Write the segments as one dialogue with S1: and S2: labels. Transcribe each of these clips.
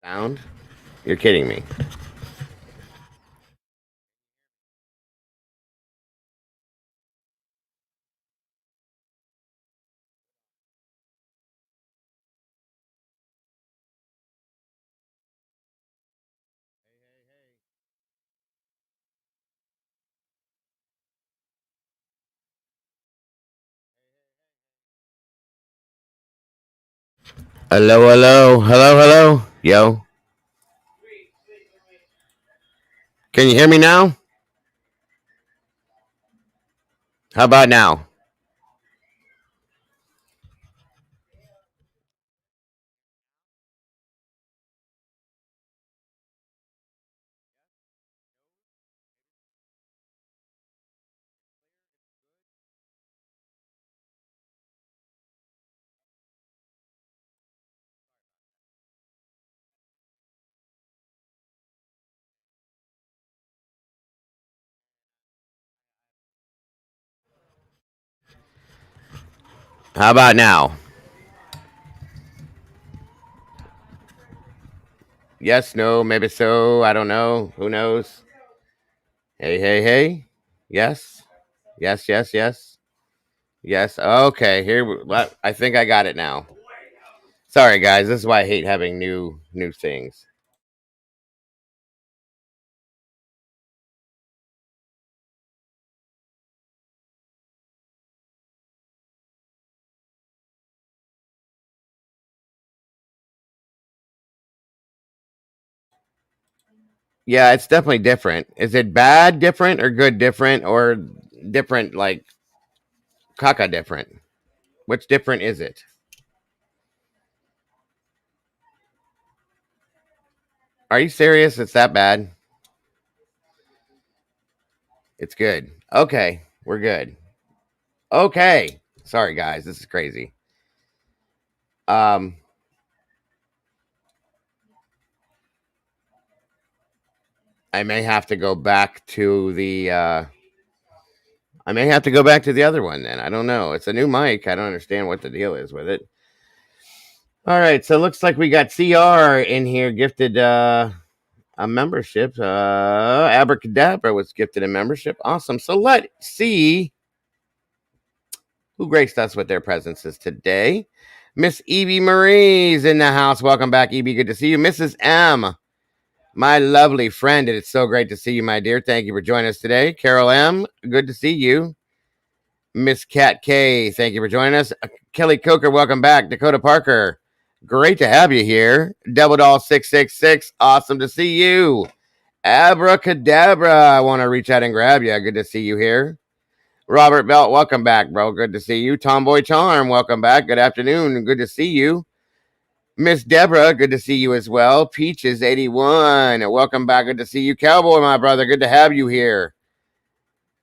S1: Sound? You're kidding me. Hello, hello, hello, hello. Yo. Can you hear me now? How about now? How about now? Yes, no, maybe so. I don't know. Who knows? Hey, hey, hey. Yes. Yes, yes, yes. Yes. Okay, I think I got it now. Sorry guys, this is why I hate having new things. Yeah, it's definitely different. Is it bad different or good different or different like caca different? Which different is it? Are you serious? It's that bad? It's good. Okay, we're good. Okay. Sorry guys, this is crazy. Um I may have to go back to the I may have to go back to the other one then. I don't know. It's a new mic. I don't understand what the deal is with it. All right, so it looks like we got CR in here gifted a membership. Abracadabra was gifted a membership. Awesome. So let's see who graced us with their presences today. Miss Evie Marie's in the house. Welcome back, Evie. Good to see you. Mrs. M, my lovely friend. It's so great to see you, my dear. Thank you for joining us today. Carol M, good to see you. Miss Kat K, thank you for joining us. Kelly Coker, welcome back. Dakota Parker, great to have you here. Double Doll 666, awesome to see you. Abracadabra, I want to reach out and grab you. Good to see you here. Robert Belt, welcome back, bro. Good to see you. Tomboy Charm, welcome back. Good afternoon. Good to see you. Miss Deborah, good to see you as well. Peaches 81, welcome back. Good to see you. Cowboy, my brother, good to have you here.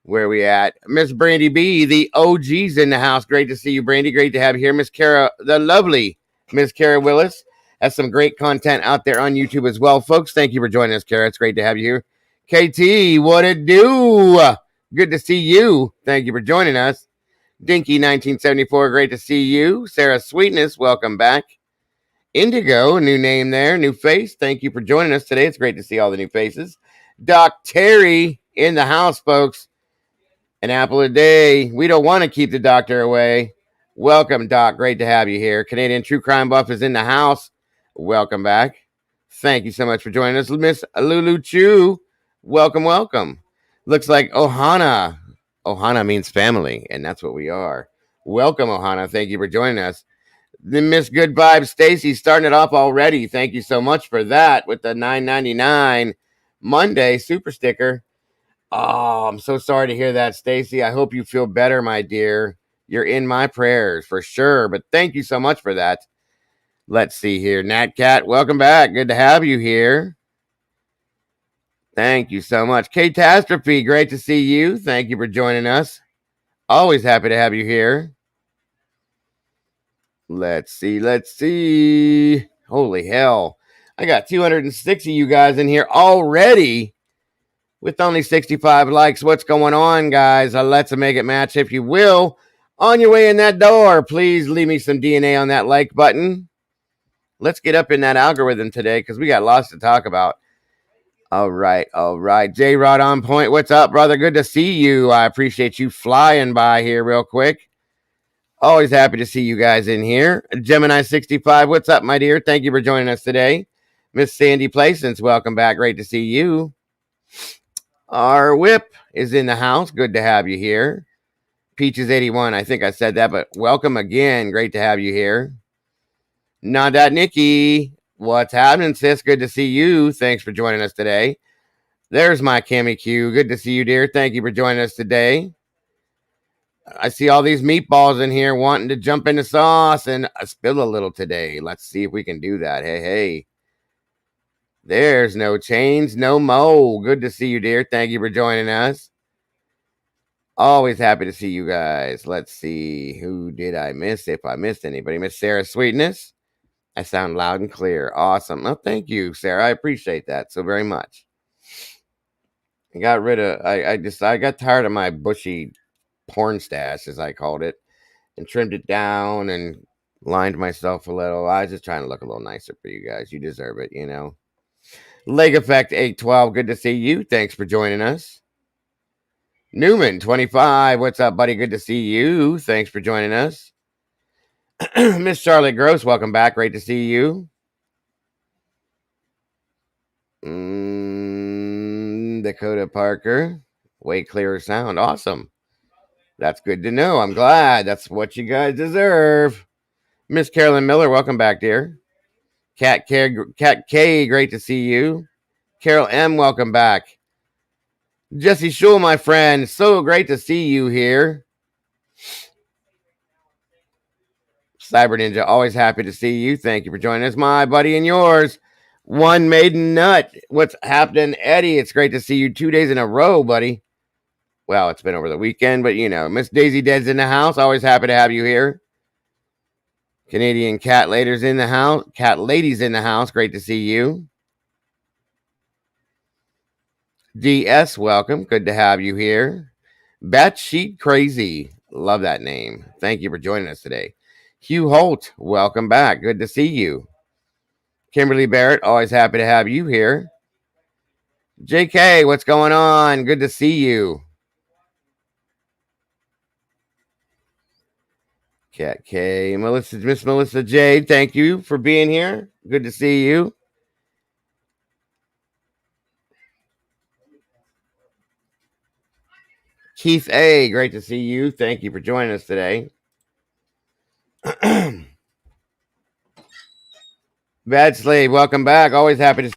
S1: Where we at? Miss Brandy B, the OG's in the house. Great to see you, Brandy. Great to have you here. Miss Kara, the lovely Miss Kara Willis, has some great content out there on YouTube as well, folks. Thank you for joining us, Kara. It's great to have you here. KT, what it do? Good to see you. Thank you for joining us. Dinky 1974, great to see you. Sarah Sweetness, welcome back. Indigo, new name there, new face. Thank you for joining us today. It's great to see all the new faces. Doc Terry in the house, folks. An apple a day. We don't want to keep the doctor away. Welcome, Doc. Great to have you here. Canadian True Crime Buff is in the house. Welcome back. Thank you so much for joining us. Miss Lulu Chu, welcome, welcome. Looks like Ohana. Ohana means family, and that's what we are. Welcome, Ohana. Thank you for joining us. The Miss Good Vibes, Stacy, starting it off already. Thank you so much for that with the $9.99 Monday super sticker. Oh, I'm so sorry to hear that, Stacy. I hope you feel better, my dear. You're in my prayers for sure. But thank you so much for that. Let's see here. Nat Cat, welcome back. Good to have you here. Thank you so much. Catastrophe, great to see you. Thank you for joining us. Always happy to have you here. Let's see. Let's see. Holy hell. I got 260 you guys in here already with only 65 likes. What's going on, guys? Let's make it match, if you will. On your way in that door, please leave me some DNA on that like button. Let's get up in that algorithm today because we got lots to talk about. All right. J Rod on point. What's up, brother? Good to see you. I appreciate you flying by here real quick. Always happy to see you guys in here. Gemini 65, what's up, my dear? Thank you for joining us today. Miss Sandy Placence, welcome back. Great to see you. Our whip is in the house. Good to have you here. Peaches 81, I think I said that, but welcome again. Great to have you here. Not Nikki, what's happening, sis? Good to see you. Thanks for joining us today. There's my Cammy Q. Good to see you, dear. Thank you for joining us today. I see all these meatballs in here wanting to jump in the sauce and spill a little today. Let's see if we can do that. Hey. There's no change, no mo. Good to see you, dear. Thank you for joining us. Always happy to see you guys. Let's see. Who did I miss? If I missed anybody. Miss Sarah Sweetness. I sound loud and clear. Awesome. Oh, thank you, Sarah. I appreciate that so very much. I got rid of, I got tired of my bushy porn stash, as I called it, and trimmed it down and lined myself a little. I was just trying to look a little nicer for you guys. You deserve it, you know. Leg Effect 812, good to see you. Thanks for joining us. Newman 25, what's up, buddy? Good to see you. Thanks for joining us. Miss Charlotte Gross, welcome back. Great to see you. Dakota Parker, way clearer sound. Awesome. That's good to know. I'm glad. That's what you guys deserve. Miss Carolyn Miller, welcome back, dear. Cat K, great to see you. Carol M, welcome back. Jesse Schul, my friend, so great to see you here. Cyber Ninja, always happy to see you. Thank you for joining us, my buddy and yours. One Maiden Nut, what's happening, Eddie? It's great to see you 2 days in a row, buddy. Well, it's been over the weekend, but you know, Miss Daisy Dead's in the house. Always happy to have you here. Canadian Cat Ladies in the house. Cat Ladies in the house. Great to see you. DS, welcome. Good to have you here. Batshit Crazy. Love that name. Thank you for joining us today. Hugh Holt, welcome back. Good to see you. Kimberly Barrett, always happy to have you here. JK, what's going on? Good to see you. Cat K, Miss Melissa J, thank you for being here. Good to see you. Keith A, great to see you. Thank you for joining us today. Bad Slave, welcome back. Always happy to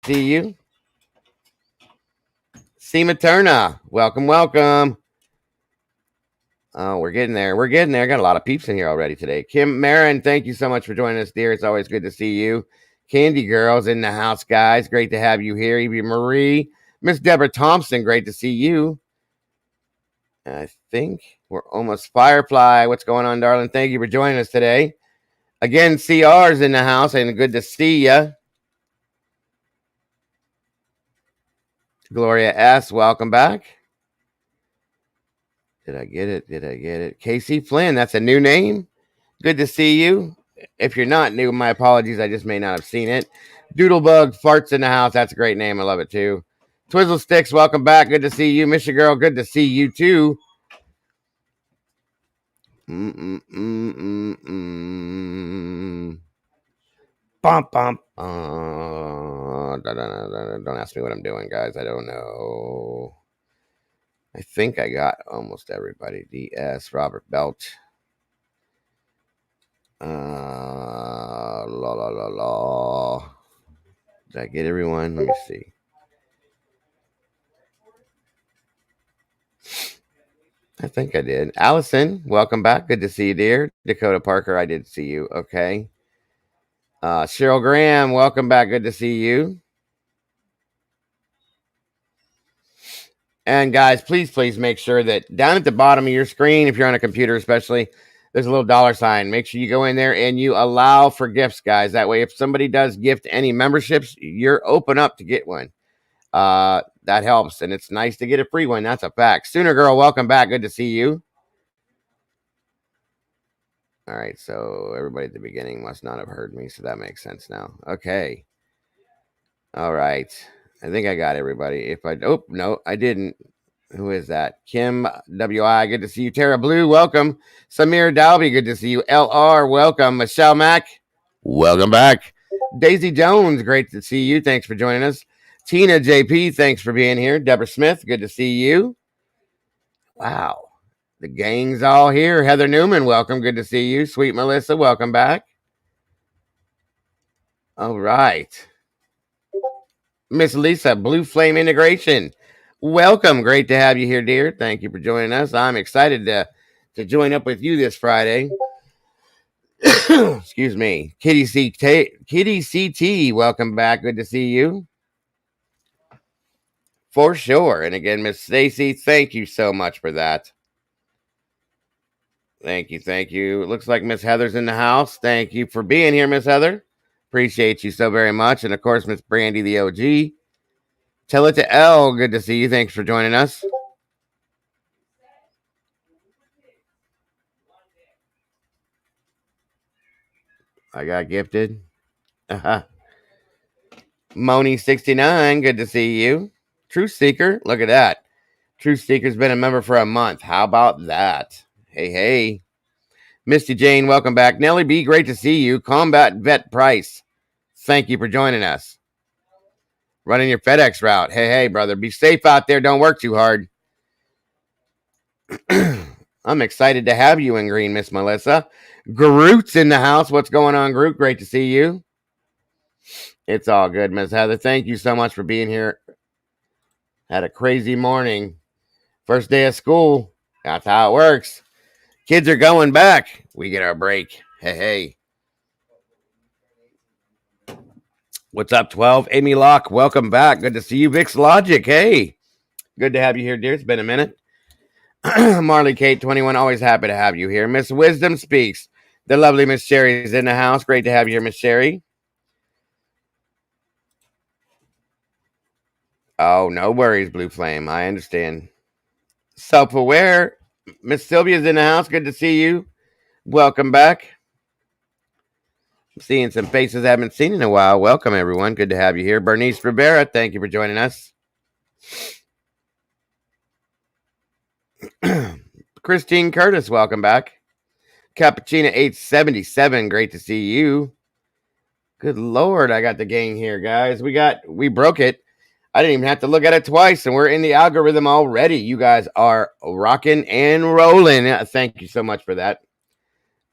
S1: see you. Seema Turner, welcome. Oh, we're getting there. I got a lot of peeps in here already today. Kim Marin, thank you so much for joining us, dear. It's always good to see you. Candy Girls in the house, guys. Great to have you here. Evie Marie, Miss Deborah Thompson, great to see you. I think we're almost Firefly. What's going on, darling? Thank you for joining us today. Again, CR's in the house, and good to see you. Gloria S., welcome back. Did I get it? Casey Flynn, that's a new name. Good to see you. If you're not new, my apologies. I just may not have seen it. Doodlebug Farts in the house. That's a great name. I love it too. Twizzle Sticks, welcome back. Good to see you. Miss your girl, good to see you too. Bump. Don't ask me what I'm doing, guys. I don't know. I think I got almost everybody. DS, Robert Belt. La. Did I get everyone? Let me see. I think I did. Allison, welcome back. Good to see you, dear. Dakota Parker, I did see you. Okay. Cheryl Graham, welcome back. Good to see you. And guys, please make sure that down at the bottom of your screen, if you're on a computer especially, there's a little dollar sign. Make sure you go in there and you allow for gifts, guys. That way, if somebody does gift any memberships, you're open up to get one. That helps, and it's nice to get a free one. That's a fact. Sooner Girl, welcome back. Good to see you. All right, so everybody at the beginning must not have heard me, so that makes sense now. Okay. All right. I think I got everybody. No, I didn't. Who is that? Kim WI, good to see you. Tara Blue, welcome. Samir Dalby, good to see you. LR, welcome. Michelle Mack, welcome back. Daisy Jones, great to see you. Thanks for joining us. Tina JP, thanks for being here. Deborah Smith, good to see you. Wow. The gang's all here. Heather Newman, welcome. Good to see you. Sweet Melissa, welcome back. All right. Miss Lisa, Blue Flame Integration. Welcome. Great to have you here, dear. Thank you for joining us. I'm excited to join up with you this Friday. Excuse me. Kitty CT, welcome back. Good to see you. For sure. And again, Miss Stacy, thank you so much for that. Thank you. Thank you. It looks like Miss Heather's in the house. Thank you for being here, Miss Heather. Appreciate you so very much. And of course, Miss Brandy, the OG. Tell it to L. Good to see you. Thanks for joining us. I got gifted. Moni69, good to see you. Truth Seeker, look at that. Truth Seeker's been a member for a month. How about that? Hey, hey. Misty Jane, welcome back. Nellie B, great to see you. Combat Vet Price, thank you for joining us. Running your FedEx route. Hey, hey, brother. Be safe out there. Don't work too hard. I'm excited to have you in green, Miss Melissa. Groot's in the house. What's going on, Groot? Great to see you. It's all good, Miss Heather. Thank you so much for being here. Had a crazy morning. First day of school. That's how it works. Kids are going back. We get our break. Hey, hey. What's up, 12? Amy Locke, welcome back. Good to see you. Vix Logic, hey. Good to have you here, dear. It's been a minute. Marley Kate, 21, always happy to have you here. Miss Wisdom Speaks. The lovely Miss Sherry's in the house. Great to have you here, Miss Sherry. Oh, no worries, Blue Flame. I understand. Self-aware. Miss Sylvia's in the house. Good to see you. Welcome back. I'm seeing some faces I haven't seen in a while. Welcome, everyone. Good to have you here. Bernice Rivera, thank you for joining us. Christine Curtis, welcome back. Cappuccino 877, great to see you. Good Lord, I got the gang here, guys. We broke it. I didn't even have to look at it twice, and we're in the algorithm already. You guys are rocking and rolling. Thank you so much for that.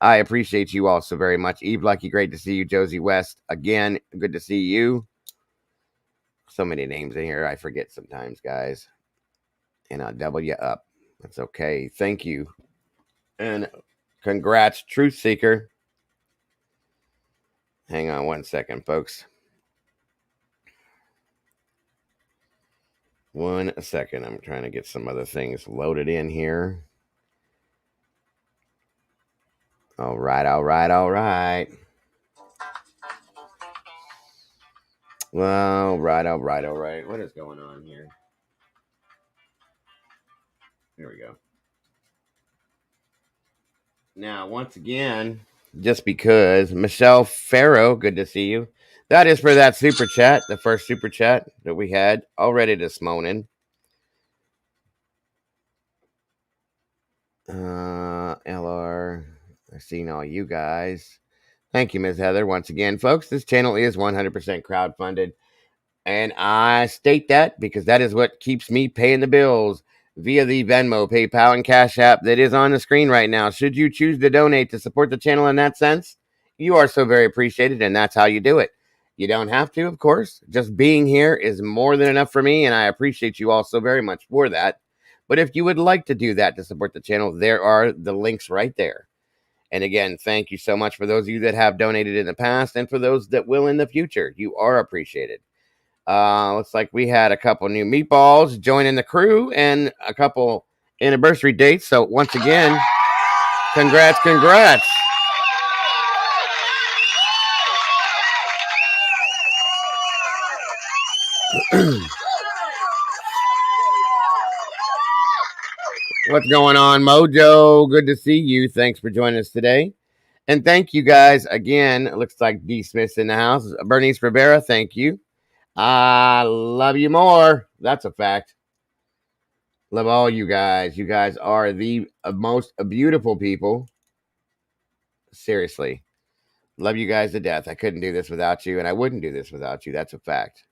S1: I appreciate you all so very much. Eve Lucky, great to see you. Josie West, again, good to see you. So many names in here, I forget sometimes, guys. And I'll double you up. That's okay. Thank you. And congrats, Truth Seeker. Hang on one second, folks. 1 second. I'm trying to get some other things loaded in here. All right. All right. Right. What is going on here? Here we go. Now, once again, just because, Michelle Farrow, good to see you. That is for that super chat, the first super chat that we had already this morning. LR, I've seen all you guys. Thank you, Ms. Heather. Once again, folks, this channel is 100% crowdfunded. And I state that because that is what keeps me paying the bills via the Venmo, PayPal, and Cash App that is on the screen right now. Should you choose to donate to support the channel in that sense, you are so very appreciated, and that's how you do it. You don't have to, of course. Just being here is more than enough for me, and I appreciate you all so very much for that. But if you would like to do that to support the channel, there are the links right there. And again, thank you so much for those of you that have donated in the past and for those that will in the future. You are appreciated. Looks like we had a couple new meatballs joining the crew and a couple anniversary dates. So once again, congrats. What's going on, Mojo? Good to see you. Thanks for joining us today. And thank you guys again. It looks like D. Smith's in the house. Bernice Rivera, thank you. I love you more. That's a fact. Love all you guys. You guys are the most beautiful people. Seriously. Love you guys to death. I couldn't do this without you, and I wouldn't do this without you. That's a fact.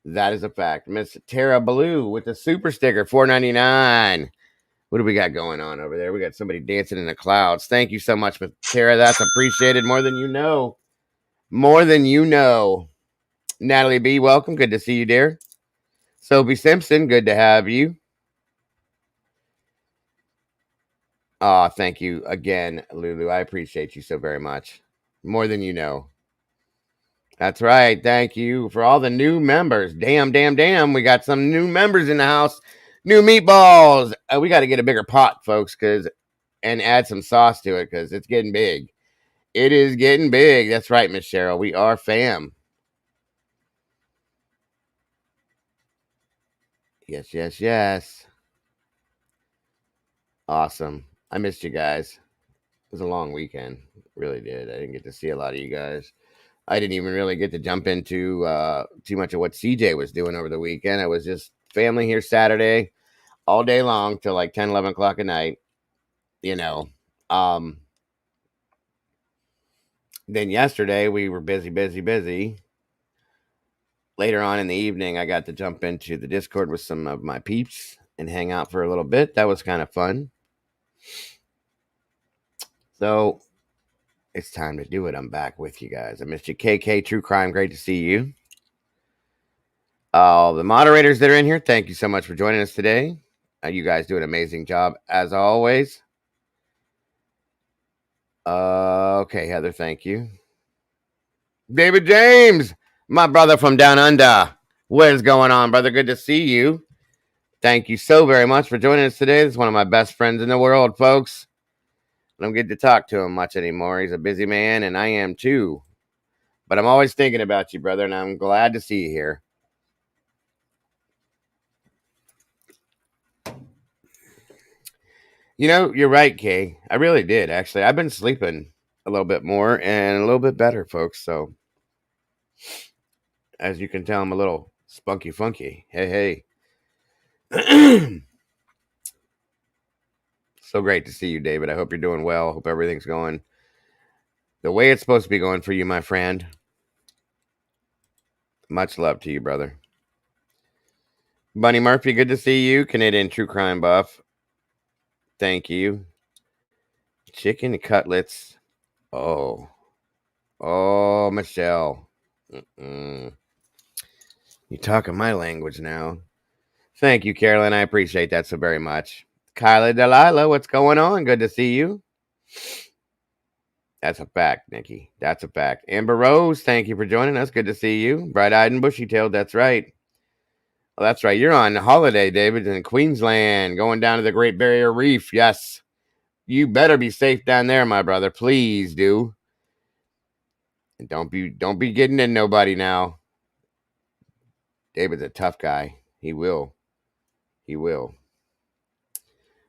S1: That is a fact. Miss Tara Blue with the super sticker, $4.99. What do we got going on over there? We got somebody dancing in the clouds. Thank you so much, Miss Tara. That's appreciated more than you know. More than you know. Natalie B, welcome. Good to see you, dear. Sophie Simpson, good to have you. Oh, thank you again, Lulu. I appreciate you so very much. More than you know. That's right. Thank you for all the new members. Damn. We got some new members in the house. New meatballs. We got to get a bigger pot, folks, and add some sauce to it because it's getting big. It is getting big. That's right, Miss Cheryl. We are fam. Yes. Awesome. I missed you guys. It was a long weekend. Really did. I didn't get to see a lot of you guys. I didn't even really get to jump into too much of what CJ was doing over the weekend. I was just family here Saturday all day long till like 10, 11 o'clock at night, you know. Then yesterday we were busy. Later on in the evening, I got to jump into the Discord with some of my peeps and hang out for a little bit. That was kind of fun. So it's time to do it. I'm back with you guys. I missed you. KK True Crime, great to see you. All the moderators that are in here, thank you so much for joining us today. You guys do an amazing job as always. Okay, Heather, thank you. David James, my brother from down under. What is going on, brother? Good to see you. Thank you so very much for joining us today. This is one of my best friends in the world, folks. I don't get to talk to him much anymore. He's a busy man, and I am too. But I'm always thinking about you, brother, and I'm glad to see you here. You know, you're right, Kay. I really did, actually. I've been sleeping a little bit more and a little bit better, folks. So, as you can tell, I'm a little spunky funky. Hey. So great to see you, David. I hope you're doing well. Hope everything's going the way it's supposed to be going for you, my friend. Much love to you, brother. Bunny Murphy, good to see you. Canadian True Crime Buff. Thank you. Chicken cutlets. Oh, Michelle. You're talking my language now. Thank you, Carolyn. I appreciate that so very much. Kyla Delilah, what's going on? Good to see you. That's a fact, Nikki. That's a fact. Amber Rose, thank you for joining us. Good to see you. Bright-eyed and bushy-tailed, that's right. Well, that's right. You're on holiday, David, in Queensland, going down to the Great Barrier Reef. Yes. You better be safe down there, my brother. Please do. And don't be getting in nobody now. David's a tough guy. He will.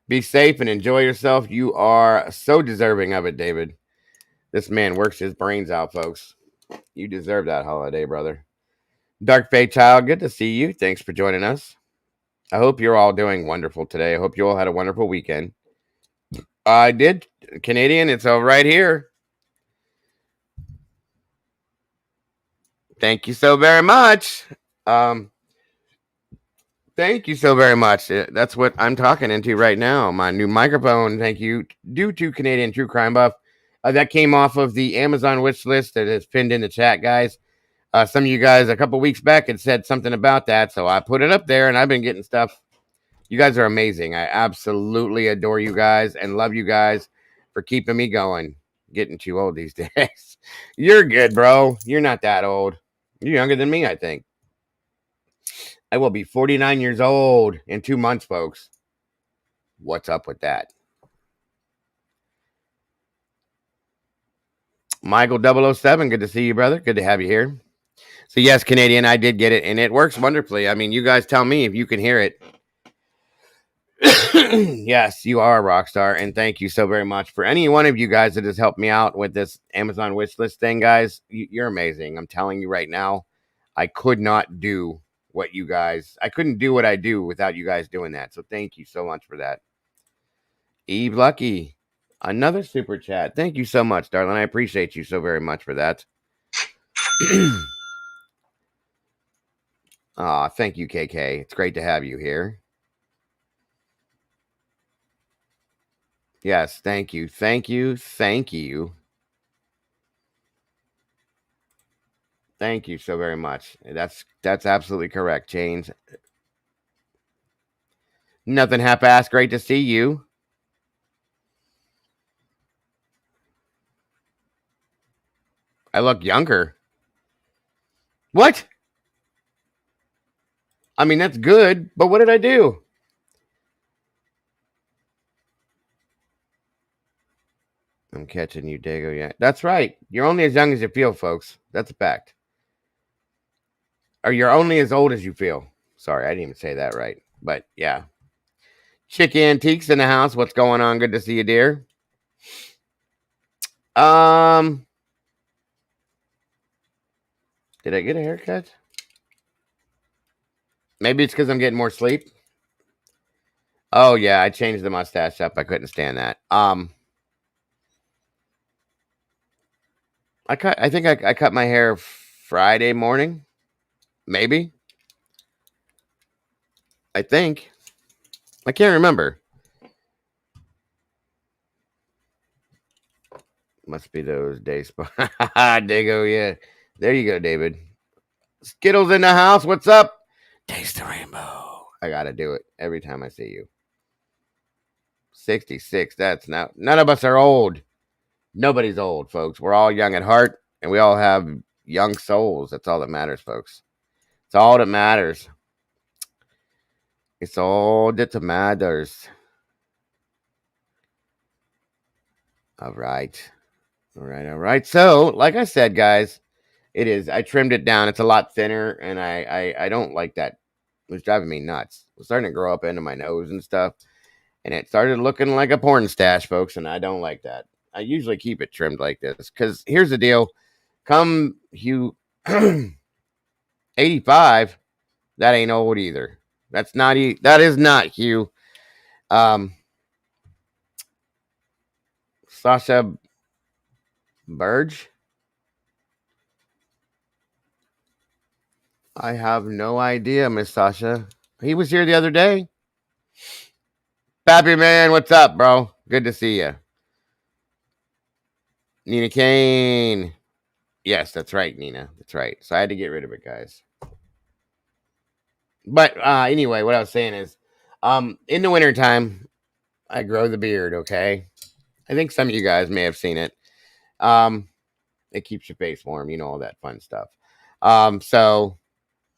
S1: Be safe and enjoy yourself. You are so deserving of it, David. This man works his brains out, folks. You deserve that holiday, brother. Dark Fate Child, good to see you. Thanks for joining us. I hope you're all doing wonderful today. I hope you all had a wonderful weekend. I did. Canadian, it's all right here. Thank you so very much. Thank you so very much. That's what I'm talking into right now. My new microphone. Thank you. Due to Canadian True Crime Buff. That came off of the Amazon wish list that is pinned in the chat, guys. Some of you guys a couple weeks back had said something about that, so I put it up there, and I've been getting stuff. You guys are amazing. I absolutely adore you guys and love you guys for keeping me going. Getting too old these days. You're good, bro. You're not that old. You're younger than me, I think. I will be 49 years old in 2 months, folks. What's up with that? Michael 007, good to see you, brother. Good to have you here. So, yes, Canadian, I did get it, and it works wonderfully. I mean, you guys tell me if you can hear it. Yes, you are a rock star, and thank you so very much for any one of you guys that has helped me out with this Amazon wish list thing, guys. You're amazing. I'm telling you right now, I could not do what you guys. I couldn't do what I do without you guys doing that. So thank you so much for that. Eve Lucky, another super chat. Thank you so much, darling. I appreciate you so very much for that. Thank you, KK. It's great to have you here. Yes, thank you. Thank you. Thank you. Thank you so very much. That's absolutely correct, James. Nothing half-assed. Great to see you. I look younger. What? I mean, that's good, but what did I do? I'm catching you, Dago. Yeah, that's right. You're only as young as you feel, folks. That's a fact. Or you're only as old as you feel. Sorry, I didn't even say that right. But yeah. Chick Antiques in the house. What's going on? Good to see you, dear. Um, did I get a haircut? Maybe it's because I'm getting more sleep. Oh yeah, I changed the mustache up. I couldn't stand that. I think I cut my hair Friday morning. Maybe. I think. I can't remember. Must be those days. Dago, yeah. There you go, David. Skittles in the house. What's up? Taste the rainbow. I gotta do it every time I see you. 66. That's now. None of us are old. Nobody's old, folks. We're all young at heart, and we all have young souls. That's all that matters, folks. It's all that matters. It's all that matters. All right. All right. All right. So, like I said, guys, it is. I trimmed it down. It's a lot thinner, and I don't like that. It was driving me nuts. It was starting to grow up into my nose and stuff, and it started looking like a porn stash, folks, and I don't like that. I usually keep it trimmed like this because here's the deal. Come Hugh 85, that ain't old either. That's not that is not Hugh. Um Sasha Burge. I have no idea, Miss Sasha. He was here the other day. Pappy man, what's up, bro? Good to see you. Nina Kane. Yes, that's right, Nina. That's right. So I had to get rid of it, guys. But anyway, what I was saying is, in the wintertime, I grow the beard, okay? I think some of you guys may have seen it. Um, it keeps your face warm, you know, all that fun stuff. So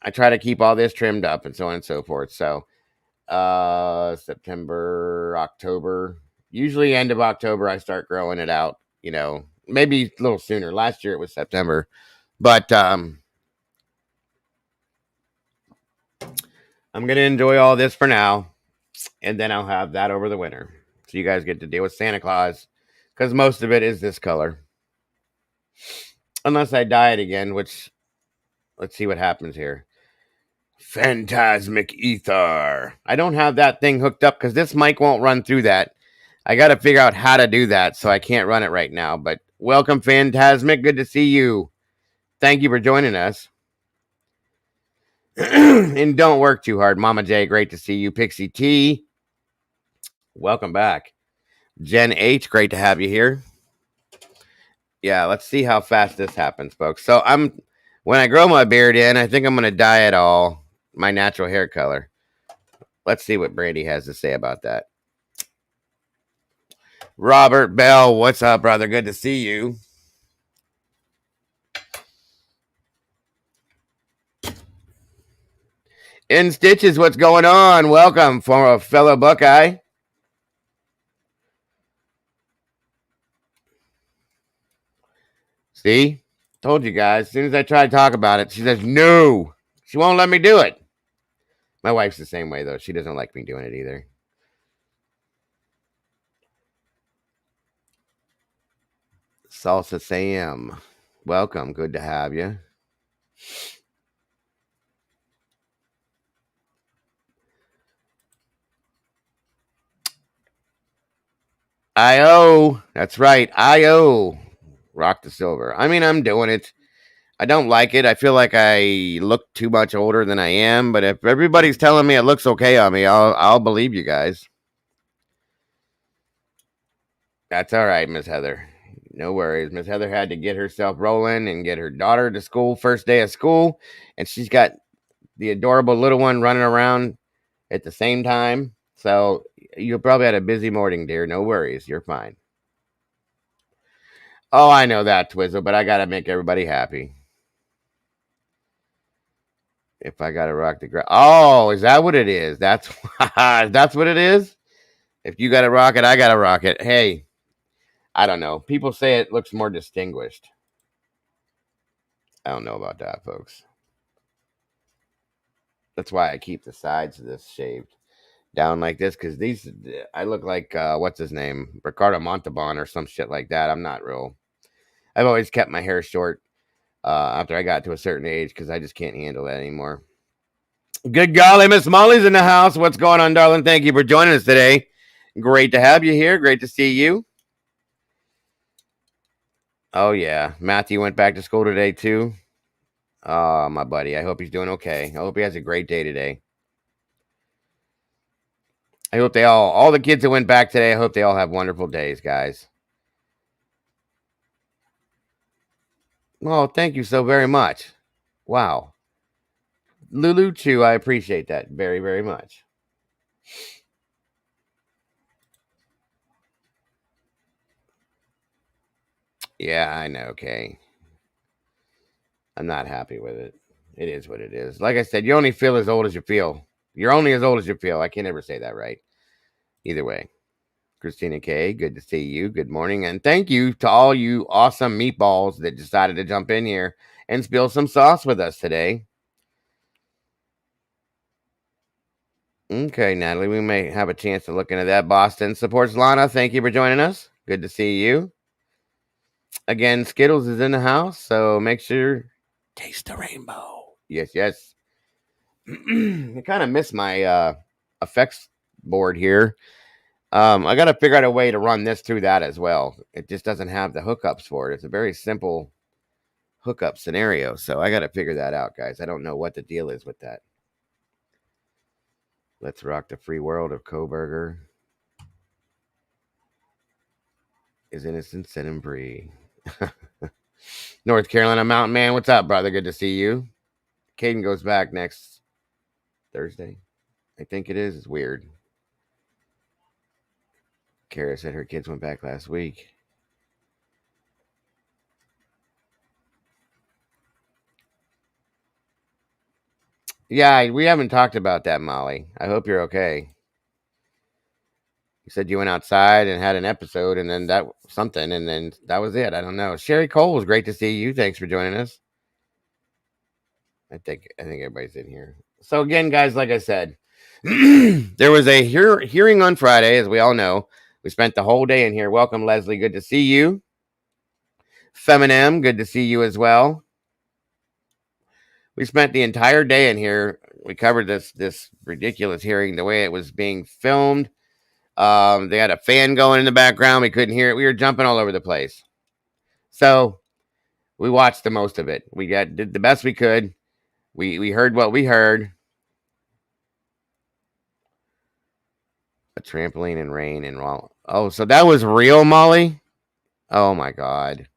S1: I try to keep all this trimmed up and so on and so forth. So September, October, usually end of October, I start growing it out, you know, maybe a little sooner. Last year it was September, but I'm going to enjoy all this for now, and then I'll have that over the winter. So you guys get to deal with Santa Claus because most of it is this color. Unless I dye it again, which let's see what happens here. Phantasmic Ether. I don't have that thing hooked up because this mic won't run through that. I got to figure out how to do that, so I can't run it right now. But welcome, Phantasmic. Good to see you. Thank you for joining us. And don't work too hard. Mama J, great to see you. Pixie T, welcome back. Jen H, great to have you here. Yeah, let's see how fast this happens, folks. So when I grow my beard in, I think I'm going to dye it all my natural hair color. Let's see what Brandy has to say about that. Robert Bell, what's up, brother? Good to see you. In Stitches, what's going on? Welcome, for a fellow Buckeye. See? Told you guys. As soon as I try to talk about it, she says, no. She won't let me do it. My wife's the same way, though. She doesn't like me doing it either. Salsa Sam. Welcome. Good to have you. IO. That's right. IO. Rock the silver. I mean, I'm doing it. I don't like it. I feel like I look too much older than I am, but if everybody's telling me it looks okay on me, I'll believe you guys. That's all right, Miss Heather. No worries. Miss Heather had to get herself rolling and get her daughter to school first day of school, and she's got the adorable little one running around at the same time. So you probably had a busy morning, dear. No worries. You're fine. Oh, I know that, Twizzle, but I gotta make everybody happy. If I gotta rock the ground. Oh, is that what it is? That's what it is? If you gotta rock it, I gotta rock it. Hey, I don't know. People say it looks more distinguished. I don't know about that, folks. That's why I keep the sides of this shaved down like this, because these I look like what's his name? Ricardo Montalban or some shit like that. I'm not real. I've always kept my hair short after I got to a certain age because I just can't handle that anymore. Good golly, Miss Molly's in the house. What's going on, darling? Thank you for joining us today. Great to have you here. Great to see you. Oh yeah, Matthew went back to school today too. Oh, my buddy. I hope he's doing okay. I hope he has a great day today. I hope all the kids that went back today, I hope they all have wonderful days, guys. Oh, thank you so very much. Wow. Lulu Chu, I appreciate that very, very much. Yeah, I know, okay. I'm not happy with it. It is what it is. Like I said, you only feel as old as you feel. You're only as old as you feel. I can't ever say that right. Either way. Christina K, good to see you. Good morning. And thank you to all you awesome meatballs that decided to jump in here and spill some sauce with us today. Okay, Natalie, we may have a chance to look into that. Boston supports Lana. Thank you for joining us. Good to see you. Again, Skittles is in the house, so make sure taste the rainbow. Yes, yes. I kind of miss my effects board here. I got to figure out a way to run this through that as well. It just doesn't have the hookups for it. It's a very simple hookup scenario, so I got to figure that out, guys. I don't know what the deal is with that. Let's rock the free world of Kohberger. Is innocent, set him free. North Carolina Mountain Man, what's up, brother? Good to see you. Caden goes back next Thursday. I think it is. It's weird. Kara said her kids went back last week. Yeah, we haven't talked about that, Molly. I hope you're okay. You said you went outside and had an episode, and then that something, and then that was it. I don't know. Sherry Cole was great to see you. Thanks for joining us. I think everybody's in here. So again, guys, like I said, there was a hearing on Friday, as we all know. We spent the whole day in here. Welcome, Leslie. Good to see you. Feminem, good to see you as well. We spent the entire day in here. We covered this ridiculous hearing, the way it was being filmed. They had a fan going in the background. We couldn't hear it. We were jumping all over the place. So we watched the most of it. We did the best we could. We heard what we heard. A trampoline and rain and raw. Oh, so that was real, Molly? Oh my God.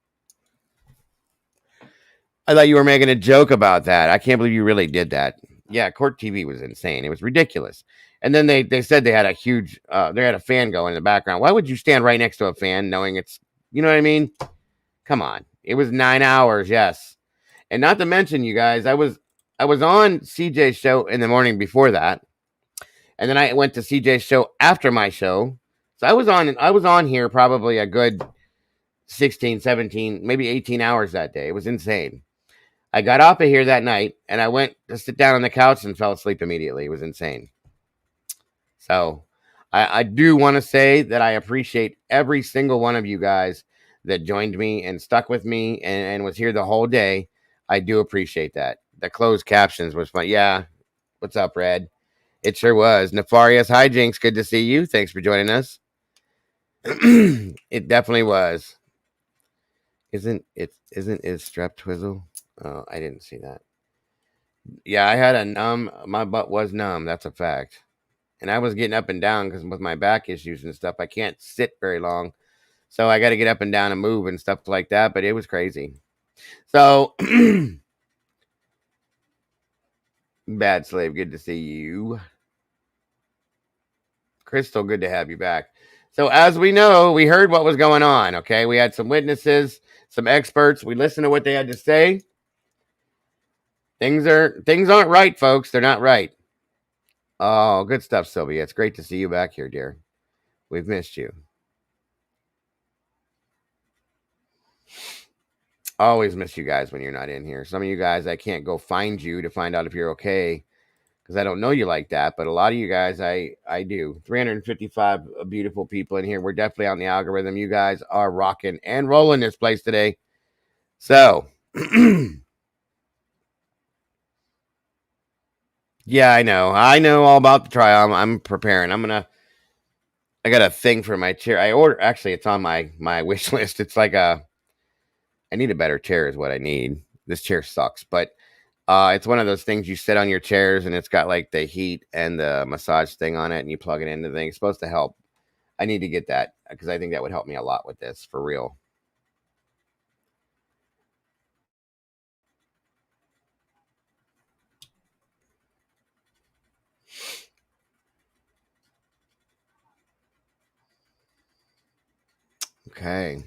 S1: I thought you were making a joke about that. I can't believe you really did that. Yeah, court TV was insane. It was ridiculous. And then they said they had a huge they had a fan going in the background. Why would you stand right next to a fan knowing it's, you know what I mean? Come on. It was 9 hours, yes. And not to mention, you guys, I was on CJ's show in the morning before that. And then I went to CJ's show after my show. So I was on here probably a good 16, 17, maybe 18 hours that day. It was insane. I got off of here that night and I went to sit down on the couch and fell asleep immediately. It was insane. So I do want to say that I appreciate every single one of you guys that joined me and stuck with me and was here the whole day. I do appreciate that. The closed captions was fun. Yeah. What's up, Red? It sure was. Nefarious Hijinks, good to see you. Thanks for joining us. It definitely was. Isn't it strep twizzle? Oh, I didn't see that. Yeah, I had a numb. My butt was numb. That's a fact. And I was getting up and down because with my back issues and stuff, I can't sit very long. So I got to get up and down and move and stuff like that. But it was crazy. So, Bad Slave, good to see you. Crystal, good to have you back. So, as we know, we heard what was going on. Okay. We had some witnesses, some experts. We listened to what they had to say. Things aren't right, folks. They're not right. Oh, good stuff, Sylvia. It's great to see you back here, dear. We've missed you. Always miss you guys when you're not in here. Some of you guys, I can't go find you to find out if you're okay because I don't know you like that. But a lot of you guys, I do. 355 beautiful people in here. We're definitely on the algorithm. You guys are rocking and rolling this place today. So, yeah, I know all about the trial. I'm preparing. I got a thing for my chair. Actually, it's on my wish list. It's like I need a better chair is what I need. This chair sucks, but it's one of those things you sit on your chairs and it's got like the heat and the massage thing on it and you plug it into the thing. It's supposed to help. I need to get that because I think that would help me a lot with this for real. Okay.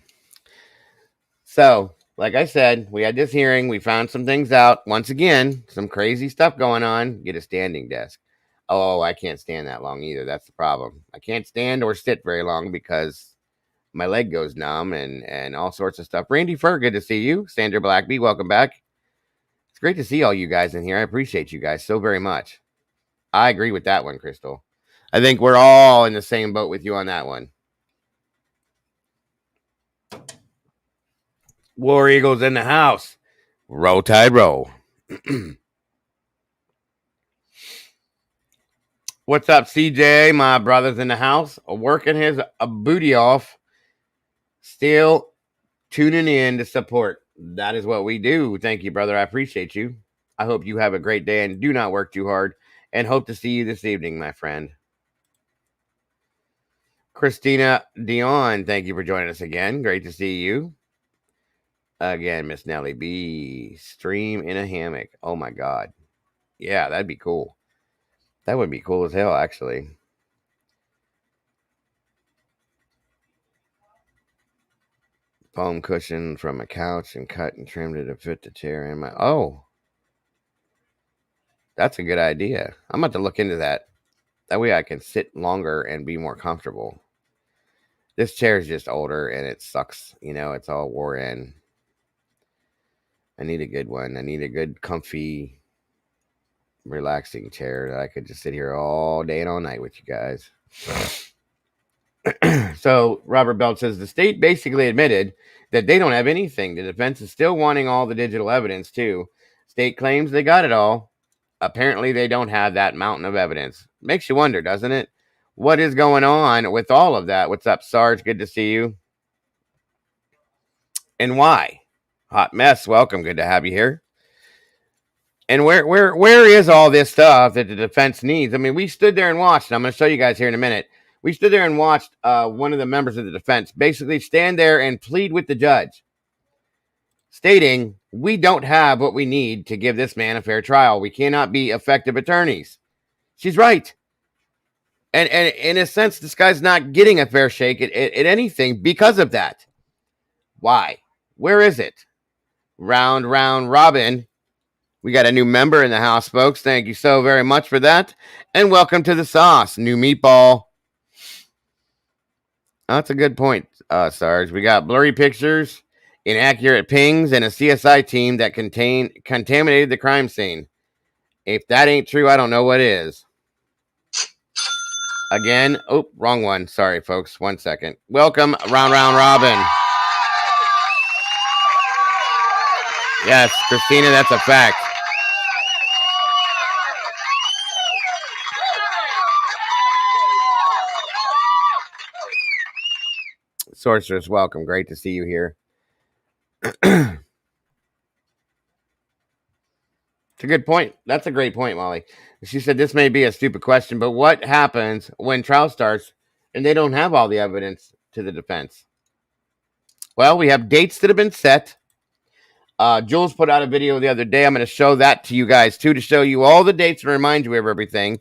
S1: So, like I said, we had this hearing. We found some things out. Once again, some crazy stuff going on. Get a standing desk. Oh, I can't stand that long either. That's the problem. I can't stand or sit very long because my leg goes numb and all sorts of stuff. Randy Fur, good to see you. Sandra Blackby, welcome back. It's great to see all you guys in here. I appreciate you guys so very much. I agree with that one, Crystal. I think we're all in the same boat with you on that one. War Eagles in the house. Roll Tide roll. What's up, CJ? My brother's in the house, working his booty off, still tuning in to support. That is what we do. Thank you, brother. I appreciate you. I hope you have a great day and do not work too hard. And hope to see you this evening, my friend. Christina Dion, thank you for joining us again. Great to see you. Again, Miss Nellie B. Stream in a hammock. Oh my God. Yeah, that'd be cool. That would be cool as hell, actually. Foam cushion from a couch and cut and trimmed it to fit the chair in my. Oh, that's a good idea. I'm about to look into that. That way I can sit longer and be more comfortable. This chair is just older and it sucks. You know, it's all wore in. I need a good one. I need a good, comfy, relaxing chair that I could just sit here all day and all night with you guys. So Robert Belt says the state basically admitted that they don't have anything. The defense is still wanting all the digital evidence too. State claims they got it all. Apparently they don't have that mountain of evidence. Makes you wonder, doesn't it? What is going on with all of that? What's up, Sarge? Good to see you. And why? Hot mess. Welcome. Good to have you here. And where is all this stuff that the defense needs? I mean, we stood there and watched. And I'm going to show you guys here in a minute. We stood there and watched one of the members of the defense basically stand there and plead with the judge, stating, we don't have what we need to give this man a fair trial. We cannot be effective attorneys. She's right. And in a sense, this guy's not getting a fair shake at anything because of that. Why? Where is it? Round robin. We got a new member in the house, folks. Thank you so very much for that. And welcome to the sauce, new meatball. Oh, that's a good point, Sarge. We got blurry pictures, inaccurate pings, and a CSI team that contaminated the crime scene. If that ain't true, I don't know what is. Again, oh, wrong one. Sorry, folks. 1 second. Welcome, round robin. Yes, Christina, that's a fact. Sorceress, welcome. Great to see you here. It's a good point. That's a great point, Molly. She said this may be a stupid question, but what happens when trial starts and they don't have all the evidence to the defense? Well, we have dates that have been set. Jules put out a video the other day. I'm going to show that to you guys too, to show you all the dates and remind you of everything.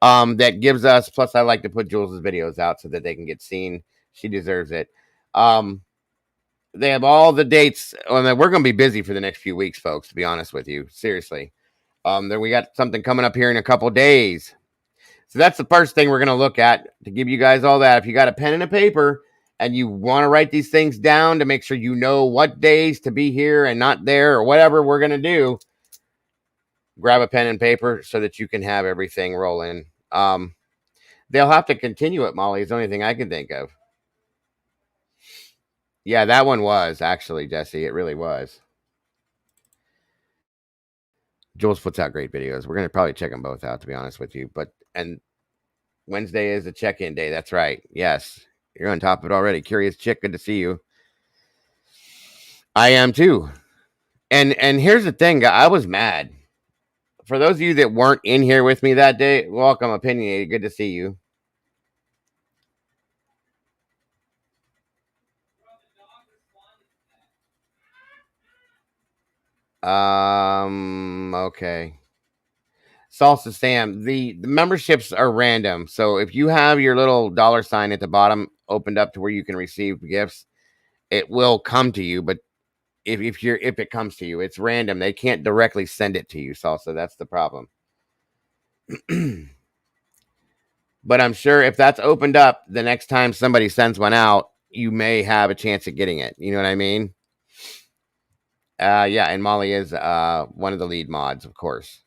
S1: That gives us. Plus, I like to put Jules's videos out so that they can get seen. She deserves it. They have all the dates. We're going to be busy for the next few weeks, folks. To be honest with you, seriously. Then we got something coming up here in a couple days. So that's the first thing we're going to look at to give you guys all that. If you got a pen and a paper and you want to write these things down to make sure you know what days to be here and not there or whatever we're going to do, grab a pen and paper so that you can have everything rolling. They'll have to continue it, Molly, is the only thing I can think of. Yeah, that one was actually, Jesse. It really was. Jules puts out great videos. We're going to probably check them both out, to be honest with you. And Wednesday is a check-in day. That's right. Yes. You're on top of it already. Curious Chick, good to see you. I am too. And here's the thing, I was mad. For those of you that weren't in here with me that day, welcome, Opinionated. Good to see you. Okay. Salsa Sam, the memberships are random. So if you have your little dollar sign at the bottom opened up to where you can receive gifts, it will come to you. But if it comes to you, it's random. They can't directly send it to you, Salsa. That's the problem. But I'm sure if that's opened up, the next time somebody sends one out, you may have a chance at getting it. You know what I mean? Yeah, and Molly is one of the lead mods, of course.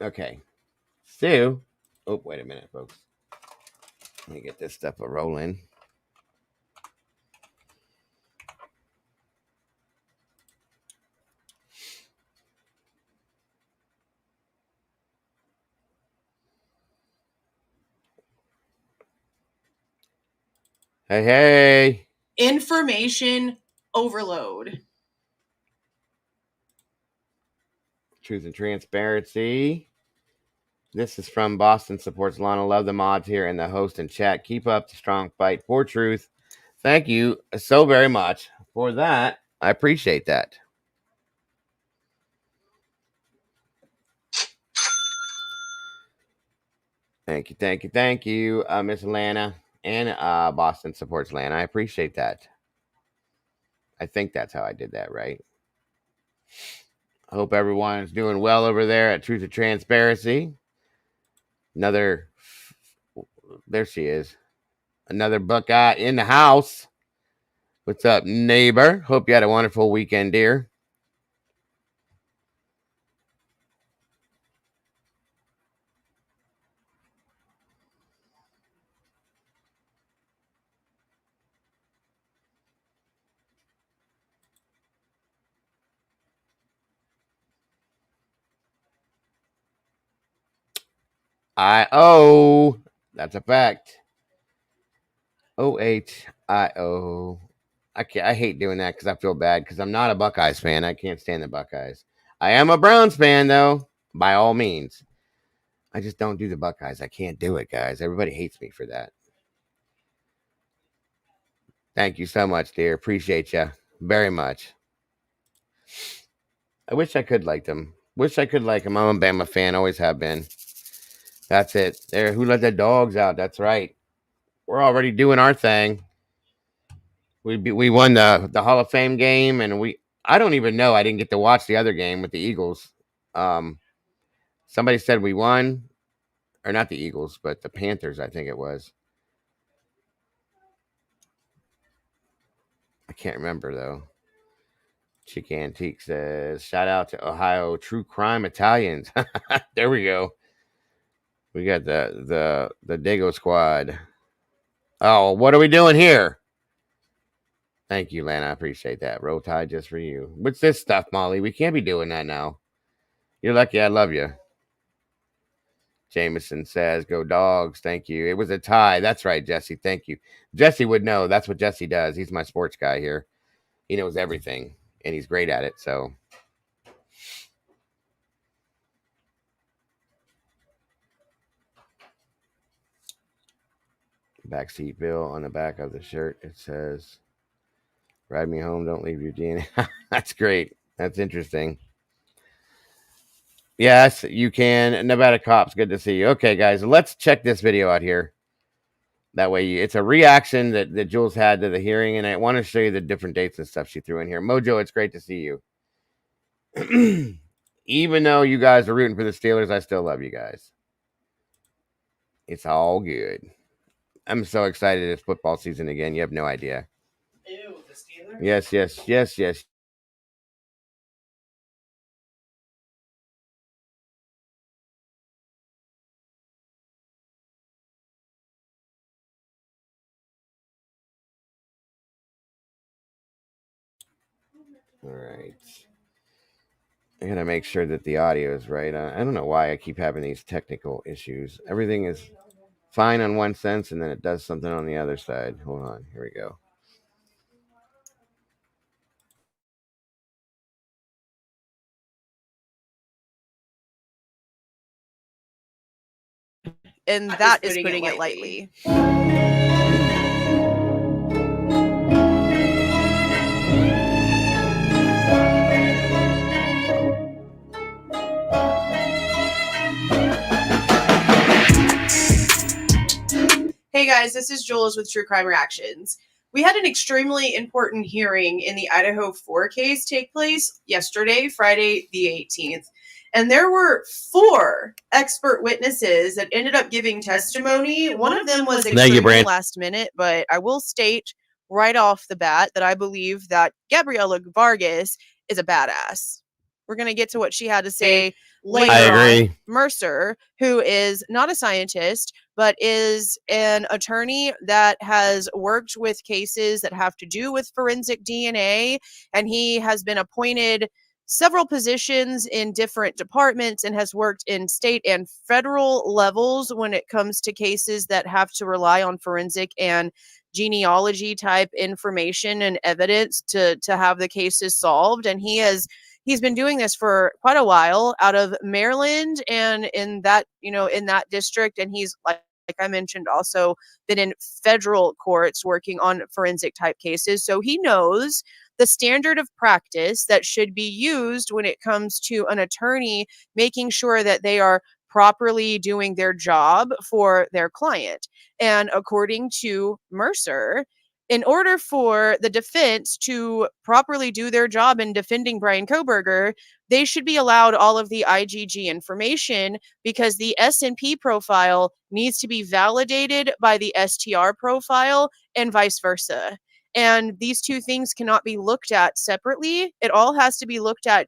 S1: Okay. So, oh, wait a minute, folks. Let me get this stuff a rolling. Hey, hey.
S2: Information overload.
S1: Truth and transparency. This is from Boston Supports Lana. Love the mods here and the host and chat. Keep up the strong fight for truth. Thank you so very much for that. I appreciate that. Thank you, thank you, thank you, Miss Lana and Boston Supports Lana. I appreciate that. I think that's how I did that, right? I hope everyone's doing well over there at Truth and Transparency. Another, there she is. Another Buckeye in the house. What's up, neighbor? Hope you had a wonderful weekend, dear. I-O. That's a fact. O-H-I-O. I hate doing that because I feel bad because I'm not a Buckeyes fan. I can't stand the Buckeyes. I am a Browns fan, though, by all means. I just don't do the Buckeyes. I can't do it, guys. Everybody hates me for that. Thank you so much, dear. Appreciate you very much. I wish I could like them. Wish I could like them. I'm a Bama fan. Always have been. That's it. There. Who let the dogs out? That's right. We're already doing our thing. We won the Hall of Fame game, and I don't even know. I didn't get to watch the other game with the Eagles. Somebody said we won, or not the Eagles, but the Panthers. I think it was. I can't remember though. Chick Antique says, "Shout out to Ohio True Crime Italians." There we go. We got the Dago Squad. Oh, what are we doing here? Thank you, Lana. I appreciate that. Roll Tide just for you. What's this stuff, Molly? We can't be doing that now. You're lucky I love you. Jameson says, go dogs. Thank you. It was a tie. That's right, Jesse. Thank you. Jesse would know. That's what Jesse does. He's my sports guy here. He knows everything, and he's great at it. So, backseat bill on the back of the shirt, it says, ride me home. Don't leave your DNA. That's great. That's interesting. Yes, you can. Nevada Cops, good to see you. Okay, guys, let's check this video out here. That way, it's a reaction that Jules had to the hearing, and I want to show you the different dates and stuff she threw in here. Mojo, it's great to see you. Even though you guys are rooting for the Steelers, I still love you guys. It's all good. I'm so excited it's football season again. You have no idea.
S2: Ew, the Steelers?
S1: Yes. All right. I gotta make sure that the audio is right. I don't know why I keep having these technical issues. Everything is fine on one sense, and then it does something on the other side. Hold on. Here we go.
S3: And that is putting it lightly.
S2: Hey guys, this is Jules with True Crime Reactions. We had an extremely important hearing in the Idaho 4 case take place yesterday, Friday the 18th. And there were 4 expert witnesses that ended up giving testimony. One of them was
S3: extremely last minute, but I will state right off the bat that I believe that Gabriela Vargas is a badass. We're going to get to what she had to say later.
S1: I agree.
S3: Mercer, who is not a scientist, but is an attorney that has worked with cases that have to do with forensic DNA, and he has been appointed several positions in different departments and has worked in state and federal levels when it comes to cases that have to rely on forensic and genealogy type information and evidence to have the cases solved. And he's been doing this for quite a while out of Maryland and in that district. And he's like I mentioned, also been in federal courts working on forensic type cases. So he knows the standard of practice that should be used when it comes to an attorney making sure that they are properly doing their job for their client. And according to Mercer, in order for the defense to properly do their job in defending Bryan Kohberger, they should be allowed all of the IgG information because the S&P profile needs to be validated by the STR profile and vice versa. And these two things cannot be looked at separately. It all has to be looked at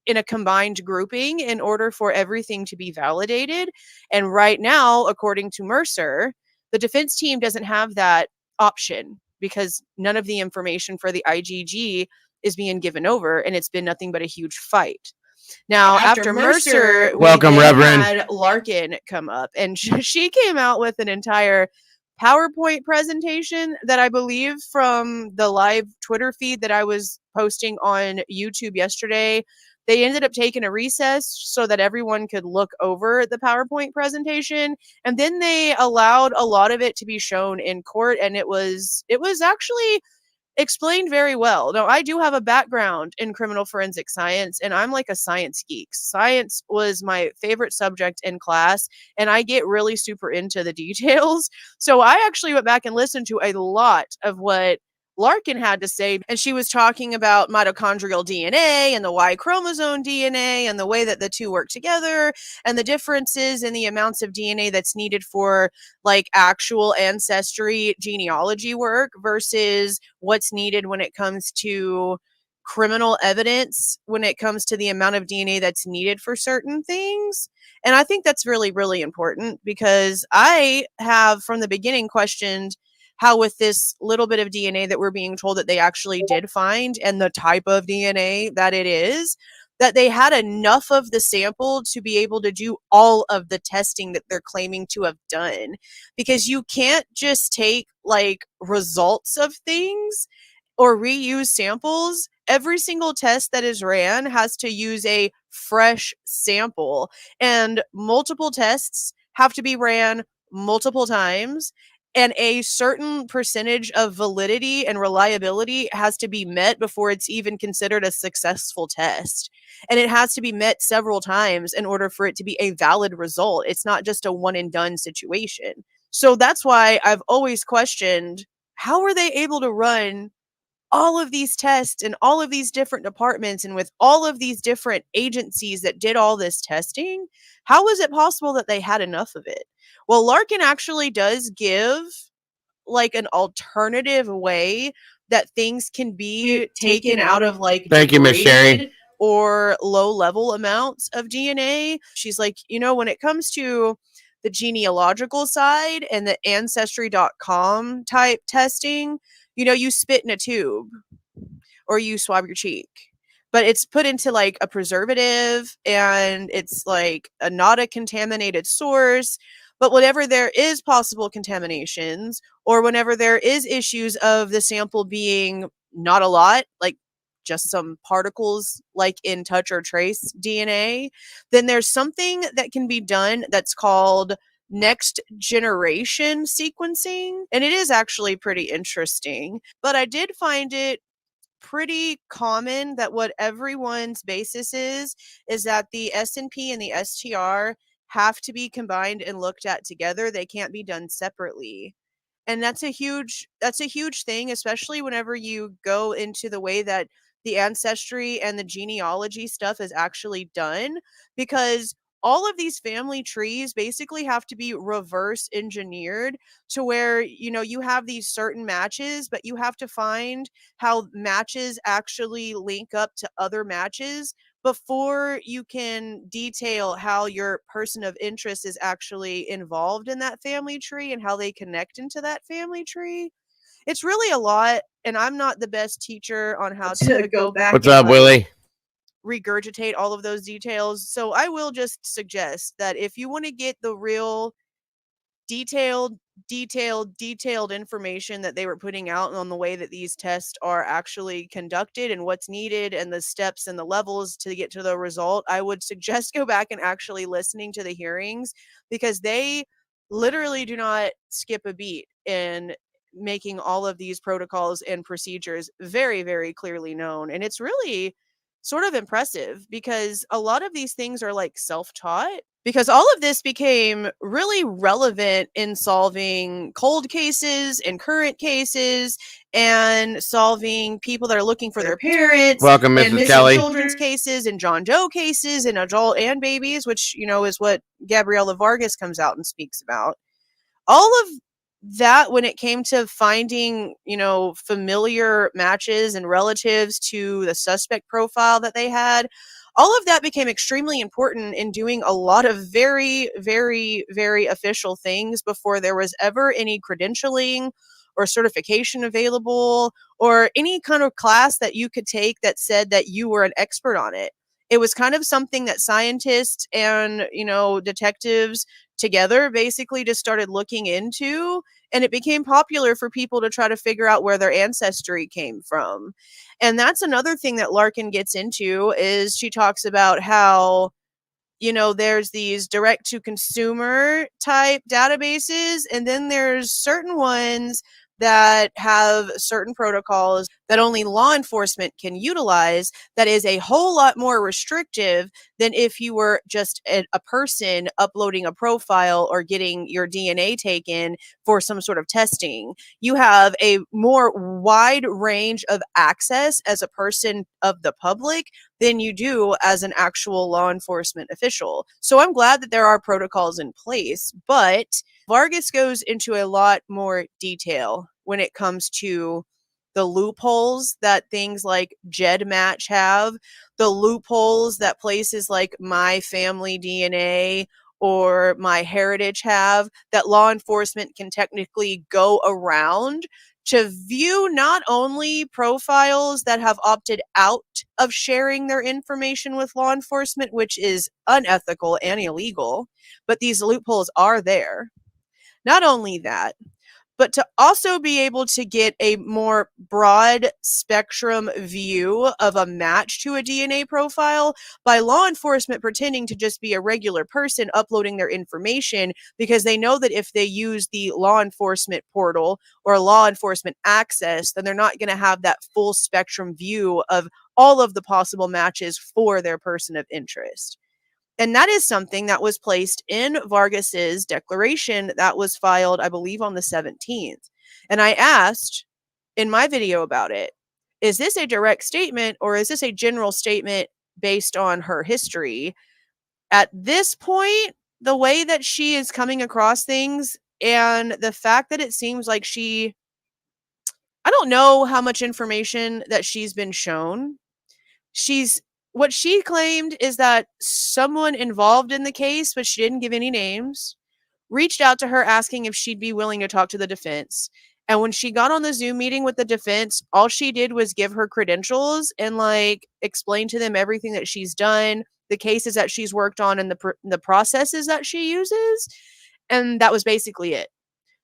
S3: in a combined grouping in order for everything to be validated. And right now, according to Mercer, the defense team doesn't have that option because none of the information for the IgG is being given over, and it's been nothing but a huge fight. Now, after Mercer,
S1: welcome, Reverend,
S3: had Larkin come up, and she came out with an entire PowerPoint presentation that I believe from the live Twitter feed that I was posting on YouTube yesterday. They ended up taking a recess so that everyone could look over the PowerPoint presentation. And then they allowed a lot of it to be shown in court. And it was actually explained very well. Now, I do have a background in criminal forensic science, and I'm like a science geek. Science was my favorite subject in class, and I get really super into the details. So I actually went back and listened to a lot of what Larkin had to say, and she was talking about mitochondrial DNA and the Y chromosome DNA and the way that the two work together and the differences in the amounts of DNA that's needed for like actual ancestry genealogy work versus what's needed when it comes to criminal evidence, when it comes to the amount of DNA that's needed for certain things. And I think that's really, really important because I have from the beginning questioned how with this little bit of DNA that we're being told that they actually did find and the type of DNA that it is, that they had enough of the sample to be able to do all of the testing that they're claiming to have done. Because you can't just take like results of things or reuse samples. Every single test that is ran has to use a fresh sample, and multiple tests have to be ran multiple times, and a certain percentage of validity and reliability has to be met before it's even considered a successful test. And it has to be met several times in order for it to be a valid result. It's not just a one and done situation. So that's why I've always questioned, how are they able to run all of these tests in all of these different departments and with all of these different agencies that did all this testing? How is it possible that they had enough of it? Well, Larkin actually does give like an alternative way that things can be taken out of like
S1: Thank you, Miss Sherry.
S3: degraded or low level amounts of DNA. She's like, when it comes to the genealogical side and the ancestry.com type testing, you spit in a tube or you swab your cheek. But it's put into like a preservative and it's like not a contaminated source. But whenever there is possible contaminations or whenever there is issues of the sample being not a lot, like just some particles like in touch or trace DNA, then there's something that can be done that's called next generation sequencing. And it is actually pretty interesting. But I did find it pretty common that what everyone's basis is that the SNP and the STR have to be combined and looked at together. They can't be done separately. And that's a huge thing, especially whenever you go into the way that the ancestry and the genealogy stuff is actually done, because all of these family trees basically have to be reverse engineered to where, you have these certain matches, but you have to find how matches actually link up to other matches before you can detail how your person of interest is actually involved in that family tree and how they connect into that family tree. It's really a lot, and I'm not the best teacher on how to go back.
S1: What's up, Willie?
S3: Regurgitate all of those details. So I will just suggest that if you want to get the real detailed information that they were putting out on the way that these tests are actually conducted and what's needed and the steps and the levels to get to the result, I would suggest go back and actually listening to the hearings, because they literally do not skip a beat in making all of these protocols and procedures very, very clearly known. And it's really sort of impressive because a lot of these things are like self-taught, because all of this became really relevant in solving cold cases and current cases and solving people that are looking for their parents.
S1: Welcome,
S3: and
S1: Mrs. Kelly.
S3: Children's cases and John Doe cases and adult and babies, which, is what Gabriela Vargas comes out and speaks about. All of that, when it came to finding, familiar matches and relatives to the suspect profile that they had, all of that became extremely important in doing a lot of very, very, very official things before there was ever any credentialing or certification available or any kind of class that you could take that said that you were an expert on it. It was kind of something that scientists and, detectives together basically just started looking into, and it became popular for people to try to figure out where their ancestry came from. And that's another thing that Larkin gets into, is she talks about how, there's these direct to consumer type databases, and then there's certain ones that have certain protocols that only law enforcement can utilize, that is a whole lot more restrictive than if you were just a person uploading a profile or getting your DNA taken for some sort of testing. You have a more wide range of access as a person of the public than you do as an actual law enforcement official. So I'm glad that there are protocols in place, but Vargas goes into a lot more detail when it comes to the loopholes that things like GEDmatch have, the loopholes that places like My Family DNA or my heritage have that law enforcement can technically go around to view not only profiles that have opted out of sharing their information with law enforcement, which is unethical and illegal, but these loopholes are there. Not only that, but to also be able to get a more broad spectrum view of a match to a DNA profile by law enforcement pretending to just be a regular person uploading their information because they know that if they use the law enforcement portal or law enforcement access, then they're not going to have that full spectrum view of all of the possible matches for their person of interest. And that is something that was placed in Vargas's declaration that was filed, I believe, on the 17th. And I asked in my video about it, is this a direct statement or is this a general statement based on her history? At this point, the way that she is coming across things and the fact that it seems like I don't know how much information that she's been shown. What she claimed is that someone involved in the case, but she didn't give any names, reached out to her asking if she'd be willing to talk to the defense. And when she got on the Zoom meeting with the defense, all she did was give her credentials and explain to them everything that she's done, the cases that she's worked on, and the processes that she uses. And that was basically it.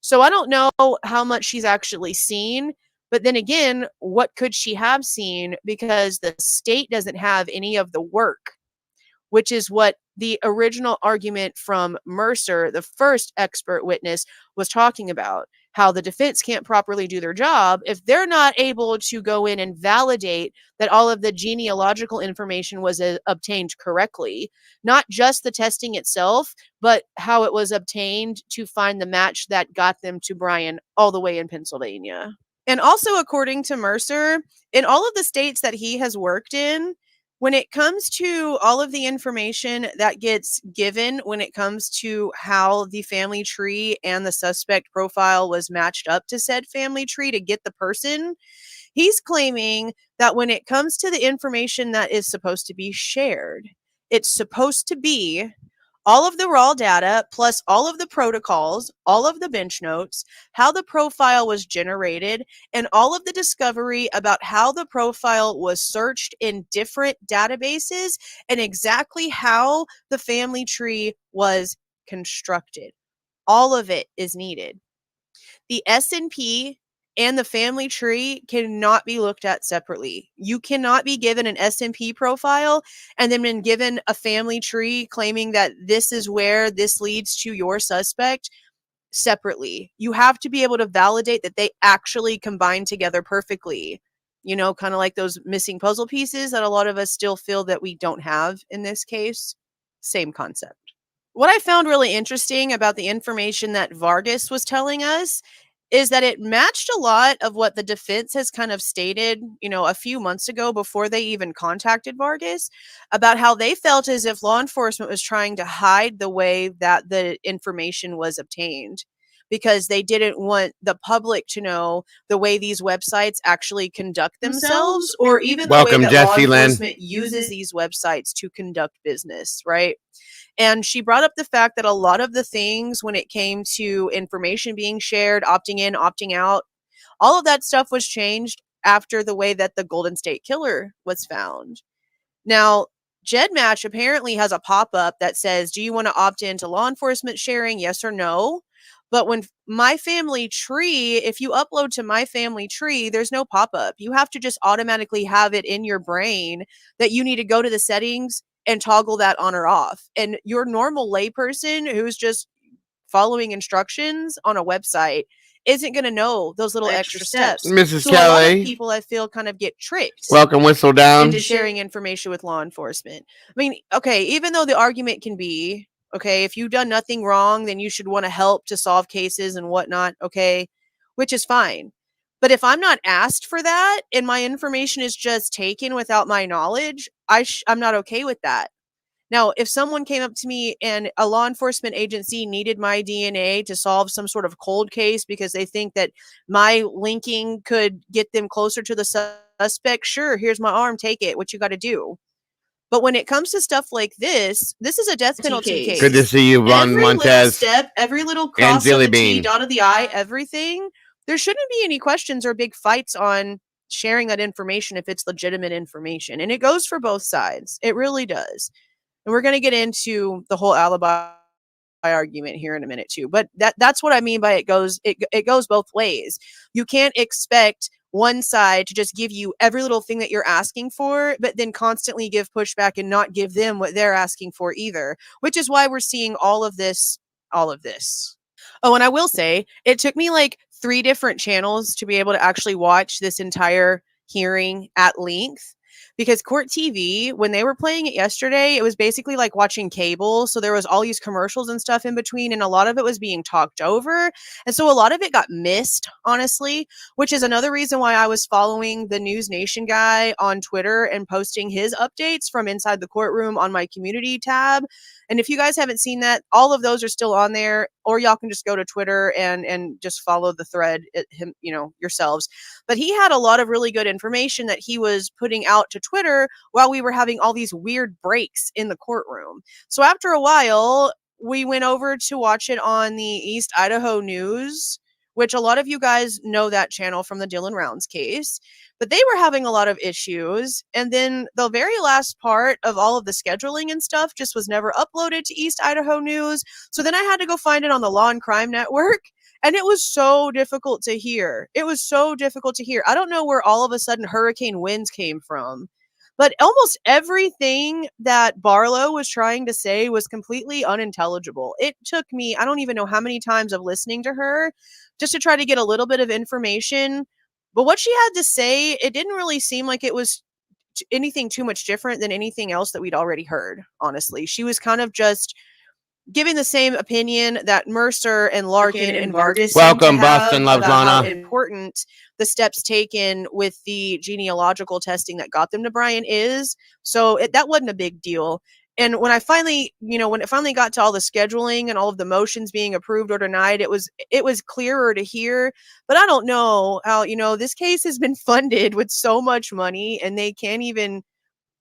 S3: So I don't know how much she's actually seen. But then again, what could she have seen? Because the state doesn't have any of the work, which is what the original argument from Mercer, the first expert witness, was talking about. How the defense can't properly do their job if they're not able to go in and validate that all of the genealogical information was obtained correctly. Not just the testing itself, but how it was obtained to find the match that got them to Bryan all the way in Pennsylvania. And also, according to Mercer, in all of the states that he has worked in, when it comes to all of the information that gets given, when it comes to how the family tree and the suspect profile was matched up to said family tree to get the person, he's claiming that when it comes to the information that is supposed to be shared, it's supposed to be all of the raw data plus all of the protocols, all of the bench notes, how the profile was generated, and all of the discovery about how the profile was searched in different databases and exactly how the family tree was constructed. All of it is needed. The S&P and the family tree cannot be looked at separately. You cannot be given an S&P profile and then been given a family tree claiming that this is where this leads to your suspect separately. You have to be able to validate that they actually combine together perfectly. You know, kind of like those missing puzzle pieces that a lot of us still feel that we don't have in this case. Same concept. What I found really interesting about the information that Vargas was telling us is that it matched a lot of what the defense has kind of stated, a few months ago before they even contacted Vargas about how they felt as if law enforcement was trying to hide the way that the information was obtained because they didn't want the public to know the way these websites actually conduct themselves or even
S1: Welcome,
S3: the way that
S1: Jesse
S3: law
S1: Lynn.
S3: enforcement uses these websites to conduct business, right? And she brought up the fact that a lot of the things when it came to information being shared, opting in, opting out, all of that stuff was changed after the way that the Golden State Killer was found. Now, GEDmatch apparently has a pop-up that says, do you want to opt into law enforcement sharing, yes or no? But when My Family Tree, if you upload to My Family Tree, there's no pop-up. You have to just automatically have it in your brain that you need to go to the settings and toggle that on or off. And your normal layperson who's just following instructions on a website isn't going to know those little extra steps.
S1: Mrs.
S3: So a lot of
S1: Kelly,
S3: people, I feel, kind of get tricked
S1: welcome, Whistle Down.
S3: into sharing information with law enforcement. I mean, okay, even though the argument can be, okay, if you've done nothing wrong, then you should want to help to solve cases and whatnot, okay, which is fine. But if I'm not asked for that and my information is just taken without my knowledge, I'm not okay with that. Now, if someone came up to me and a law enforcement agency needed my DNA to solve some sort of cold case because they think that my linking could get them closer to the suspect, sure, here's my arm, take it, what you got to do. But when it comes to stuff like this is a death penalty case.
S1: Good to see you, Ron
S2: Every little
S1: Montez.
S2: step, every little
S1: And
S2: cross
S1: Dilly
S2: of the T,
S1: Bean.
S2: dot of the I,
S3: Everything. There shouldn't be any questions or big fights on sharing that information if it's legitimate information. And it goes for both sides. It really does. And we're going to get into the whole alibi argument here in a minute too. But that's what I mean by it goes both ways. You can't expect one side to just give you every little thing that you're asking for, but then constantly give pushback and not give them what they're asking for either, which is why we're seeing all of this. Oh, and I will say, it took me like 3 different channels to be able to actually watch this entire hearing at length. Because Court TV, when they were playing it yesterday, it was basically like watching cable. So there was all these commercials and stuff in between, and a lot of it was being talked over. And so a lot of it got missed, honestly, which is another reason why I was following the News Nation guy on Twitter and posting his updates from inside the courtroom on my community tab. And if you guys haven't seen that, all of those are still on there, or y'all can just go to Twitter and just follow the thread yourselves. But he had a lot of really good information that he was putting out to Twitter while we were having all these weird breaks in the courtroom. So after a while, we went over to watch it on the East Idaho News, which a lot of you guys know that channel from the Dylan Rounds case. But they were having a lot of issues. And then the very last part of all of the scheduling and stuff just was never uploaded to East Idaho News. So then I had to go find it on the Law and Crime Network. And it was so difficult to hear. I don't know where all of a sudden hurricane winds came from. But almost everything that Barlow was trying to say was completely unintelligible. It took me, I don't even know how many times of listening to her just to try to get a little bit of information. But what she had to say, it didn't really seem like it was anything too much different than anything else that we'd already heard, honestly. She was kind of just giving the same opinion that Mercer and Larkin and Vargas
S1: Welcome, Boston loves
S3: about how
S1: Lana.
S3: important the steps taken with the genealogical testing that got them to Bryan is. So that wasn't a big deal. And when it finally got to all the scheduling and all of the motions being approved or denied, it was clearer to hear. But I don't know how, this case has been funded with so much money, and they can't even.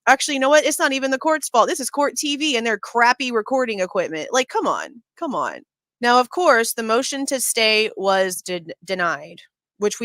S3: Actually, you know what? It's not even the court's fault. This is Court TV and their crappy recording equipment. Like, come on. Now, of course, the motion to stay was denied, which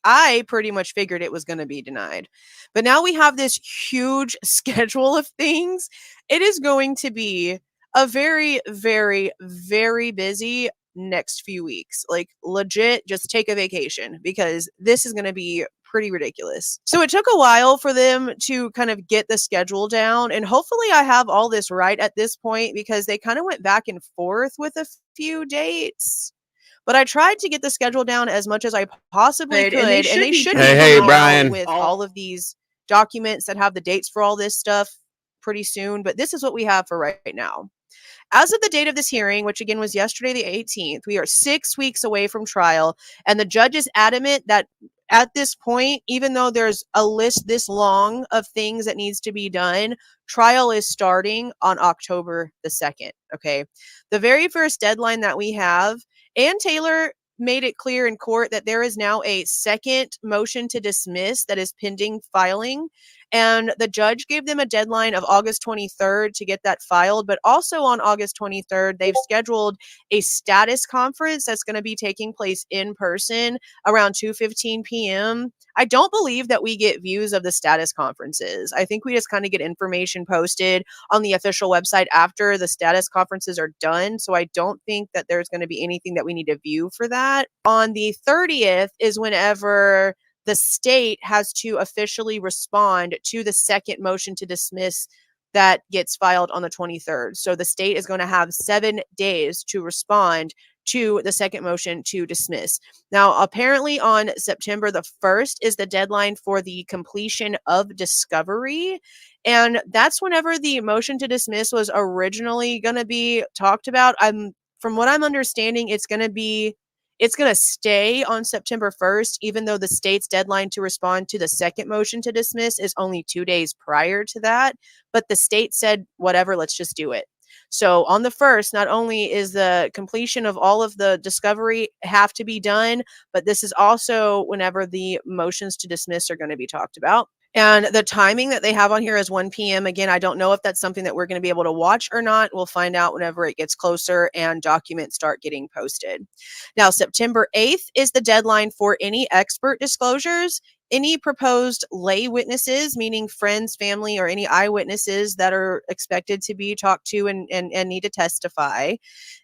S3: I pretty much figured it was going to be denied. But now we have this huge schedule of things. It is going to be a very, very, very busy next few weeks. Like, legit, just take a vacation, because this is going to be pretty ridiculous. So it took a while for them to kind of get the schedule down, and hopefully I have all this right at this point, because they kind of went back and forth with a few dates. But I tried to get the schedule down as much as I possibly could, and they should be
S1: Hey,
S3: coming
S1: Bryan.
S3: out with all of these documents that have the dates for all this stuff pretty soon. But this is what we have for right now. As of the date of this hearing, which again was yesterday, the 18th, we are 6 weeks away from trial, and the judge is adamant that at this point, even though there's a list this long of things that needs to be done, trial is starting on October the 2nd. Okay. The very first deadline that we have, Ann Taylor made it clear in court that there is now a second motion to dismiss that is pending filing. And the judge gave them a deadline of August 23rd to get that filed. But also on August 23rd, they've scheduled a status conference that's going to be taking place in person around 2:15 p.m. I don't believe that we get views of the status conferences. I think we just kind of get information posted on the official website after the status conferences are done. So I don't think that there's going to be anything that we need to view for that. On the 30th is whenever the state has to officially respond to the second motion to dismiss that gets filed on the 23rd. So the state is going to have 7 days to respond to the second motion to dismiss. Now, apparently on September the 1st is the deadline for the completion of discovery. And that's whenever the motion to dismiss was originally going to be talked about. From what I'm understanding, it's going to stay on September 1st, even though the state's deadline to respond to the second motion to dismiss is only 2 days prior to that. But the state said, whatever, let's just do it. So on the 1st, not only is the completion of all of the discovery have to be done, but this is also whenever the motions to dismiss are going to be talked about. And the timing that they have on here is 1 p.m. Again, I don't know if that's something that we're going to be able to watch or not. We'll find out whenever it gets closer and documents start getting posted. Now, September 8th is the deadline for any expert disclosures. Any proposed lay witnesses, meaning friends, family, or any eyewitnesses that are expected to be talked to and need to testify.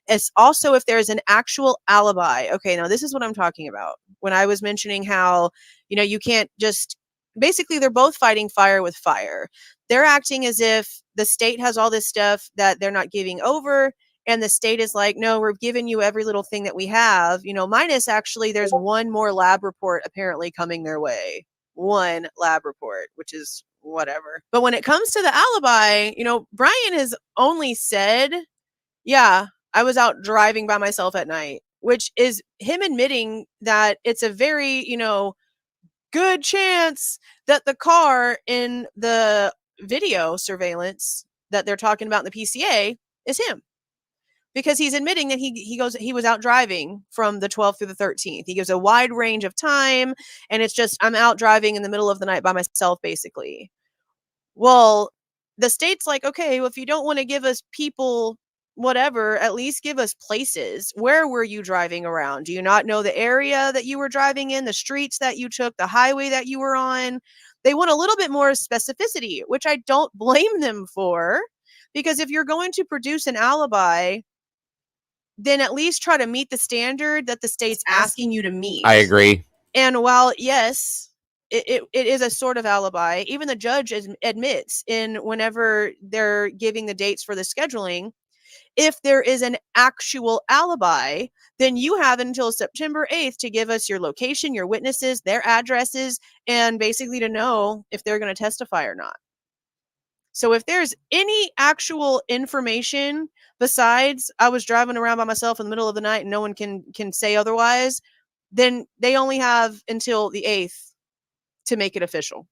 S3: It's also if there's an actual alibi. Okay, now this is what I'm talking about. When I was mentioning how, you can't just, basically they're both fighting fire with fire. They're acting as if the state has all this stuff that they're not giving over. And the state is like, no, we're giving you every little thing that we have, minus actually there's one more lab report apparently coming their way. One lab report, which is whatever. But when it comes to the alibi, Bryan has only said, yeah, I was out driving by myself at night, which is him admitting that it's a very, good chance that the car in the video surveillance that they're talking about in the PCA is him. Because he's admitting that he was out driving from the 12th through the 13th. He gives a wide range of time, and it's just, I'm out driving in the middle of the night by myself, basically. Well, the state's like, okay, well, if you don't want to give us people, whatever, at least give us places. Where were you driving around? Do you not know the area that you were driving in, the streets that you took, the highway that you were on? They want a little bit more specificity, which I don't blame them for, because if you're going to produce an alibi, then at least try to meet the standard that the state's asking you to meet.
S1: I agree.
S3: And while, yes, it is a sort of alibi, even the judge admits in whenever they're giving the dates for the scheduling, if there is an actual alibi, then you have until September 8th to give us your location, your witnesses, their addresses, and basically to know if they're going to testify or not. So if there's any actual information besides I was driving around by myself in the middle of the night and no one can say otherwise, then they only have until the 8th to make it official.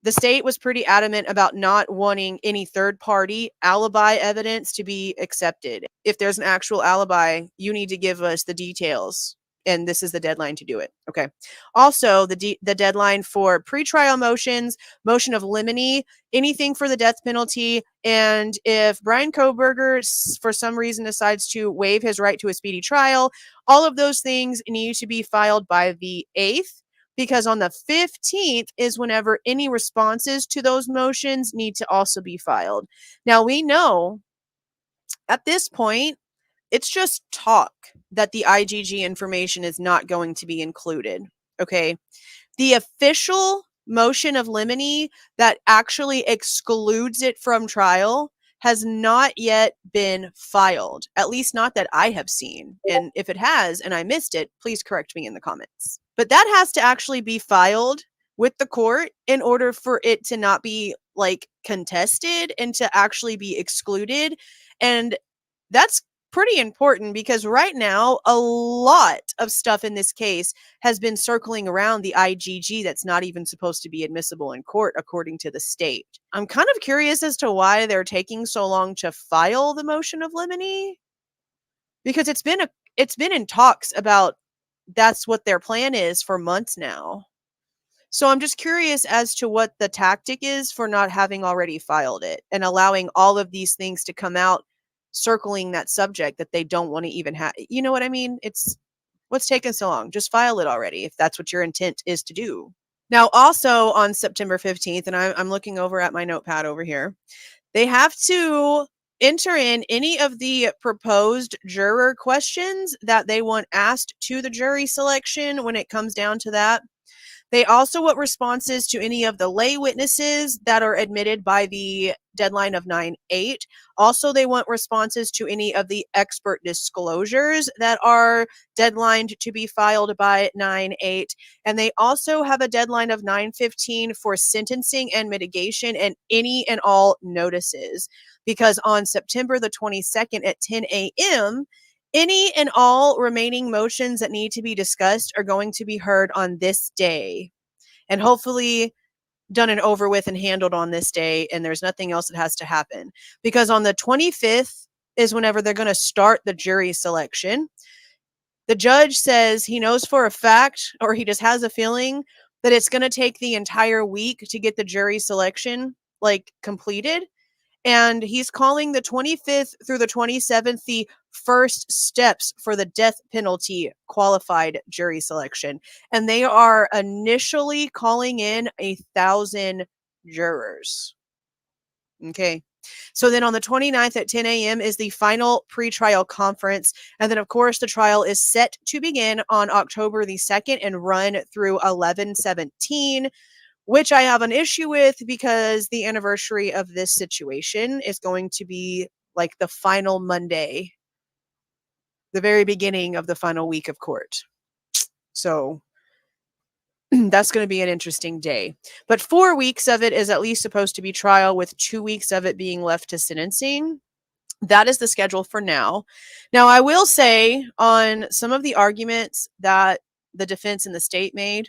S3: The state was pretty adamant about not wanting any third-party alibi evidence to be accepted. If there's an actual alibi, you need to give us the details, and this is the deadline to do it. Okay. Also, the deadline for pretrial motions, motion of limine, anything for the death penalty, and if Bryan Kohberger, for some reason, decides to waive his right to a speedy trial, all of those things need to be filed by the 8th. Because on the 15th is whenever any responses to those motions need to also be filed. Now, we know at this point, it's just talk that the IGG information is not going to be included. Okay. The official motion of limine that actually excludes it from trial has not yet been filed, at least not that I have seen. And if it has, and I missed it, please correct me in the comments. But that has to actually be filed with the court in order for it to not be like contested and to actually be excluded. And that's pretty important because right now, a lot of stuff in this case has been circling around the IGG that's not even supposed to be admissible in court, according to the state. I'm kind of curious as to why they're taking so long to file the motion of limine, because it's been in talks about that's what their plan is for months now. So I'm just curious as to what the tactic is for not having already filed it and allowing all of these things to come out circling that subject that they don't want to even have. You know what I mean? It's what's taking so long? Just file it already if that's what your intent is to do. Now, also on September 15th, and I'm looking over at my notepad over here, they have to enter in any of the proposed juror questions that they want asked to the jury selection when it comes down to that. They also want responses to any of the lay witnesses that are admitted by the deadline of 9/8. Also, they want responses to any of the expert disclosures that are deadlined to be filed by 9/8. And they also have a deadline of 9/15 for sentencing and mitigation and any and all notices. Because on September the 22nd at 10 a.m., any and all remaining motions that need to be discussed are going to be heard on this day and hopefully done and over with and handled on this day. And there's nothing else that has to happen because on the 25th is whenever they're going to start the jury selection. The judge says he knows for a fact, or he just has a feeling that it's going to take the entire week to get the jury selection like completed. And he's calling the 25th through the 27th the first steps for the death penalty qualified jury selection. And they are initially calling in 1,000 jurors. Okay. So then on the 29th at 10 a.m. is the final pretrial conference. And then, of course, the trial is set to begin on October the 2nd and run through 11/17, which I have an issue with because the anniversary of this situation is going to be like the final Monday, the very beginning of the final week of court. So that's going to be an interesting day. But 4 weeks of it is at least supposed to be trial, with 2 weeks of it being left to sentencing. That is the schedule for now. Now, I will say on some of the arguments that the defense and the state made,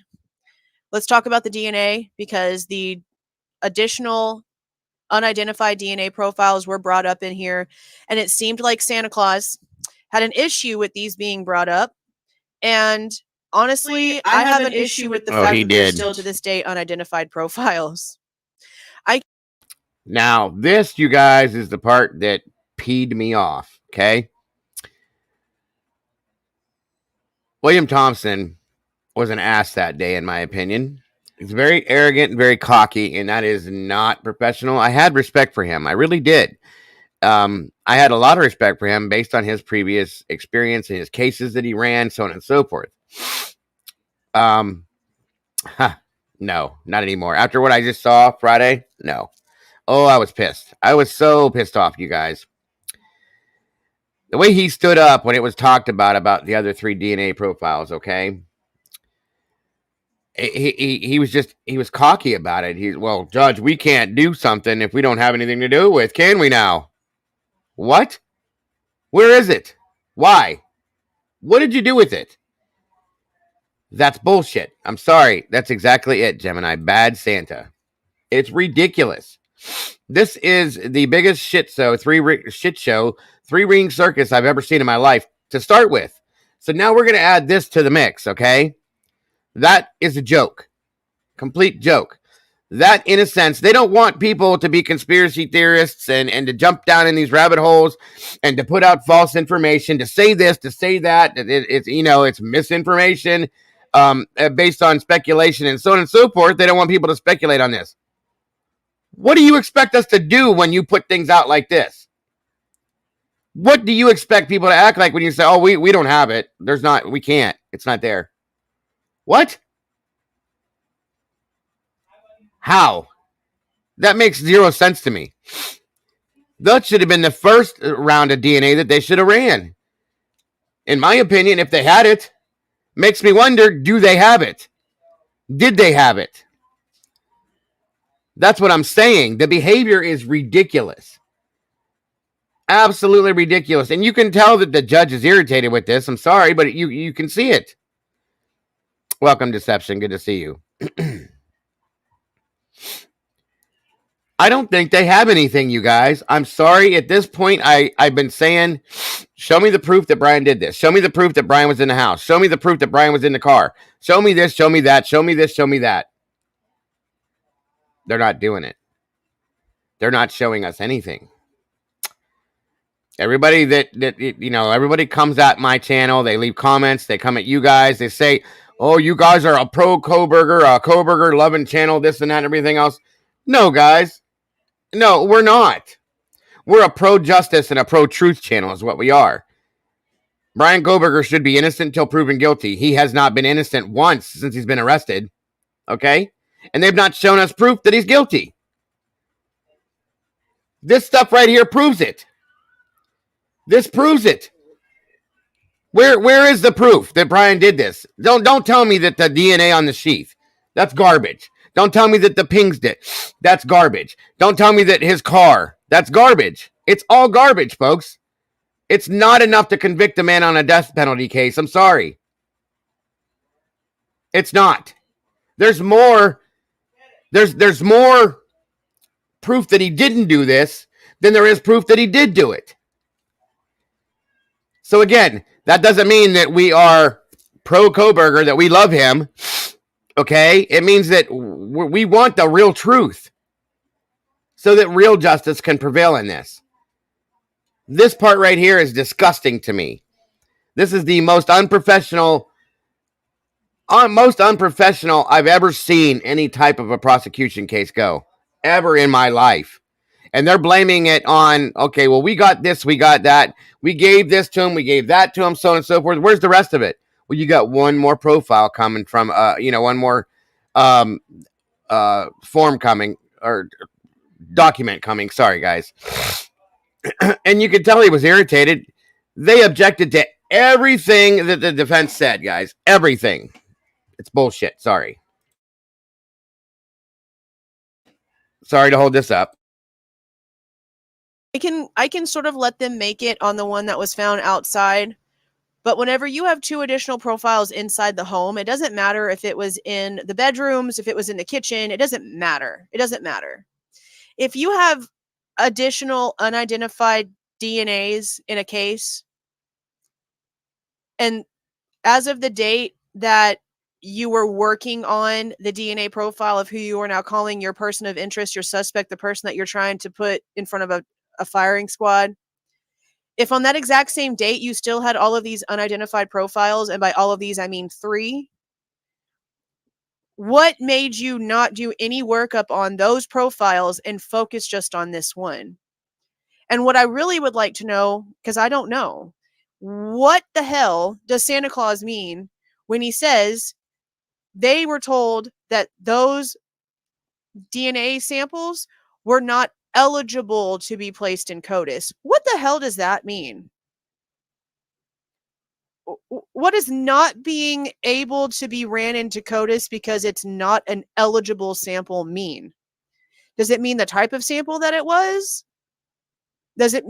S3: let's talk about the DNA, because the additional unidentified DNA profiles were brought up in here, and it seemed like Santa Claus had an issue with these being brought up. And honestly, I have an issue with the fact that there's still to this day unidentified profiles.
S1: Now, this, you guys, is the part that peed me off, okay? William Thompson was an ass that day, in my opinion. He's very arrogant and very cocky, and that is not professional. I had respect for him. I really did. I had a lot of respect for him based on his previous experience and his cases that he ran, so on and so forth. No, not anymore. After what I just saw Friday, no. Oh, I was pissed. I was so pissed off, you guys. The way he stood up when it was talked about the other 3 DNA profiles, okay? He was cocky about it. Well, Judge, we can't do something if we don't have anything to do with, can we now? What? Where is it? Why? What did you do with it? That's bullshit. I'm sorry. That's exactly it, Gemini. Bad Santa. It's ridiculous. This is the biggest shit show, 3-ring circus I've ever seen in my life to start with. So now we're going to add this to the mix, okay? That is a joke. Complete joke. That, in a sense, they don't want people to be conspiracy theorists and to jump down in these rabbit holes and to put out false information, to say this, to say that. It's misinformation based on speculation and so on and so forth. They don't want people to speculate on this. What do you expect us to do when you put things out like this? What do you expect people to act like when you say, oh, we don't have it. We can't. It's not there. What? How? That makes zero sense to me. That should have been the first round of DNA that they should have ran. In my opinion, if they had it, makes me wonder, do they have it? Did they have it? That's what I'm saying. The behavior is ridiculous. Absolutely ridiculous. And you can tell that the judge is irritated with this. I'm sorry, but you can see it. Welcome, Deception. Good to see you. I don't think they have anything, you guys. I'm sorry. At this point, I've been saying, show me the proof that Bryan did this. Show me the proof that Bryan was in the house. Show me the proof that Bryan was in the car. Show me this, show me that, show me this, show me that. They're not doing it. They're not showing us anything. Everybody everybody comes at my channel. They leave comments. They come at you guys. They say, oh, you guys are a pro Kohberger, a Kohberger loving channel, this and that and everything else. No, guys. No, we're not. We're a pro-justice and a pro-truth channel is what we are. Bryan Kohberger should be innocent until proven guilty. He has not been innocent once since he's been arrested. Okay? And they've not shown us proof that he's guilty. This stuff right here proves it. This proves it. Where is the proof that Bryan did this? Don't tell me that the DNA on the sheath. That's garbage. Don't tell me that the pings did. That's garbage. Don't tell me that his car. That's garbage. It's all garbage, folks. It's not enough to convict a man on a death penalty case. I'm sorry. It's not. There's more. There's more proof that he didn't do this than there is proof that he did do it. So again, that doesn't mean that we are pro Kohberger, that we love him. Okay? It means that we want the real truth so that real justice can prevail in this. This part right here is disgusting to me. This is the most unprofessional I've ever seen any type of a prosecution case go, ever in my life. And they're blaming it on, okay, well, we got this, we got that. We gave this to him, we gave that to him, so on and so forth. Where's the rest of it? Well, you got one more profile coming from, one more form coming, or document coming. Sorry, guys. And you could tell he was irritated. They objected to everything that the defense said, guys. Everything. It's bullshit. Sorry to hold this up.
S3: I can sort of let them make it on the one that was found outside. But whenever you have two additional profiles inside the home, it doesn't matter if it was in the bedrooms, if it was in the kitchen, it doesn't matter. It doesn't matter. If you have additional unidentified DNAs in a case, and as of the date that you were working on the DNA profile of who you are now calling your person of interest, your suspect, the person that you're trying to put in front of a firing squad, if on that exact same date you still had all of these unidentified profiles, and by all of these I mean 3, what made you not do any workup on those profiles and focus just on this one? And what I really would like to know, because I don't know, what the hell does Santa Claus mean when he says they were told that those DNA samples were not eligible to be placed in CODIS? What the hell does that mean? What does not being able to be ran into CODIS because it's not an eligible sample mean? Does it mean the type of sample that it was? Does it?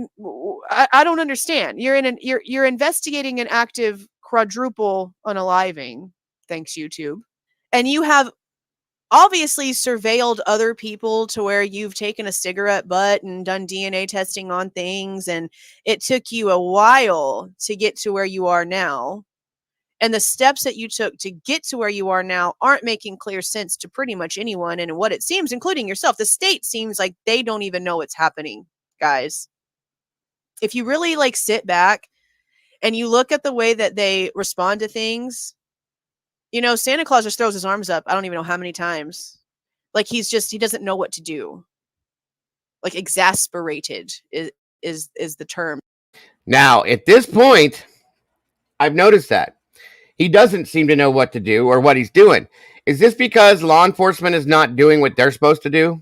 S3: I don't understand. You're investigating an active quadruple unaliving. Thanks, YouTube. And you have obviously surveilled other people to where you've taken a cigarette butt and done DNA testing on things, and it took you a while to get to where you are now. And the steps that you took to get to where you are now aren't making clear sense to pretty much anyone. And what it seems, including yourself, the state seems like they don't even know what's happening, guys. If you really sit back and you look at the way that they respond to things, Santa Claus just throws his arms up. I don't even know how many times. He doesn't know what to do. Exasperated is the term.
S1: Now, at this point, I've noticed that he doesn't seem to know what to do or what he's doing. Is this because law enforcement is not doing what they're supposed to do?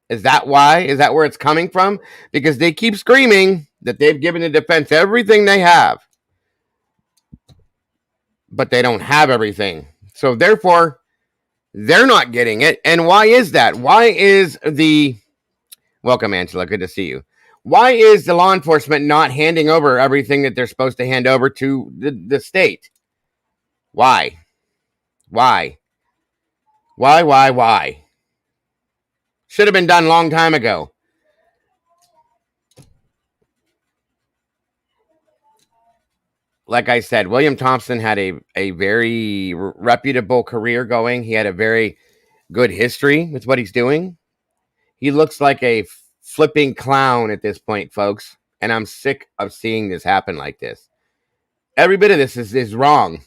S1: Is that why? Is that where it's coming from? Because they keep screaming that they've given the defense everything they have, but they don't have everything. So therefore, they're not getting it. And why is that? Why is welcome, Angela, good to see you. Why is the law enforcement not handing over everything that they're supposed to hand over to the state? Why? Should have been done a long time ago. Like I said, William Thompson had a very reputable career going. He had a very good history with what he's doing. He looks like a flipping clown at this point, folks. And I'm sick of seeing this happen like this. Every bit of this is wrong.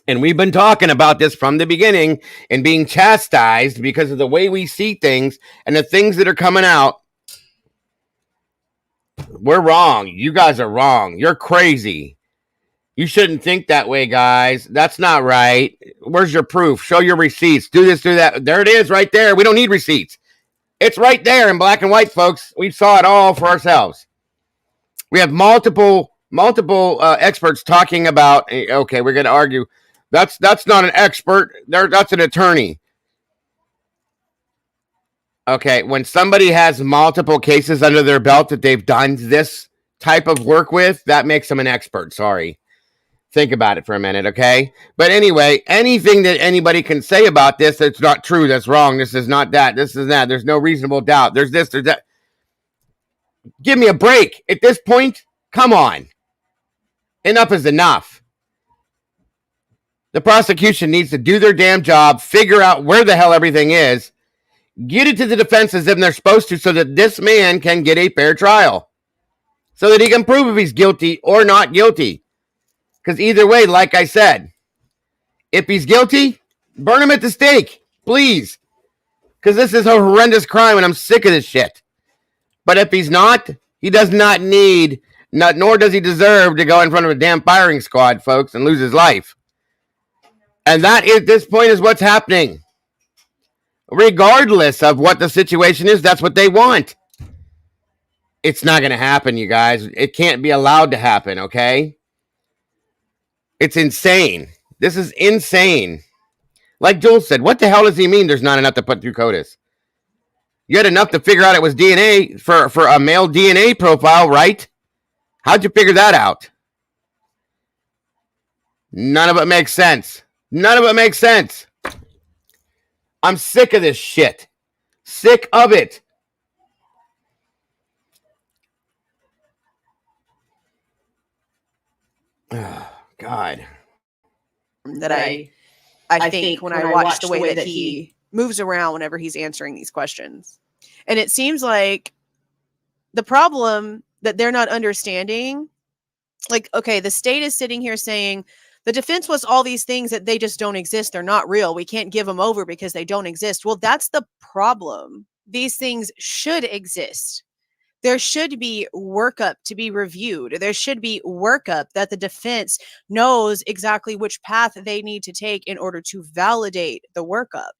S1: And we've been talking about this from the beginning and being chastised because of the way we see things and the things that are coming out. We're wrong. You guys are wrong. You're crazy. You shouldn't think that way, guys. That's not right. Where's your proof? Show your receipts. Do this, do that. There it is right there. We don't need receipts. It's right there in black and white, folks. We saw it all for ourselves. We have multiple experts talking about, okay, we're going to argue. That's not an expert. That's an attorney. Okay, when somebody has multiple cases under their belt that they've done this type of work with, that makes them an expert. Sorry. Think about it for a minute, okay? But anyway, anything that anybody can say about this that's not true, that's wrong, this is not that, this is that, there's no reasonable doubt, there's this, there's that. Give me a break. At this point, come on. Enough is enough. The prosecution needs to do their damn job, figure out where the hell everything is, get it to the defense as if they're supposed to, so that this man can get a fair trial, so that he can prove if he's guilty or not guilty. Because either way, like I said, if he's guilty, burn him at the stake, please. Because this is a horrendous crime and I'm sick of this shit. But if he's not, he does not need, nor does he deserve to go in front of a damn firing squad, folks, and lose his life. And that, at this point, is what's happening. Regardless of what the situation is, that's what they want. It's not going to happen, you guys. It can't be allowed to happen, okay? It's insane. This is insane. Like Joel said, what the hell does he mean there's not enough to put through CODIS? You had enough to figure out it was DNA for a male DNA profile, right? How'd you figure that out? None of it makes sense. None of it makes sense. I'm sick of this shit. Sick of it. Oh, God.
S3: That I think when I watch the way that he moves around whenever he's answering these questions. And it seems like the problem that they're not understanding, like, okay, the state is sitting here saying the defense was all these things that they just don't exist. They're not real. We can't give them over because they don't exist. Well, that's the problem. These things should exist. There should be workup to be reviewed. There should be workup that the defense knows exactly which path they need to take in order to validate the workup.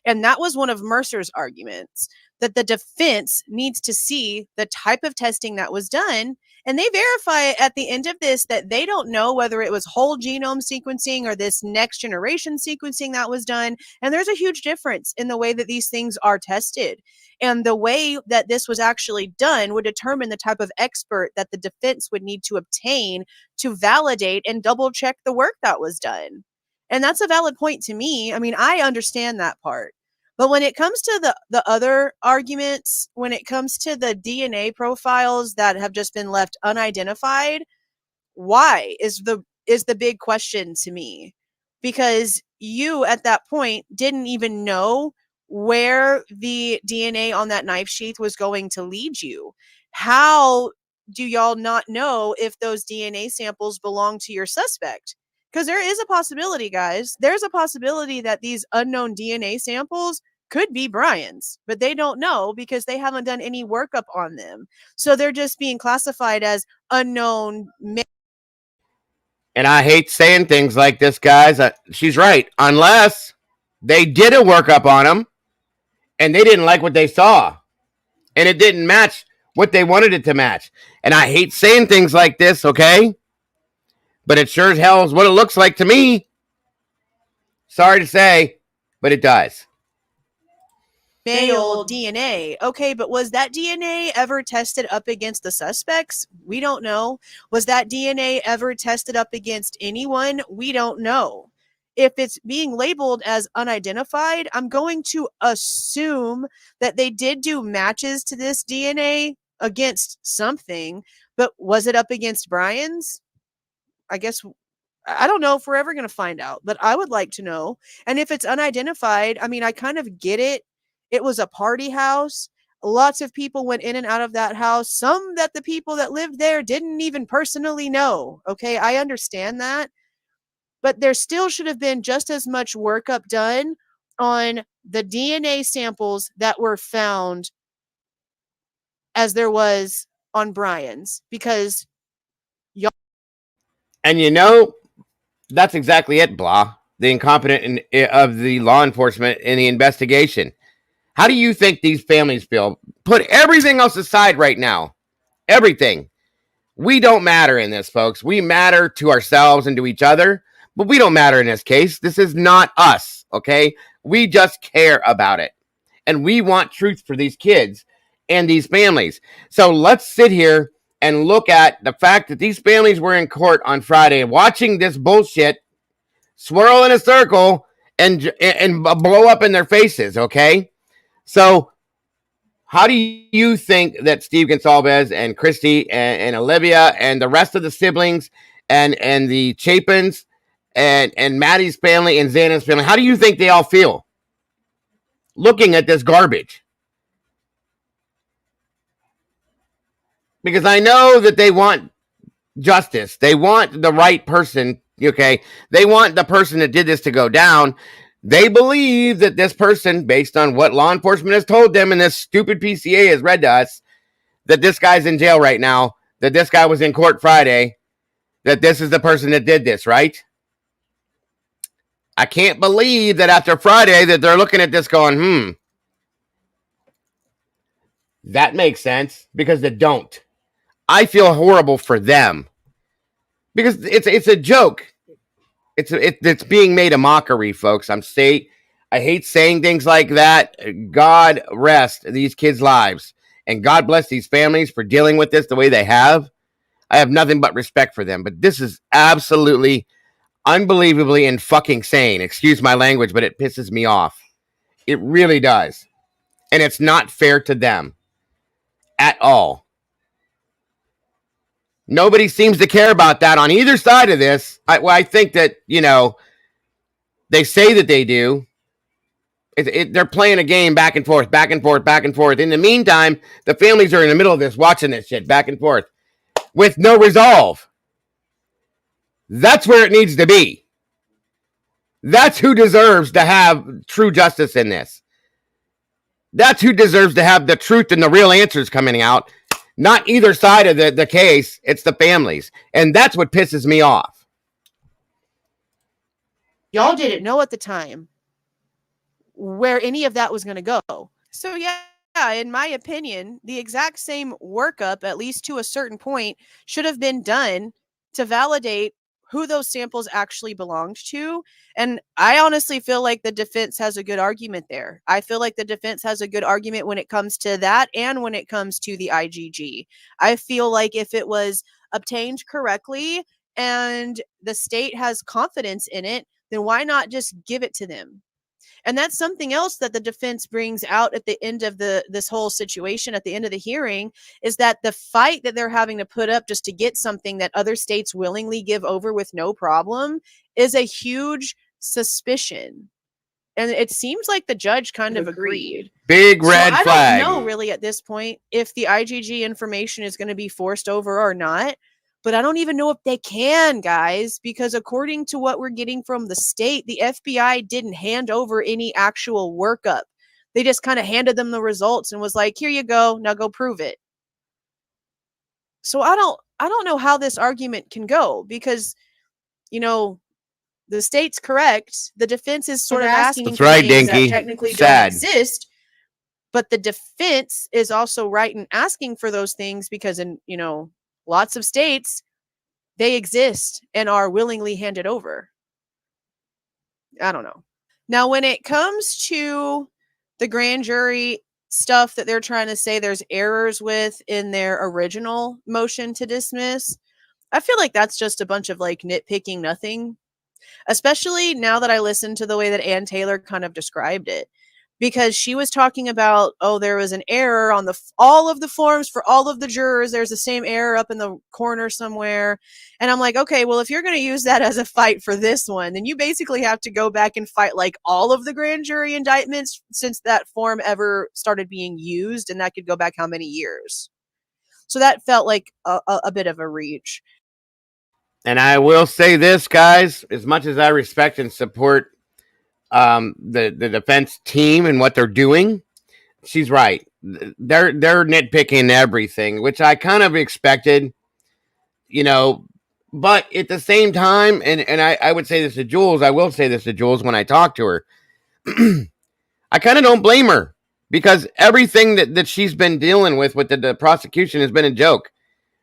S3: And that was one of Mercer's arguments, that the defense needs to see the type of testing that was done. And they verify at the end of this that they don't know whether it was whole genome sequencing or this next generation sequencing that was done. And there's a huge difference in the way that these things are tested. And the way that this was actually done would determine the type of expert that the defense would need to obtain to validate and double check the work that was done. And that's a valid point to me. I mean, I understand that part. But when it comes to the other arguments, when it comes to the DNA profiles that have just been left unidentified, why is the big question to me? Because you at that point didn't even know where the DNA on that knife sheath was going to lead you. How do y'all not know if those DNA samples belong to your suspect? Because there is a possibility, guys. There's a possibility that these unknown DNA samples could be Bryan's, but they don't know because they haven't done any workup on them. So they're just being classified as unknown.
S1: And I hate saying things like this, guys. She's right. Unless they did a workup on them and they didn't like what they saw and it didn't match what they wanted it to match. And I hate saying things like this, okay? But it sure as hell is what it looks like to me. Sorry to say, but it does.
S3: Male DNA. Okay, but was that DNA ever tested up against the suspects? We don't know. Was that DNA ever tested up against anyone? We don't know. If it's being labeled as unidentified, I'm going to assume that they did do matches to this DNA against something, but was it up against Bryan's? I guess, I don't know if we're ever going to find out, but I would like to know. And if it's unidentified, I mean, I kind of get it. It was a party house. Lots of people went in and out of that house. Some that the people that lived there didn't even personally know. Okay, I understand that. But there still should have been just as much workup done on the DNA samples that were found as there was on Bryan's, because y'all.
S1: And you know, that's exactly it, blah. The incompetent of the law enforcement in the investigation. How do you think these families feel? Put everything else aside right now. Everything. We don't matter in this, folks. We matter to ourselves and to each other, but we don't matter in this case. This is not us, okay? We just care about it. And we want truth for these kids and these families. So let's sit here and look at the fact that these families were in court on Friday watching this bullshit swirl in a circle and blow up in their faces, okay? So how do you think that Steve Gonsalves and Christy and Olivia and the rest of the siblings and the Chapins and Maddie's family and Xana's family, how do you think they all feel looking at this garbage? Because I know that they want justice. They want the right person, okay? They want the person that did this to go down. They believe that this person, based on what law enforcement has told them and this stupid PCA has read to us, that this guy's in jail right now, that this guy was in court Friday, that this is the person that did this, right? I can't believe that after Friday that they're looking at this going, that makes sense, because they don't. I feel horrible for them because it's a joke. It's being made a mockery, folks. I hate saying things like that. God rest these kids' lives, and God bless these families for dealing with this the way they have. I have nothing but respect for them, but this is absolutely, unbelievably and fucking sane. Excuse my language, but it pisses me off. It really does, and it's not fair to them at all. Nobody seems to care about that on either side of this. I think that, they say that they do. They're playing a game back and forth, back and forth, back and forth. In the meantime, the families are in the middle of this, watching this shit back and forth with no resolve. That's where it needs to be. That's who deserves to have true justice in this. That's who deserves to have the truth and the real answers coming out. Not either side of the case. It's the families. And that's what pisses me off.
S3: Y'all didn't know at the time where any of that was going to go. So yeah, in my opinion, the exact same workup, at least to a certain point, should have been done to validate who those samples actually belonged to. And I honestly feel like the defense has a good argument there. I feel like the defense has a good argument when it comes to that and when it comes to the IgG. I feel like if it was obtained correctly and the state has confidence in it, then why not just give it to them? And that's something else that the defense brings out at the end of this whole situation, at the end of the hearing, is that the fight that they're having to put up just to get something that other states willingly give over with no problem is a huge suspicion. And it seems like the judge kind of agreed.
S1: Big red flag.
S3: I don't know really at this point if the IgG information is going to be forced over or not. But I don't even know if they can, guys, because according to what we're getting from the state, the FBI didn't hand over any actual workup. They just kind of handed them the results and was like, here you go. Now go prove it. So I don't know how this argument can go because, the state's correct. The defense is sort of asking
S1: That's right,
S3: things
S1: Dinky.
S3: that technically
S1: Sad.
S3: don't exist. But the defense is also right in asking for those things because in, lots of states, they exist and are willingly handed over. I don't know. Now, when it comes to the grand jury stuff that they're trying to say there's errors with in their original motion to dismiss, I feel like that's just a bunch of nitpicking nothing, especially now that I listened to the way that Ann Taylor kind of described it. Because she was talking about, there was an error on all of the forms for all of the jurors. There's the same error up in the corner somewhere. And I'm like, okay, well, if you're going to use that as a fight for this one, then you basically have to go back and fight all of the grand jury indictments since that form ever started being used. And that could go back how many years? So that felt like a bit of a reach.
S1: And I will say this, guys, as much as I respect and support the defense team and what they're doing, she's right. They're nitpicking everything, which I kind of expected, but at the same time, and I would say this to Jules, I will say this to Jules when I talk to her, I kind of don't blame her because everything that she's been dealing with the prosecution has been a joke.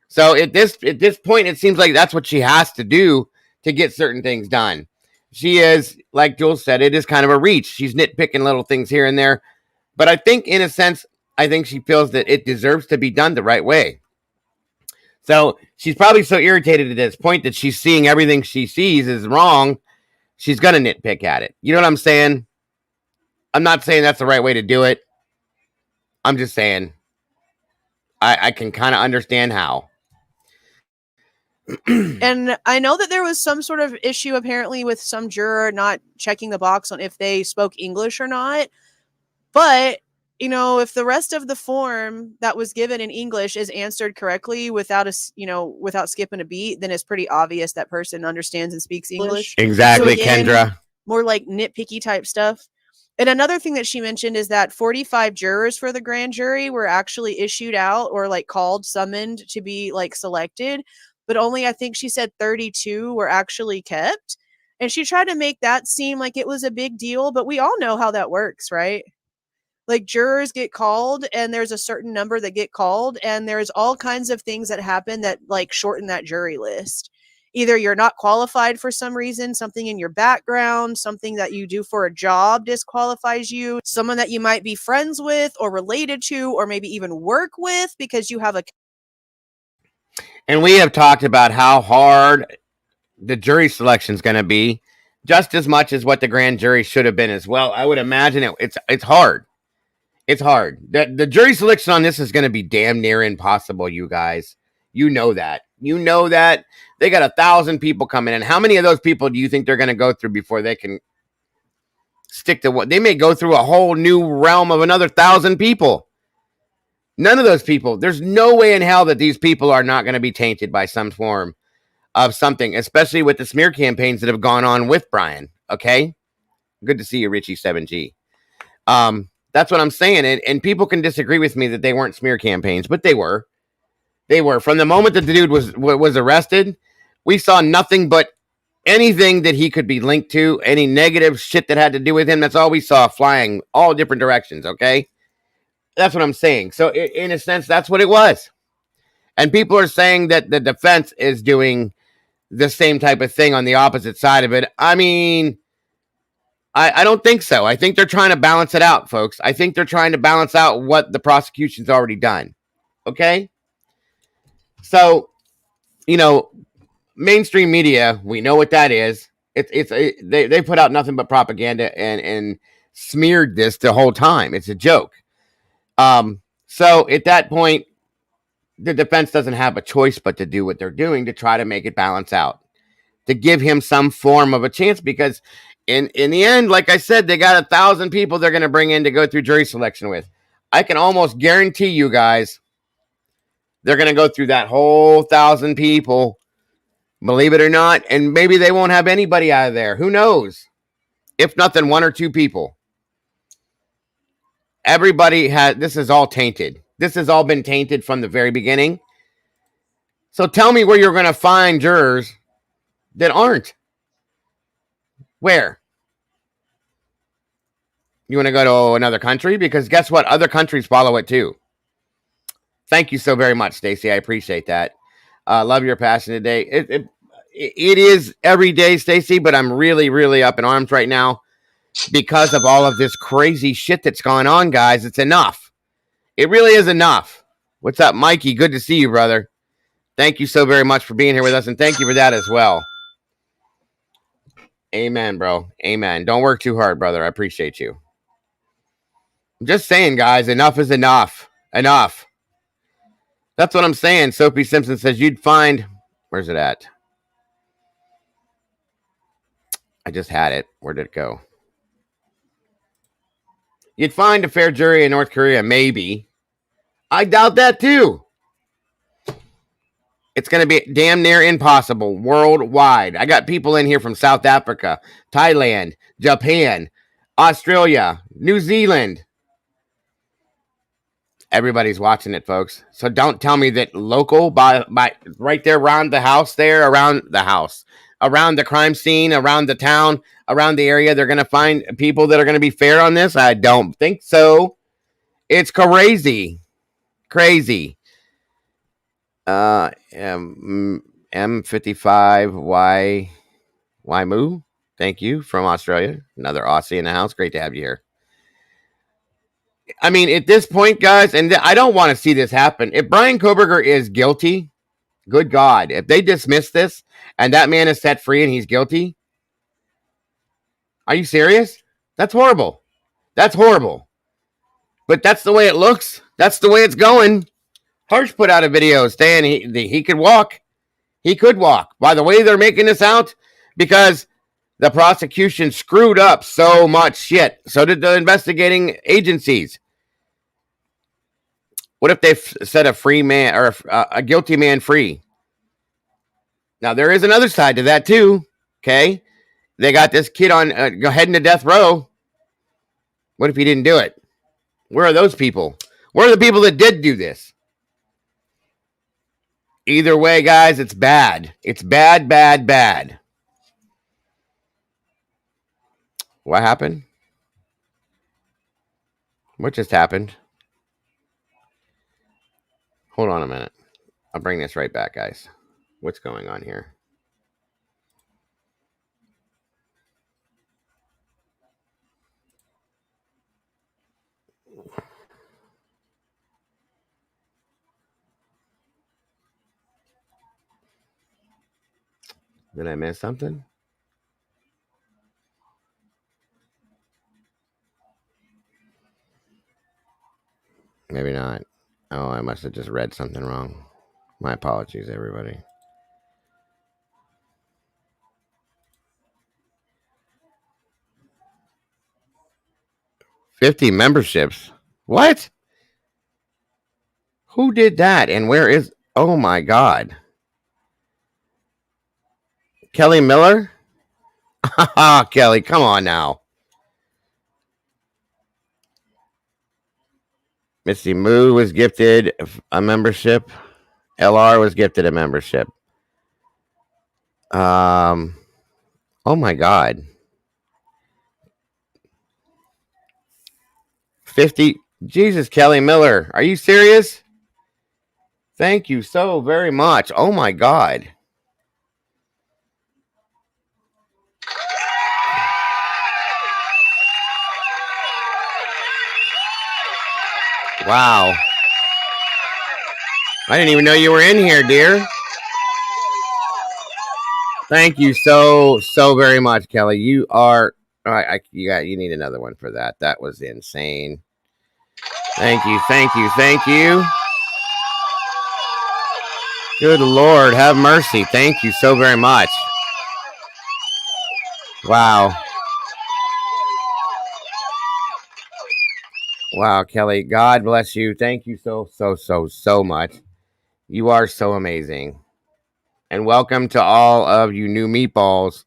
S1: So at this point, it seems like that's what she has to do to get certain things done. She is, like Jules said, it is kind of a reach. She's nitpicking little things here and there. But I think, in a sense, she feels that it deserves to be done the right way. So she's probably so irritated at this point that she's seeing everything she sees is wrong. She's going to nitpick at it. You know what I'm saying? I'm not saying that's the right way to do it. I'm just saying I can kind of understand how.
S3: And I know that there was some sort of issue apparently with some juror not checking the box on if they spoke English or not. But, you know, if the rest of the form that was given in English is answered correctly without without skipping a beat, then it's pretty obvious that person understands and speaks English.
S1: Exactly,
S3: So again,
S1: Kendra.
S3: more like nitpicky type stuff. And another thing that she mentioned is that 45 jurors for the grand jury were actually issued out or like called, summoned to be like selected, but only I think she said 32 were actually kept. And she tried to make that seem like it was a big deal, but we all know how that works, right? Like jurors get called and there's a certain number that get called, and there's all kinds of things that happen that like shorten that jury list. Either you're not qualified for some reason, something in your background, something that you do for a job disqualifies you, someone that you might be friends with or related to or maybe even work with because you have a.
S1: And we have talked about how hard the jury selection is going to be, just as much as what the grand jury should have been as well. I would imagine it's hard. It's hard. The jury selection on this is going to be damn near impossible, you guys. You know that. You know that. They got 1,000 people coming in. How many of those people do you think they're going to go through before they can stick to what? They may go through a whole new realm of another 1,000 people. None of those people. There's no way in hell that these people are not going to be tainted by some form of something, especially with the smear campaigns that have gone on with Bryan. Okay? Good to see you, Richie 7G. That's what I'm saying. And people can disagree with me that they weren't smear campaigns, but they were. They were. From the moment that the dude was arrested, we saw nothing but anything that he could be linked to, any negative shit that had to do with him. That's all we saw, flying all different directions, okay? That's what I'm saying. So in a sense, that's what it was. And people are saying that the defense is doing the same type of thing on the opposite side of it. I mean, I don't think so. I think they're trying to balance it out, folks. I think they're trying to balance out what the prosecution's already done. Okay? So, you know, mainstream media, we know what that is. They put out nothing but propaganda and smeared this the whole time. It's a joke. So at that point, the defense doesn't have a choice but to do what they're doing to try to make it balance out, to give him some form of a chance, because in the end, like I said, they got 1,000 people they're going to bring in to go through jury selection with. I can almost guarantee you guys, they're going to go through that whole 1,000 people, believe it or not, and maybe they won't have anybody out of there. Who knows? If nothing, 1 or 2 people. Everybody this is all tainted. This has all been tainted from the very beginning. So tell me where you're going to find jurors that aren't. Where? You want to go to another country? Because guess what? Other countries follow it too. Thank you so very much, Stacy. I appreciate that. Love your passion today. It is every day, Stacy, but I'm really, really up in arms right now because of all of this crazy shit that's going on, guys. It's enough. It really is enough. What's up, Mikey? Good to see you, brother. Thank you so very much for being here with us, and thank you for that as well. Amen, bro. Amen. Don't work too hard, brother. I appreciate you. I'm just saying, guys, enough is enough. Enough. That's what I'm saying. Sophie Simpson says you'd find... Where's it at? I just had it. Where did it go? You'd find a fair jury in North Korea, maybe. I doubt that, too. It's going to be damn near impossible worldwide. I got people in here from South Africa, Thailand, Japan, Australia, New Zealand. Everybody's watching it, folks. So don't tell me that local, by right there around the house, around the crime scene, around the town, around the area, they're going to find people that are going to be fair on this. I don't think so. It's crazy. Crazy. M55Y Moo. Thank you from Australia. Another Aussie in the house. Great to have you here. I mean, at this point, guys, and I don't want to see this happen. If Bryan Kohberger is guilty, good God, if they dismiss this and that man is set free and he's guilty, are you serious? That's horrible. That's horrible. But that's the way it looks. That's the way it's going. Harsh put out a video saying he could walk. He could walk. By the way they're making this out, because the prosecution screwed up so much shit. So did the investigating agencies. What if they set a free man or a guilty man free? Now, there is another side to that, too. Okay? They got this kid on heading to death row. What if he didn't do it? Where are those people? Where are the people that did do this? Either way, guys, it's bad. It's bad, bad, bad. What happened? What just happened? Hold on a minute. I'll bring this right back, guys. What's going on here? Did I miss something? Maybe not. Oh, I must have just read something wrong. My apologies, everybody. $50 memberships. What? Who did that? And where is... Oh, my God. Kelly Miller? Kelly, come on now. Missy Moo was gifted a membership. LR was gifted a membership. Oh, my God. 50... Jesus, Kelly Miller. Are you serious? Thank you so very much. Oh, my God. Wow. I didn't even know you were in here, dear. Thank you so very much, Kelly. You are... All right, you need another one for that. That was insane. Thank you, thank you, thank you. Good Lord, have mercy. Thank you so very much. Wow. Wow, Kelly. God bless you. Thank you so much. You are so amazing. And welcome to all of you new meatballs.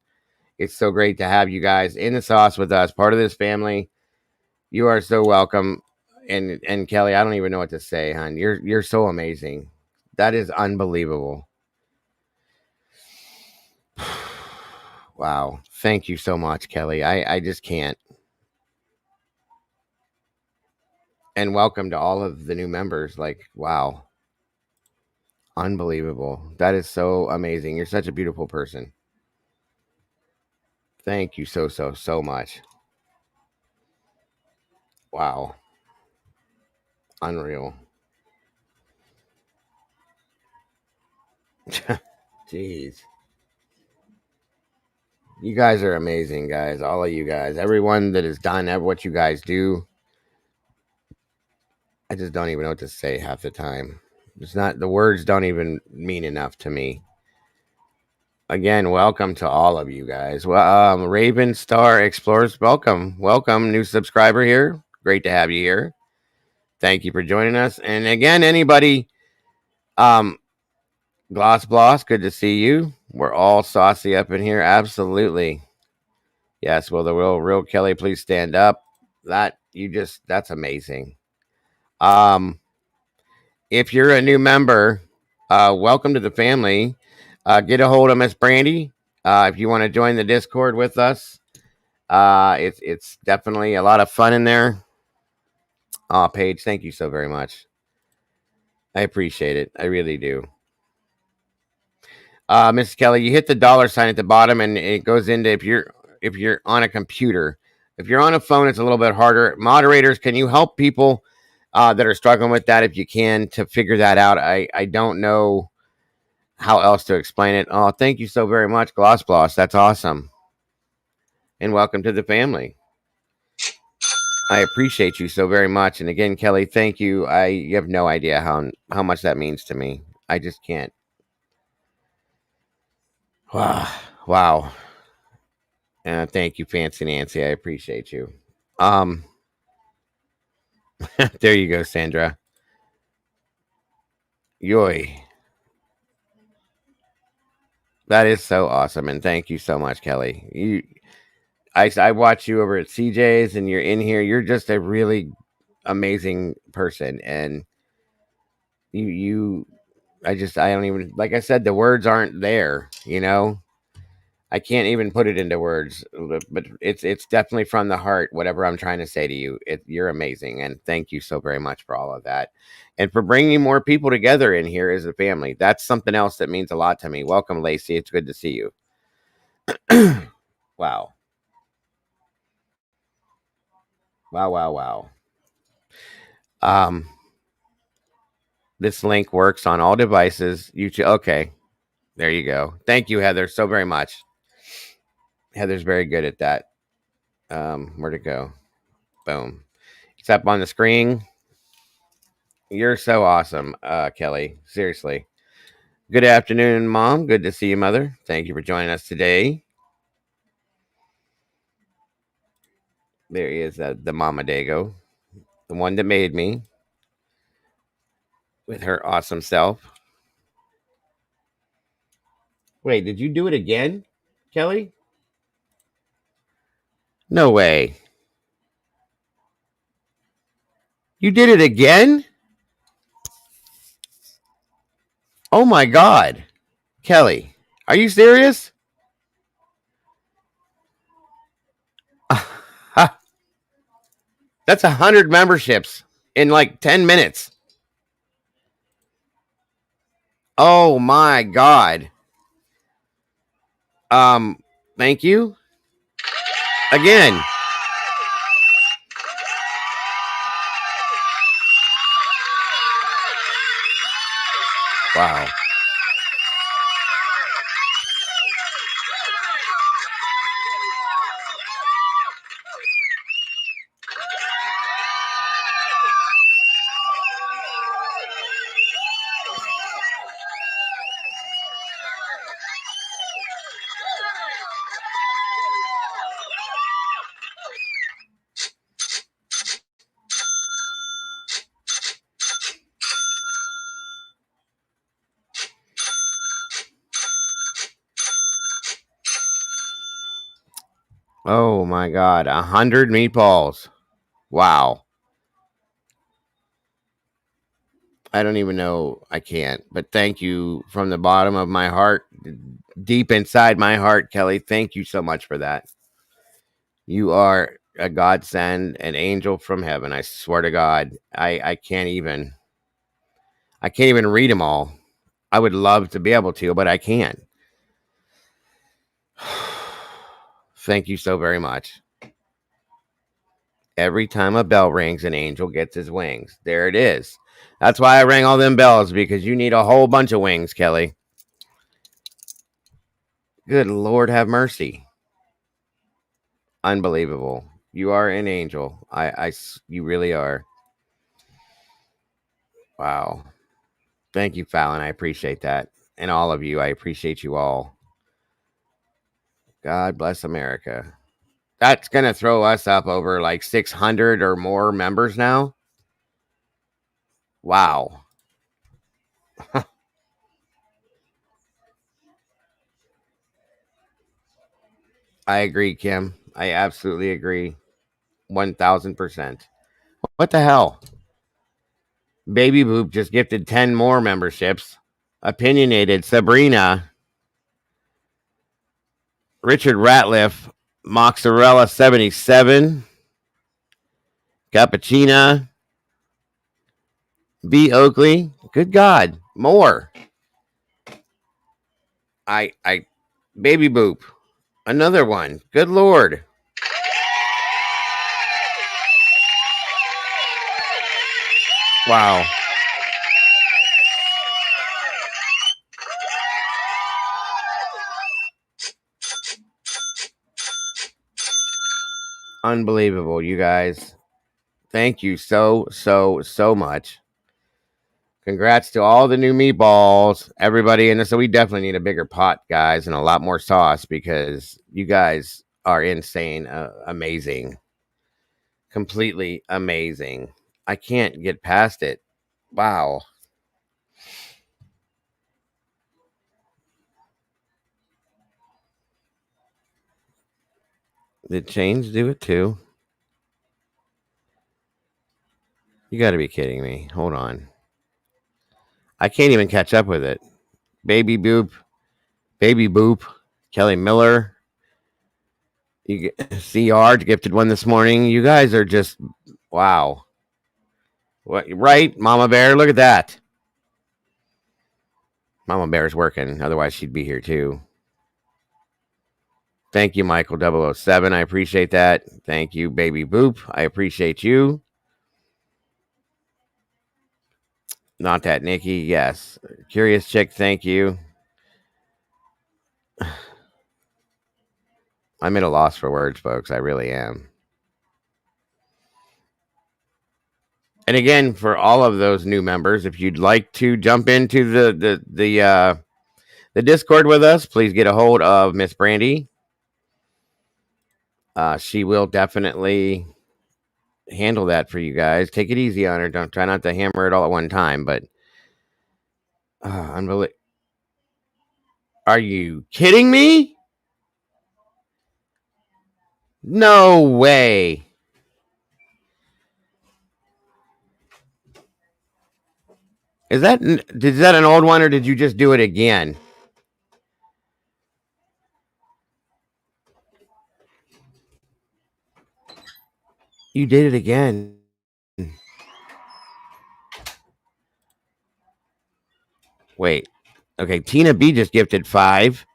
S1: It's so great to have you guys in the sauce with us, part of this family. You are so welcome. And Kelly, I don't even know what to say, hon. You're so amazing. That is unbelievable. Wow. Thank you so much, Kelly. I just can't. And welcome to all of the new members. Like, wow. Unbelievable. That is so amazing. You're such a beautiful person. Thank you so much. Wow. Unreal. Jeez. You guys are amazing, guys. All of you guys. Everyone that has done what you guys do. I just don't even know what to say half the time. It's not... The words don't even mean enough to me. Again, welcome to all of you guys. Well, Raven Star Explorers, welcome. Welcome, new subscriber here. Great to have you here. Thank you for joining us. And again, anybody... Gloss Bloss, good to see you. We're all saucy up in here. Absolutely. Yes, will the real Kelly please stand up? That's amazing. If you're a new member, welcome to the family. Get a hold of Miss Brandy. If you want to join the Discord with us. It's definitely a lot of fun in there. Paige, thank you so very much. I appreciate it. I really do. Miss Kelly, you hit the $sign at the bottom, and it goes into if you're on a computer. If you're on a phone, it's a little bit harder. Moderators, can you help people that are struggling with that if you can to figure that out? I don't know how else to explain it. Oh, thank you so very much, Gloss Bloss. That's awesome. And welcome to the family. I appreciate you so very much. And again, Kelly, thank you. You have no idea how much that means to me. I just can't. Wow. Thank you, Fancy Nancy. I appreciate you. Um, there you go, Sandra. Yoy. That is so awesome, and thank you so much, Kelly. I watch you over at CJ's, and you're in here. You're just a really amazing person, and you. I don't even, like I said, the words aren't there. I can't even put it into words, but it's definitely from the heart. Whatever I'm trying to say to you, you're amazing, and thank you so very much for all of that, and for bringing more people together in here as a family. That's something else that means a lot to me. Welcome, Lacey. It's good to see you. Wow, wow, wow, wow. Um, this link works on all devices. Okay, there you go. Thank you, Heather, so very much. Heather's very good at that. Where'd it go? Boom. It's up on the screen. You're so awesome, Kelly. Seriously. Good afternoon, Mom. Good to see you, Mother. Thank you for joining us today. There he is, the Mama Dago, the one that made me with her awesome self. Wait, did you do it again, Kelly? No way. You did it again? Oh my God. Kelly, are you serious? That's 100 memberships in like 10 minutes. Oh my God. Thank you. Again. Wow. Oh my God. 100 meatballs. Wow. I don't even know. I can't. But thank you from the bottom of my heart, deep inside my heart, Kelly. Thank you so much for that. You are a godsend, an angel from heaven. I swear to God. I can't even. I can't even read them all. I would love to be able to, but I can't. Thank you so very much. Every time a bell rings, an angel gets his wings. There it is. That's why I rang all them bells, because you need a whole bunch of wings, Kelly. Good Lord, have mercy. Unbelievable. You are an angel. You really are. Wow. Thank you, Fallon. I appreciate that. And all of you, I appreciate you all. God bless America. That's going to throw us up over like 600 or more members now. Wow. I agree, Kim. I absolutely agree. 1000%. What the hell? Baby Boop just gifted 10 more memberships. Opinionated Sabrina, Richard Ratliff, Mozzarella 77, Cappuccina, B. Oakley. Good God, more. Baby Boop, another one. Good Lord. Wow. Unbelievable, you guys. Thank you so much. Congrats to all the new meatballs, everybody in this. So we definitely need a bigger pot, guys, and a lot more sauce because you guys are insane, amazing, completely amazing. I can't get past it. Wow. Did Chains do it too? You got to be kidding me. Hold on. I can't even catch up with it. Baby Boop, Baby Boop, Kelly Miller, you CR gifted one this morning. You guys are just wow. What right, Mama Bear? Look at that. Mama Bear's working. Otherwise, she'd be here too. Thank you, Michael 007. I appreciate that. Thank you, Baby Boop. I appreciate you. Not that, Nikki. Yes. Curious Chick, thank you. I'm at a loss for words, folks. I really am. And again, for all of those new members, if you'd like to jump into the Discord with us, please get a hold of Miss Brandy. She will definitely handle that for you guys. Take it easy on her. Don't try not to hammer it all at one time. But unbelievable. Are you kidding me? No way. Is that an old one or did you just do it again? You did it again. Wait. Okay, Tina B just gifted 5.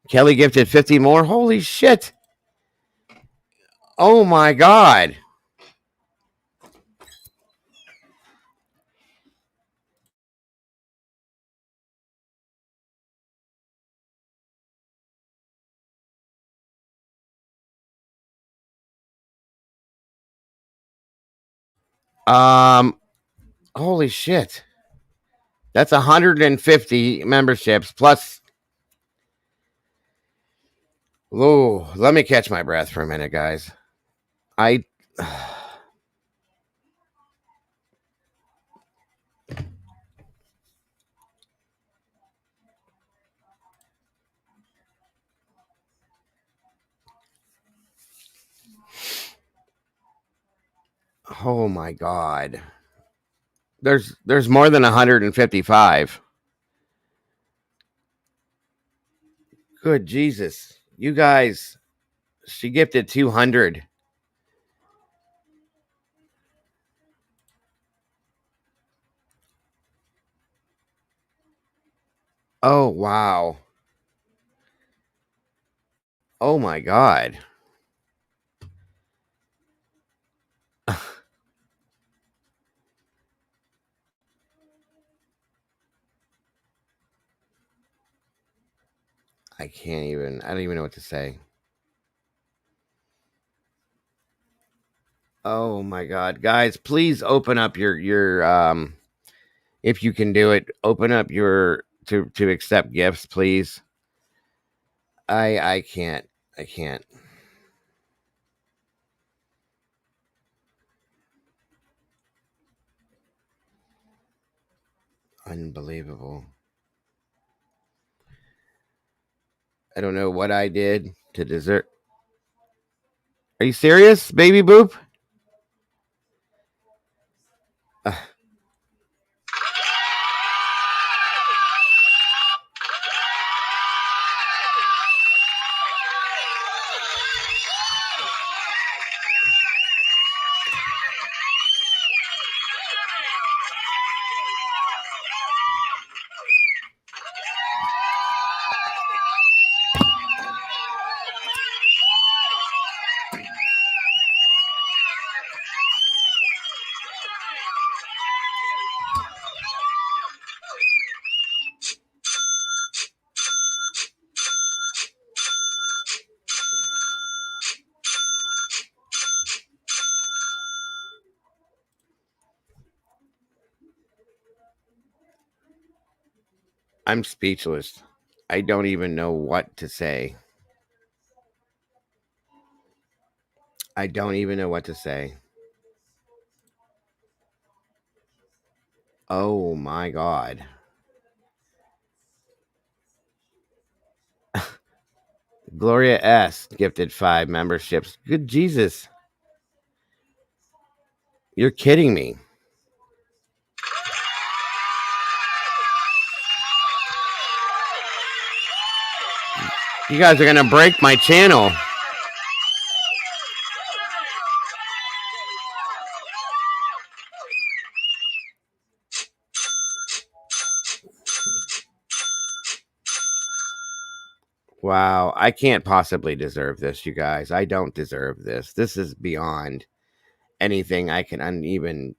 S1: Kelly gifted 50 more. Holy shit. Oh my god. Holy shit. That's 150 memberships plus. Oh, let me catch my breath for a minute, guys. Oh my god. There's more than 155. Good Jesus. You guys, she gifted 200. Oh wow. Oh my god. I don't even know what to say. Oh my god. Guys, please open up your if you can do it, open up your to accept gifts, please. I can't. I can't. Unbelievable. I don't know what I did to deserve. Are you serious, baby boop? I'm speechless. I don't even know what to say. I don't even know what to say. Oh my God. Gloria S. gifted 5 memberships. Good Jesus. You're kidding me. You guys are going to break my channel. Wow, I can't possibly deserve this, you guys. I don't deserve this. This is beyond anything I can even.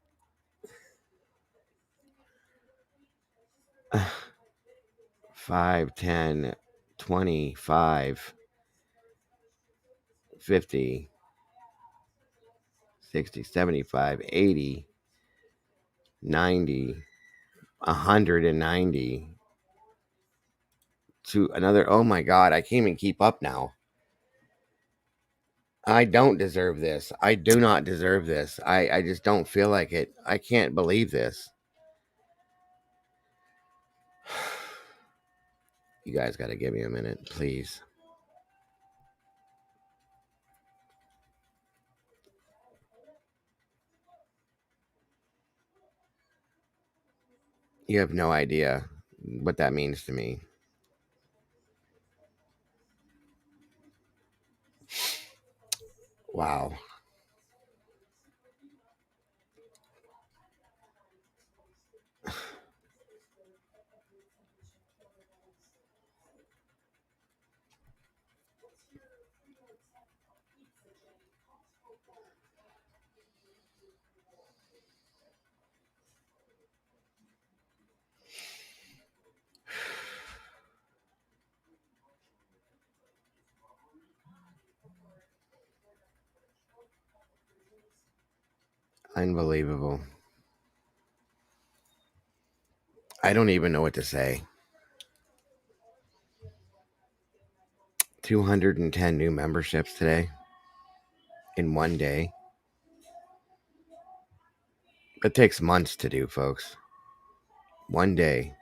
S1: 5, 10, 25, 50, 60, 75, 80, 90, 190 to another. Oh my God, I can't even keep up now. I don't deserve this. I do not deserve this. I just don't feel like it. I can't believe this. You guys got to give me a minute, please. You have no idea what that means to me. Wow. Unbelievable. I don't even know what to say. 210 new memberships today in one day. It takes months to do, folks. One day.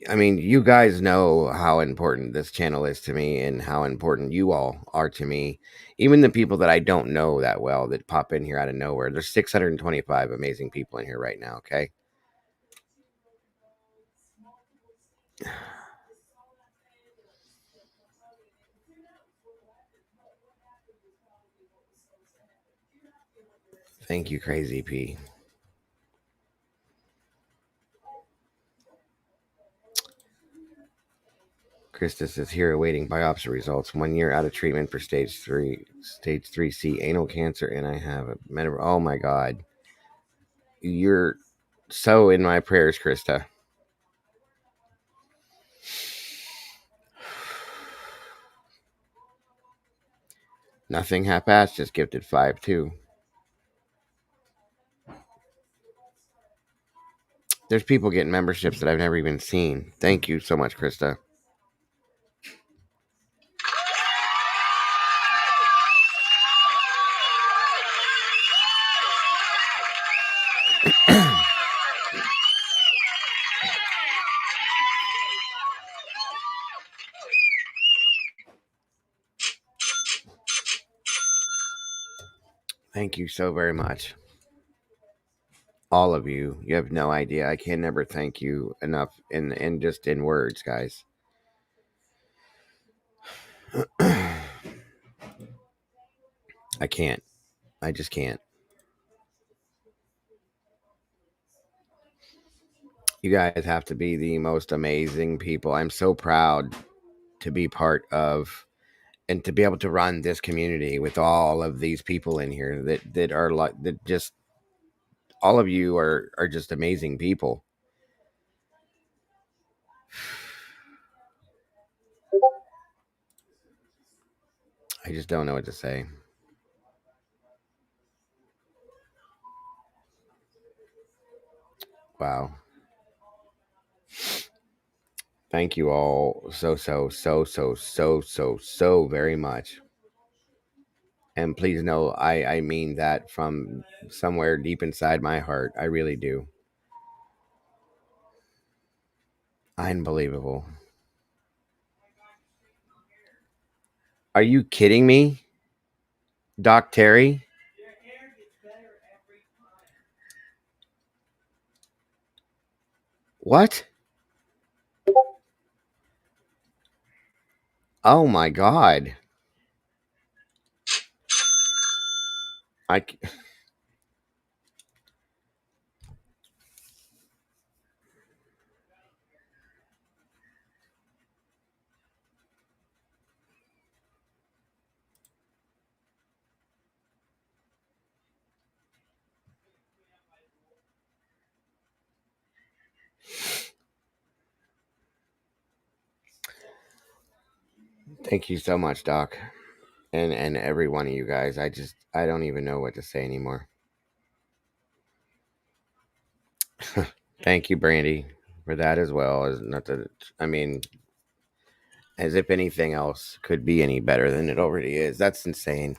S1: I mean, you guys know how important this channel is to me and how important you all are to me. Even the people that I don't know that well that pop in here out of nowhere. There's 625 amazing people in here right now, okay? Thank you, Crazy P. Christus is here awaiting biopsy results. 1 year out of treatment for stage 3C anal cancer, and I have a oh my God. You're so in my prayers, Krista. Nothing half-assed, just gifted 5 too. There's people getting memberships that I've never even seen. Thank you so much, Krista. Thank you so very much. All of you. You have no idea. I can never thank you enough in just in words, guys. I can't. I just can't. You guys have to be the most amazing people. I'm so proud to be part of and to be able to run this community with all of these people in here that are like that. Just all of you are just amazing people. I just don't know what to say. Wow. Thank you all so very much. And please know I mean that from somewhere deep inside my heart. I really do. Unbelievable. Are you kidding me, Doc Terry? What? Oh my God. I. Thank you so much, Doc. And every one of you guys. I don't even know what to say anymore. Thank you, Brandy, for that as well. As not that I mean, as if anything else could be any better than it already is. That's insane.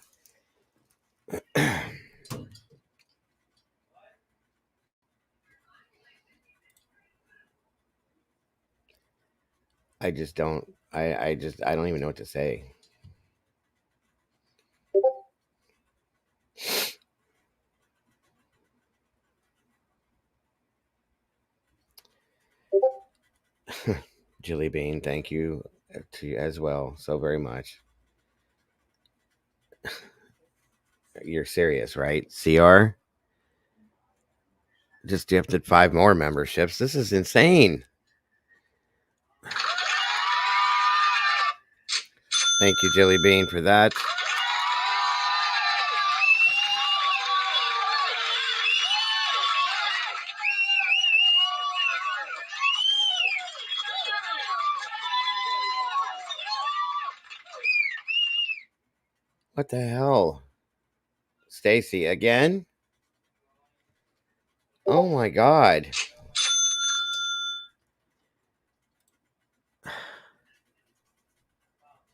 S1: I just don't. I don't even know what to say. Jilly Bean, thank you to you as well so very much. You're serious, right? CR just gifted 5 more memberships. This is insane. Thank you, Jilly Bean, for that. What the hell? Stacy again? Oh my God.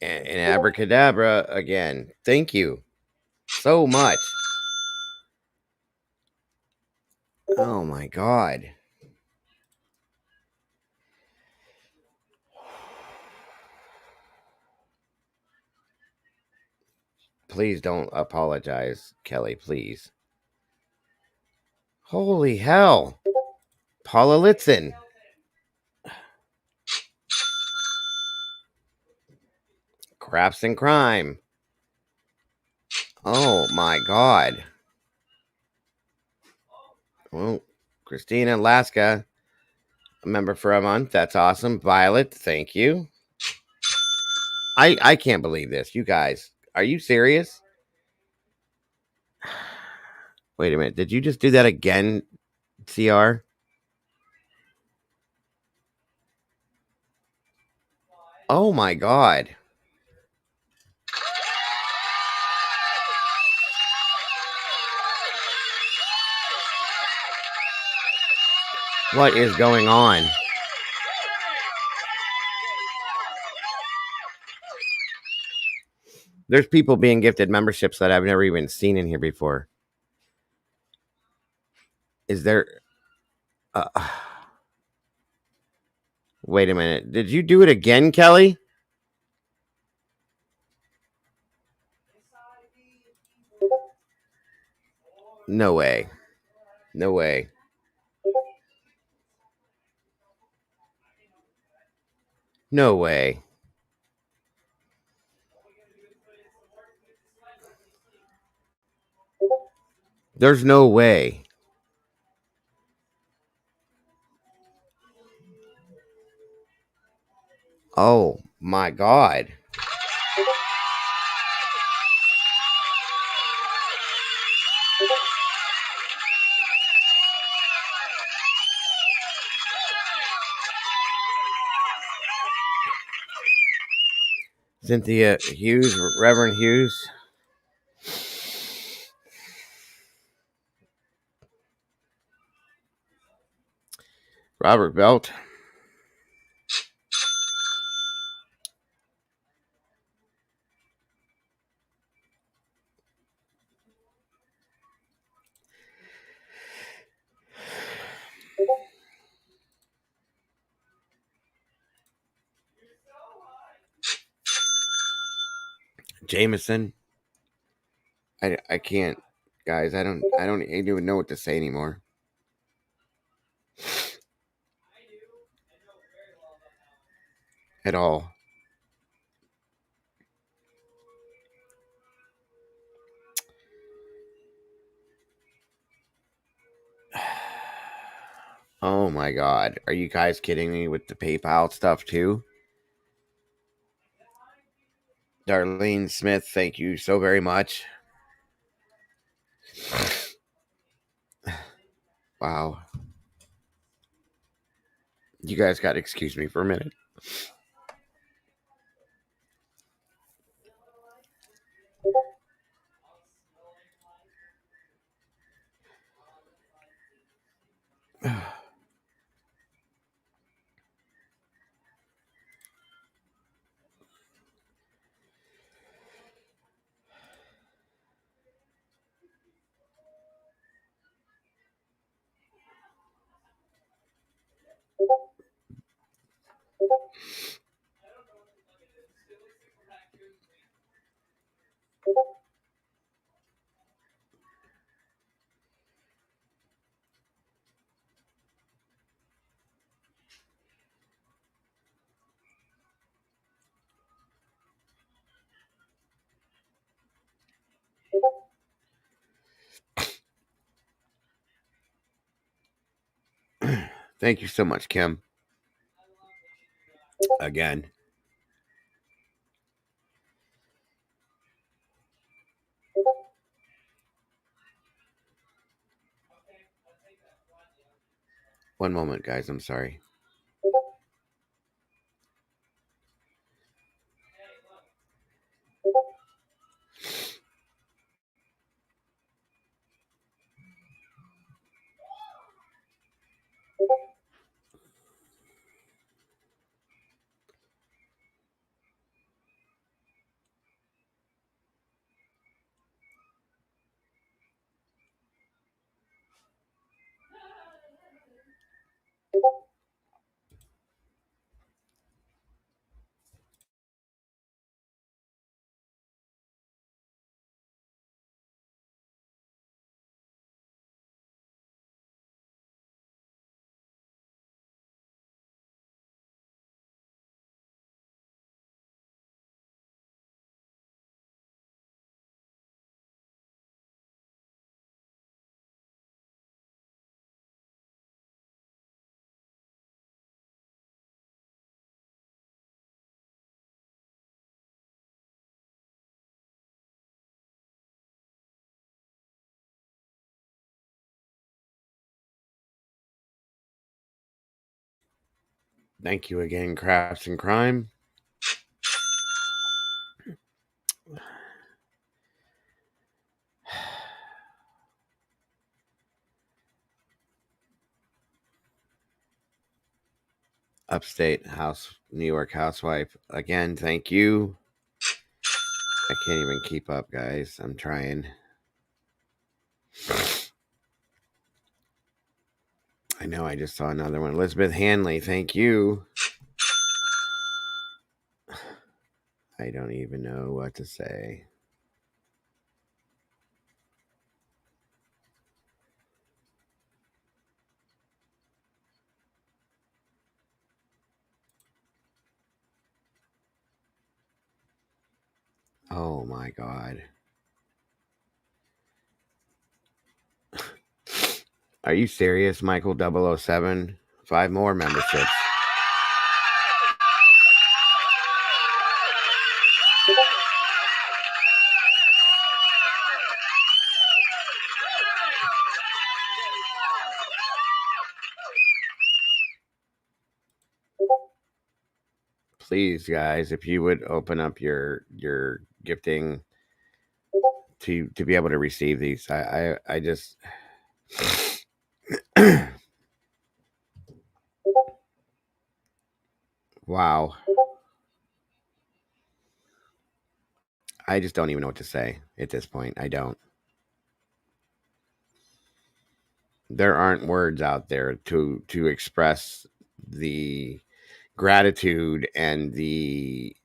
S1: And abracadabra again. Thank you so much. Oh my God. Please don't apologize, Kelly, please. Holy hell. Paula Litzen. Craps and Crime. Oh my God. Well, Christina Alaska, a member for a month. That's awesome. Violet, thank you. I can't believe this. You guys, are you serious? Wait a minute. Did you just do that again, CR? Oh my God. What is going on? There's people being gifted memberships that I've never even seen in here before. Is there... Uh, wait a minute. Did you do it again, Kelly? No way. No way. No way. There's no way. Oh my God. Cynthia Hughes, Reverend Hughes. Robert Belt. Jameson. I can't, guys. I don't even know what to say anymore. At all. Oh my God. Are you guys kidding me with the PayPal stuff too? Darlene Smith, thank you so very much. Wow. You guys got to excuse me for a minute. Thank you so much, Kim. Again. One moment, guys. I'm sorry. Thank you again, Crafts and Crime. Upstate House, New York housewife. Again, thank you. I can't even keep up, guys. I'm trying. I know I just saw another one. Elizabeth Hanley, thank you. I don't even know what to say. Oh my God. Are you serious, Michael 007? 5 more memberships. Please, guys, if you would open up your gifting to be able to receive these. I just Wow. I just don't even know what to say at this point. I don't. There aren't words out there to express the gratitude and the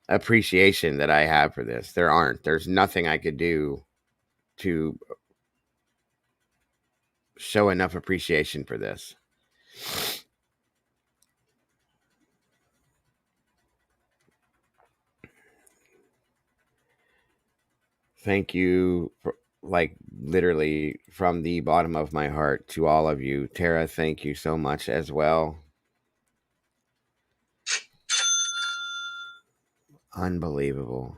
S1: appreciation that I have for this. There aren't. There's nothing I could do to show enough appreciation for this. Thank you for, like, literally from the bottom of my heart to all of you. Tara, thank you so much as well. Unbelievable.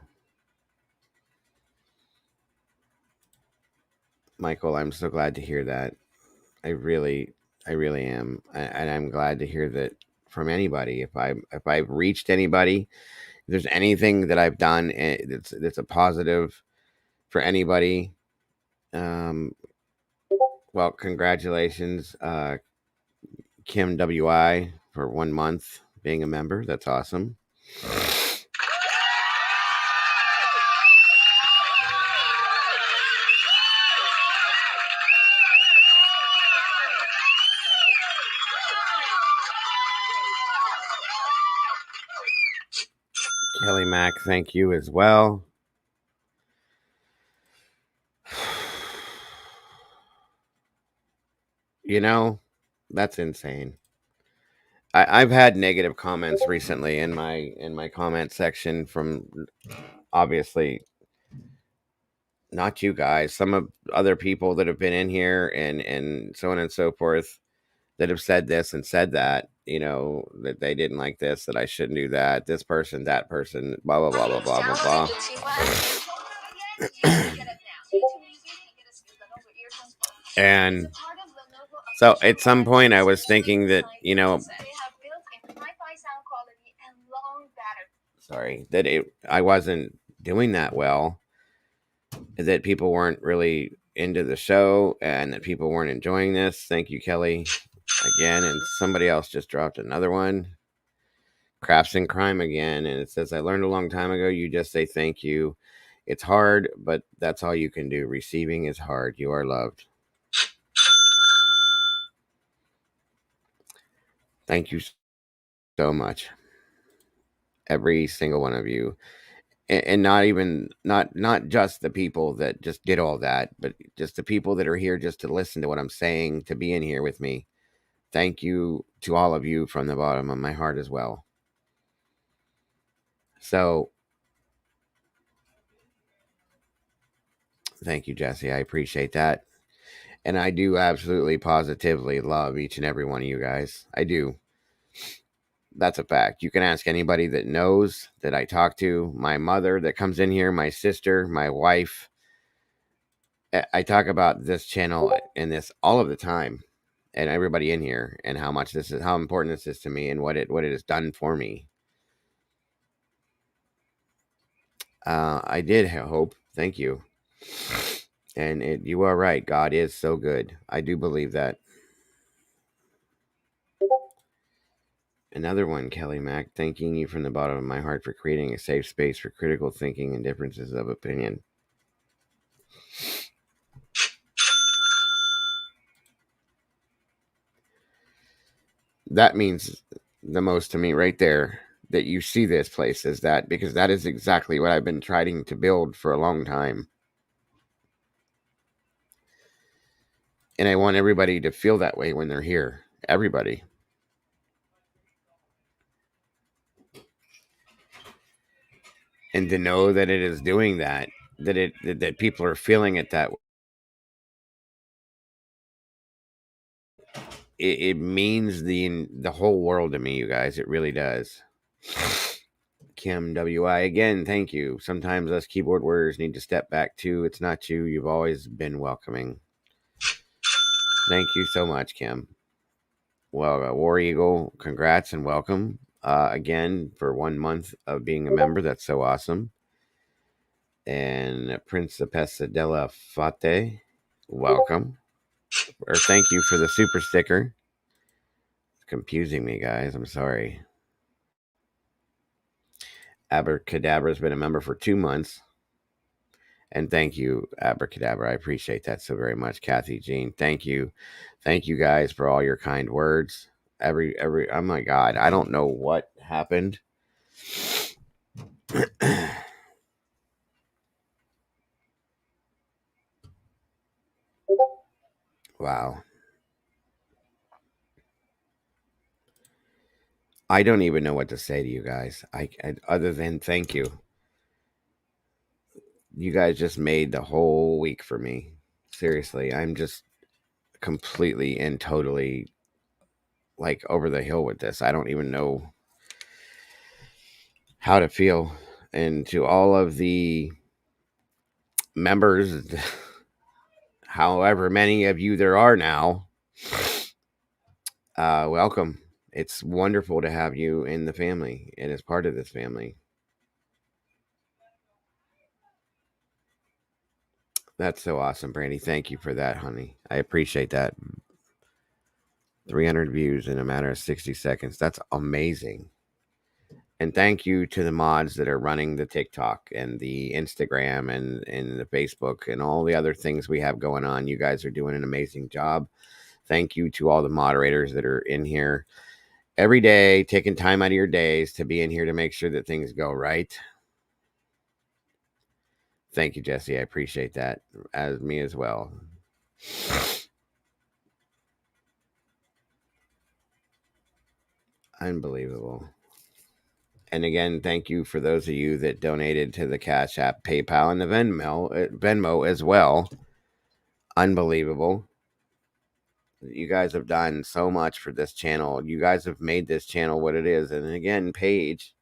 S1: Michael, I'm so glad to hear that. I really am, and I'm glad to hear that from anybody. If I've reached anybody, if there's anything that I've done that's a positive for anybody, well, congratulations, Kim WI, for 1 month being a member. That's awesome. Kelly Mack, thank you as well. You know, that's insane. I've had negative comments recently in my comment section from, obviously, not you guys, some of other people that have been in here and so on and so forth, that have said this and said that, that they didn't like this, that I shouldn't do that, this person, that person, blah blah blah blah blah blah blah. And so at some point I was thinking that, I wasn't doing that well, that people weren't really into the show, and that people weren't enjoying this. Thank you, Kelly, again. And somebody else just dropped another one. Crafts and Crime again, and it says, I learned a long time ago, you just say thank you. It's hard, but that's all you can do. Receiving is hard. You are loved. Thank you so much, every single one of you. And not just the people that just did all that, but just the people that are here just to listen to what I'm saying, to be in here with me. Thank you to all of you from the bottom of my heart as well. So thank you, Jesse. I appreciate that. And I do absolutely positively love each and every one of you guys. I do. That's a fact. You can ask anybody that knows, that I talk to, my mother that comes in here, my sister, my wife. I talk about this channel and this all of the time, and everybody in here, and how important this is to me, and what it has done for me. I did hope. Thank you. And you are right. God is so good. I do believe that. Another one, Kelly Mack, thanking you from the bottom of my heart for creating a safe space for critical thinking and differences of opinion. That means the most to me right there, that you see this place as that, because that is exactly what I've been trying to build for a long time. And I want everybody to feel that way when they're here. Everybody. And to know that it is doing that, that people are feeling it that way. It means the whole world to me, you guys. It really does. Kim WI, again, thank you. Sometimes us keyboard warriors need to step back too. It's not you. You've always been welcoming. Thank you so much, Kim. Well, War Eagle, congrats and welcome again for 1 month of being a member. That's so awesome. And Principessa della Fate, welcome. Or thank you for the super sticker. It's confusing me, guys. I'm sorry. Abracadabra's been a member for 2 months. And thank you, Abracadabra. I appreciate that so very much. Kathy Jean, thank you. Thank you guys for all your kind words. Oh my God, I don't know what happened. Wow. I don't even know what to say to you guys. Other than thank you. You guys just made the whole week for me. Seriously, I'm just completely and totally like over the hill with this. I don't even know how to feel. And to all of the members, however many of you there are now, welcome. It's wonderful to have you in the family and as part of this family. That's so awesome, Brandy. Thank you for that, honey. I appreciate that. 300 views in a matter of 60 seconds. That's amazing. And thank you to the mods that are running the TikTok and the Instagram and the Facebook and all the other things we have going on. You guys are doing an amazing job. Thank you to all the moderators that are in here every day, taking time out of your days to be in here to make sure that things go right. Thank you, Jesse. I appreciate that. As me as well. Unbelievable. And again, thank you for those of you that donated to the Cash App, PayPal, and the Venmo as well. Unbelievable. You guys have done so much for this channel. You guys have made this channel what it is. And again, Paige,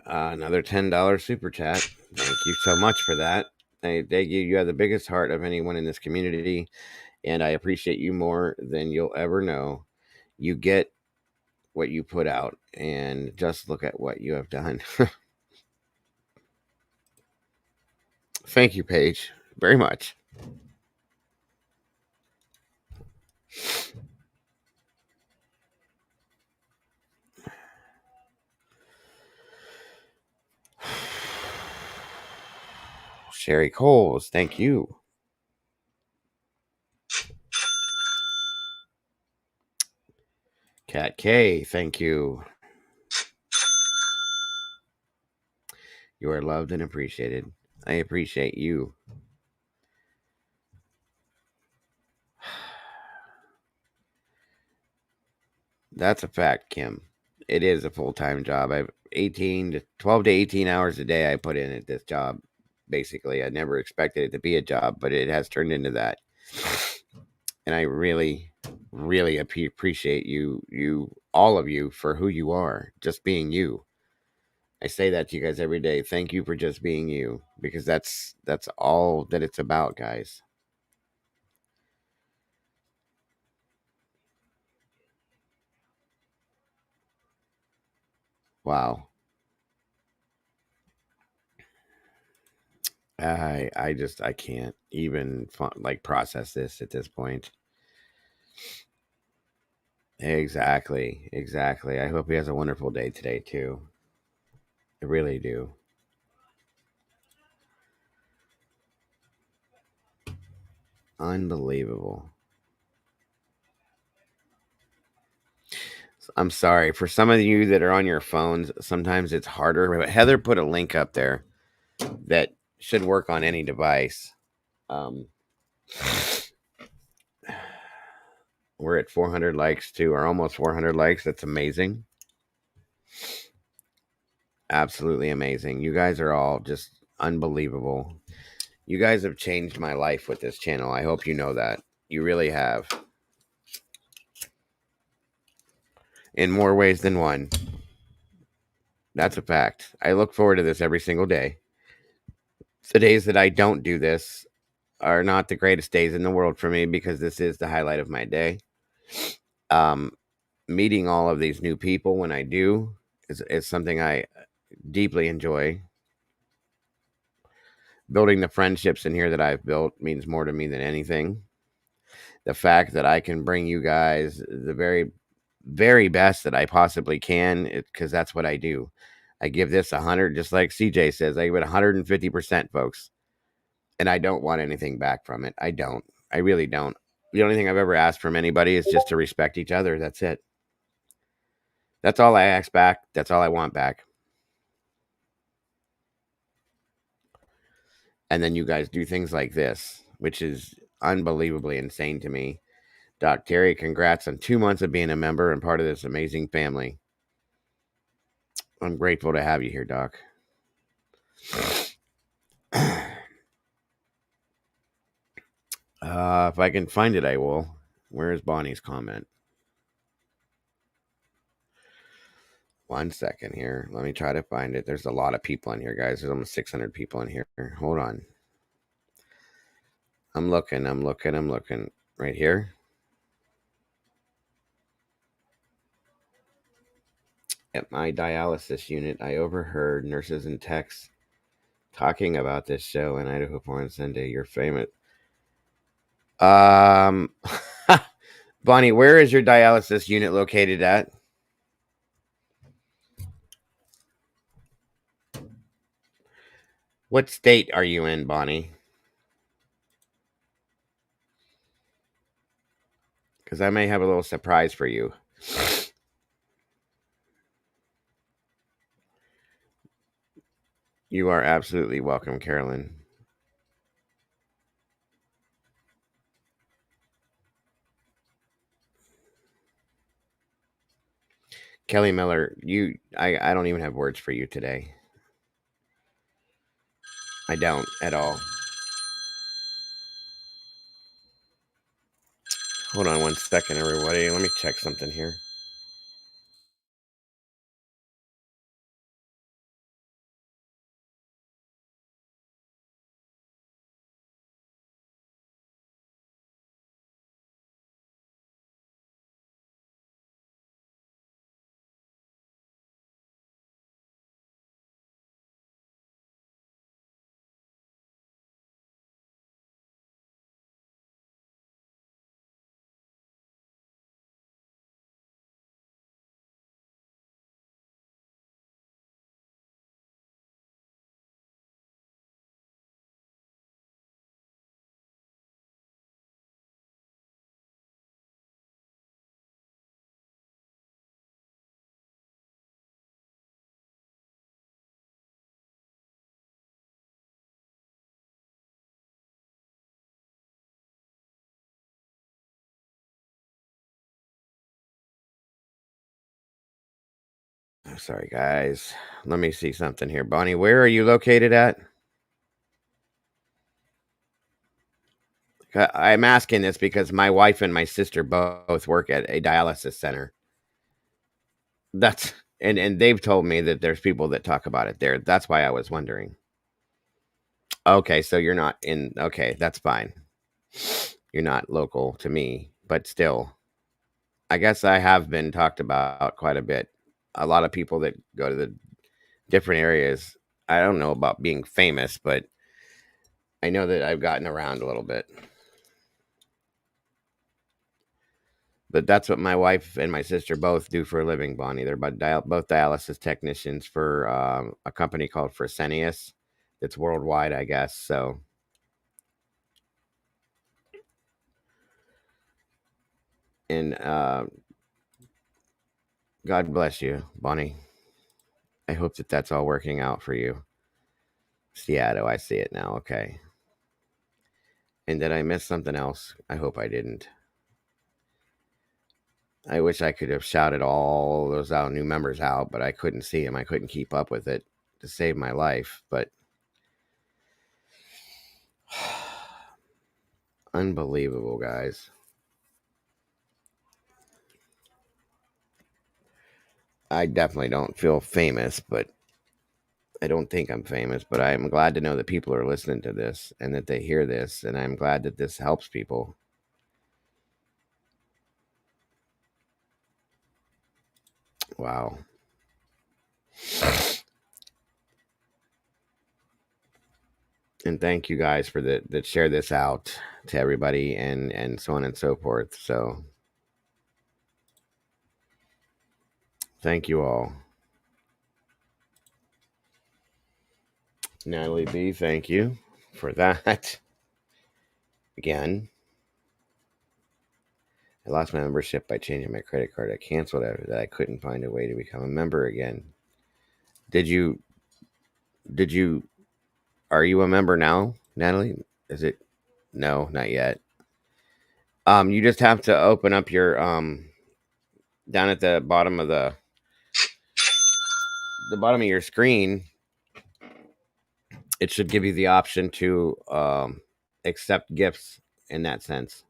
S1: another $10 super chat. Thank you so much for that. You have the biggest heart of anyone in this community, and I appreciate you more than you'll ever know. You get what you put out, and just look at what you have done. Thank you, Paige, very much. Sherry Coles, thank you. Cat K, thank you. You are loved and appreciated. I appreciate you. That's a fact, Kim. It is a full-time job. I've 12 to 18 hours a day I put in at this job. Basically, I never expected it to be a job, but it has turned into that. And I really, really appreciate you, all of you, for who you are, just being you. I say that to you guys every day. Thank you for just being you, because that's all that it's about, guys. Wow. I can't even like process this at this point. Exactly. I hope he has a wonderful day today too. I really do. Unbelievable. I'm sorry for some of you that are on your phones. Sometimes it's harder. But Heather put a link up there that should work on any device. We're at 400 likes too, or almost 400 likes. That's amazing. Absolutely amazing. You guys are all just unbelievable. You guys have changed my life with this channel. I hope you know that. You really have. In more ways than one. That's a fact. I look forward to this every single day. The days that I don't do this are not the greatest days in the world for me, because this is the highlight of my day. Meeting all of these new people when I do is something I deeply enjoy. Building the friendships in here that I've built means more to me than anything. The fact that I can bring you guys the very, very best that I possibly can, because that's what I do. I give this 100, just like CJ says, I give it 150%, folks. And I don't want anything back from it. I don't. I really don't. The only thing I've ever asked from anybody is just to respect each other. That's it. That's all I ask back. That's all I want back. And then you guys do things like this, which is unbelievably insane to me. Doc Terry, congrats on 2 months of being a member and part of this amazing family. I'm grateful to have you here, Doc. If I can find it, I will. Where is Bonnie's comment? 1 second here. Let me try to find it. There's a lot of people in here, guys. There's almost 600 people in here. Hold on. I'm looking. Right here. At my dialysis unit, I overheard nurses and techs talking about this show in Idaho on Sunday. You're famous. Bonnie, where is your dialysis unit located at? What state are you in, Bonnie? Because I may have a little surprise for you. You are absolutely welcome, Carolyn. Kelly Miller, I don't even have words for you today. I don't at all. Hold on 1 second, everybody. Let me check something here. I'm sorry, guys. Let me see something here. Bonnie, where are you located at? I'm asking this because my wife and my sister both work at a dialysis center. That's and they've told me that there's people that talk about it there. That's why I was wondering. Okay, so you're not in. Okay, that's fine. You're not local to me, but still, I guess I have been talked about quite a bit. A lot of people that go to the different areas. I don't know about being famous, but I know that I've gotten around a little bit. But that's what my wife and my sister both do for a living, Bonnie. They're both dialysis technicians for a company called Fresenius. It's worldwide, I guess. So, and God bless you, Bonnie. I hope that that's all working out for you. Seattle, I see it now. Okay. And did I miss something else? I hope I didn't. I wish I could have shouted all those new members out, but I couldn't see them. I couldn't keep up with it to save my life. But unbelievable, guys. I definitely don't feel famous, but I don't think I'm famous. But I'm glad to know that people are listening to this and that they hear this. And I'm glad that this helps people. Wow. And thank you guys for that share this out to everybody and so on and so forth. So thank you all. Natalie B, thank you for that. Again, I lost my membership by changing my credit card. I canceled after that. I couldn't find a way to become a member again. Did you are you a member now, Natalie? Is it no, not yet. You just have to open up your down at the bottom of the bottom of your screen. It should give you the option to accept gifts in that sense.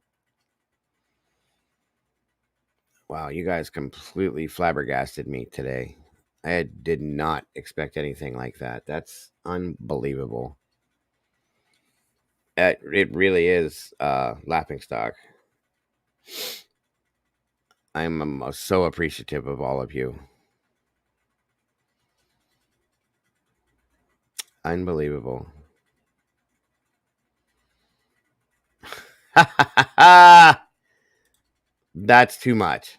S1: Wow, you guys completely flabbergasted me today. I did not expect anything like that. That's unbelievable. It really is laughing stock. I'm so appreciative of all of you. Unbelievable. That's too much.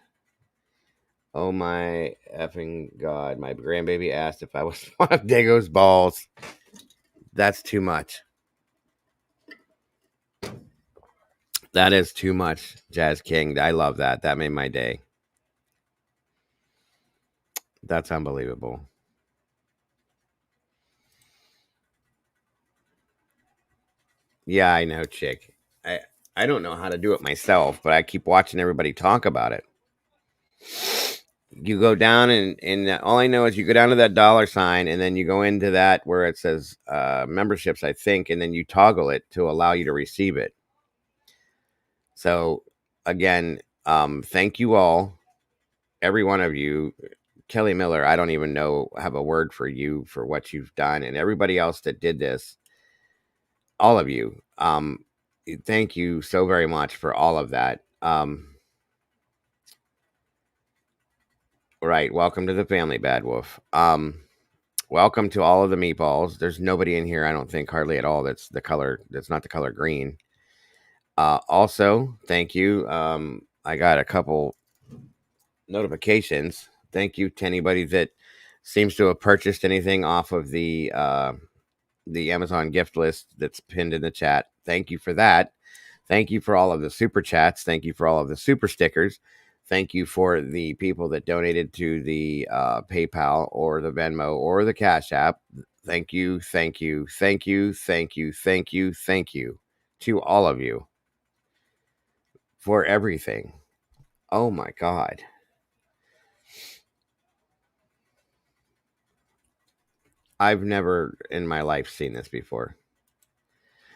S1: Oh my effing God. My grandbaby asked if I was one of Dago's balls. That's too much. That is too much, Jazz King. I love that. That made my day. That's unbelievable. Yeah, I know, chick. I don't know how to do it myself, but I keep watching everybody talk about it. You go down and all I know is you go down to that $sign and then you go into that where it says memberships, I think, and then you toggle it to allow you to receive it. So again, thank you all, every one of you. Kelly Miller, I don't even have a word for you for what you've done, and everybody else that did this, all of you. Thank you so very much for all of that. Right. Welcome to the family, Bad Wolf. Welcome to all of the meatballs. There's nobody in here, I don't think, hardly at all. That's not the color green. Also, thank you. I got a couple notifications. Thank you to anybody that seems to have purchased anything off of the Amazon gift list that's pinned in the chat. Thank you for that. Thank you for all of the super chats. Thank you for all of the super stickers. Thank you for the people that donated to the PayPal or the Venmo or the Cash App. Thank you, thank you, thank you, thank you, thank you, thank you to all of you for everything. Oh my God. I've never in my life seen this before.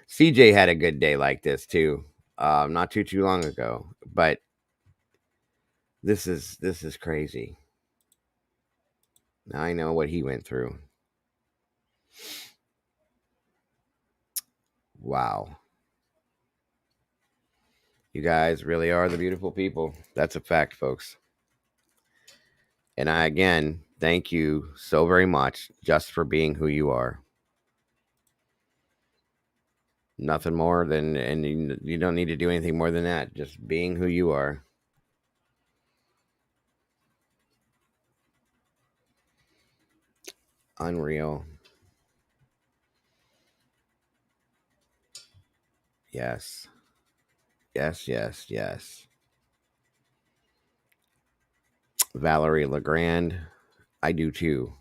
S1: CJ had a good day like this too, not too long ago. But this is crazy. Now I know what he went through. Wow. You guys really are the beautiful people. That's a fact, folks. And I, again, thank you so very much just for being who you are. Nothing more than, and you don't need to do anything more than that. Just being who you are. Unreal. Yes. Yes, yes, yes. Valerie Legrand. I do too.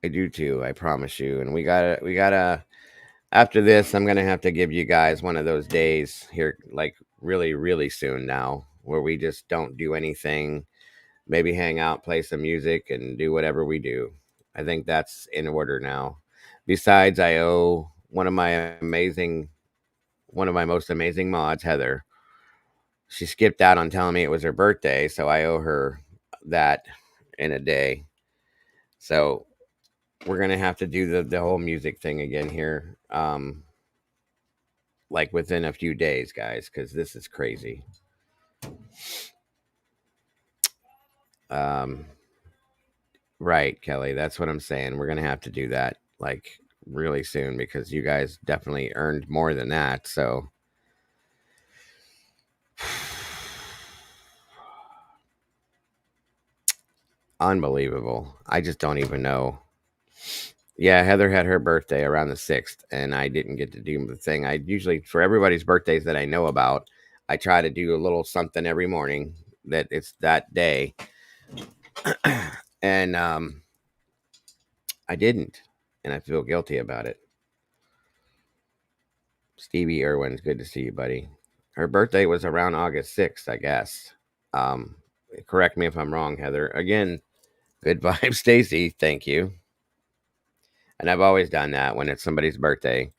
S1: I do too. I promise you. And we gotta, after this, I'm going to have to give you guys one of those days here, like really, really soon now, where we just don't do anything, maybe hang out, play some music, and do whatever we do. I think that's in order now. Besides, I owe one of my most amazing mods, Heather. She skipped out on telling me it was her birthday, so I owe her that in a day. So we're gonna have to do the whole music thing again here, like within a few days, guys, because this is crazy. Right, Kelly, that's what I'm saying. We're gonna have to do that, like really soon because you guys definitely earned more than that. So unbelievable. I just don't even know. Yeah, Heather had her birthday around the 6th, and I didn't get to do the thing. I usually, for everybody's birthdays that I know about, I try to do a little something every morning that it's that day. And I didn't, and I feel guilty about it. Stevie Irwin's good to see you, buddy. Her birthday was around August 6th, I guess. Um, Correct me if I'm wrong, Heather. Again, good vibes, Stacy. Thank you. And I've always done that when it's somebody's birthday,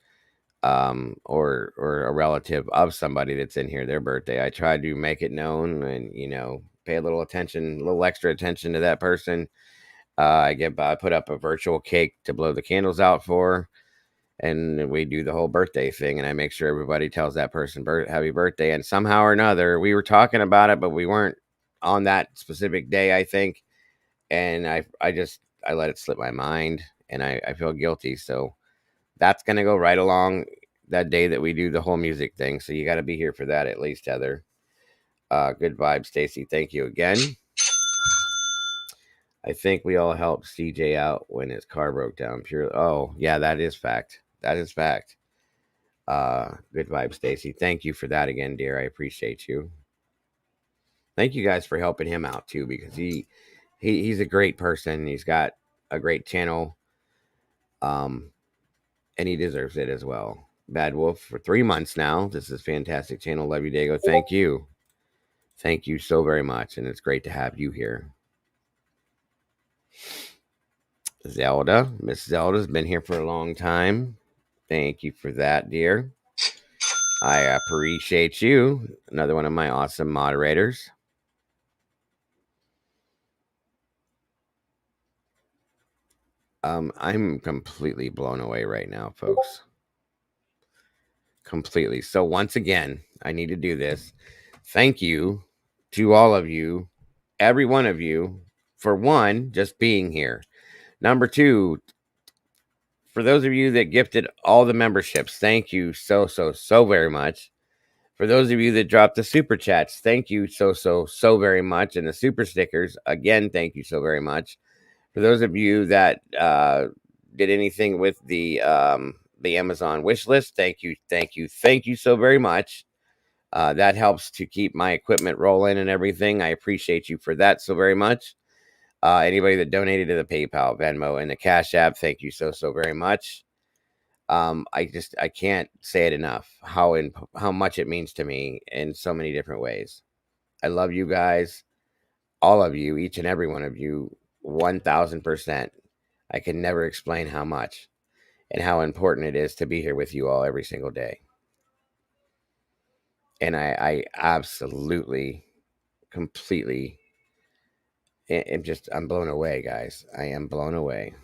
S1: or a relative of somebody that's in here, their birthday. I try to make it known and pay a little attention, a little extra attention to that person. I put up a virtual cake to blow the candles out for, and we do the whole birthday thing. And I make sure everybody tells that person happy birthday. And somehow or another, we were talking about it, but we weren't on that specific day, I think. And I let it slip my mind, and I feel guilty. So that's gonna go right along that day that we do the whole music thing. So you got to be here for that at least, Heather. Good vibes, Stacy. Thank you again. I think we all helped CJ out when his car broke down. Oh yeah, that is fact. That is fact. Good vibes, Stacy. Thank you for that again, dear. I appreciate you. Thank you guys for helping him out too, because he's a great person. He's got a great channel. And he deserves it as well. Bad Wolf for 3 months now. This is fantastic channel. Love you, Dago. Thank you. Thank you so very much. And it's great to have you here. Zelda. Miss Zelda's been here for a long time. Thank you for that, dear. I appreciate you. Another one of my awesome moderators. I'm completely blown away right now, folks. Completely. So once again, I need to do this. Thank you to all of you, every one of you, for one, just being here. Number two, for those of you that gifted all the memberships, thank you so very much. For those of you that dropped the super chats, thank you so very much. And the super stickers, again, thank you so very much. For those of you that did anything with the Amazon wish list, thank you so very much. That helps to keep my equipment rolling and everything. I appreciate you for that so very much. Anybody that donated to the PayPal, Venmo, and the Cash App, thank you so very much. I can't say it enough how much it means to me in so many different ways. I love you guys, all of you, each and every one of you, 1000%. I can never explain how much and how important it is to be here with you all every single day. And I absolutely, completely, I'm blown away, guys. I am blown away.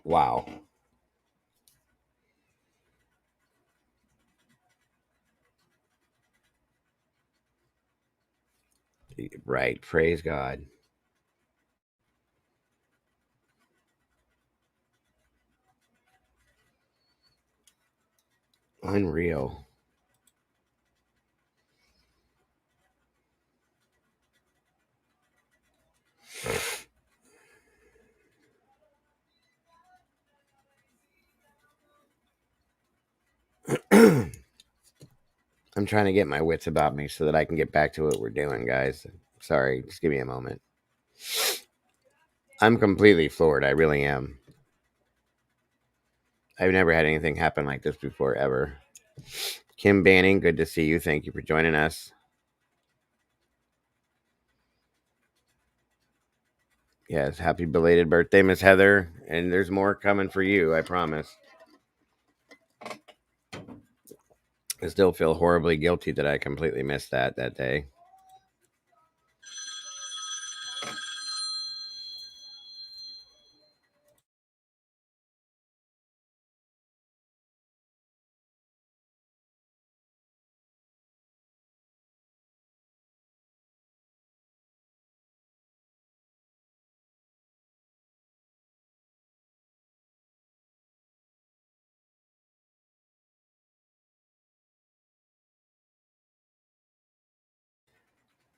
S1: Wow. Right. Praise God. Unreal. I'm trying to get my wits about me so that I can get back to what we're doing, guys. Sorry, just give me a moment. I'm completely floored. I really am. I've never had anything happen like this before, ever. Kim Banning, good to see you. Thank you for joining us. Yes, happy belated birthday, Miss Heather. And there's more coming for you, I promise. I still feel horribly guilty that I completely missed that day.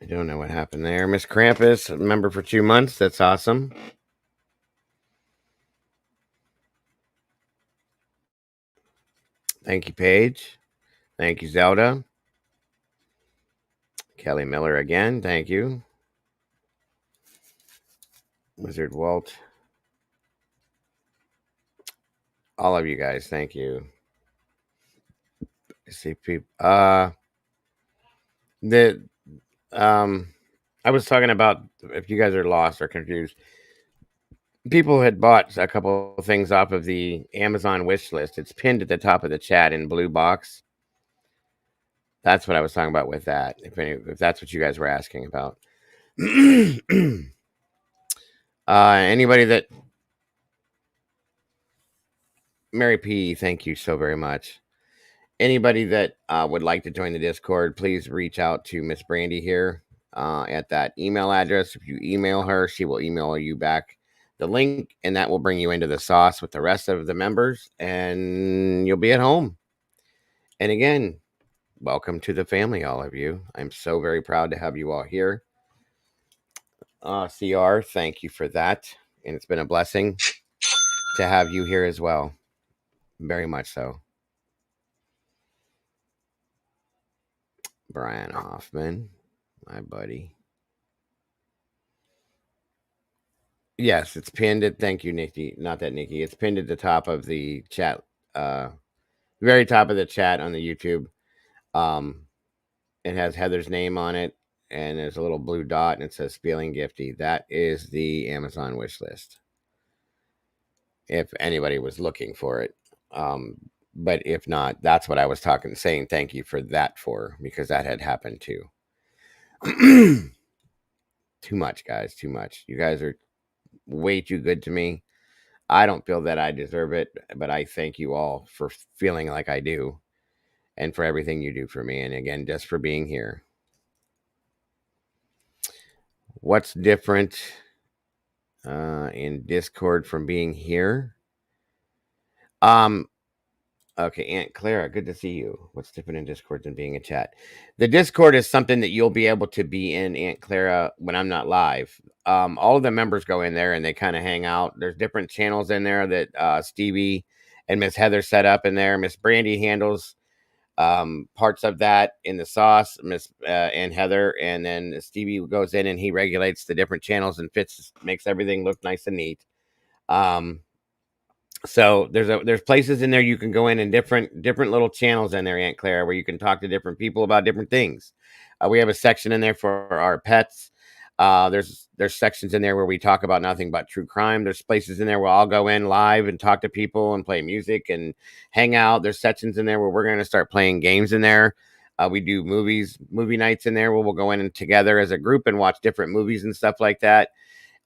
S1: I don't know what happened there. Miss Krampus, a member for 2 months. That's awesome. Thank you, Paige. Thank you, Zelda. Kelly Miller again. Thank you. Wizard Walt. All of you guys, thank you. I see people. The I was talking about, if you guys are lost or confused, people had bought a couple of things off of the Amazon wish list. It's pinned at the top of the chat in blue box. That's what I was talking about with that. If that's what you guys were asking about. Anybody that Mary P, thank you so very much. Anybody that would like to join the Discord, please reach out to Miss Brandy here at that email address. If you email her, she will email you back the link, and that will bring you into the sauce with the rest of the members, and you'll be at home. And again, welcome to the family, all of you. I'm so very proud to have you all here. CR, thank you for that. And it's been a blessing to have you here as well. Very much so. Brian Hoffman, my buddy. Yes, it's pinned at, thank you, Nikki. Not that Nikki. It's pinned at the top of the chat, very top of the chat on the YouTube. It has Heather's name on it, and there's a little blue dot, and it says Feeling Gifty. That is the Amazon wish list, if anybody was looking for it. But if not, that's what I was saying thank you for that for, because that had happened too. Too much, guys, too much. You guys are way too good to me. I don't feel that I deserve it, but I thank you all for feeling like I do, and for everything you do for me, and again, just for being here. What's different in Discord from being here? Okay, Aunt Clara, good to see you. What's different in Discord than being in chat? The Discord is something that you'll be able to be in, Aunt Clara, when I'm not live. All of the members go in there and they kind of hang out. There's different channels in there that Stevie and Miss Heather set up in there. Miss Brandy handles parts of that in the sauce, Miss and Heather, and then Stevie goes in and he regulates the different channels and makes everything look nice and neat. So there's places in there you can go in and different little channels in there, Aunt Clara, where you can talk to different people about different things. We have a section in there for our pets. There's sections in there where we talk about nothing but true crime. There's places in there where I'll go in live and talk to people and play music and hang out. There's sections in there where we're going to start playing games in there. We do movie nights in there where we'll go in together as a group and watch different movies and stuff like that.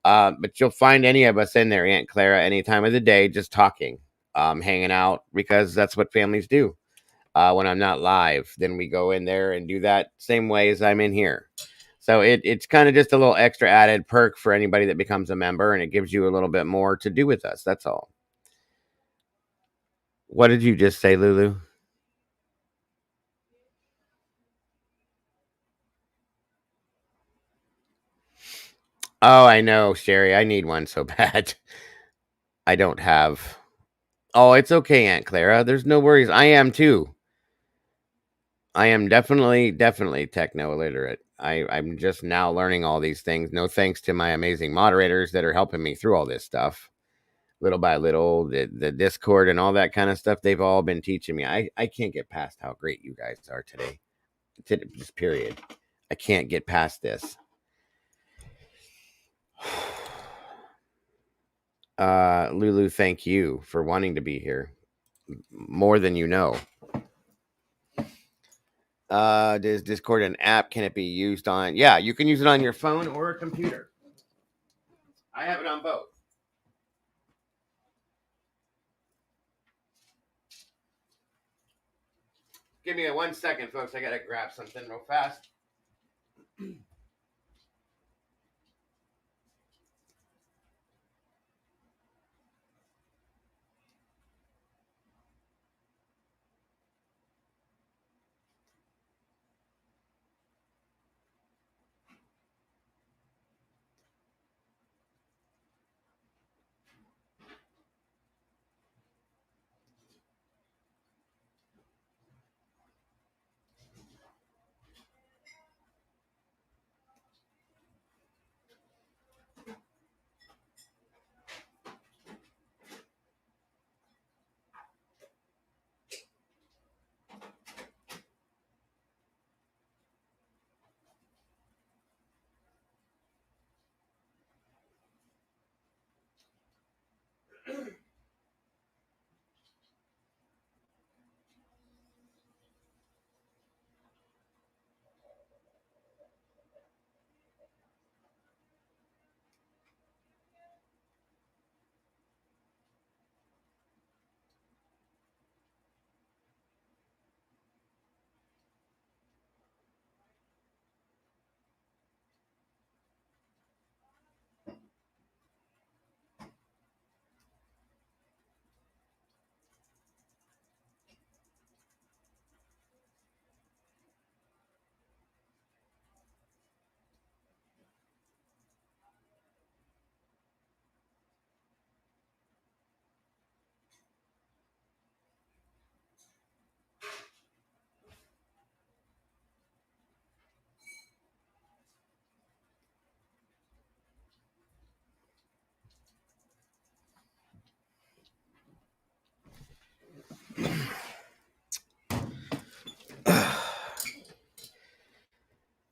S1: But you'll find any of us in there, Aunt Clara, any time of the day, just talking, hanging out, because that's what families do. When I'm not live, then we go in there and do that same way as I'm in here. So it's kind of just a little extra added perk for anybody that becomes a member, and it gives you a little bit more to do with us. That's all. What did you just say, Lulu? Oh, I know, Sherry. I need one so bad. I don't have. Oh, it's okay, Aunt Clara. There's no worries. I am too. I am definitely techno illiterate. I'm just now learning all these things. No thanks to my amazing moderators that are helping me through all this stuff. Little by little, the Discord and all that kind of stuff, they've all been teaching me. I can't get past how great you guys are today. Just period. I can't get past this. Lulu, thank you for wanting to be here. More than you know. Is Discord an app? Can it be used on? Yeah, you can use it on your phone or a computer. I have it on both. Give me 1 second, folks. I gotta grab something real fast.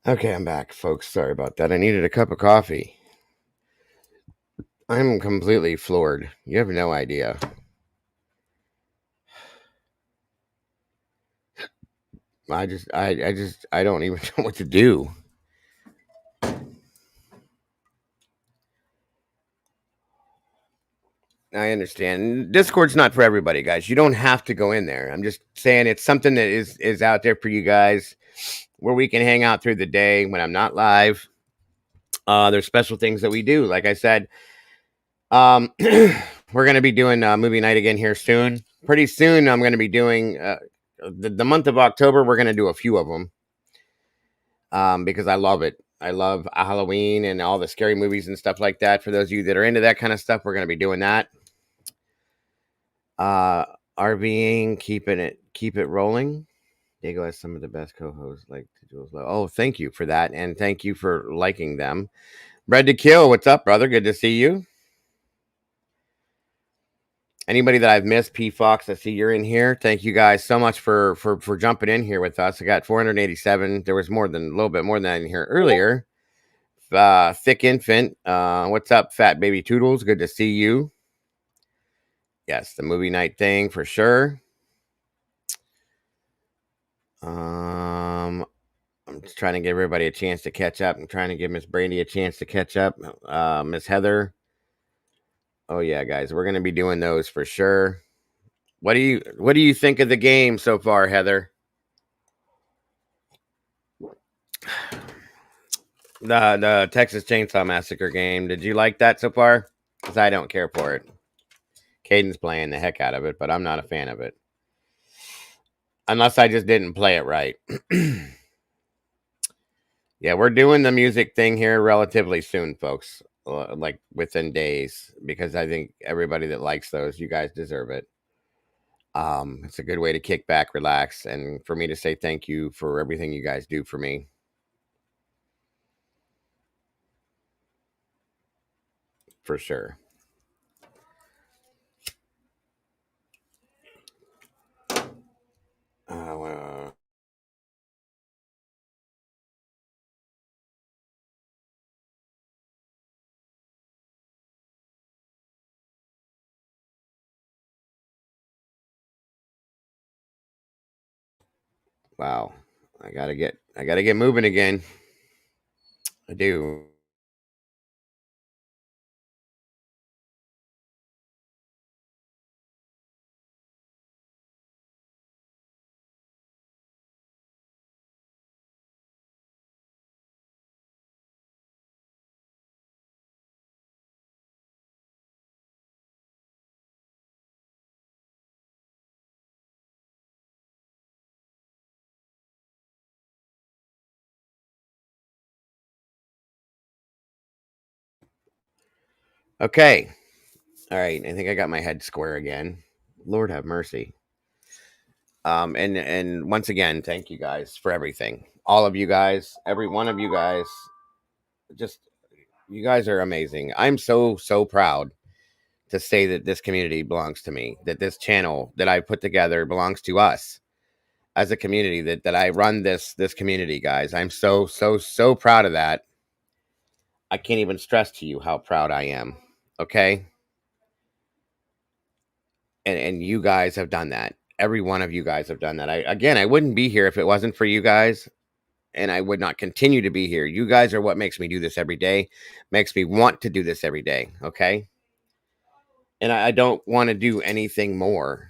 S1: Okay, I'm back, folks. Sorry about that. I needed a cup of coffee. I'm completely floored. You have no idea. I don't even know what to do. I understand. Discord's not for everybody, guys. You don't have to go in there. I'm just saying it's something that is out there for you guys, where we can hang out through the day when I'm not live. There's special things that we do. Like I said, we're going to be doing movie night again here soon. Pretty soon, I'm going to be doing the month of October. We're going to do a few of them because I love it. I love Halloween and all the scary movies and stuff like that. For those of you that are into that kind of stuff, we're going to be doing that. RVing, keep it rolling. Diego has some of the best co-hosts, like Jules Lowe. Oh, thank you for that, and thank you for liking them. Bread to Kill, what's up, brother? Good to see you. Anybody that I've missed, P Fox, I see you're in here. Thank you guys so much for jumping in here with us. I got 487. There was a little bit more than that in here earlier. Thick Infant, what's up, Fat Baby Toodles? Good to see you. Yes, the movie night thing for sure. I'm just trying to give everybody a chance to catch up. I'm trying to give Miss Brandy a chance to catch up. Miss Heather. Oh yeah, guys, we're gonna be doing those for sure. What do you think of the game so far, Heather? The Texas Chainsaw Massacre game. Did you like that so far? Because I don't care for it. Caden's playing the heck out of it, but I'm not a fan of it. Unless I just didn't play it right. Yeah, we're doing the music thing here relatively soon, folks. Like within days, because I think everybody that likes those, you guys deserve it. It's a good way to kick back, relax, and for me to say thank you for everything you guys do for me. For sure. Wow. I gotta get moving again. I do. Okay. All right. I think I got my head square again. Lord have mercy. And once again, thank you guys for everything. All of you guys, every one of you guys, just you guys are amazing. I'm so proud to say that this community belongs to me, that this channel that I put together belongs to us as a community, that I run this community, guys. I'm so proud of that. I can't even stress to you how proud I am. Okay? And you guys have done that. Every one of you guys have done that. I wouldn't be here if it wasn't for you guys, and I would not continue to be here. You guys are what makes me do this every day, makes me want to do this every day. Okay. And I don't want to do anything more.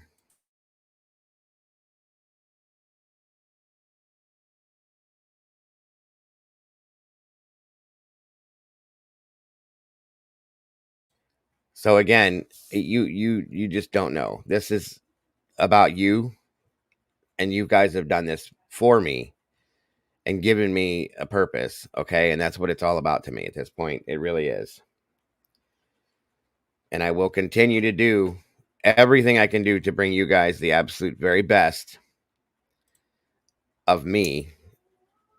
S1: So again, you just don't know. This is about you, and you guys have done this for me and given me a purpose, okay? And that's what it's all about to me at this point. It really is. And I will continue to do everything I can do to bring you guys the absolute very best of me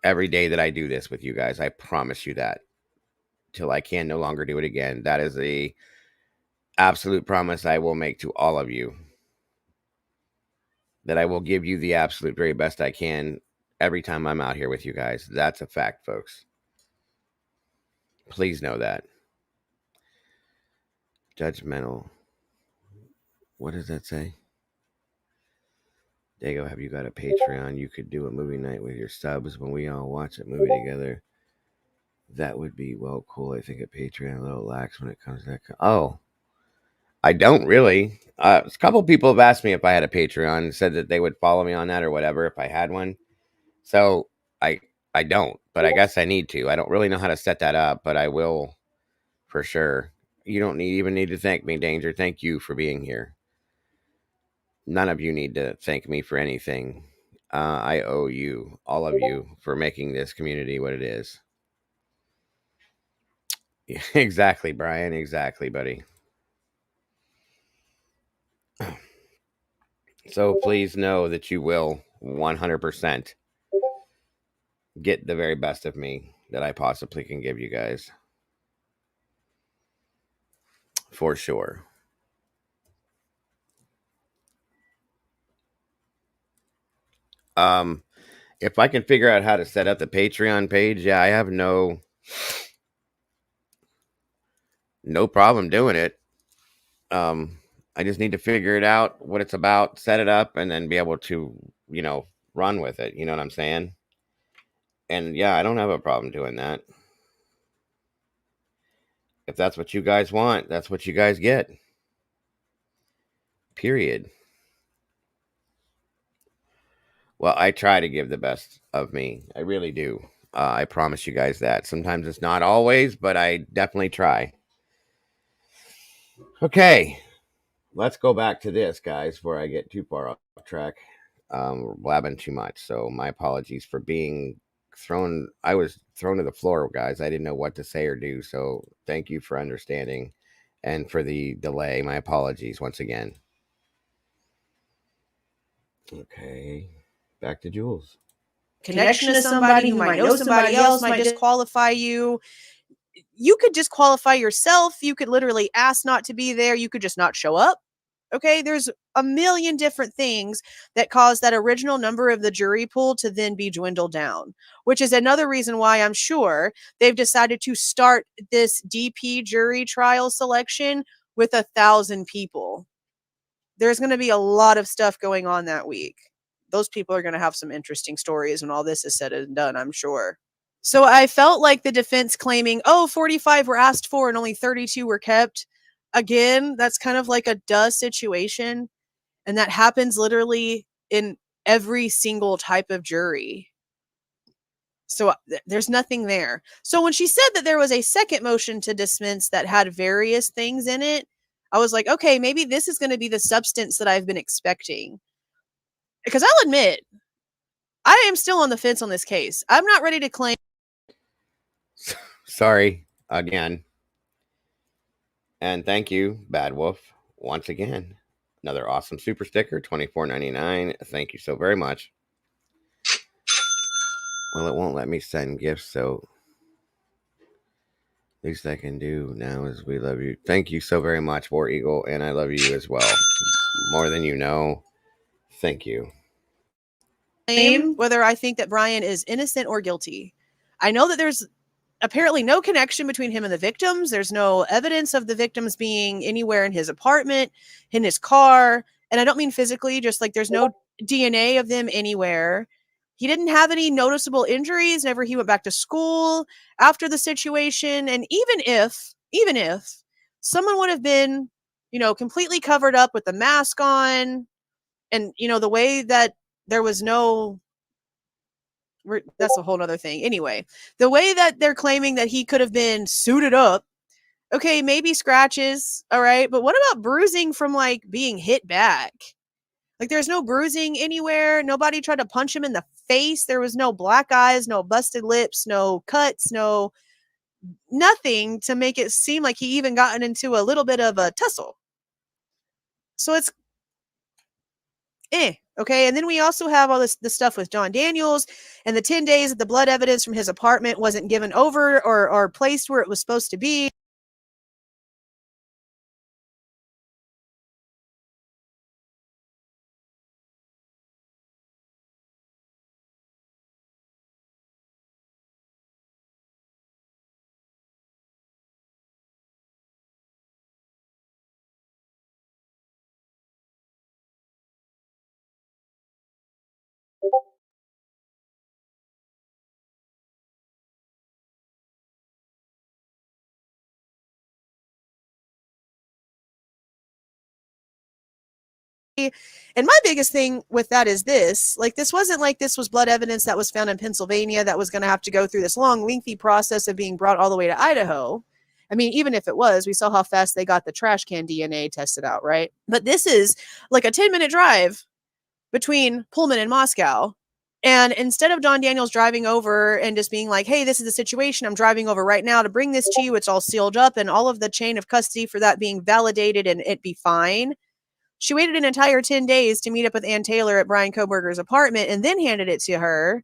S1: every day that I do this with you guys. I promise you that. Till I can no longer do it again. That is the absolute promise I will make to all of you. That I will give you the absolute very best I can every time I'm out here with you guys. That's a fact, folks. Please know that. Judgmental. What does that say? Dago, have you got a Patreon? You could do a movie night with your subs when we all watch a movie together. That would be well cool. I think a Patreon a little lax when it comes to that. Oh, I don't really. A couple people have asked me if I had a Patreon and said that they would follow me on that or whatever if I had one. So I don't, but I guess I need to. I don't really know how to set that up, but I will for sure. You don't even need to thank me, Danger. Thank you for being here. None of you need to thank me for anything. I owe you, all of you, for making this community what it is. Exactly, Brian. Exactly, buddy. So please know that you will 100% get the very best of me that I possibly can give you guys. For sure. If I can figure out how to set up the Patreon page, yeah, I have no problem doing it. I just need to figure it out, what it's about, set it up, and then be able to, run with it. You know what I'm saying? And yeah, I don't have a problem doing that. If that's what you guys want, that's what you guys get. Period. Well, I try to give the best of me. I really do. I promise you guys that. Sometimes it's not always, but I definitely try. Okay. Let's go back to this, guys, before I get too far off track. We're blabbing too much. So my apologies for being thrown. I was thrown to the floor, guys. I didn't know what to say or do. So thank you for understanding and for the delay. My apologies once again. Okay. Back to Jules.
S3: Connection to somebody who might know somebody else might disqualify you. You could disqualify yourself. You could literally ask not to be there. You could just not show up. Okay, there's a million different things that cause that original number of the jury pool to then be dwindled down, which is another reason why I'm sure they've decided to start this DP jury trial selection with 1,000 people. There's going to be a lot of stuff going on that week. Those people are going to have some interesting stories when all this is said and done, I'm sure. So I felt like the defense claiming, 45 were asked for and only 32 were kept. Again, that's kind of like a duh situation. And that happens literally in every single type of jury. So there's nothing there. So when she said that there was a second motion to dismiss that had various things in it, I was like, okay, maybe this is going to be the substance that I've been expecting. Because I'll admit, I am still on the fence on this case. I'm not ready to claim.
S1: Sorry again. And thank you, Bad Wolf, once again. Another awesome super sticker, $24.99. Thank you so very much. Well, it won't let me send gifts, so least I can do now is we love you. Thank you so very much, War Eagle, and I love you as well. More than you know. Thank you.
S3: Whether I think that Bryan is innocent or guilty. I know that there's apparently no connection between him and the victims. There's no evidence of the victims being anywhere in his apartment, in his car. And I don't mean physically, just like there's no DNA of them anywhere. He didn't have any noticeable injuries. Never he went back to school after the situation. And even if someone would have been, completely covered up with the mask on, and, the way that there was no, that's a whole other thing. Anyway, the way that they're claiming that he could have been suited up, okay, maybe scratches, all right, but what about bruising from like being hit back? Like there's no bruising anywhere. Nobody tried to punch him in the face. There was no black eyes, no busted lips, no cuts, no nothing to make it seem like he even gotten into a little bit of a tussle. So it's okay. And then we also have all this stuff with John Daniels and the 10 days that the blood evidence from his apartment wasn't given over or placed where it was supposed to be. And my biggest thing with that is this, like, this wasn't like this was blood evidence that was found in Pennsylvania that was going to have to go through this long, lengthy process of being brought all the way to Idaho. I mean, even if it was, we saw how fast they got the trash can DNA tested out, right? But this is like a 10-minute drive between Pullman and Moscow. And instead of Don Daniels driving over and just being like, hey, this is the situation, I'm driving over right now to bring this to you, it's all sealed up, and all of the chain of custody for that being validated and it be fine, she waited an entire 10 days to meet up with Ann Taylor at Bryan Kohberger's apartment and then handed it to her.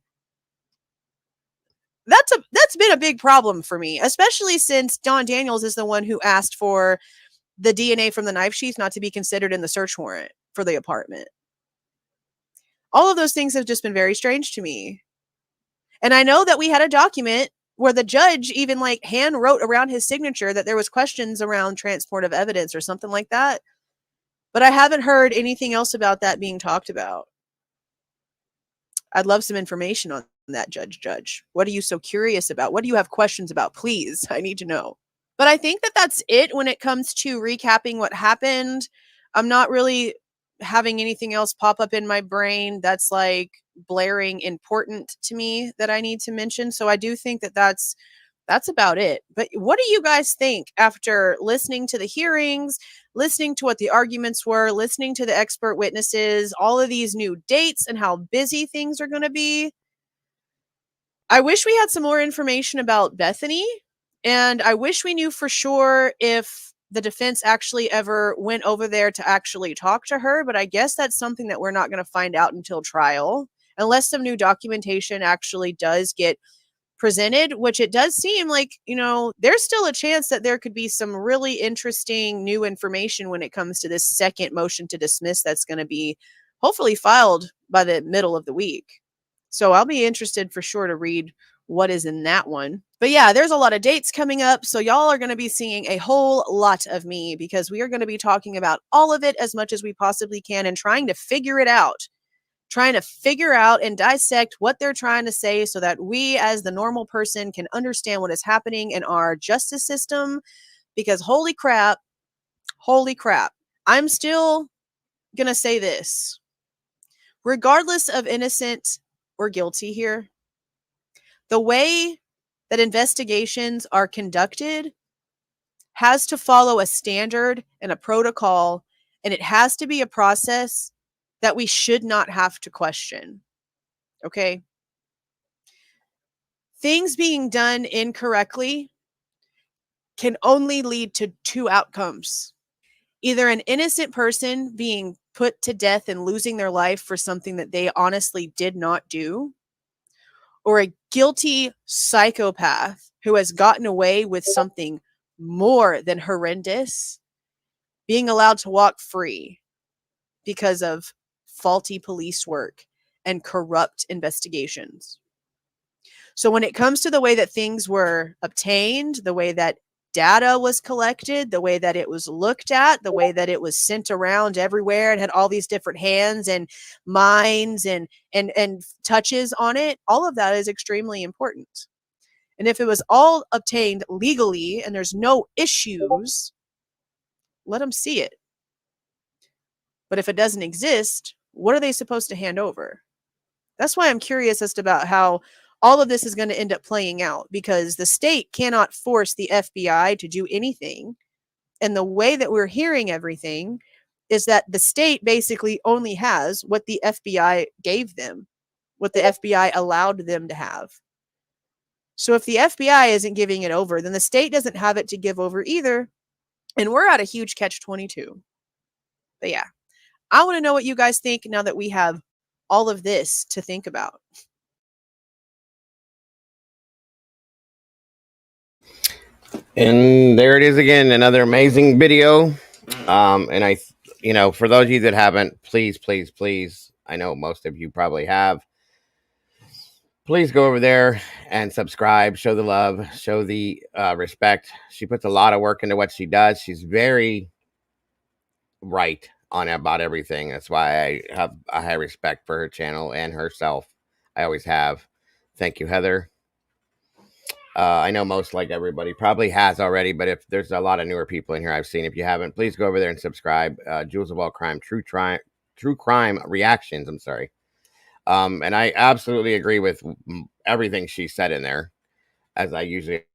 S3: That's been a big problem for me, especially since Don Daniels is the one who asked for the DNA from the knife sheath not to be considered in the search warrant for the apartment. All of those things have just been very strange to me. And I know that we had a document where the judge even like hand wrote around his signature that there was questions around transport of evidence or something like that. But I haven't heard anything else about that being talked about. I'd love some information on that, Judge. What are you so curious about? What do you have questions about? Please, I need to know. But I think that that's it when it comes to recapping what happened. I'm not really having anything else pop up in my brain that's like blaring important to me that I need to mention. So I do think that that's about it. But what do you guys think after listening to the hearings, listening to what the arguments were, listening to the expert witnesses, all of these new dates and how busy things are going to be? I wish we had some more information about Bethany, and I wish we knew for sure if the defense actually ever went over there to actually talk to her, but I guess that's something that we're not going to find out until trial, unless some new documentation actually does get presented, which it does seem like, there's still a chance that there could be some really interesting new information when it comes to this second motion to dismiss that's going to be hopefully filed by the middle of the week. So I'll be interested for sure to read what is in that one. But yeah, there's a lot of dates coming up. So y'all are going to be seeing a whole lot of me because we are going to be talking about all of it as much as we possibly can and trying to figure it out. Trying to figure out and dissect what they're trying to say so that we as the normal person can understand what is happening in our justice system. Because holy crap, I'm still going to say this. Regardless of innocent or guilty here, the way that investigations are conducted has to follow a standard and a protocol, and it has to be a process that we should not have to question. Okay? Things being done incorrectly can only lead to two outcomes. Either an innocent person being put to death and losing their life for something that they honestly did not do, or a guilty psychopath who has gotten away with something more than horrendous being allowed to walk free because of faulty police work and corrupt investigations. So when it comes to the way that things were obtained, the way that data was collected, the way that it was looked at, the way that it was sent around everywhere and had all these different hands and minds and touches on it, all of that is extremely important. And if it was all obtained legally and there's no issues, let them see it. But if it doesn't exist, what are they supposed to hand over? That's why I'm curious as to about how all of this is going to end up playing out, because the state cannot force the FBI to do anything. And the way that we're hearing everything is that the state basically only has what the FBI gave them, what the FBI allowed them to have. So if the FBI isn't giving it over, then the state doesn't have it to give over either. And we're at a huge catch-22. But yeah, I want to know what you guys think now that we have all of this to think about.
S1: And there it is again, another amazing video. And for those of you that haven't, please, I know most of you probably have. Please go over there and subscribe, show the love, show the respect. She puts a lot of work into what she does. She's very right on about everything. That's why I have a high respect for her channel and herself. I always have. Thank you, Heather. I know most, like everybody, probably has already, but if there's a lot of newer people in here I've seen, if you haven't, please go over there and subscribe. Jewels of All Crime, True Crime Reactions. I'm sorry. And I absolutely agree with everything she said in there, as I usually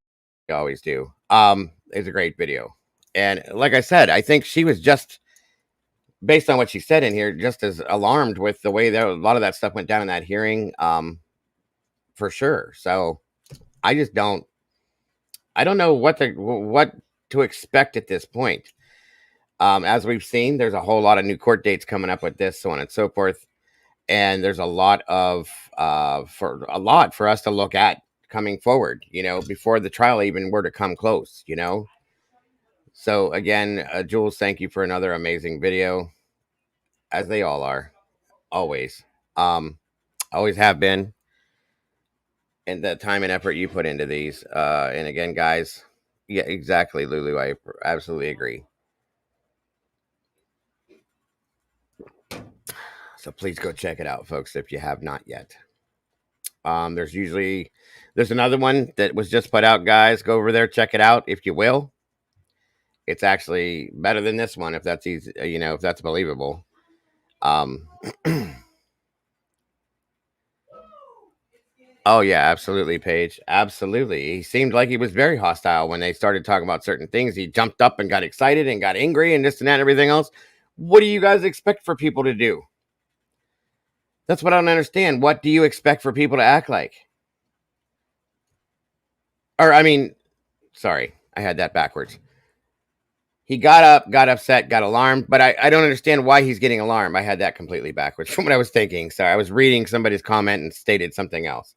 S1: always do. It's a great video. And like I said, I think she was just, based on what she said in here, just as alarmed with the way that a lot of that stuff went down in that hearing, for sure. So I don't know what to expect at this point. As we've seen, there's a whole lot of new court dates coming up with this, so on and so forth. And there's a lot for us to look at coming forward, before the trial even were to come close, So again, Jules, thank you for another amazing video, as they all are, always, always have been, and the time and effort you put into these. And again, guys, yeah, exactly, Lulu, I absolutely agree. So please go check it out, folks, if you have not yet. There's another one that was just put out, guys. Go over there, check it out if you will. It's actually better than this one, if that's easy, if that's believable. Oh yeah, absolutely, Paige. Absolutely. He seemed like he was very hostile when they started talking about certain things. He jumped up and got excited and got angry and this and that and everything else. What do you guys expect for people to do? That's what I don't understand. What do you expect for people to act like? Or, I mean, sorry, I had that backwards. He got up, got upset, got alarmed, but I don't understand why he's getting alarmed. I had that completely backwards from what I was thinking. Sorry, I was reading somebody's comment and stated something else.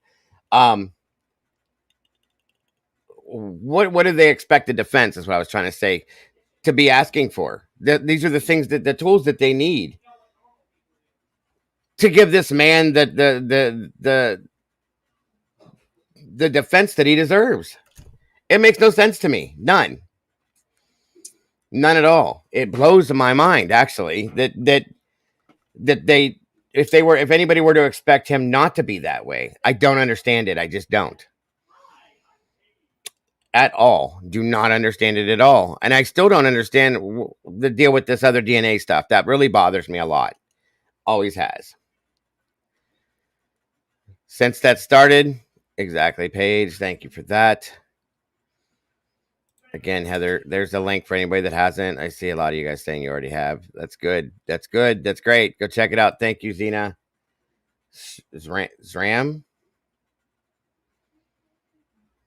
S1: What do they expect the defense, is what I was trying to say, to be asking for? These are the things, that the tools that they need to give this man the defense that he deserves. It makes no sense to me. None at all. It blows my mind, actually, that they, if anybody were to expect him not to be that way. I don't understand it. I just don't. At all. Do not understand it at all. And I still don't understand the deal with this other DNA stuff. That really bothers me a lot. Always has. Since that started. Exactly, Paige. Thank you for that. Again, Heather, there's a link for anybody that hasn't. I see a lot of you guys saying you already have. That's good. That's good. That's great. Go check it out. Thank you, Zena. Zram.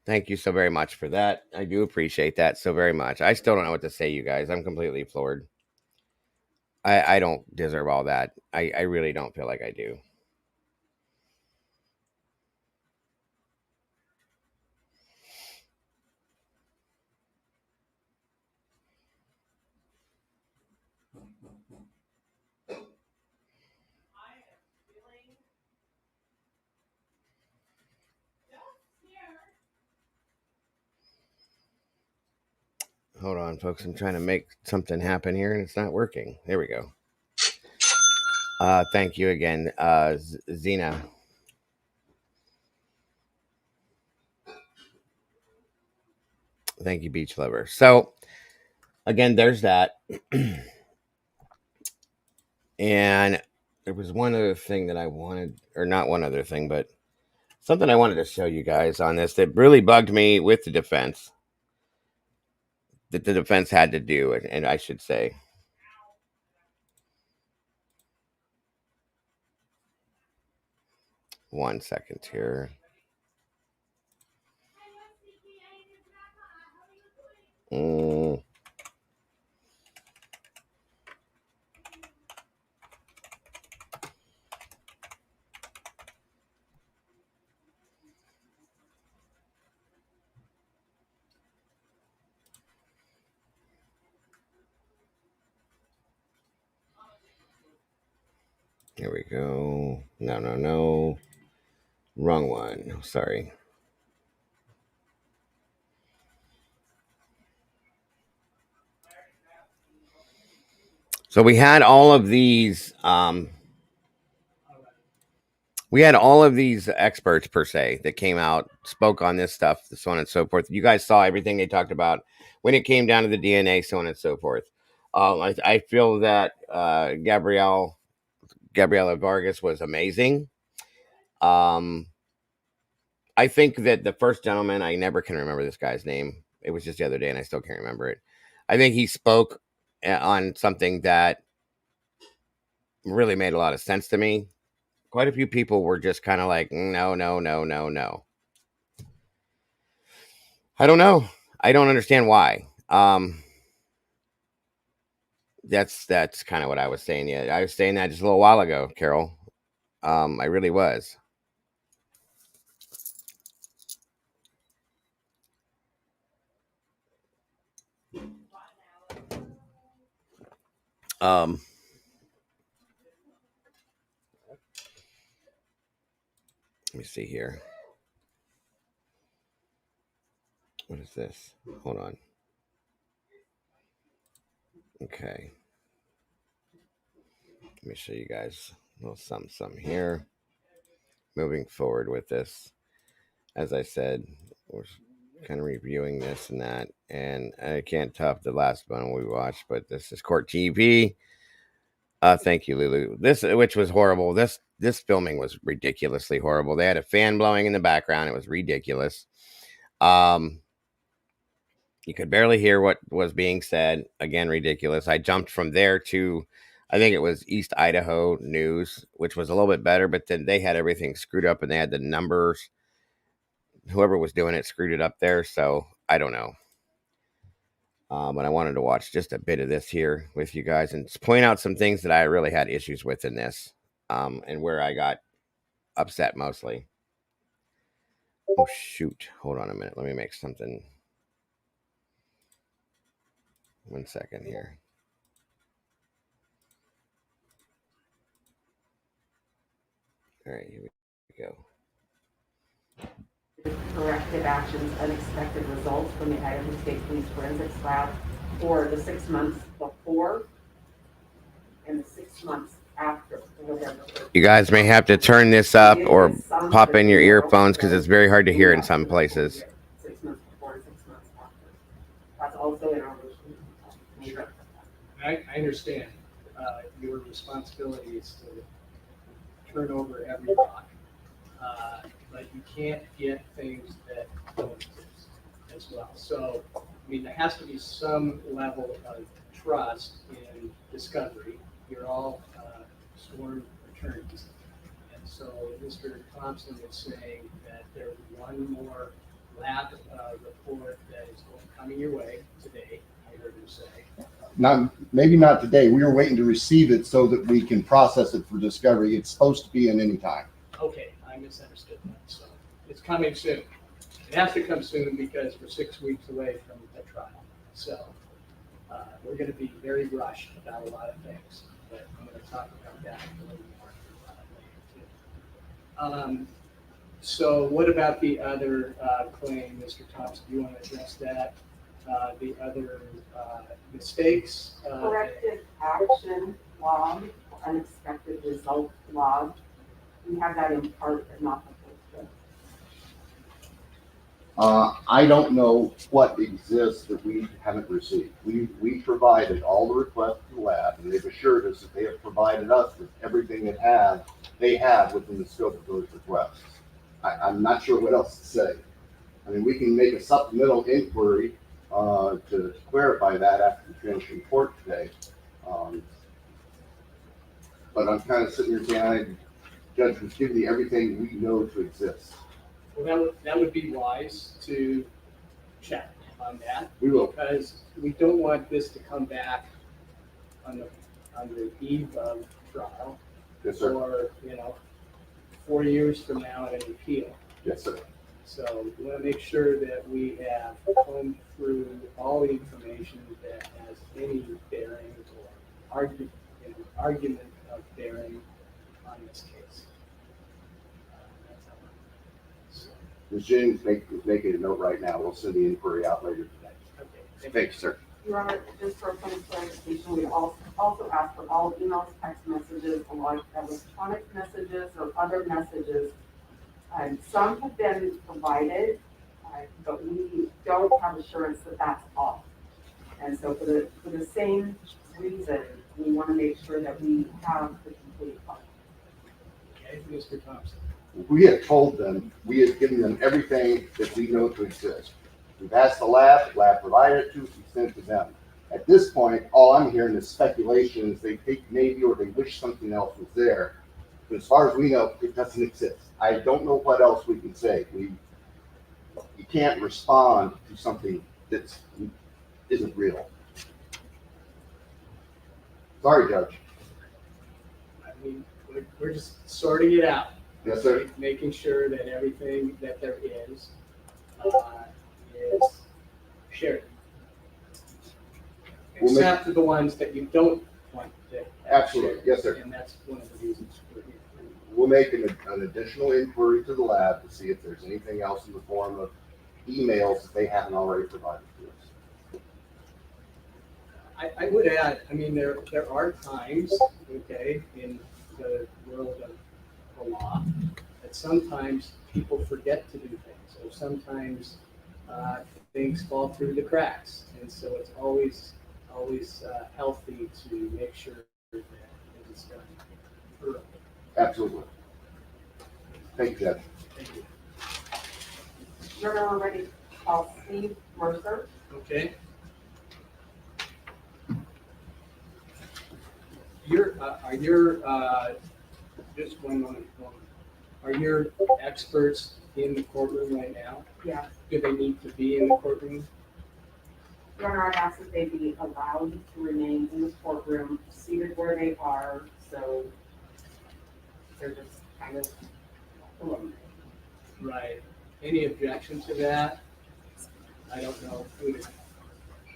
S1: Thank you so very much for that. I do appreciate that so very much. I still don't know what to say, you guys. I'm completely floored. I don't deserve all that. I really don't feel like I do. Hold on, folks. I'm trying to make something happen here, and it's not working. There we go. Thank you again, Zena. Thank you, Beach Lover. So, again, there's that. And there was one other thing that I wanted, or not one other thing, but something I wanted to show you guys on this that really bugged me with the defense, that the defense had to do, and I should say. One second here. Mm. Here we go. No. Wrong one. Sorry. So we had all of these experts per se that came out, spoke on this stuff, so on and so forth. You guys saw everything they talked about when it came down to the DNA, so on and so forth. I feel that Gabriela Vargas was amazing. I think that the first gentleman, I never can remember this guy's name. It was just the other day, and I still can't remember it. I think he spoke on something that really made a lot of sense to me. Quite a few people were just kind of like, no. I don't know. I don't understand why. That's kind of what I was saying. Yeah, I was saying that just a little while ago, Carol. I really was. Let me see here. What is this? Hold on. Okay. Let me show you guys a little something here. Moving forward with this, as I said, we're kind of reviewing this and that, and I can't top the last one we watched, but this is Court TV. Thank you, Lulu. This, which was horrible. This filming was ridiculously horrible. They had a fan blowing in the background. It was ridiculous. You could barely hear what was being said. Again, ridiculous. I jumped from there to, I think it was East Idaho News, which was a little bit better, but then they had everything screwed up and they had the numbers. Whoever was doing it screwed it up there. So I don't know. But I wanted to watch just a bit of this here with you guys and point out some things that I really had issues with in this, and where I got upset mostly. Oh, shoot. Hold on a minute. Let me make something. 1 second here. All right, here we go.
S4: Corrective actions, unexpected results from the Idaho State Police Forensics Lab for the 6 months before and the 6 months after November 13th.
S1: You guys may have to turn this up or pop in your earphones because it's very hard to hear in some places.
S4: 6 months before and 6 months after. That's also in our motion.
S5: I understand your responsibility is to turn over every rock. But you can't get things that don't exist as well. So, I mean, there has to be some level of trust in discovery. You're all sworn attorneys. And so Mr. Thompson is saying that there's one more lab report that is coming your way today, I heard him say.
S6: Maybe not today. We were waiting to receive it so that we can process it for discovery. It's supposed to be in any time.
S5: Okay, I misunderstood that. So it's coming soon. It has to come soon because we're 6 weeks away from the trial. So we're going to be very rushed about a lot of things, but I'm going to talk about that a little more later too. So what about the other claim, Mr. Thompson? Do you want to address that? the other mistakes.
S4: Corrective action log, unexpected result log. We have that in part, but not the whole thing.
S6: I don't know what exists that we haven't received. We provided all the requests to the lab, and they've assured us that they have provided us with everything they have within the scope of those requests. I'm not sure what else to say. I mean, we can make a supplemental inquiry to clarify that after we finish in court today. But I'm kind of sitting here saying, Judge, was giving you everything we know to exist.
S5: Well, that would be wise to check on that.
S6: We will.
S5: Because we don't want this to come back on the eve of trial.
S6: Yes, sir.
S5: Or, 4 years from now at an appeal.
S6: Yes, sir.
S5: So we want to make sure that we have combed through all the information that has any bearing or argument of bearing on this case. That's how so,
S6: Ms. James is making a note right now. We'll send the inquiry out later today.
S5: okay.
S6: Thank you, sir.
S4: Your Honor, just for a point of clarification, we also ask for all emails, text messages, electronic messages, or other messages. Some have been provided, but we don't have assurance that that's all. And so for the same reason, we want to make sure that we have the complete file.
S5: Okay, Mr. Thompson.
S6: We have told them, we have given them everything that we know to exist. We've asked the lab provided it to us, we sent it to them. At this point, all I'm hearing is speculations. They think maybe, or they wish something else was there. But as far as we know, it doesn't exist. I don't know what else we can say. You can't respond to something that isn't real. Sorry, Judge.
S5: I mean, we're just sorting it out.
S6: Yes, sir.
S5: Making sure that everything that there is shared.
S6: We'll
S5: Except for the ones that you don't want to have
S6: Absolutely.
S5: shared.
S6: Yes, sir.
S5: And that's one of the reasons we're here.
S6: We'll make an additional inquiry to the lab to see if there's anything else in the form of emails that they haven't already provided to us.
S5: I would add, I mean, there are times, okay, in the world of the law, that sometimes people forget to do things, or sometimes things fall through the cracks, and so it's always healthy to make sure that it is done thoroughly.
S6: Absolutely. Thank you, Judge.
S5: Thank you.
S4: Your Honor, we're ready to call Steve Mercer.
S5: Okay. Just one moment. Are your experts in the courtroom right now?
S4: Yeah.
S5: Do they need to be in the courtroom?
S4: Your Honor, I'd ask that they be allowed to remain in the courtroom, seated where they are, so they're just kind of alone.
S5: Right. Any objection to that? I don't know who to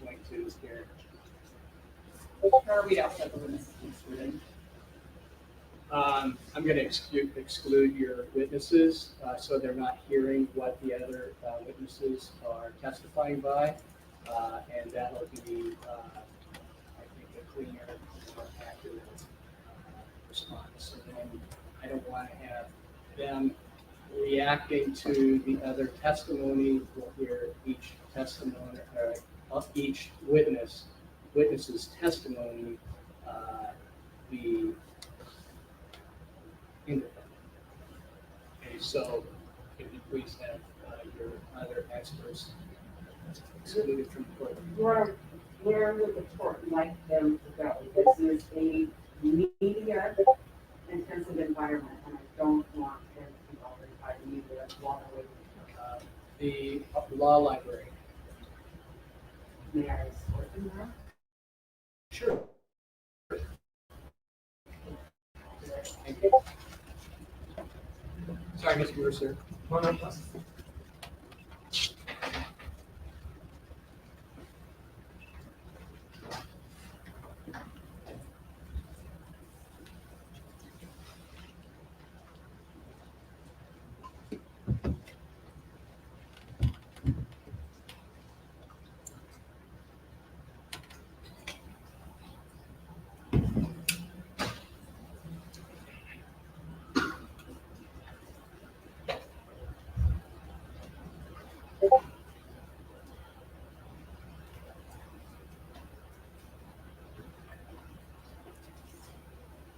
S5: point to here.
S4: Or we'd also have the witnesses excluded.
S5: I'm going to exclude your witnesses, so they're not hearing what the other witnesses are testifying by, and that'll be, I think, a cleaner, more accurate response. So then I don't want to have them reacting to the other testimony. We'll hear each testimony, each witness's testimony be independent. Okay, so if you please have your other experts excluded from the court.
S4: Where would the court like them to go? This is a media intensive environment, and I don't want them to be bothered by the media while they're waiting.
S5: The law library.
S4: May I escort them there?
S5: Sure. Thank you. Sorry, Mr. Mercer.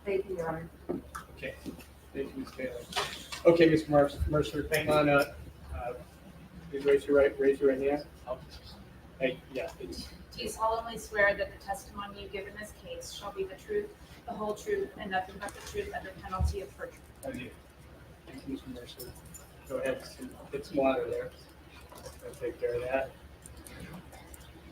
S4: Thank you, Your Honor.
S5: Okay, thank you, Ms. Taylor. Okay, Ms. Mercer, come on up. Please raise your right hand. Hey, yeah, please.
S7: Do you solemnly swear that the testimony you give in this case shall be the truth, the whole truth, and nothing but the truth under penalty of perjury?
S5: I do. Thank you, Mr. Mercer. Go ahead, get some water there. I'll take care of that.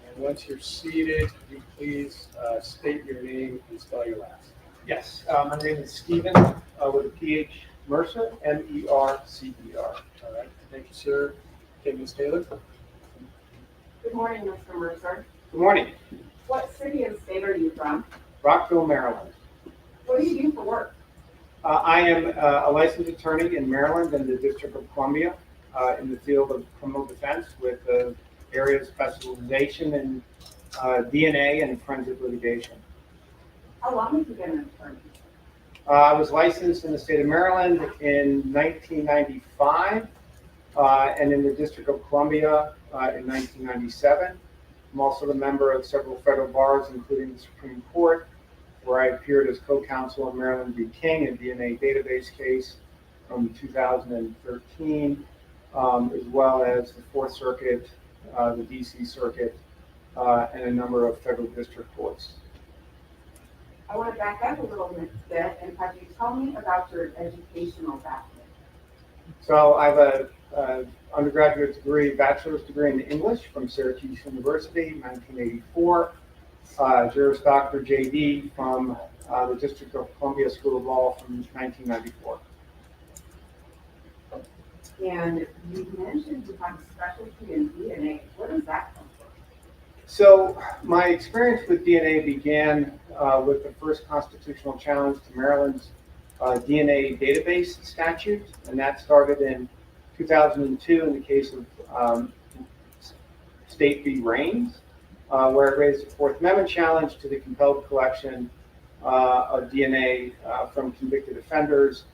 S5: And once you're seated, could you please state your name and spell your last.
S8: Yes, my name is Stephen with a PH Mercer, Mercer.
S5: All right, thank you, sir. Okay, Ms. Taylor?
S4: Good morning, Mr. Mercer.
S8: Good morning,
S4: What city and state are you from?
S8: Rockville, Maryland.
S4: What do you do for work?
S8: I am a licensed attorney in Maryland in the District of Columbia in the field of criminal defense with an area of specialization in DNA and forensic litigation.
S4: How long have you been an attorney?
S8: I was licensed in the state of Maryland in 1995 and in the District of Columbia in 1997. I'm also a member of several federal bars, including the Supreme Court, where I appeared as co-counsel in Maryland v. King, a DNA database case from 2013, as well as the Fourth Circuit, the DC Circuit, and a number of federal district courts.
S4: I want to back up a little bit and have you tell me about your educational background.
S8: So I have a undergraduate degree, bachelor's degree in English from Syracuse University, 1984. Juris Doctor JD from the District of Columbia School of Law from 1994.
S4: And you mentioned you have a specialty in DNA. Where does that come from?
S8: So my experience with DNA began with the first constitutional challenge to Maryland's DNA database statute, and that started in 2002 in the case of State v. Raines, where it raised a Fourth Amendment challenge to the compelled collection of DNA from convicted offenders.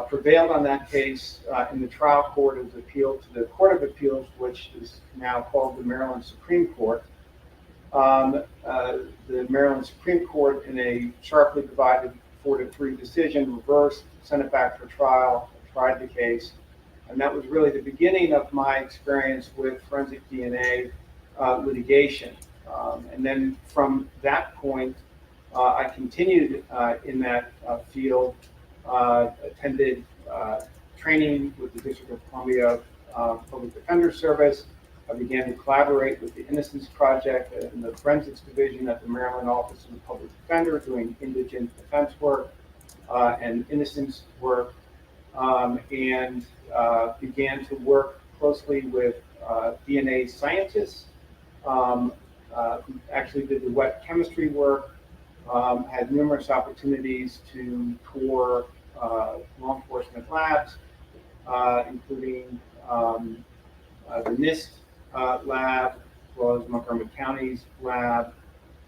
S8: Prevailed on that case in the trial court. It was appealed to the Court of Appeals, which is now called the Maryland Supreme Court. The Maryland Supreme Court, in a sharply divided 4-3 decision, reversed, sent it back for trial, tried the case, and that was really the beginning of my experience with forensic DNA litigation. And then from that point, I continued in that field, attended training with the District of Columbia Public Defender Service. I began to collaborate with the Innocence Project and the Forensics Division at the Maryland Office of the Public Defender, doing indigent defense work and innocence work, and began to work closely with DNA scientists who actually did the wet chemistry work, had numerous opportunities to tour law enforcement labs, including the NIST lab, as well as Montgomery County's lab,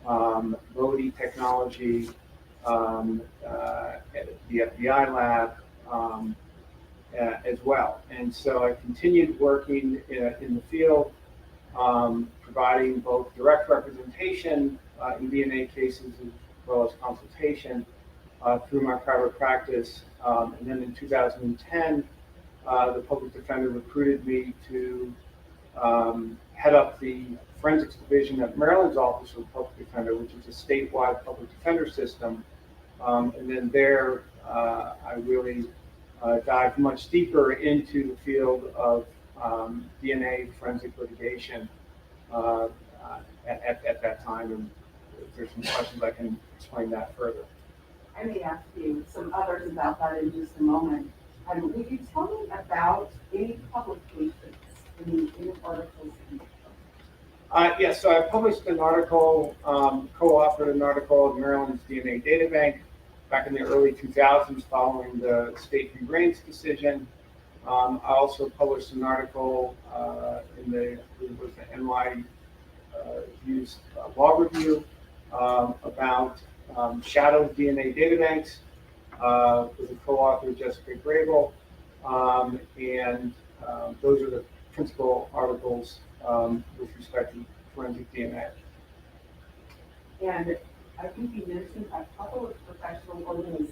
S8: Bodie Technology, the FBI lab, as well. And so I continued working in the field, providing both direct representation in DNA cases as well as consultation through my private practice. And then in 2010, the public defender recruited me to head up the forensics division at Maryland's Office of the Public Defender, which is a statewide public defender system. And then there, I really dived much deeper into the field of DNA forensic litigation at that time. And if there's some questions, I can explain that further.
S4: I may ask you some others about that in just a moment. Would you tell me about any publications, any articles?
S8: Yes, so I published an article, co-authored an article in Maryland's DNA Databank back in the early 2000s following the State v. Raines decision. I also published an article in the NYU's Law Review about shadow DNA databanks with a co-author, Jessica Grable, and those are the principal articles with respect to forensic DNA.
S4: And I think you mentioned a couple of professional organizations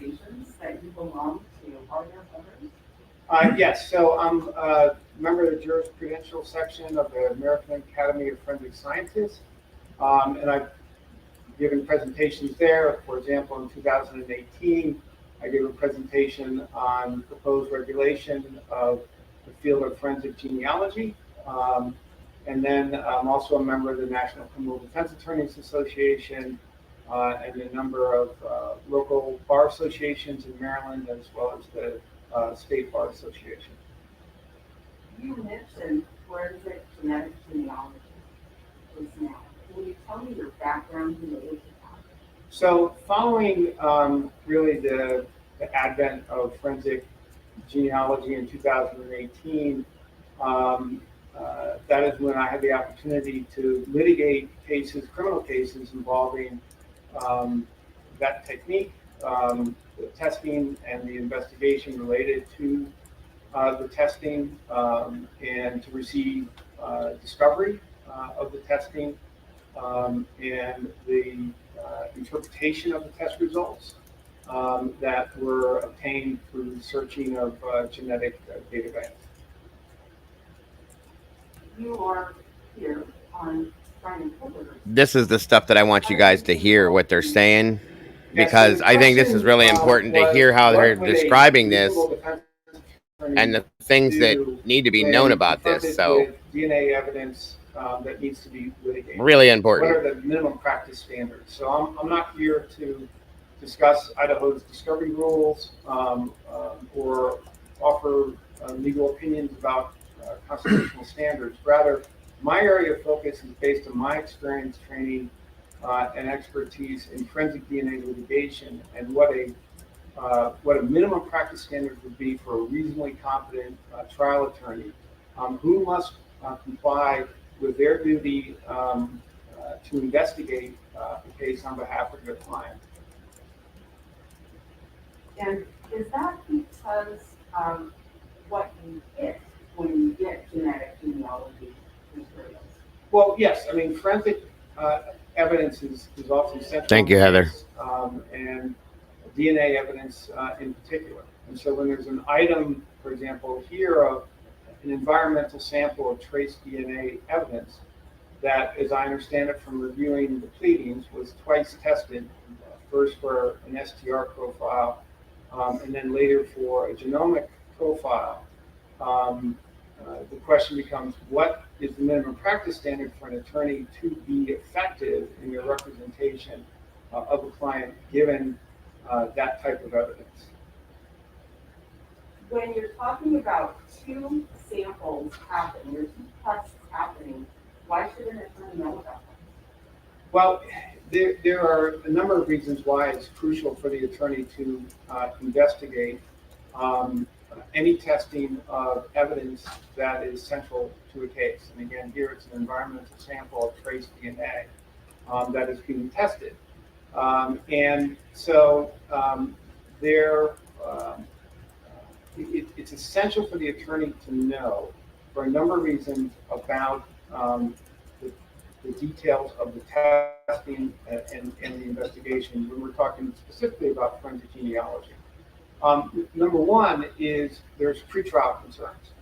S8: Yes, so I'm a member of the jurisprudential section of the American Academy of Forensic Scientists, and I've given presentations there. For example, in 2018, I gave a presentation on proposed regulation of the field of forensic genealogy. And then I'm also a member of the National Criminal Defense Attorneys Association and a number of local bar associations in Maryland, as well as the State Bar Association.
S4: You mentioned forensic genetic genealogy just now. Can you tell me your background related to that?
S8: So following really the advent of forensic genealogy in 2018, that is when I had the opportunity to litigate cases, criminal cases involving that technique, the testing and the investigation related to the testing, and to receive discovery of the testing, and the interpretation of the test results that were obtained through searching of genetic databanks.
S4: You are here on Bryan Kohberger.
S1: This is the stuff that I want you guys to hear what they're saying, because I think this is really important to hear how they're describing this and the things that need to be known about this. So
S8: DNA evidence that needs to be litigated.
S1: really
S8: What
S1: important.
S8: are the minimum practice standards? So I'm not here to discuss Idaho's discovery rules or offer legal opinions about constitutional standards. Rather, my area of focus is based on my experience, training, and expertise in forensic DNA litigation, and what a minimum practice standard would be for a reasonably competent trial attorney who must comply with their duty to investigate a case on behalf of their client.
S4: And is that because of what you get when you get genetic genealogy materials?
S8: Well, yes. I mean, forensic evidence is often central.
S1: Thank you, Heather.
S8: And DNA evidence in particular. And so when there's an item, for example, here of an environmental sample of trace DNA evidence that, as I understand it from reviewing the pleadings, was twice tested, first for an STR profile, and then later for a genomic profile. The question becomes, what is the minimum practice standard for an attorney to be effective in your representation of a client given that type of evidence?
S4: When you're talking about two samples happening, or two tests happening, why should an attorney know about them?
S8: Well, there are a number of reasons why it's crucial for the attorney to investigate any testing of evidence that is central to a case. And again, here it's an environmental sample of trace DNA that is being tested. And so it's essential for the attorney to know, for a number of reasons, about the details of the testing and the investigation when we're talking specifically about forensic genealogy. Number one is there's pretrial concerns.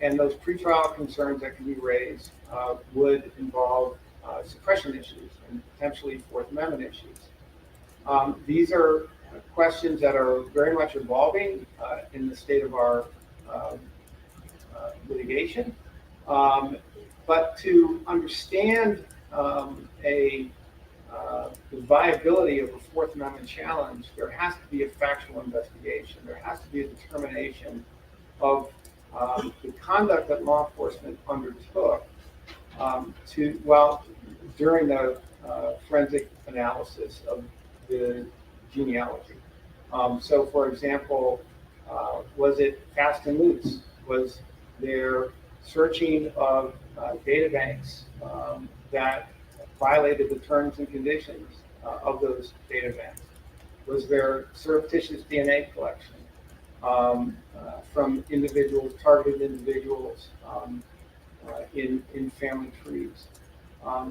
S8: And those pretrial concerns that can be raised would involve suppression issues and potentially Fourth Amendment issues. These are questions that are very much evolving in the state of our litigation. But to understand the viability of a Fourth Amendment challenge, there has to be a factual investigation. There has to be a determination of the conduct that law enforcement undertook during the forensic analysis of the genealogy. So, for example, was it fast and loose? Was there searching of databanks that violated the terms and conditions of those databanks? Was there surreptitious DNA collection from individuals, targeted individuals in family trees?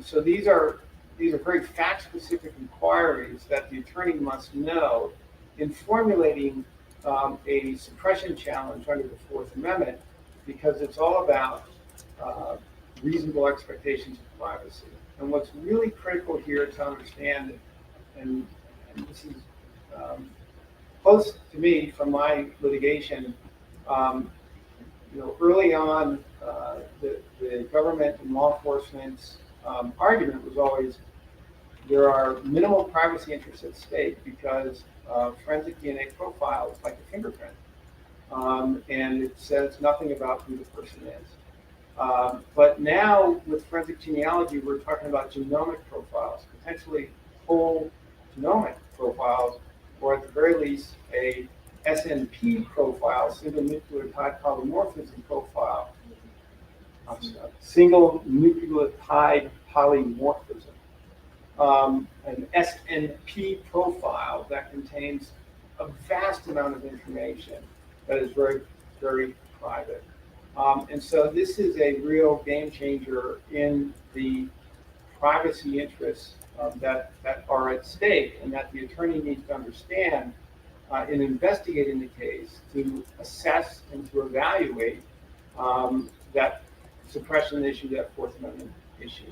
S8: So these are very fact-specific inquiries that the attorney must know in formulating a suppression challenge under the Fourth Amendment because it's all about reasonable expectations of privacy. And what's really critical here to understand, and this is close to me from my litigation, early on, the government and law enforcement's argument was always there are minimal privacy interests at stake because forensic DNA profile is like a fingerprint, and it says nothing about who the person is. But now with forensic genealogy, we're talking about genomic profiles, potentially whole genomic profiles, or at the very least a SNP profile, single nucleotide polymorphism profile. Single nucleotide polymorphism. An SNP profile that contains a vast amount of information that is very, very private. And so this is a real game changer in the privacy interests that are at stake, and that the attorney needs to understand in investigating the case to assess and to evaluate that suppression issue, that Fourth Amendment issue.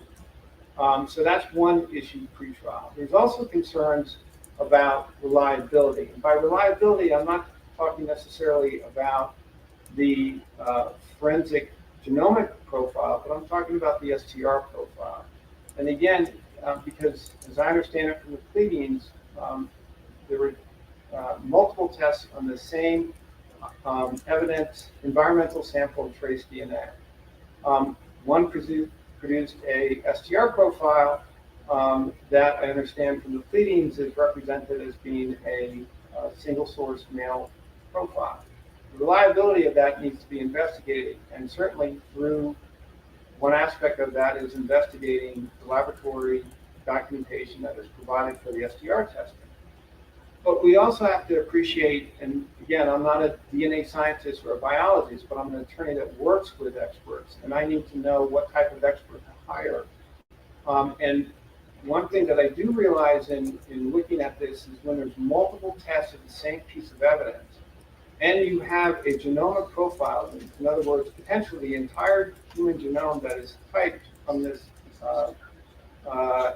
S8: So that's one issue pre-trial. There's also concerns about reliability. And by reliability, I'm not talking necessarily about the forensic genomic profile, but I'm talking about the STR profile. And again, because as I understand it from the pleadings, there were multiple tests on the same evidence, environmental sample trace DNA. One produced a STR profile that I understand from the pleadings is represented as being a single source male profile. The reliability of that needs to be investigated, and certainly through one aspect of that is investigating the laboratory documentation that is provided for the STR testing. But we also have to appreciate, and again, I'm not a DNA scientist or a biologist, but I'm an attorney that works with experts, and I need to know what type of expert to hire. And one thing that I do realize in looking at this is when there's multiple tests of the same piece of evidence, and you have a genomic profile, in other words, potentially the entire human genome that is typed from this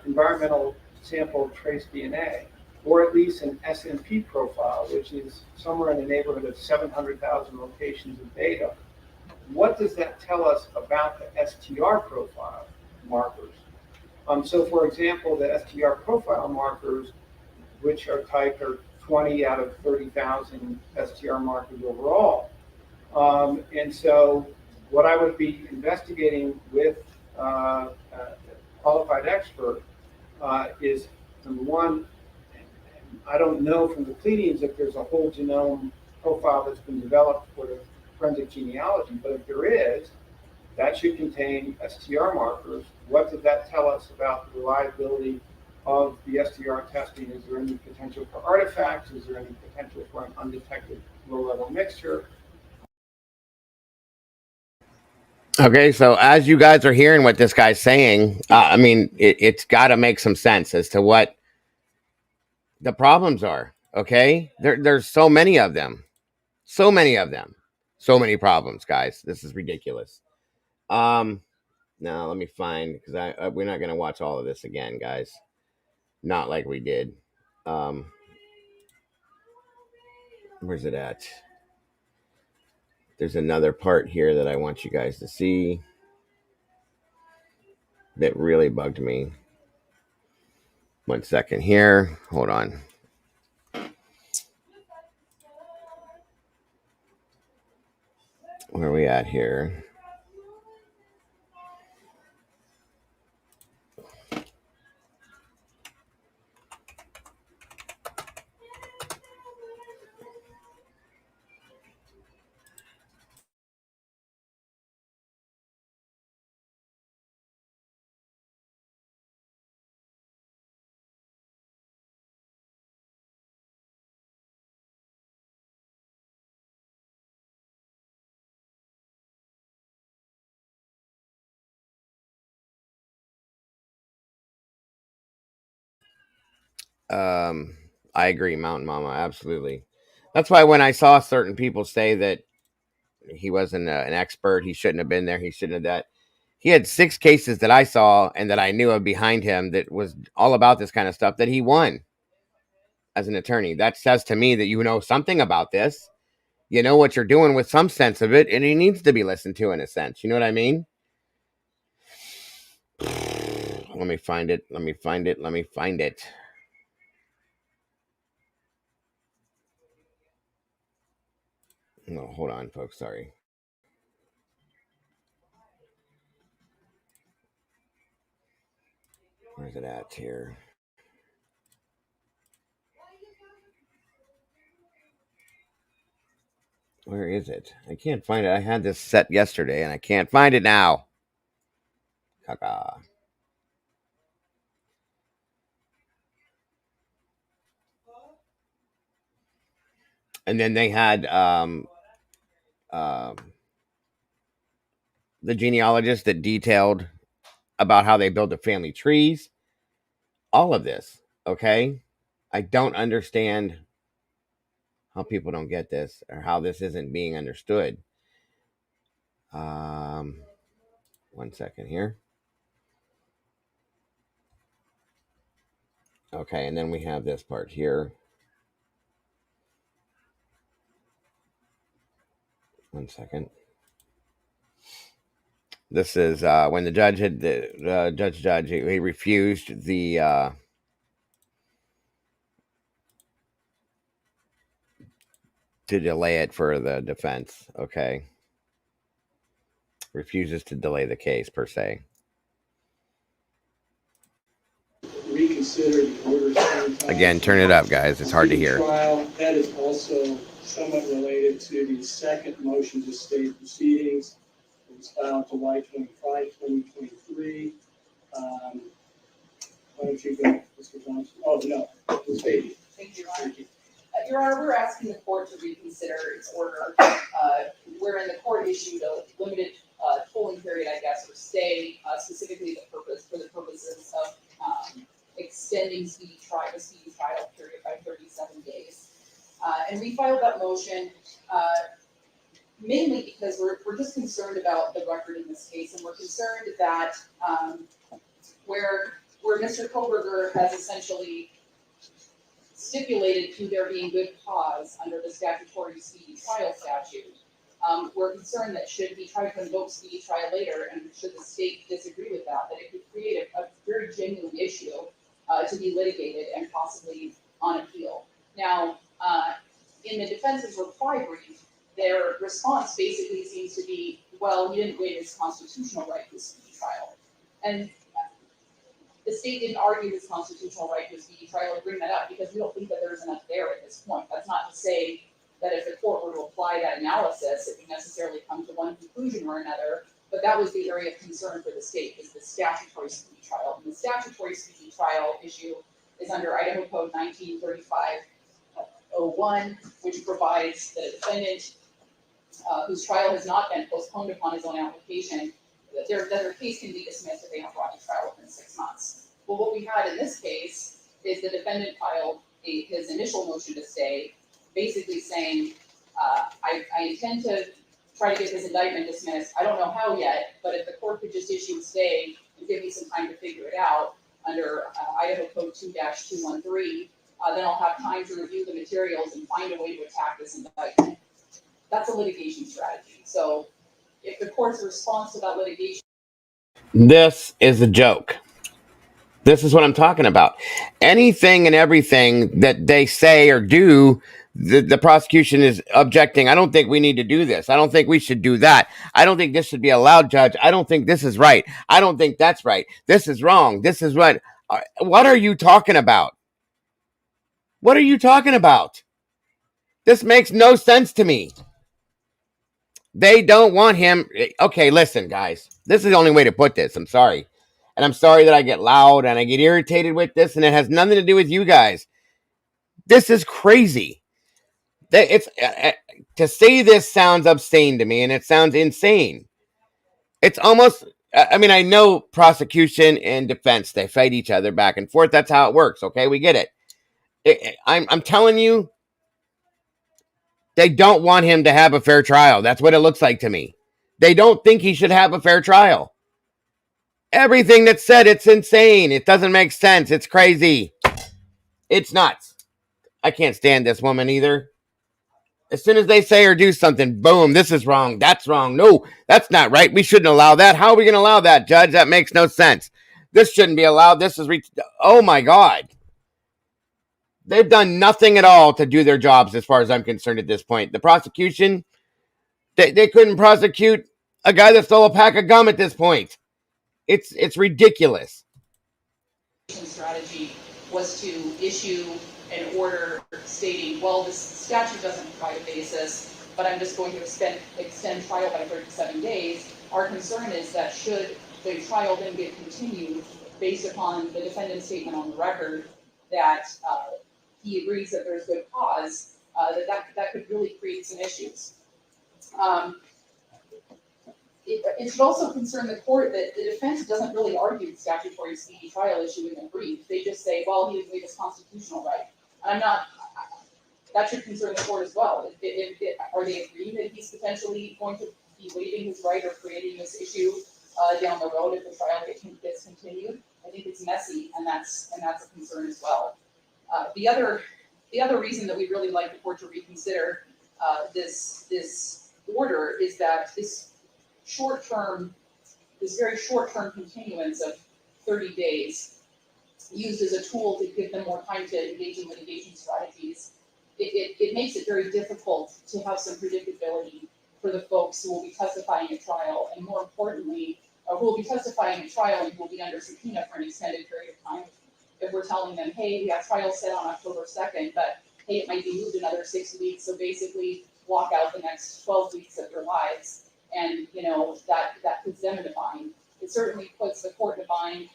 S8: environmental sample trace DNA, or at least an SNP profile, which is somewhere in the neighborhood of 700,000 locations of data. What does that tell us about the STR profile markers? So for example, the STR profile markers, which are typed, are 20 out of 30,000 STR markers overall. And so what I would be investigating with a qualified expert is, number one, I don't know from the pleadings if there's a whole genome profile that's been developed for the forensic genealogy, but if there is, that should contain STR markers. What does that tell us about the reliability of the STR testing? Is there any potential for artifacts? Is there any potential for an undetected low-level mixture?
S1: Okay, so as you guys are hearing what this guy's saying, I mean, it's got to make some sense as to what the problems are. Okay, there's so many of them, so many of them, so many problems, guys. This is ridiculous. Now let me find, because we're not gonna watch all of this again, guys. Not like we did. Where's it at? There's another part here that I want you guys to see that really bugged me. 1 second here. Hold on. Where are we at here? I agree, Mountain Mama, absolutely. That's why when I saw certain people say that he wasn't an expert, he shouldn't have been there, he shouldn't have that. He had 6 cases that I saw and that I knew of behind him that was all about this kind of stuff that he won as an attorney. That says to me that you know something about this. You know what you're doing with some sense of it, and he needs to be listened to in a sense. You know what I mean? Let me find it. Let me find it. Let me find it. No, hold on, folks. Sorry. Where's it at here? Where is it? I can't find it. I had this set yesterday, and I can't find it now. Caca. And then they had the genealogist that detailed about how they build the family trees. All of this, okay? I don't understand how people don't get this or how this isn't being understood. 1 second here. Okay, and then we have this part here. 1 second. This is when the judge had he refused the to delay it for the defense. Okay, refuses to delay the case per se.
S9: Reconsider the orders.
S1: Again, turn it up, guys. It's hard to hear.
S9: Trial. That is also somewhat related to the second motion to stay proceedings. It was filed July 25, 2023. Why don't you go, Mr. Johnson? Oh, no, Ms. Beatty.
S10: Thank you, Your Honor. Your Honor, we're asking the court to reconsider its order, wherein the court issued a limited tolling period, I guess, or stay, specifically for the purposes of extending the speedy trial period by 37 days. And we filed that motion mainly because we're just concerned about the record in this case, and we're concerned that where Mr. Kohberger has essentially stipulated to there being good cause under the statutory speedy trial statute, we're concerned that should he try to invoke speedy trial later, and should the state disagree with that, it could create a very genuine issue to be litigated and possibly on appeal. Now, in the defense's reply brief, their response basically seems to be, well, he didn't waive his constitutional right to speedy trial. And the state didn't argue his constitutional right to a speedy trial or bring that up because we don't think that there's enough there at this point. That's not to say that if the court were to apply that analysis, it would necessarily come to one conclusion or another, but that was the area of concern for the state, is the statutory speedy trial. And the statutory speedy trial issue is under Idaho Code 1935-01, which provides that a defendant whose trial has not been postponed upon his own application, that their case can be dismissed if they have brought to trial within 6 months. Well, what we had in this case is the defendant filed his initial motion to stay, basically saying, I intend to try to get this indictment dismissed. I don't know how yet, but if the court could just issue a stay and give me some time to figure it out under Idaho Code 2-213, then I'll have time to review the materials and find a way to attack this indictment. That's a litigation strategy. So if the court's response to that litigation.
S1: This is a joke. This is what I'm talking about. Anything and everything that they say or do, the prosecution is objecting. I don't think we need to do this. I don't think we should do that. I don't think this should be allowed, Judge. I don't think this is right. I don't think that's right. This is wrong. This is what. What are you talking about? What are you talking about? This makes no sense to me. They don't want him. Okay, listen, guys. This is the only way to put this. I'm sorry. And I'm sorry that I get loud and I get irritated with this, and it has nothing to do with you guys. This is crazy. It's to say this sounds obscene to me, and it sounds insane. It's almost, I mean, I know prosecution and defense, they fight each other back and forth. That's how it works, okay? We get it. I'm telling you, They don't want him to have a fair trial. That's what it looks like to me. They don't think he should have a fair trial. Everything that's said, it's insane. It doesn't make sense. It's crazy. It's nuts. I can't stand this woman either. As soon as they say or do something, boom, this is wrong. That's wrong. No, that's not right. We shouldn't allow that. How are we going to allow that, Judge? That makes no sense. This shouldn't be allowed. This is... oh, my God. They've done nothing at all to do their jobs as far as I'm concerned at this point. The prosecution, they couldn't prosecute a guy that stole a pack of gum at this point. It's ridiculous.
S10: Strategy was to issue an order stating, well, this statute doesn't provide a basis, but I'm just going to extend trial by 37 days. Our concern is that should the trial then get continued based upon the defendant's statement on the record that he agrees that there's good cause, that could really create some issues. It should also concern the court that the defense doesn't really argue the statutory speedy trial issue in the brief. They just say, well, he waived his constitutional right. That should concern the court as well. Are they agreeing that he's potentially going to be waiving his right or creating this issue down the road if the trial gets continued? I think it's messy, and that's a concern as well. The other reason that we'd really like the court to reconsider this order is that this very short-term continuance of 30 days used as a tool to give them more time to engage in litigation strategies. It makes it very difficult to have some predictability for the folks who will be testifying at trial, and more importantly, who will be testifying at trial and who will be under subpoena for an extended period of time. If we're telling them, hey, we have trial set on October 2nd, but hey, it might be moved another 6 weeks, so basically block out the next 12 weeks of their lives. And, that puts them in a bind. It certainly puts the court in a bind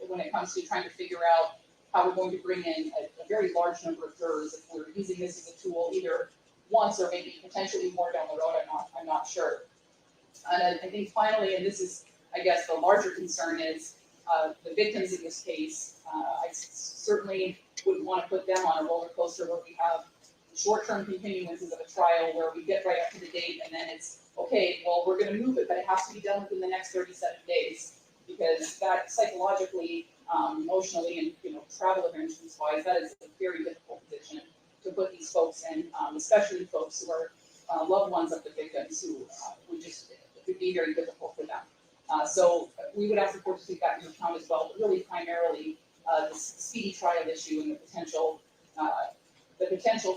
S10: when it comes to trying to figure out how we're going to bring in a very large number of jurors if we're using this as a tool either once or maybe potentially more down the road. I'm not sure. And I think finally, and this is, I guess, the larger concern is the victims in this case. I certainly wouldn't want to put them on a roller coaster where we have short-term continuances of a trial where we get right up to the date and then it's, okay, well, we're going to move it, but it has to be done within the next 37 days because that psychologically, emotionally, and travel arrangements-wise, that is a very difficult position to put these folks in, especially folks who are loved ones of the victims who it would be very difficult for them. So we would ask the court to take that into account as well, but really primarily the speedy trial issue and the potential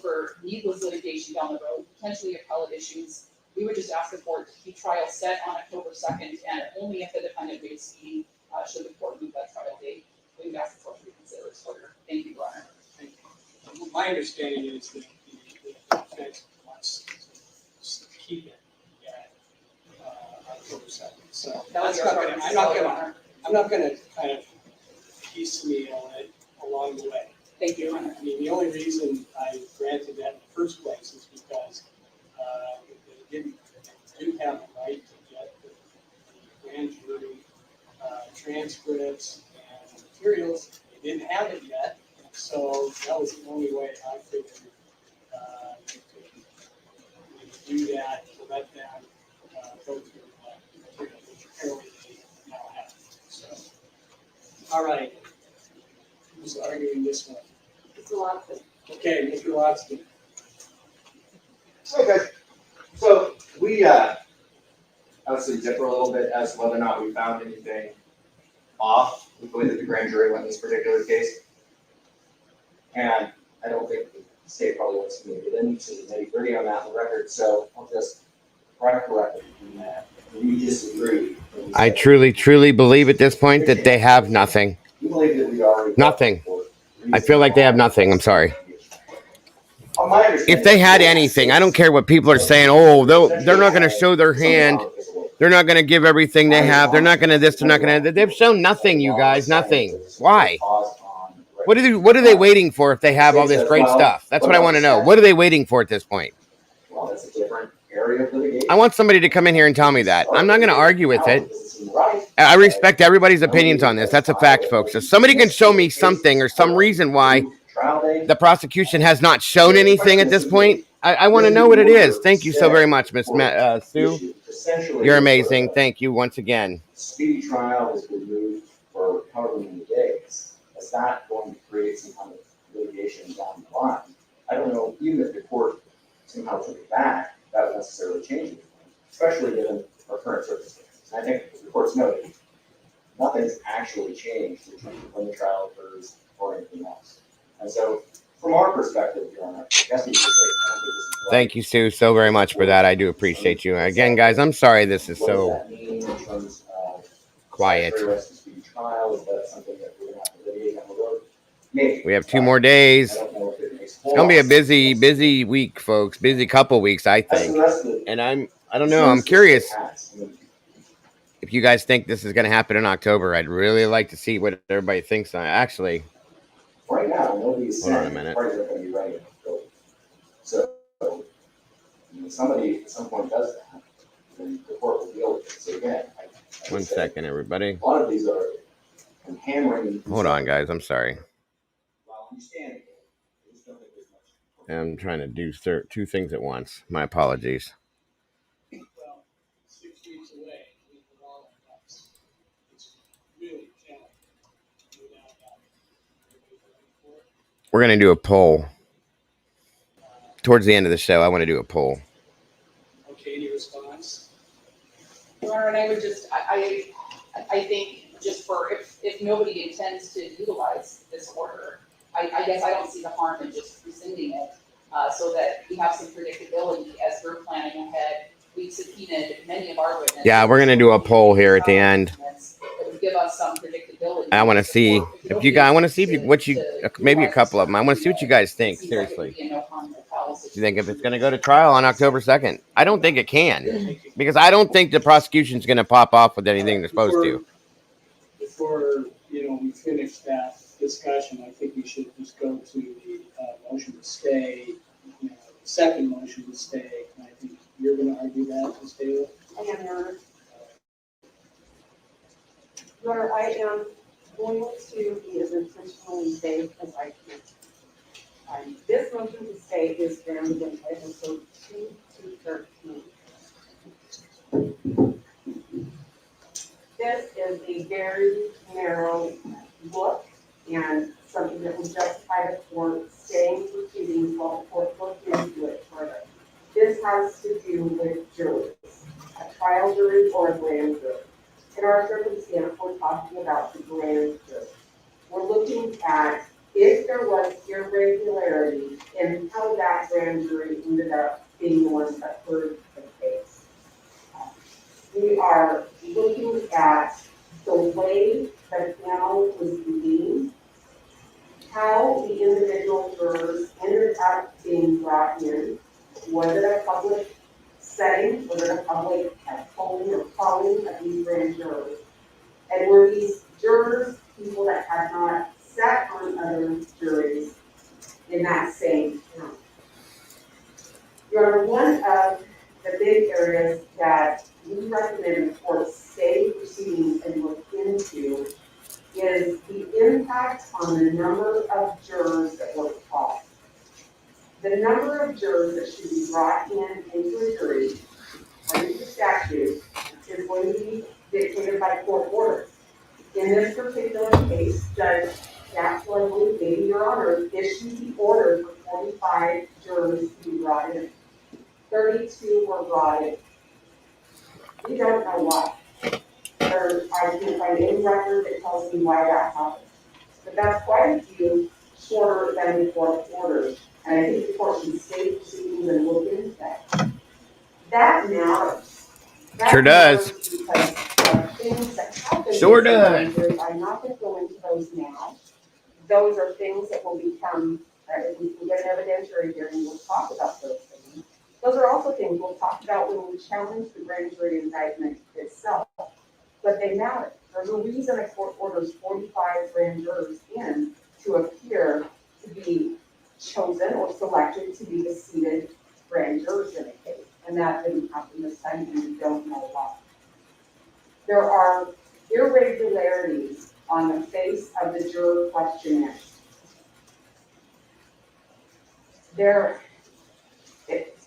S10: for needless litigation down the road, potentially appellate issues. We would just ask the court to keep trial set on October 2nd, and only if the defendant waives speedy should the court move that trial date. We would ask the court to reconsider its order. Thank you, Bryan.
S9: Thank you. My understanding is that the defense wants to keep it at October 2nd. So I'm not going to kind of piecemeal it along the way.
S10: Thank you.
S9: I mean, the only reason I granted that in the first place is because they do have the right to get the grand jury transcripts and materials. They didn't have it yet, so that was the only way I figured to do that, to let them go through the material, which apparently they now have. So, all right. Who's arguing this one?
S10: Mr. Watson.
S9: Okay, Mr. Watson.
S11: Okay, so we obviously differ a little bit as to whether or not we found anything off with the way that the grand jury went in this particular case. And I don't think the state probably wants to get into the nitty-gritty on that on the record, so I'll just correct it in that we disagree.
S1: I truly believe at this point that they have nothing.
S11: You believe that we already
S1: nothing. I feel like they have nothing. I'm sorry. If they had anything, I don't care what people are saying. Oh, they're not going to show their hand. They're not going to give everything they have. They're not going to this. They're not going to. They've shown nothing, you guys. Nothing. Why? What are they waiting for if they have all this great stuff? That's what I want to know. What are they waiting for at this point?
S11: Well, that's a different area of litigation.
S1: I want somebody to come in here and tell me that. I'm not going to argue with it. I respect everybody's opinions on this. That's a fact, folks. If somebody can show me something or some reason why the prosecution has not shown anything at this point, I want to know what it is. Thank you so very much, Miss Sue. You're amazing. Thank you once again.
S11: Speedy trial has been moved for however many days. Is that going to create some kind of litigation down the line? I don't know, even if the court somehow took it back, that would necessarily change anything, especially given our current circumstances. I think the court's noted, nothing's actually changed in terms of when the trial occurs or anything else. And so, from our perspective, Your Honor, I guess we should say, I don't think this is
S1: Thank you, Sue, so very much for that. I do appreciate you. Again, guys, I'm sorry this is
S11: what does
S1: so
S11: that mean in terms of
S1: quiet.
S11: statutory rights to speedy trial? Is that something that we're gonna have to litigate down the road? Maybe.
S1: We have 2 more days.
S11: I don't know if it makes
S1: It's gonna be a busy week, folks. Busy couple weeks, I
S11: As
S1: think.
S11: the rest of the
S1: And I don't know. I'm curious if you guys think this is gonna happen in October. I'd really like to see what everybody thinks. Actually,
S11: right now, nobody's
S1: hold on a
S11: saying
S1: minute.
S11: parties aren't gonna be ready to go. So, when somebody at some point does that, then the court will deal with it. So again, I would
S1: One
S11: say
S1: second, everybody.
S11: a lot of these are hammering.
S1: Hold on, guys. I'm sorry.
S11: While understandable, I just don't think there's much.
S1: I'm trying to do 2 things at once. My apologies.
S9: Well, 6 weeks away, with all of us, it's really challenging without that.
S1: We're gonna do a poll. Towards the end of the show, I want to do a poll.
S9: Okay, any response?
S10: Lauren, I would just, I think just for, if nobody intends to utilize this order, I guess I don't see the harm in just rescinding it, so that we have some predictability as we're planning ahead. We've subpoenaed many of our witnesses.
S1: Yeah, we're gonna do a poll here at the end.
S10: It would give us some predictability.
S1: I want to see if you guys. I want to see if you maybe a couple of them. I want to see what you guys think. Seriously, do you think if it's going to go to trial on October 2nd? I don't think it can, because I don't think the prosecution's going to pop off with anything they're supposed to.
S9: Before, we finish that discussion, I think we should just go to the motion to stay, the second motion to stay. And I think you're going to argue that, Ms. Taylor?
S4: I am, Your Honor. Your Honor, I am going to be as intentionally vague as I can. This motion to stay is found in episode 2 to 13. This is a very narrow look and something that will justify the court staying proceedings while the court looks into it further. This has to do with juries, a trial jury or a grand jury. In our circumstance, we're talking about the grand jury. We're looking at if there was irregularity in how that grand jury ended up being the one that heard the case. We are looking at the way the panel was convened, how the individual jurors ended up being brought in. Was it a public setting? Was it a public polling or calling of these grand jurors? And were these jurors people that had not sat on other juries in that same county? Your Honor, one of the big areas that we recommend the court stay proceedings and look into is the impact on the number of jurors that were called. The number of jurors that should be brought in into a jury under the statute is going to be dictated by court order. In this particular case, Judge Gasland, maybe Your Honor, issued the order for 45 jurors to be brought in. 32 were brought in. We don't know why. I can't find any record that tells me why that happened. But that's quite a few shorter than the court orders. And I think the court should stay proceedings and look into that. That matters. That
S1: Sure does.
S4: Because things that happen.
S1: Sure does.
S4: I'm not going to go into those now. Those are things that will become, if we can get an evidentiary hearing, we'll talk about those things. Those are also things we'll talk about when we challenge the grand jury indictment itself. But they matter. There's a reason a court orders 45 grand jurors in to appear to be chosen or selected to be the seated grand jurors in a case. And that didn't happen this time, and we don't know why. There are irregularities on the face of the juror questionnaire.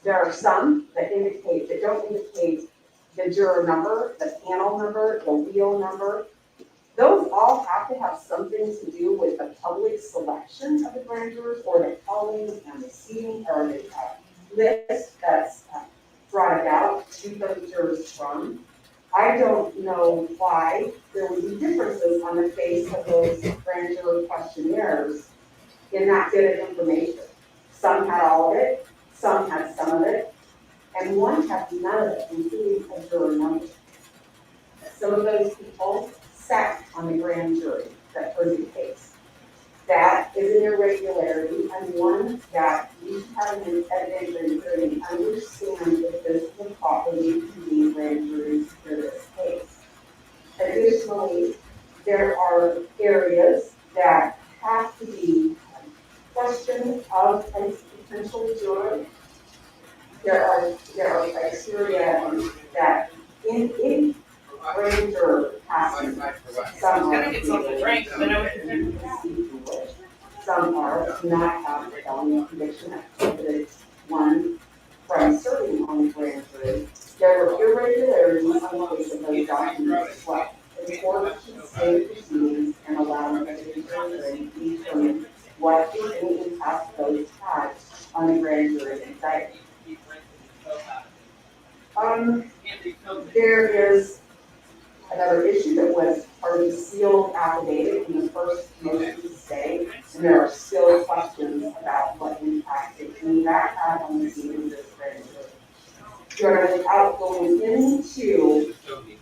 S4: There are some that don't indicate the juror number, the panel number, the wheel number. Those all have to have something to do with the public selection of the grand jurors or the calling and the seating or the list that's brought about to the jurors from. I don't know why there would be differences on the face of those grand jury questionnaires in that bit of information. Some had all of it, some had some of it, and one had none of it, including a juror number. Some of those people sat on the grand jury that heard the case. That is an irregularity and one that we have an evidentiary hearing understand if this will properly convene grand juries for this case. Additionally, there are areas that have to be questioned of a potential juror. There are criteria that in any grand juror has to some are not have a felony conviction that prohibits one from serving on the grand jury. There were irregularities on the face of those documents as well. The court should stay the proceedings and allow the jury to determine what any impact those had on the grand jury indictment. There is another issue that was part of the sealed affidavit in the first motion to stay, and there are still questions about what impact that had on the seating of this grand jury. Without going into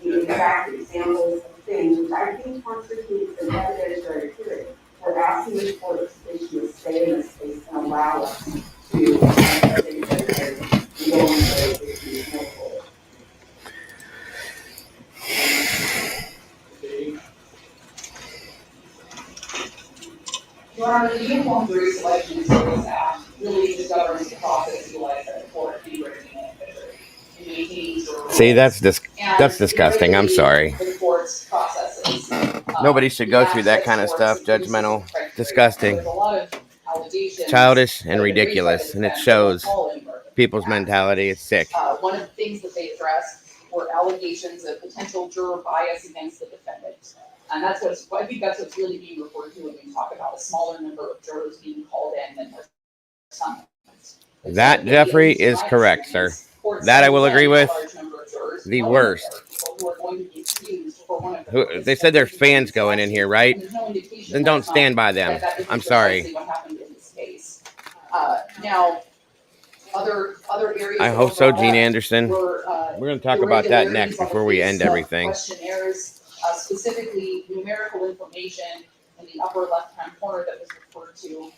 S4: the exact examples of things which I think constitutes an evidentiary hearing, we're asking the court to issue a stay in this case and allow us to go into those issues more fully. Your Honor, the Uniform Jury Selection and Service Act really just governs the process utilized by the court to be reviewing and maintaining juror.
S1: See, that's disgusting. I'm sorry.
S10: The court's processes.
S1: Nobody should go through that kind of stuff. Judgmental, disgusting,
S10: There's a lot of allegations,
S1: childish, and ridiculous, and it shows people's mentality. It's sick.
S10: One of the things that they addressed were allegations of potential juror bias against the defendant. And I think that's what's really being referred to when we talk about a smaller number of jurors being called in than some.
S1: That, Jeffrey, is correct, sir. That I will agree with. The worst. They said there's fans going in here, right? Then don't stand by them. I'm sorry.
S10: Now, other areas.
S1: I hope so, Gene Anderson. We're going to talk about that next before we end everything.
S10: Questionnaires, specifically numerical information in the upper left-hand corner that was referred to.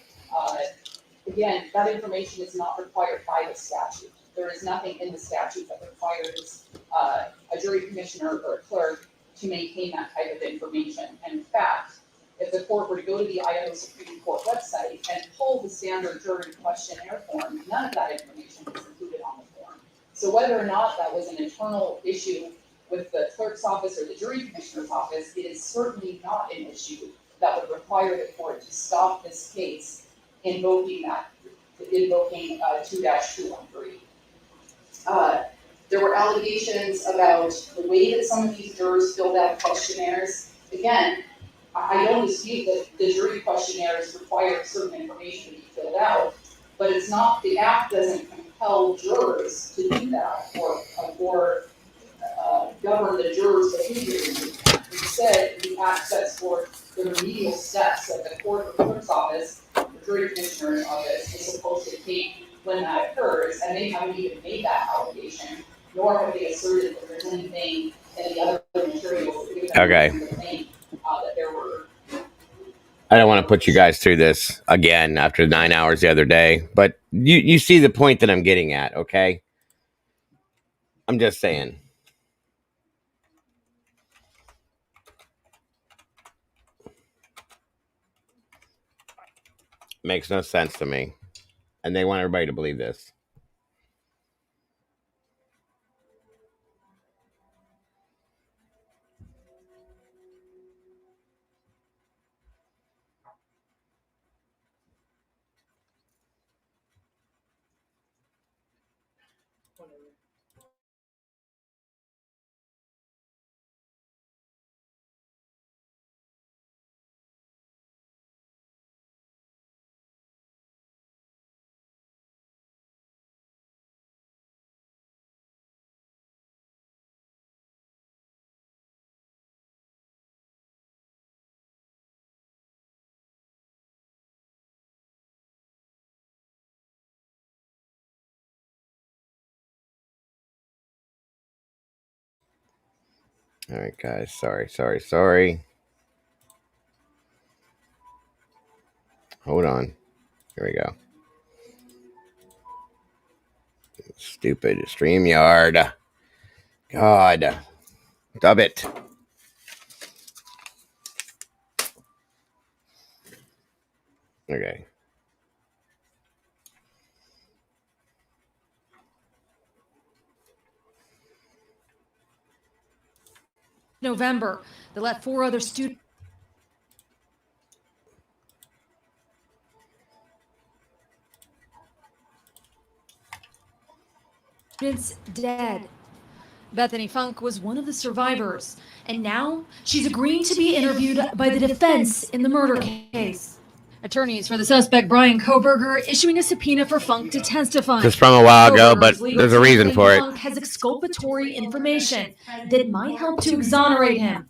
S10: Again, that information is not required by the statute. There is nothing in the statute that requires a jury commissioner or a clerk to maintain that type of information. And in fact, if the court were to go to the Idaho Supreme Court website and pull the standard jury questionnaire form, none of that information is included on the form. So whether or not that was an internal issue with the clerk's office or the jury commissioner's office, it is certainly not an issue that would require the court to stop this case invoking 2-213. There were allegations about the way that some of these jurors filled out questionnaires. Again, I don't dispute that the jury questionnaires require certain information to be filled out, but it's not, the act doesn't compel jurors to do that or govern the jurors' behavior. Instead, the act sets forth the remedial steps that the court or clerk's office, the jury commissioner's office is supposed to take when that occurs, and they haven't even made that allegation, nor have they asserted that there's anything in the other materials that give them the claim that there were.
S1: I don't want to put you guys through this again after 9 hours the other day, but you see the point that I'm getting at, okay? I'm just saying. Makes no sense to me. And they want everybody to believe this. All right, guys. Sorry. Hold on. Here we go. Stupid StreamYard. God. Dub it. Okay.
S12: November that let 4 other students dead. Bethany Funk was one of the survivors, and now she's agreeing to be interviewed by the defense in the murder case. Attorneys for the suspect, Bryan Kohberger, issuing a subpoena for Funk to testify.
S1: Just from a while ago, but there's a reason for it.
S12: Funk has exculpatory information that might help to exonerate him.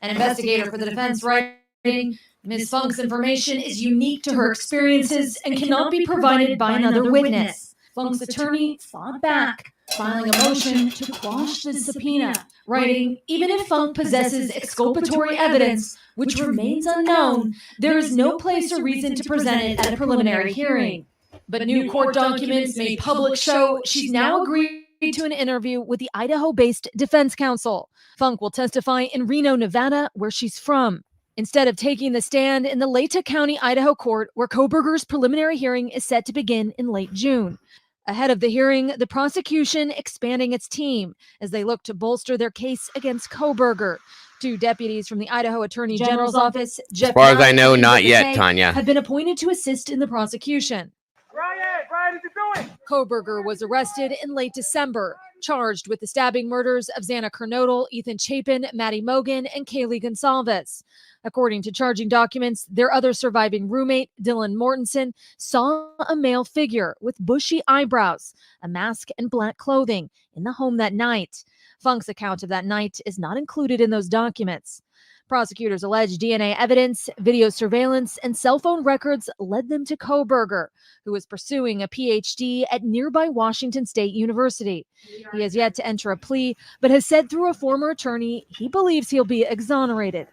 S12: An investigator for the defense writing, Ms. Funk's information is unique to her experiences and cannot be provided by another witness. Funk's attorney fought back, filing a motion to quash the subpoena, writing, even if Funk possesses exculpatory evidence, which remains unknown, there is no place or reason to present it at a preliminary hearing. But new court documents made public show she's now agreed to an interview with the Idaho-based defense counsel. Funk will testify in Reno, Nevada, where she's from, instead of taking the stand in the Lata County, Idaho court, where Kohberger's preliminary hearing is set to begin in late June. Ahead of the hearing, the prosecution expanding its team as they look to bolster their case against Kohberger. 2 deputies from the Idaho Attorney General's office,
S1: As far as I know, not yet, Tanya.
S12: have been appointed to assist in the prosecution.
S8: Bryan, what you doing?
S12: Kohberger was arrested in late December, charged with the stabbing murders of Xana Kernodle, Ethan Chapin, Maddie Mogan, and Kaylee Gonsalves. According to charging documents, their other surviving roommate, Dylan Mortensen, saw a male figure with bushy eyebrows, a mask, and black clothing in the home that night. Funk's account of that night is not included in those documents. Prosecutors allege DNA evidence, video surveillance, and cell phone records led them to Kohberger, who is pursuing a PhD at nearby Washington State University. He has yet to enter a plea, but has said through a former attorney he believes he'll be exonerated.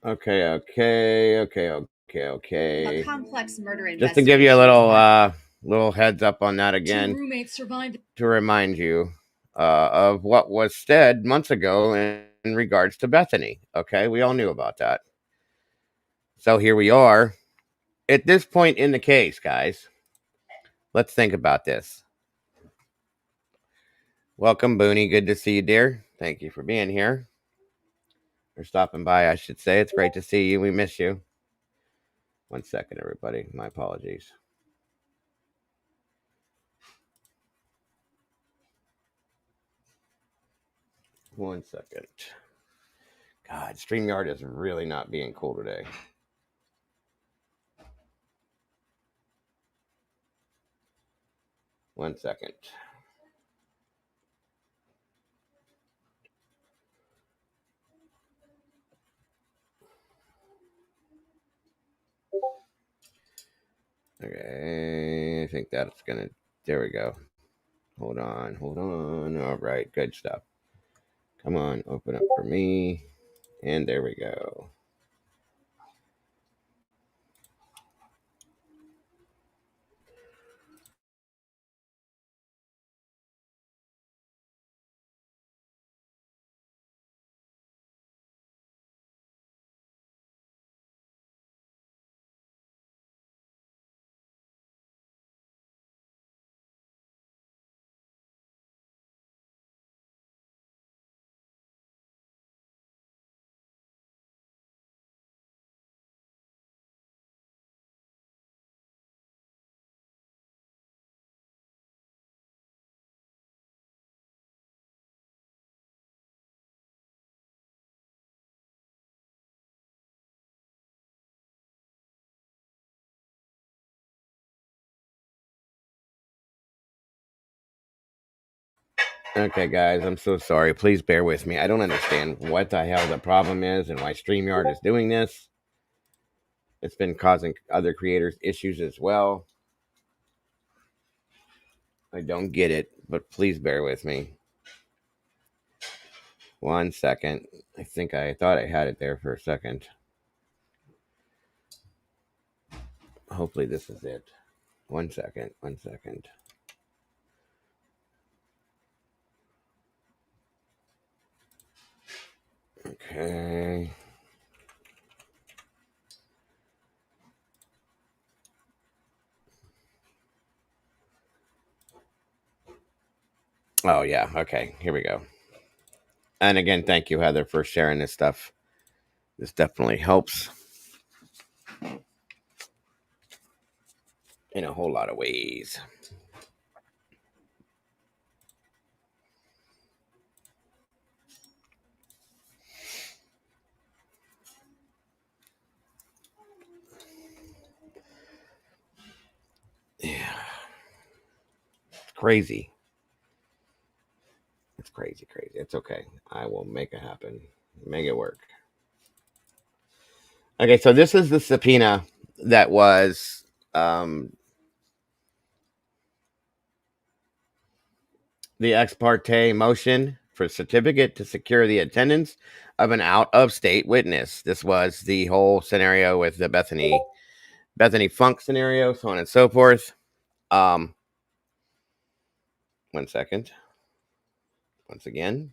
S1: Okay.
S13: A complex murder
S1: Just to give you a little heads up on that
S12: 2
S1: again,
S12: roommates survived.
S1: to remind you of what was said months ago in regards to Bethany. Okay, we all knew about that. So here we are at this point in the case, guys. Let's think about this. Welcome, Booney. Good to see you, dear. Thank you for being here. Or stopping by, I should say. It's great to see you. We miss you. 1 second, everybody. My apologies. One second. God, StreamYard is really not being cool today. One second. Okay, I think that's gonna. There we go. Hold on. All right, good stuff. Come on, open up for me. And there we go. Okay, guys, I'm so sorry. Please bear with me. I don't understand what the hell the problem is and why StreamYard is doing this. It's been causing other creators issues as well. I don't get it, but please bear with me. 1 second. I thought I had it there for a second. Hopefully this is it. 1 second. 1 second. Okay. Oh, yeah. Okay. Here we go. And again, thank you, Heather, for sharing this stuff. This definitely helps in a whole lot of ways. Yeah. It's crazy. It's crazy. It's okay. I will make it happen. Make it work. Okay, so this is the subpoena that was the ex parte motion for certificate to secure the attendance of an out-of-state witness. This was the whole scenario with the Bethany Funk scenario, so on and so forth. 1 second. Once again.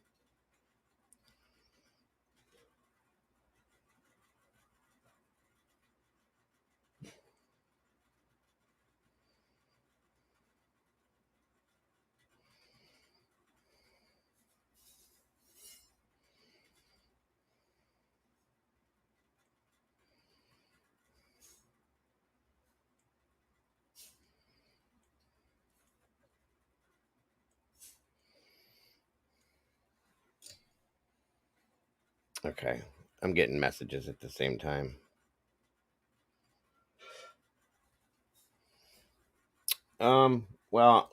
S1: Okay, I'm getting messages at the same time. Well,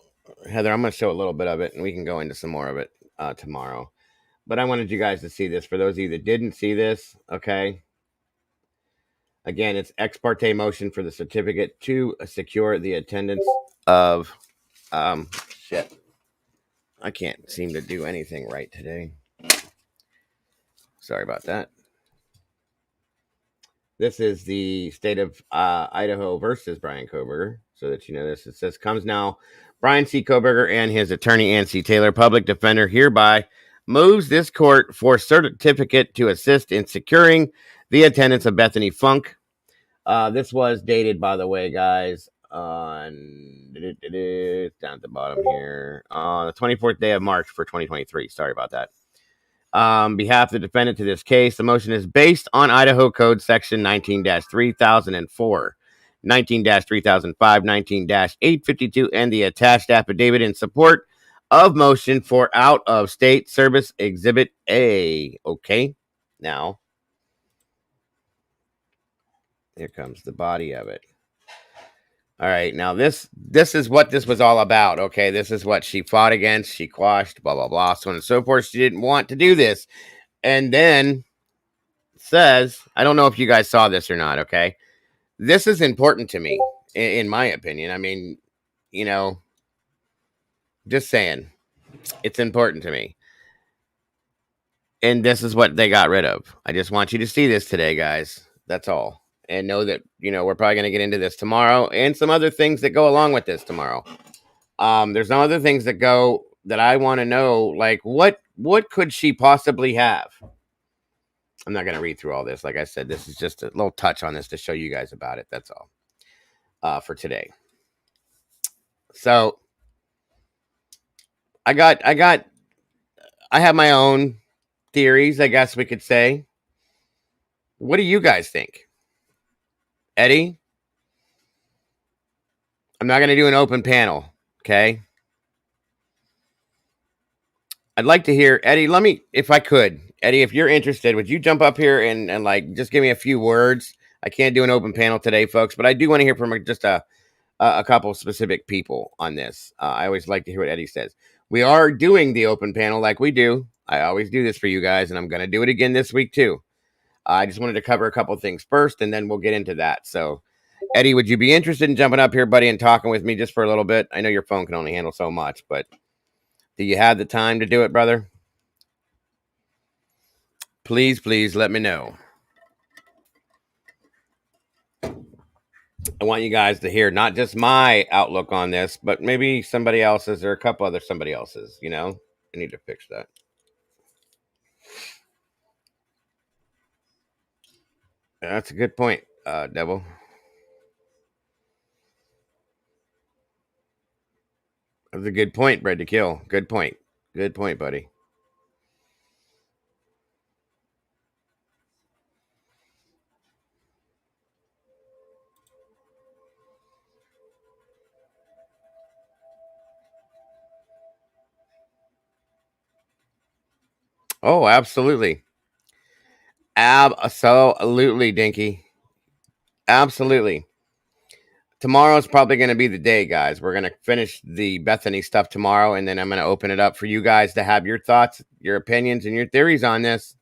S1: Heather, I'm going to show a little bit of it, and we can go into some more of it tomorrow. But I wanted you guys to see this. For those of you that didn't see this, okay. Again, it's ex parte motion for the certificate to secure the attendance of shit. I can't seem to do anything right today. Sorry about that. This is the state of Idaho versus Bryan Kohberger, so that you know this. It says, comes now, Bryan C. Kohberger and his attorney, Ann C. Taylor, public defender, hereby moves this court for certificate to assist in securing the attendance of Bethany Funk. This was dated, by the way, guys, on down at the bottom here, on the 24th day of March for 2023. Sorry about that. Behalf of the defendant to this case, the motion is based on Idaho Code Section 19-3004, 19-3005, 19-852, and the attached affidavit in support of motion for out-of-state service Exhibit A. Okay, now here comes the body of it. All right, now this is what this was all about, okay? This is what she fought against, she quashed, blah, blah, blah, so on and so forth. She didn't want to do this. And then says, I don't know if you guys saw this or not, okay? This is important to me, in my opinion. I mean, you know, just saying, it's important to me. And this is what they got rid of. I just want you to see this today, guys. That's all. And know that, you know, we're probably going to get into this tomorrow and some other things that go along with this tomorrow. There's some other things that I want to know, like what could she possibly have? I'm not going to read through all this. Like I said, this is just a little touch on this to show you guys about it. That's all for today. So I have my own theories, I guess we could say. What do you guys think? Eddie? I'm not going to do an open panel, okay? I'd like to hear, Eddie, if I could, Eddie, if you're interested, would you jump up here and like, just give me a few words? I can't do an open panel today, folks, but I do want to hear from just a couple specific people on this. I always like to hear what Eddie says. we are doing the open panel like we do. I always do this for you guys, and I'm going to do it again this week too. I just wanted to cover a couple things first, and then we'll get into that. So, Eddie, would you be interested in jumping up here, buddy, and talking with me just for a little bit? I know your phone can only handle so much, but do you have the time to do it, brother? Please, please let me know. I want you guys to hear not just my outlook on this, but maybe somebody else's or a couple other somebody else's, you know? I need to fix that. That's a good point, Devil. That's a good point, Bread to Kill. Good point. Good point, buddy. Oh, absolutely. Absolutely, Dinky. Absolutely. Tomorrow's probably going to be the day, guys. We're going to finish the Bethany stuff tomorrow, and then I'm going to open it up for you guys to have your thoughts, your opinions, and your theories on this.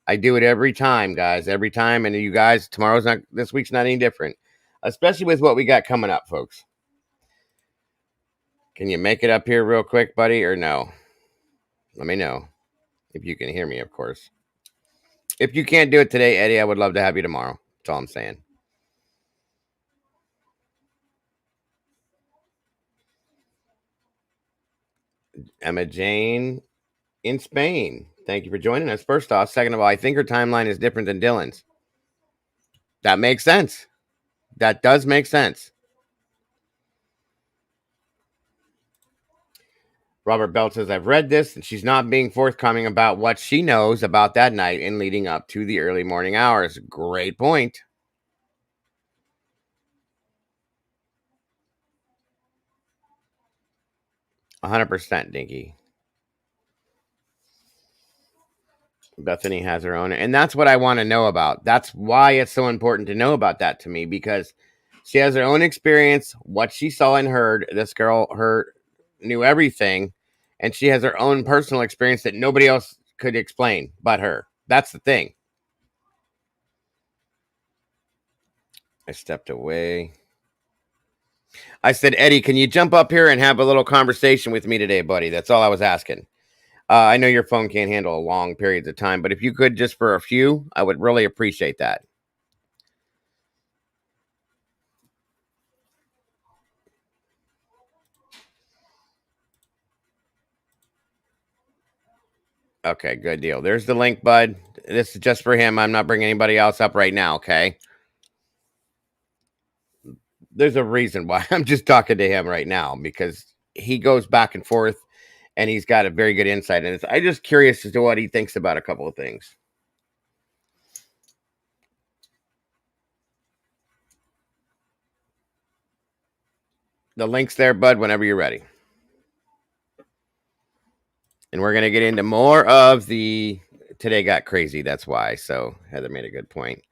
S1: I do it every time, guys. Every time. And you guys, this week's not any different. Especially with what we got coming up, folks. Can you make it up here real quick, buddy, or no? Let me know. If you can hear me, of course. If you can't do it today, Eddie, I would love to have you tomorrow. That's all I'm saying. Emma Jane in Spain. Thank you for joining us. First off, second of all, I think her timeline is different than Dylan's. That makes sense. That does make sense. Robert Bell says, I've read this, and she's not being forthcoming about what she knows about that night and leading up to the early morning hours. Great point. %, Dinky. Bethany has her own, and that's what I want to know about. That's why it's so important to know about that to me, because she has her own experience, what she saw and heard. This girl, knew everything, and she has her own personal experience that nobody else could explain but her. That's the thing. I stepped away. I said, Eddie, can you jump up here and have a little conversation with me today, buddy? That's all I was asking. I know your phone can't handle long periods of time, but if you could just for a few, I would really appreciate that. Okay, good deal. There's the link, bud. This is just for him. I'm not bringing anybody else up right now, okay? There's a reason why I'm just talking to him right now, because he goes back and forth, and he's got a very good insight in this. I'm just curious as to what he thinks about a couple of things. The link's there, bud, whenever you're ready. And we're going to get into more of the... Today got crazy, that's why. So Heather made a good point.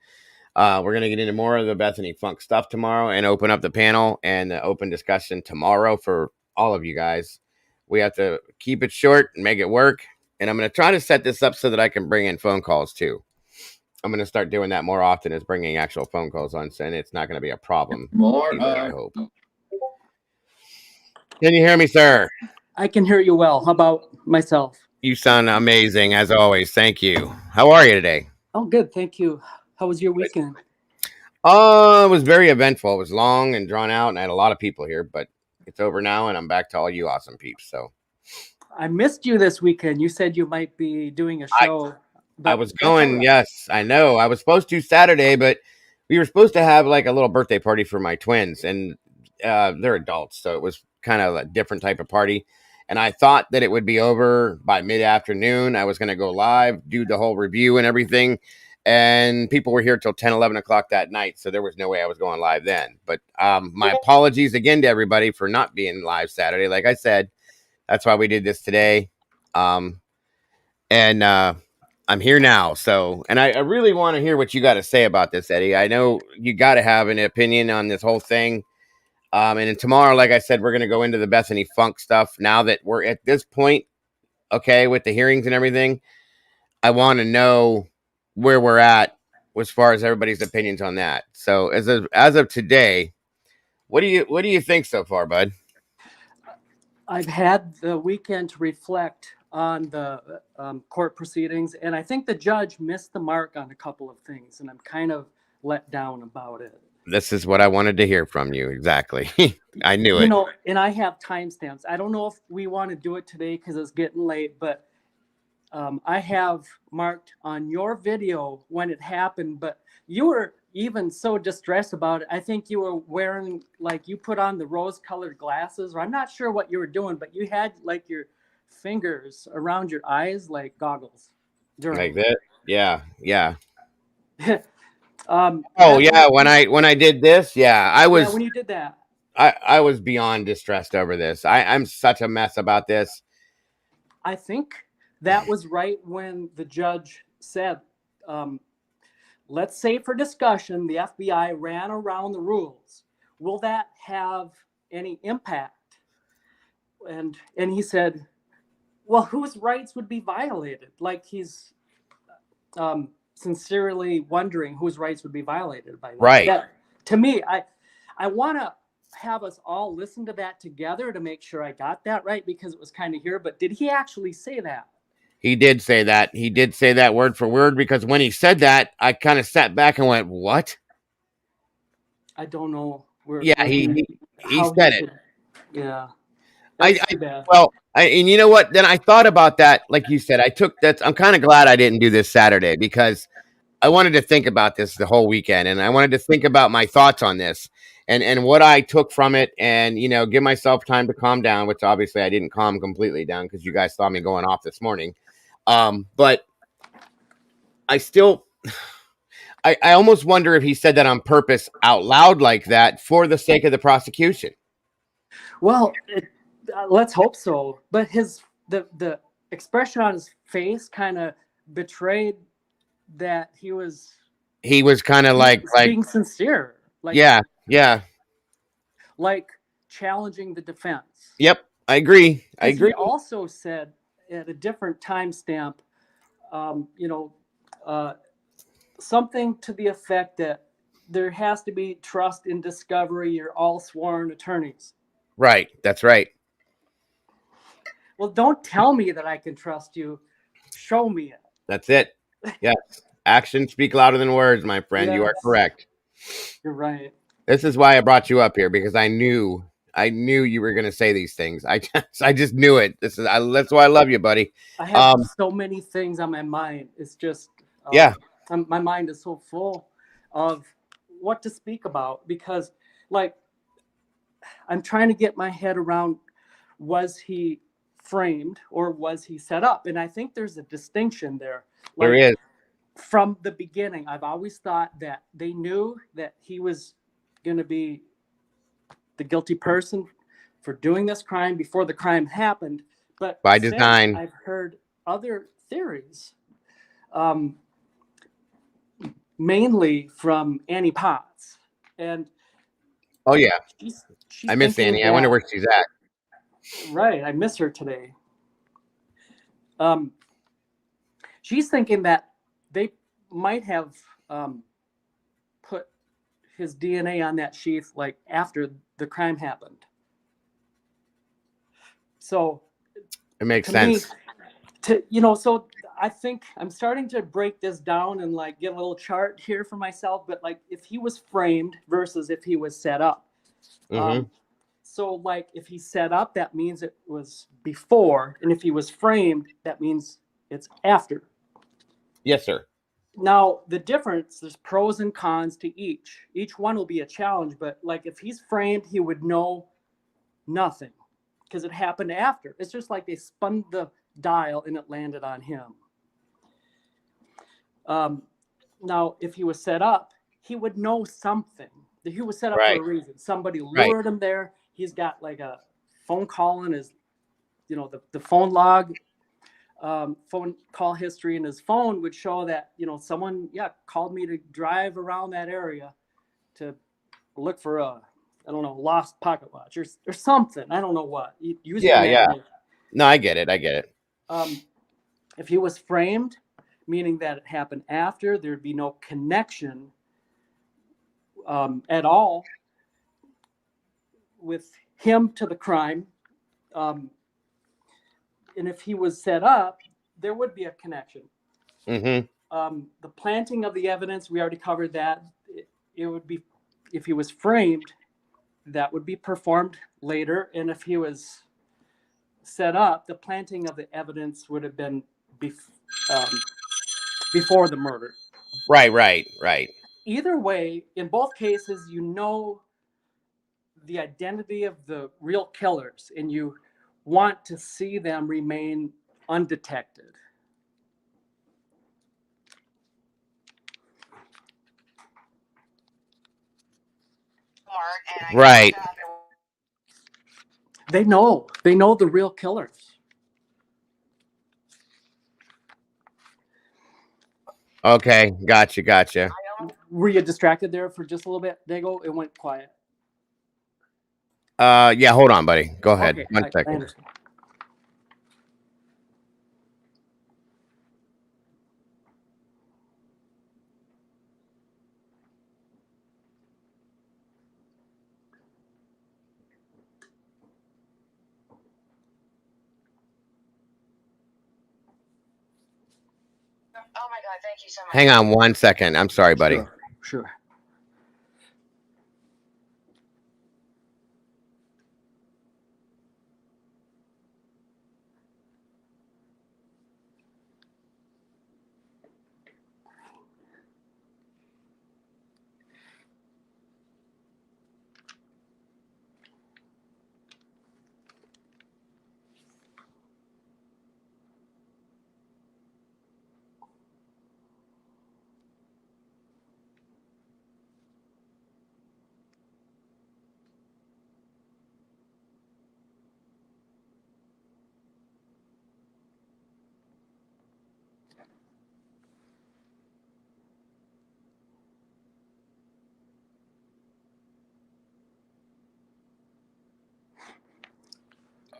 S1: We're going to get into more of the Bethany Funk stuff tomorrow and open up the panel and the open discussion tomorrow for all of you guys. We have to keep it short and make it work. And I'm going to try to set this up so that I can bring in phone calls too. I'm going to start doing that more often, as bringing actual phone calls on, and it's not going to be a problem. I hope. Can you hear me, sir?
S14: I can hear you well. How about myself?
S1: You sound amazing, as always. Thank you. How are you today?
S14: Oh, good. Thank you. How was your weekend?
S1: It was very eventful. It was long and drawn out, and I had a lot of people here, but it's over now, and I'm back to all you awesome peeps. So
S14: I missed you this weekend. You said you might be doing a show.
S1: I was going, yes, I know. I was supposed to Saturday, but we were supposed to have like a little birthday party for my twins, and they're adults, so it was kind of a different type of party. And I thought that it would be over by mid-afternoon. I was going to go live, do the whole review and everything. And people were here till 10, 11 o'clock that night. So there was no way I was going live then. But my apologies again to everybody for not being live Saturday. Like I said, that's why we did this today. And I'm here now. So, and I really want to hear what you got to say about this, Eddie. I know you got to have an opinion on this whole thing. And then tomorrow, like I said, we're going to go into the Bethany Funk stuff. Now that we're at this point, okay, with the hearings and everything, I want to know where we're at as far as everybody's opinions on that. So as of today, what do you think so far, bud?
S14: I've had the weekend to reflect on the court proceedings, and I think the judge missed the mark on a couple of things, and I'm kind of let down about it.
S1: This is what I wanted to hear from you. Exactly. I knew it.
S14: You know, and I have timestamps. I don't know if we want to do it today because it's getting late, but I have marked on your video when it happened, but you were even so distressed about it. I think you were wearing, like, you put on the rose-colored glasses, or I'm not sure what you were doing, but you had like your fingers around your eyes like goggles.
S1: Like that? Yeah.
S14: Oh
S1: yeah, when I did this, I was.
S14: Yeah, when you did that,
S1: I was beyond distressed over this. I'm such a mess about this.
S14: I think that was right when the judge said, let's say for discussion, the FBI ran around the rules. Will that have any impact? And he said, well, whose rights would be violated? Like he's sincerely wondering whose rights would be violated by that.
S1: Right.
S14: That, to me, I want to have us all listen to that together to make sure I got that right, because it was kind of here. But did he actually say that?
S1: He did say that. He did say that word for word, because when he said that, I kind of sat back and went, what?
S14: I don't know.
S1: He said it.
S14: Yeah.
S1: And you know what? Then I thought about that. Like you said, I'm kind of glad I didn't do this Saturday, because I wanted to think about this the whole weekend, and I wanted to think about my thoughts on this and what I took from it, and, you know, give myself time to calm down, which obviously I didn't calm completely down because you guys saw me going off this morning. But I still, I almost wonder if he said that on purpose out loud like that for the sake of the prosecution.
S14: Well, let's hope so. But the expression on his face kind of betrayed that he was
S1: kind of like
S14: being sincere. Like,
S1: yeah.
S14: Like challenging the defense.
S1: Yep, I agree.
S14: He also said at a different timestamp, something to the effect that there has to be trust in discovery. You're all sworn attorneys.
S1: Right. That's right.
S14: Well, don't tell me that I can trust you. Show me it.
S1: That's it. Yes. Actions speak louder than words, my friend. Yes. You are correct.
S14: You're right.
S1: This is why I brought you up here, because I knew you were going to say these things. I just knew it. That's why I love you, buddy.
S14: I have so many things on my mind. It's just my mind is so full of what to speak about, because, like, I'm trying to get my head around, was he framed or was he set up? And I think there's a distinction there.
S1: Like, there is.
S14: From the beginning, I've always thought that they knew that he was going to be the guilty person for doing this crime before the crime happened. But
S1: by design,
S14: I've heard other theories, mainly from Annie Potts. And
S1: oh yeah,
S14: she's
S1: I miss Annie. I wonder where she's at.
S14: Right, I miss her today. She's thinking that they might have put his DNA on that sheath like after the crime happened. So
S1: it makes sense.
S14: So I think I'm starting to break this down and like get a little chart here for myself. But like, if he was framed versus if he was set up.
S1: Mm-hmm.
S14: So like, if he's set up, that means it was before, and if he was framed, that means it's after.
S1: Yes, sir.
S14: Now, the difference, there's pros and cons to each. Each one will be a challenge, but like if he's framed, he would know nothing because it happened after. It's just like they spun the dial and it landed on him. Now, if he was set up, he would know something. He was set up for a reason. Somebody lured him there. He's got like a phone call in his, the phone log. Phone call history in his phone would show that, someone, called me to drive around that area to look for a I don't know, lost pocket watch or something. I don't know what. Use your
S1: Yeah, yeah.
S14: imagination.
S1: No, I get it. I get it.
S14: If he was framed, meaning that it happened after, there'd be no connection at all with him to the crime. And if he was set up, there would be a connection.
S1: Mm-hmm.
S14: The planting of the evidence, we already covered that. It would be, if he was framed, that would be performed later. And if he was set up, the planting of the evidence would have been before the murder.
S1: Right.
S14: Either way, in both cases, you know the identity of the real killers, and you want to see them remain undetected.
S1: Right.
S14: They know the real killers.
S1: Okay, gotcha.
S14: Were you distracted there for just a little bit, Dago? It went quiet.
S1: Yeah, hold on, buddy. Go ahead.
S14: Okay,
S1: 1
S14: I
S1: second.
S14: understand.
S10: Oh my God, thank you so much.
S1: Hang on 1 second. I'm sorry, buddy.
S14: Sure.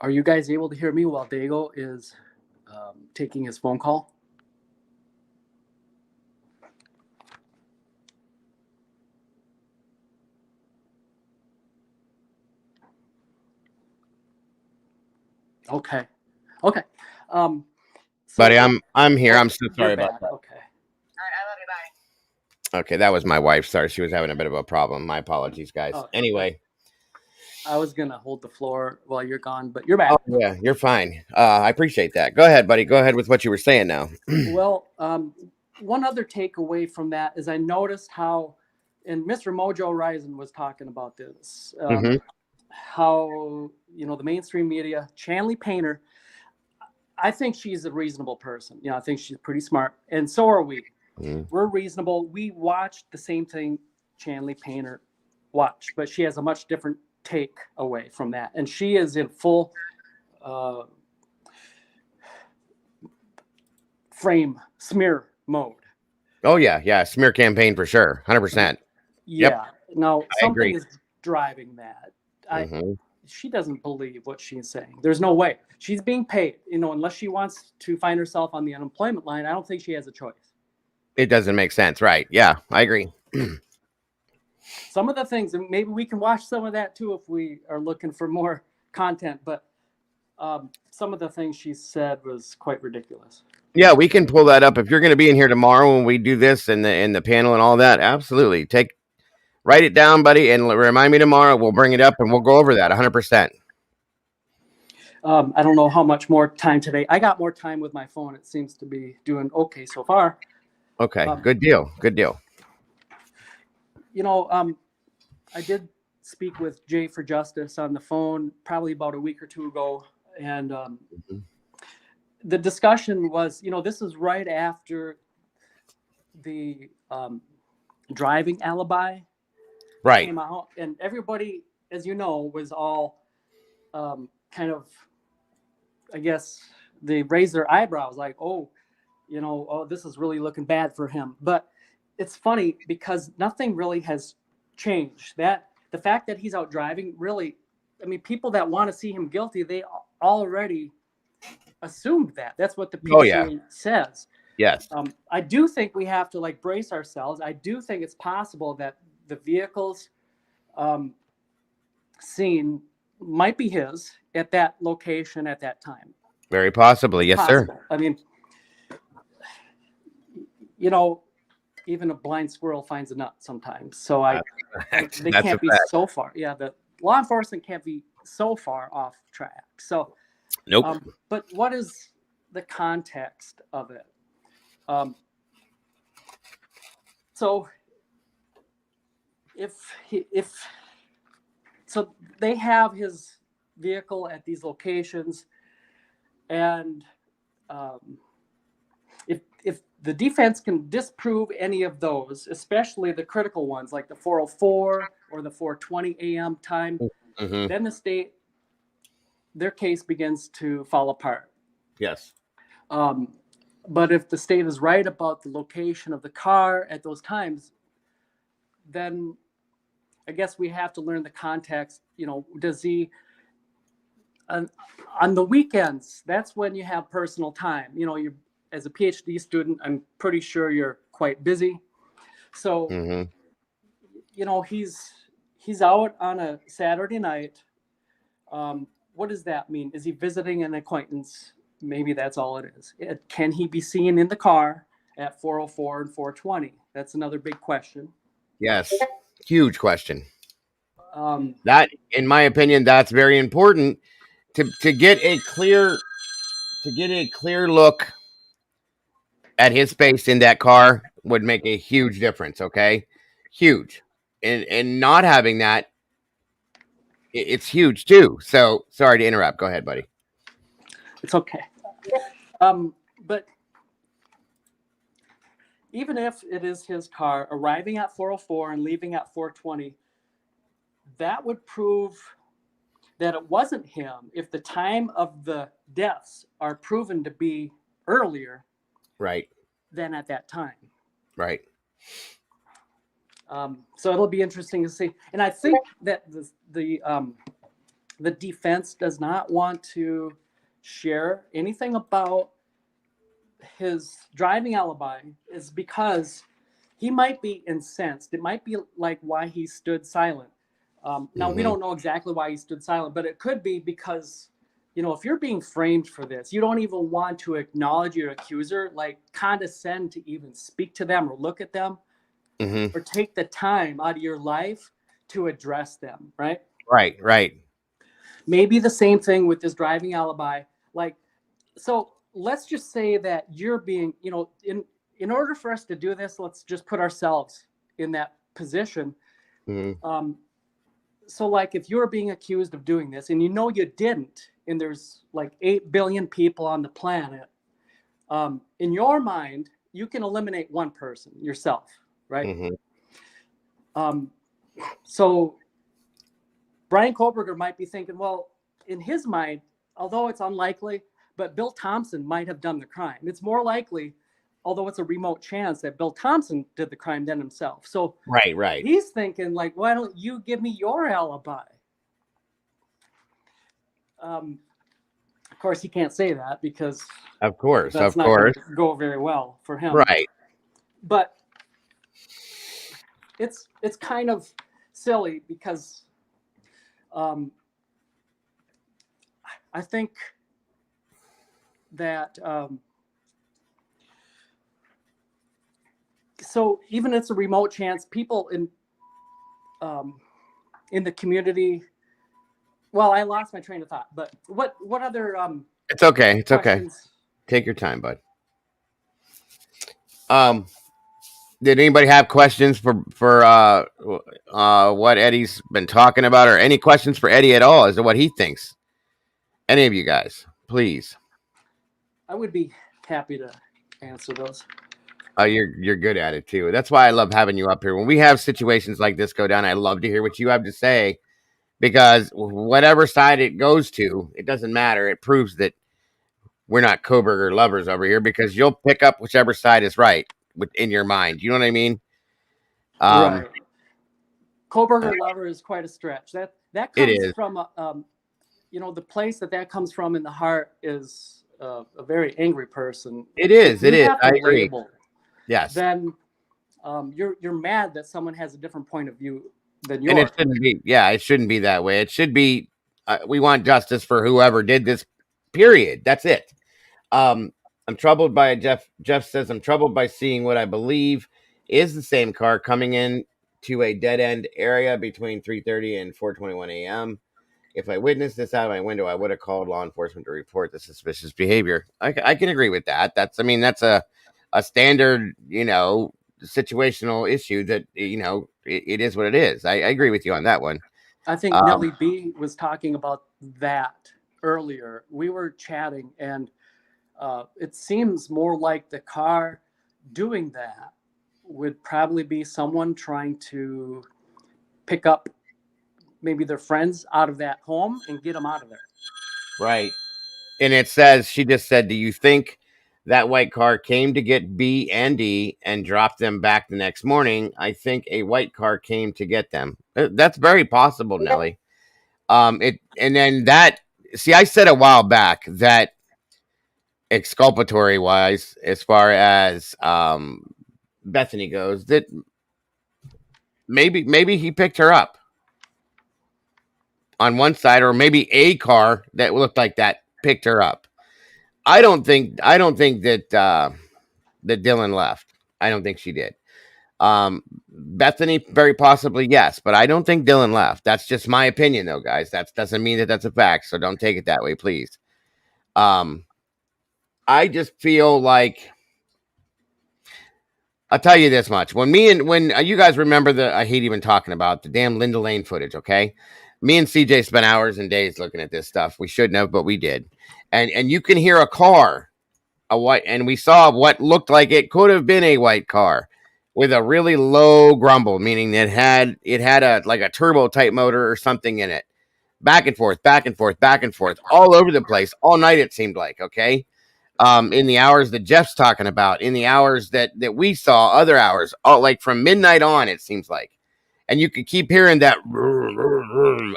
S14: Are you guys able to hear me while Dago is taking his phone call? Okay.
S1: Buddy, I'm here. I'm so
S14: You're
S1: sorry about
S14: back.
S1: that.
S14: Okay.
S10: All right, I love you, bye.
S1: Okay, that was my wife. Sorry, she was having a bit of a problem. My apologies, guys.
S14: Oh,
S1: Anyway.
S14: I was gonna hold the floor while you're gone, but you're back.
S1: Oh, yeah, you're fine. I appreciate that. Go ahead, buddy. Go ahead with what you were saying now.
S14: Well, one other takeaway from that is I noticed how, and Mr. Mojo Risen was talking about this, how, the mainstream media, Chanley Painter, I think she's a reasonable person. I think she's pretty smart, and so are we. We're reasonable. We watch the same thing Chanley Painter watched, but she has a much different take away from that, and she is in full frame smear mode.
S1: Oh yeah, smear campaign for sure, 100%.
S14: Yeah.
S1: Yep.
S14: Now something
S1: agree.
S14: is driving that. She doesn't believe what she's saying. There's no way. She's being paid. Unless she wants to find herself on the unemployment line, I don't think she has a choice.
S1: It doesn't make sense, right? Yeah, I agree.
S14: Some of the things, and maybe we can watch some of that too if we are looking for more content, but some of the things she said was quite ridiculous.
S1: Yeah, we can pull that up if you're going to be in here tomorrow when we do this and the panel and all that. Absolutely, write it down, buddy, and remind me tomorrow. We'll bring it up and we'll go over that 100%.
S14: I don't know how much more time today. I got more time with my phone. It seems to be doing okay so far.
S1: Okay, good deal.
S14: I did speak with Jay for Justice on the phone probably about a week or two ago, and the discussion was, this is right after the driving alibi came out, and everybody, as you know, was all kind of, I guess, they raised their eyebrows like, this is really looking bad for him. But it's funny because nothing really has changed. That the fact that he's out driving really, I mean, people that want to see him guilty, they already assumed that. That's what the PCA
S1: Oh, yeah.
S14: says.
S1: Yes.
S14: I do think we have to like brace ourselves. I do think it's possible that the vehicles seen might be his at that location at that time.
S1: Very possibly. Yes,
S14: Possible.
S1: sir.
S14: I mean, you know, even a blind squirrel finds a nut sometimes. So they
S1: That's
S14: can't
S1: a
S14: be
S1: fact.
S14: so far. Yeah, the law enforcement can't be so far off track. So,
S1: Nope.
S14: But what is the context of it? So so they have his vehicle at these locations, and if the defense can disprove any of those, especially the critical ones like the 4:04 or the 4:20 a.m. time, then the state, their case begins to fall apart.
S1: Yes.
S14: But if the state is right about the location of the car at those times, then I guess we have to learn the context. You know, does he, on the weekends, that's when you have personal time. You know, you as a PhD student, I'm pretty sure you're quite busy. So, you know, he's out on a Saturday night. What does that mean? Is he visiting an acquaintance? Maybe that's all it is. Can he be seen in the car at 4:04 and 4:20? That's another big question.
S1: Yes. Huge question.
S14: That,
S1: in my opinion, that's very important to get a clear look at his face in that car would make a huge difference. Okay, huge, and not having that, it's huge too. So sorry to interrupt. Go ahead, buddy.
S14: It's okay. But even if it is his car arriving at 4:04 and leaving at 4:20, that would prove that it wasn't him if the time of the deaths are proven to be earlier,
S1: right,
S14: than at that time.
S1: Right.
S14: So it'll be interesting to see. And I think that the defense does not want to share anything about his driving alibi is because he might be incensed. It might be like why he stood silent. Now, we don't know exactly why he stood silent, but it could be because, you know, if you're being framed for this, you don't even want to acknowledge your accuser, like condescend to even speak to them or look at them or take the time out of your life to address them, right?
S1: Right, right.
S14: Maybe the same thing with this driving alibi. Like, so let's just say that you're being, you know, in order for us to do this, let's just put ourselves in that position. So like if you're being accused of doing this and you know you didn't, and there's like 8 billion people on the planet, in your mind, you can eliminate one person, yourself, right? So Bryan Kohberger might be thinking, well, in his mind, although it's unlikely, but Bill Thompson might have done the crime. It's more likely, although it's a remote chance, that Bill Thompson did the crime than himself. So
S1: right.
S14: He's thinking like, why don't you give me your alibi? Of course, he can't say that because that's not going to go very well for him.
S1: Right.
S14: But it's kind of silly because I think that so even it's a remote chance, people in the community. Well, I lost my train of thought, but what other
S1: It's okay. It's
S14: questions?
S1: okay. Take your time, bud. Did anybody have questions for what Eddie's been talking about, or any questions for Eddie at all as to what he thinks? Any of you guys, please.
S14: I would be happy to answer those.
S1: You're good at it too. That's why I love having you up here. When we have situations like this go down, I love to hear what you have to say, because whatever side it goes to, it doesn't matter. It proves that we're not Kohberger lovers over here, because you'll pick up whichever side is right in your mind. You know what I mean?
S14: Right. Kohberger lover is quite a stretch. That
S1: It
S14: comes
S1: is.
S14: from the place that comes from in the heart is a very angry person.
S1: It is.
S14: If
S1: It
S14: you
S1: is.
S14: have
S1: I
S14: to
S1: agree.
S14: label,
S1: Yes.
S14: then you're mad that someone has a different point of view than
S1: And it
S14: yours.
S1: shouldn't be. Yeah, it shouldn't be that way. It should be. We want justice for whoever did this. Period. That's it. I'm troubled by Jeff. Jeff says I'm troubled by seeing what I believe is the same car coming in to a dead end area between 3:30 and 4:21 a.m. If I witnessed this out of my window, I would have called law enforcement to report the suspicious behavior. I can agree with that. That's a standard, situational issue that, it is what it is. I agree with you on that one.
S14: I think Nellie B was talking about that earlier. We were chatting, and it seems more like the car doing that would probably be someone trying to pick up maybe their friends out of that home and get them out of there.
S1: Right. And it says, she just said, do you think that white car came to get B and D and dropped them back the next morning? I think a white car came to get them. That's very possible, Nelly. And then I said a while back that exculpatory wise, as far as Bethany goes, that maybe he picked her up on one side, or maybe a car that looked like that picked her up. I don't think that that Dylan left. I don't think she did. Bethany, very possibly, yes, but I don't think Dylan left. That's just my opinion, though, guys. That doesn't mean that that's a fact, so don't take it that way, please. I just feel like, I'll tell you this much. When you guys remember I hate even talking about the damn Linda Lane footage, okay? Me and CJ spent hours and days looking at this stuff. We shouldn't have, but we did. And you can hear a car, a white, and we saw what looked like it could have been a white car with a really low grumble, meaning that it had a turbo type motor or something in it. Back and forth, back and forth, back and forth, all over the place, all night it seemed like, okay? In the hours that Jeff's talking about, in the hours that we saw, other hours, all like from midnight on, it seems like. And you could keep hearing that.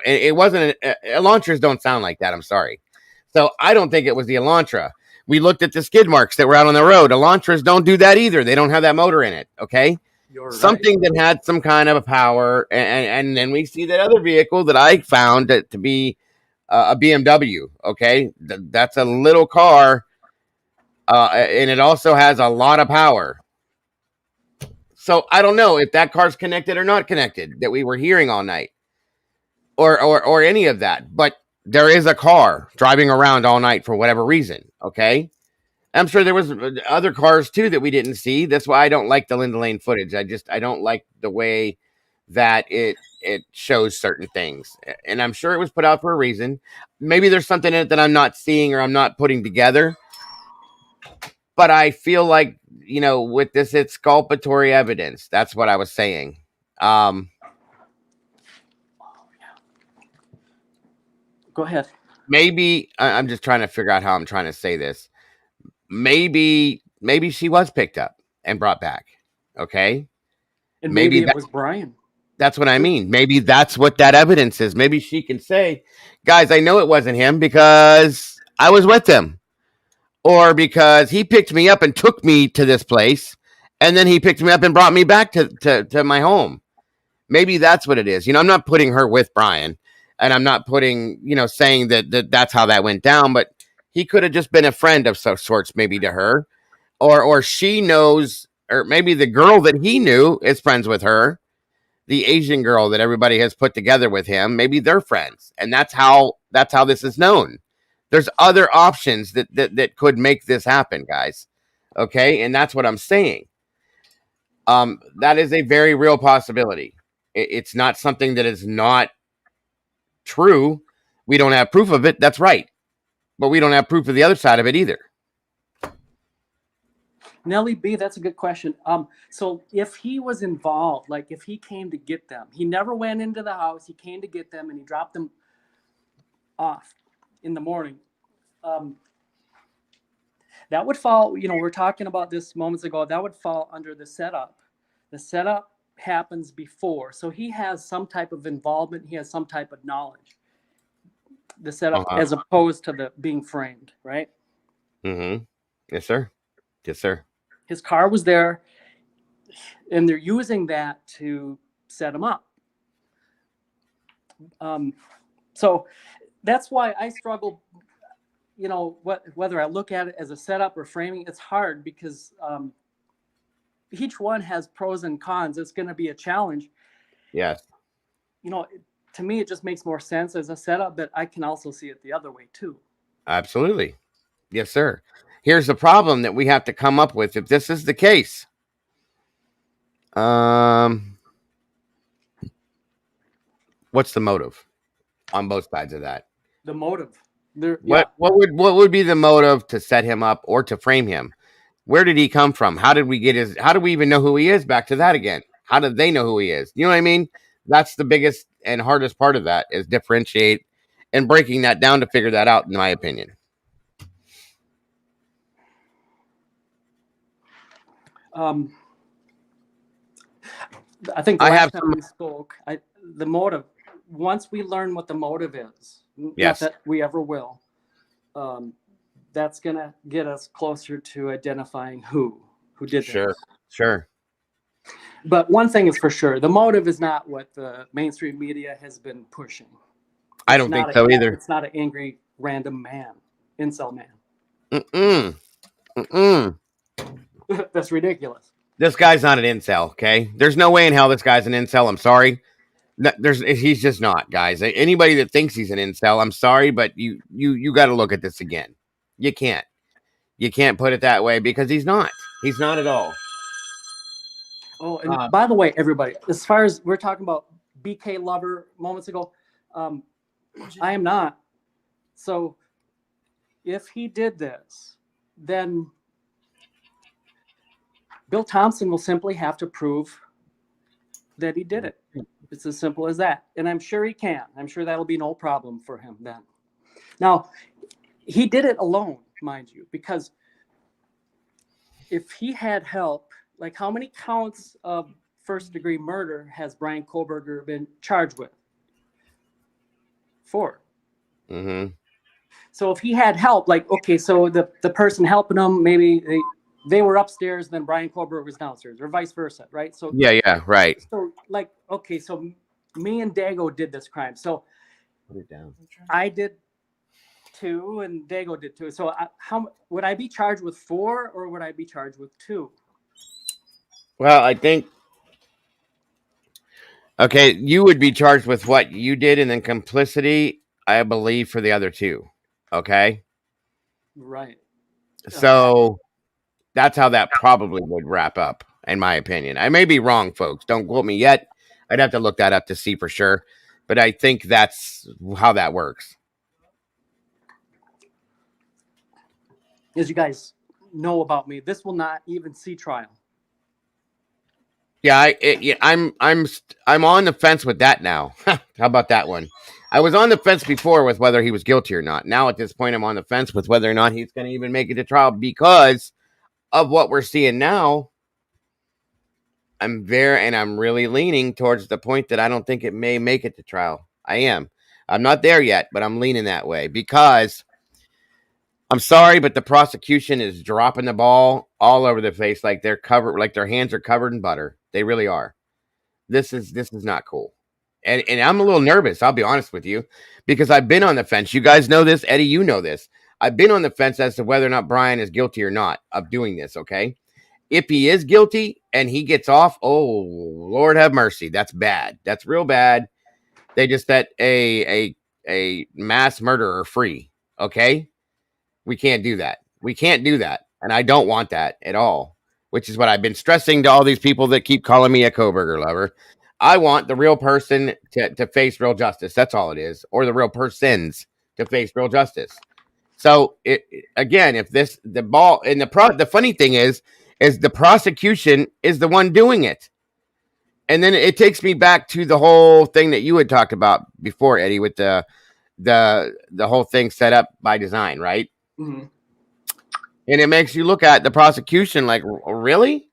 S1: It wasn't, Elantras don't sound like that, I'm sorry. So I don't think it was the Elantra. We looked at the skid marks that were out on the road. Elantras don't do that either. They don't have that motor in it, okay?
S14: You're
S1: Something
S14: right.
S1: that had some kind of a power. And then we see that other vehicle that I found to be a BMW, okay? That's a little car. And it also has a lot of power. So I don't know if that car's connected or not connected that we were hearing all night, or any of that. But there is a car driving around all night for whatever reason. Okay, I'm sure there was other cars too that we didn't see. That's why I don't like the Linda Lane footage. I don't like the way that it shows certain things, and I'm sure it was put out for a reason. Maybe there's something in it that I'm not seeing or I'm not putting together. But I feel like, with this exculpatory evidence, that's what I was saying.
S14: Go ahead.
S1: Maybe I'm just trying to figure out how I'm trying to say this. Maybe she was picked up and brought back. Okay.
S14: And maybe it was Bryan.
S1: That's what I mean. Maybe that's what that evidence is. Maybe she can say, guys, I know it wasn't him because I was with him. Or because he picked me up and took me to this place, and then he picked me up and brought me back to my home. Maybe that's what it is. I'm not putting her with Bryan, and I'm not putting, saying that that's how that went down, but he could have just been a friend of some sorts, maybe to her, or she knows, or maybe the girl that he knew is friends with her, the Asian girl that everybody has put together with him. Maybe they're friends, and that's how this is known. There's other options that could make this happen, guys. Okay, and that's what I'm saying. That is a very real possibility. It's not something that is not true. We don't have proof of it. That's right, but we don't have proof of the other side of it either.
S14: Nellie B, that's a good question. So if he was involved, like if he came to get them, he never went into the house. He came to get them and he dropped them off in the morning. That would fall, we were talking about this moments ago, that would fall under the setup. The setup happens before. So he has some type of involvement. He has some type of knowledge. The setup, as opposed to the being framed, right?
S1: Mm-hmm. Yes, sir. Yes, sir.
S14: His car was there, and they're using that to set him up. So that's why I struggle. You know, whether I look at it as a setup or framing, it's hard because each one has pros and cons. It's going to be a challenge.
S1: Yes.
S14: You know, to me, it just makes more sense as a setup, but I can also see it the other way too.
S1: Absolutely. Yes, sir. Here's the problem that we have to come up with if this is the case. What's the motive on both sides of that?
S14: The motive.
S1: What would be the motive to set him up or to frame him? Where did he come from? How did we even know who he is? Back to that again. How did they know who he is? You know what I mean? That's the biggest and hardest part of that, is differentiate and breaking that down to figure that out, in my opinion.
S14: I think the last time we spoke, the motive, once we learn what the motive is,
S1: yes,
S14: not that we ever will, that's going to get us closer to identifying who did this.
S1: Sure.
S14: But one thing is for sure, the motive is not what the mainstream media has been pushing.
S1: I don't think so either.
S14: It's not an angry random man, incel man. That's ridiculous.
S1: This guy's not an incel, okay? There's no way in hell this guy's an incel. I'm sorry. He's just not, guys. Anybody that thinks he's an incel, I'm sorry, but you got to look at this again. You can't put it that way, because he's not. He's not at all.
S14: Oh, and by the way, everybody, as far as we're talking about BK Lover moments ago, I am not. So if he did this, then Bill Thompson will simply have to prove that he did it. It's as simple as that. And I'm sure he can. I'm sure that'll be no problem for him then. Now, he did it alone, mind you, because if he had help, like, how many counts of first-degree murder has Bryan Kohberger been charged with? 4.
S1: Mm-hmm.
S14: So if he had help, like, okay, so the person helping him, maybe they were upstairs, then Bryan Kohberger was downstairs, or vice versa, right? So
S1: yeah, right.
S14: So, like, okay, so me and Dago did this crime. So
S1: put it down.
S14: I did 2, and Dago did 2. So how would I be charged with 4, or would I be charged with 2?
S1: Well, I think, okay, you would be charged with what you did, and then complicity, I believe, for the other 2. Okay.
S14: Right.
S1: So that's how that probably would wrap up, in my opinion. I may be wrong, folks. Don't quote me yet. I'd have to look that up to see for sure. But I think that's how that works.
S14: As you guys know about me, this will not even see trial.
S1: Yeah, I'm on the fence with that now. How about that one? I was on the fence before with whether he was guilty or not. Now at this point, I'm on the fence with whether or not he's going to even make it to trial, because of what we're seeing now. I'm really leaning towards the point that I don't think it may make it to trial. I am. I'm not there yet, but I'm leaning that way, because I'm sorry, but the prosecution is dropping the ball all over the place, like they're covered, like their hands are covered in butter. They really are. This is not cool. And I'm a little nervous, I'll be honest with you, because I've been on the fence. You guys know this. Eddie, you know this. I've been on the fence as to whether or not Bryan is guilty or not of doing this, okay? If he is guilty and he gets off, oh, Lord have mercy. That's bad. That's real bad. They just set a mass murderer free, okay? We can't do that. We can't do that. And I don't want that at all, which is what I've been stressing to all these people that keep calling me a Kohberger lover. I want the real person to face real justice. That's all it is. Or the real persons to face real justice. So again, if the funny thing is the prosecution is the one doing it. And then it takes me back to the whole thing that you had talked about before, Eddie, with the whole thing set up by design, right?
S14: Mm-hmm. And
S1: it makes you look at the prosecution like, really?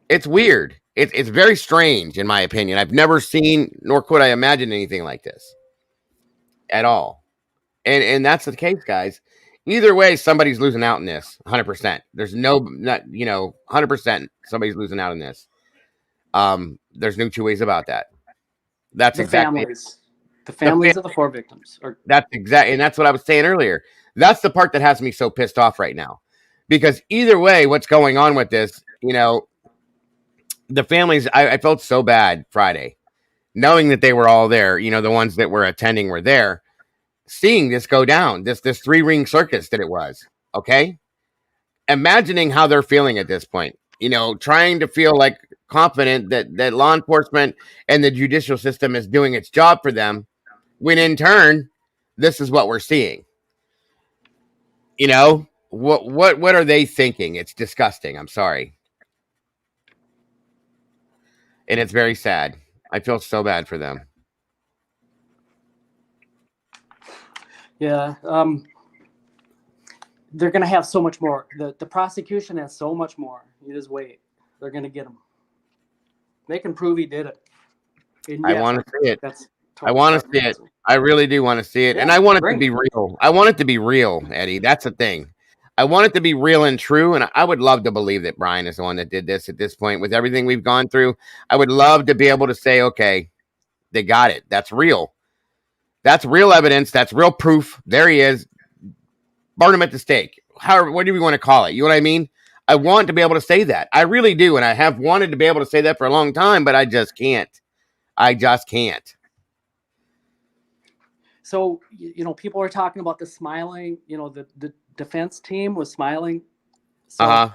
S1: It's weird. It's very strange, in my opinion. I've never seen, nor could I imagine anything like this at all. And that's the case, guys. Either way, somebody's losing out in this, 100%. There's not 100%. Somebody's losing out in this. There's no two ways about that. That's
S14: The
S1: exactly
S14: families. The families of the 4 victims.
S1: and that's what I was saying earlier. That's the part that has me so pissed off right now, because either way, what's going on with this, the families. I felt so bad Friday, knowing that they were all there. The ones that were attending were there, seeing this go down. This 3-ring circus that it was. Okay, imagining how they're feeling at this point. Trying to feel like confident that law enforcement and the judicial system is doing its job for them, when in turn, this is what we're seeing. What are they thinking? It's disgusting. I'm sorry. And it's very sad. I feel so bad for them.
S14: Yeah. They're going to have so much more. The prosecution has so much more. You just wait. They're going to get him. They can prove he did it. And
S1: I want to see it. I
S14: totally
S1: want to see it. I really do want to see it.
S14: Yeah,
S1: and I want it to
S14: great.
S1: be real. I want it to be real, Eddie. That's the thing. I want it to be real and true. And I would love to believe that Bryan is the one that did this at this point. With everything we've gone through, I would love to be able to say, okay, they got it. That's real. That's real evidence. That's real proof. There he is. Burn him at the stake. What do we want to call it? You know what I mean? I want to be able to say that. I really do. And I have wanted to be able to say that for a long time, but I just can't. I just can't.
S14: So, people are talking about the smiling, the defense team was smiling. So,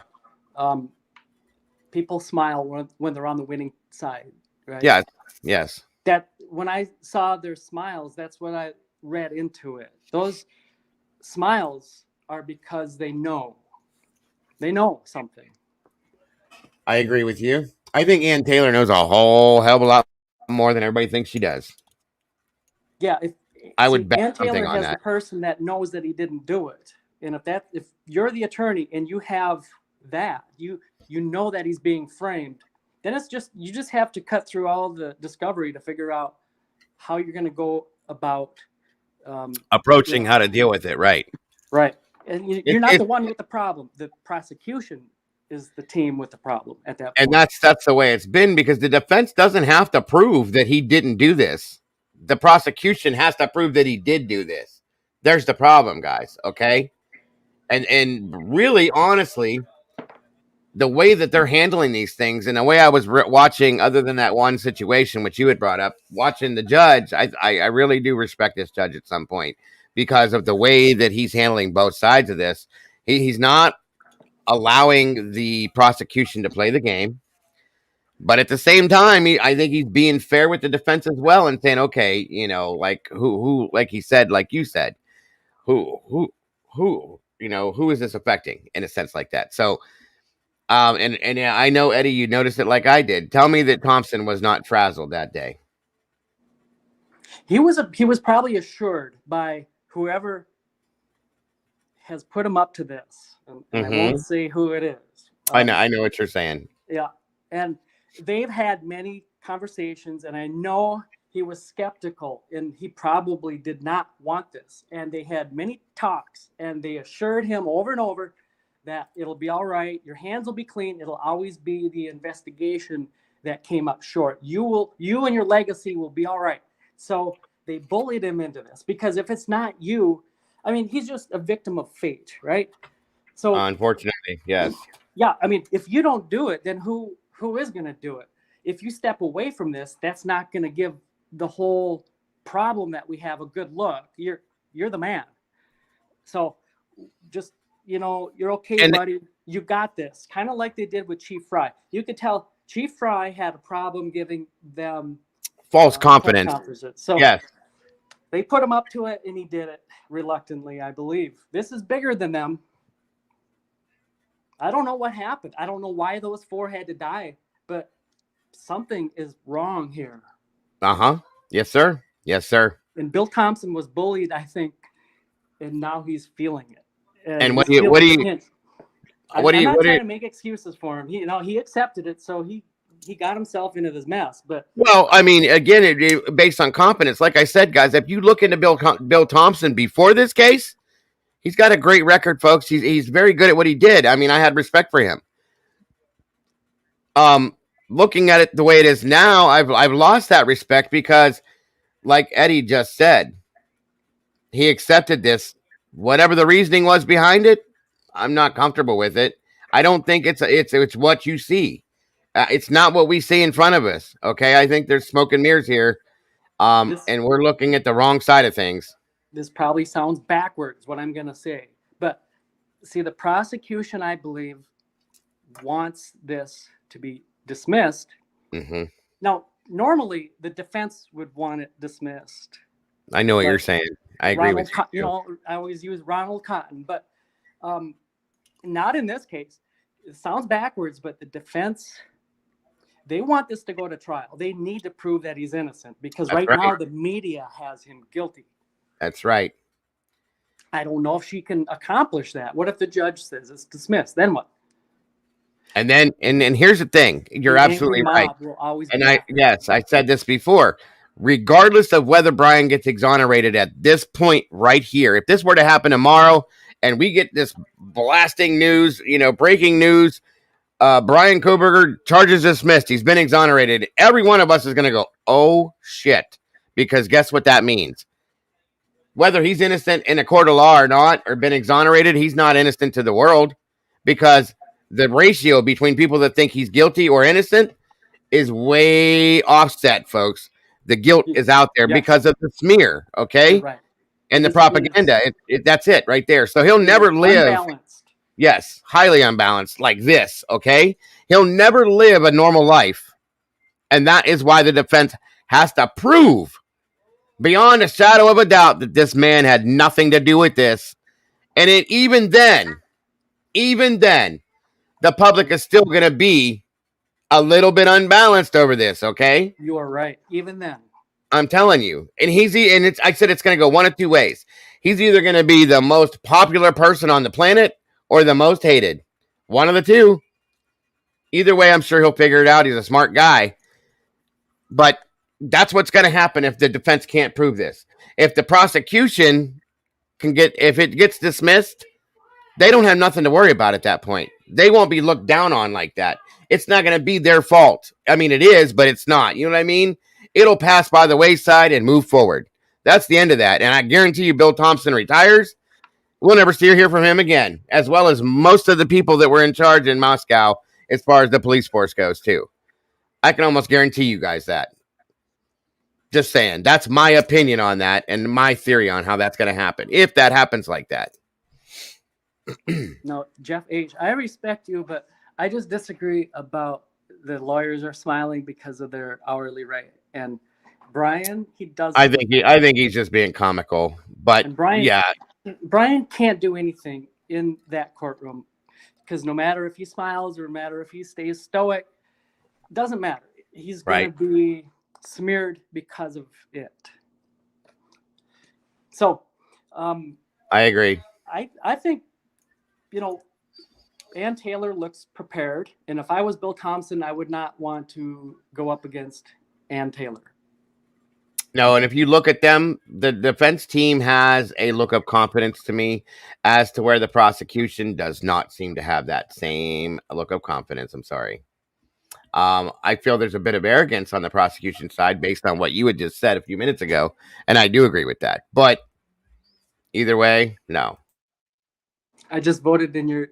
S14: people smile when they're on the winning side, right?
S1: Yeah. Yes.
S14: That when I saw their smiles, that's what I read into it. Those smiles are because they know something.
S1: I agree with you. I think Ann Taylor knows a whole hell of a lot more than everybody thinks she does.
S14: Yeah,
S1: I would bet
S14: Ann
S1: something
S14: Taylor
S1: on
S14: has
S1: that.
S14: the person that knows that he didn't do it, and if you're the attorney and you have that, you know that he's being framed, then you just have to cut through all the discovery to figure out how you're going to go about
S1: approaching how to deal with it, right?
S14: Right, and you're not the one with the problem. The prosecution is the team with the problem at that point.
S1: And that's the way it's been, because the defense doesn't have to prove that he didn't do this. The prosecution has to prove that he did do this. There's the problem, guys. Okay. And really, honestly, the way that they're handling these things, and the way I was watching, other than that one situation which you had brought up, watching the judge, I really do respect this judge at some point, because of the way that he's handling both sides of this. He's not allowing the prosecution to play the game, but at the same time, I think he's being fair with the defense as well, and saying, okay, like who, like he said, like you said, who, who is this affecting, in a sense like that. So, and I know, Eddie, you noticed it like I did. Tell me that Thompson was not frazzled that day.
S14: He was probably assured by whoever has put him up to this, and I won't say who it is.
S1: I know what you're saying.
S14: Yeah, and they've had many conversations, and I know he was skeptical, and he probably did not want this. And they had many talks, and they assured him over and over that it'll be all right. Your hands will be clean. It'll always be the investigation that came up short. You and your legacy will be all right. So they bullied him into this, because if it's not you, I mean, he's just a victim of fate, right? So
S1: unfortunately, yes.
S14: Yeah, I mean, if you don't do it, then who is going to do it? If you step away from this, that's not going to give the whole problem that we have a good look. You're the man. So just, you're okay, buddy. You got this. Kind of like they did with Chief Fry. You could tell Chief Fry had a problem giving them
S1: false confidence.
S14: So
S1: yes,
S14: they put him up to it, and he did it reluctantly, I believe. This is bigger than them. I don't know what happened. I don't know why those 4 had to die, but something is wrong here.
S1: Yes, sir. Yes, sir.
S14: And Bill Thompson was bullied, I think, and now he's feeling it.
S1: And what do you?
S14: I'm not trying to make excuses for him. He accepted it, so he he got himself into this mess. But
S1: Well, I mean, again, based on competence, like I said, guys, if you look into Bill Thompson before this case, he's got a great record, folks. He's very good at what he did. I mean, I had respect for him. Looking at it the way it is now, I've lost that respect because, like Eddie just said, he accepted this. Whatever the reasoning was behind it, I'm not comfortable with it. I don't think it's what you see. It's not what we see in front of us. Okay, I think there's smoke and mirrors here, and we're looking at the wrong side of things.
S14: This probably sounds backwards, what I'm going to say. But see, the prosecution, I believe, wants this to be dismissed.
S1: Mm-hmm.
S14: Now, normally the defense would want it dismissed.
S1: I know what you're saying. I agree with you.
S14: You know, I always use Ronald Cotton, but not in this case. It sounds backwards, but the defense, they want this to go to trial. They need to prove that he's innocent because right now the media has him guilty.
S1: That's right.
S14: I don't know if she can accomplish that. What if the judge says it's dismissed? Then what?
S1: And then, and here's the thing. You're absolutely right. And I said this before. Regardless of whether Bryan gets exonerated at this point right here, if this were to happen tomorrow and we get this blasting news, breaking news, Bryan Kohberger, charges dismissed, he's been exonerated, every one of us is going to go, oh shit, because guess what that means? Whether he's innocent in a court of law or not, or been exonerated, he's not innocent to the world, because the ratio between people that think he's guilty or innocent is way offset, folks. The guilt is out there because of the smear, okay?
S14: Right.
S1: And the propaganda. That's it right there. So he'll never live. Unbalanced. Yes, highly unbalanced like this, okay? He'll never live a normal life. And that is why the defense has to prove beyond a shadow of a doubt that this man had nothing to do with this. And even then, the public is still going to be a little bit unbalanced over this, okay?
S14: You are right. Even then.
S1: I'm telling you. And I said it's going to go one of two ways. He's either going to be the most popular person on the planet or the most hated. One of the two. Either way, I'm sure he'll figure it out. He's a smart guy. But that's what's going to happen if the defense can't prove this. If the prosecution if it gets dismissed, they don't have nothing to worry about at that point. They won't be looked down on like that. It's not going to be their fault. I mean, it is, but it's not. You know what I mean? It'll pass by the wayside and move forward. That's the end of that. And I guarantee you, Bill Thompson retires. We'll never see or hear from him again, as well as most of the people that were in charge in Moscow as far as the police force goes, too. I can almost guarantee you guys that. Just saying. That's my opinion on that and my theory on how that's going to happen, if that happens like that.
S14: No, Jeff H., I respect you, but I just disagree about the lawyers are smiling because of their hourly rate. And Bryan, he doesn't.
S1: I think he's just being comical. But
S14: Bryan can't do anything in that courtroom because no matter if he smiles or no matter if he stays stoic, doesn't matter. He's going to be smeared because of it. So,
S1: I agree.
S14: I think, Ann Taylor looks prepared. And if I was Bill Thompson, I would not want to go up against Ann Taylor.
S1: No, and if you look at them, the defense team has a look of confidence to me, as to where the prosecution does not seem to have that same look of confidence. I'm sorry. I feel there's a bit of arrogance on the prosecution side based on what you had just said a few minutes ago, and I do agree with that. But either way, no.
S14: I just voted in your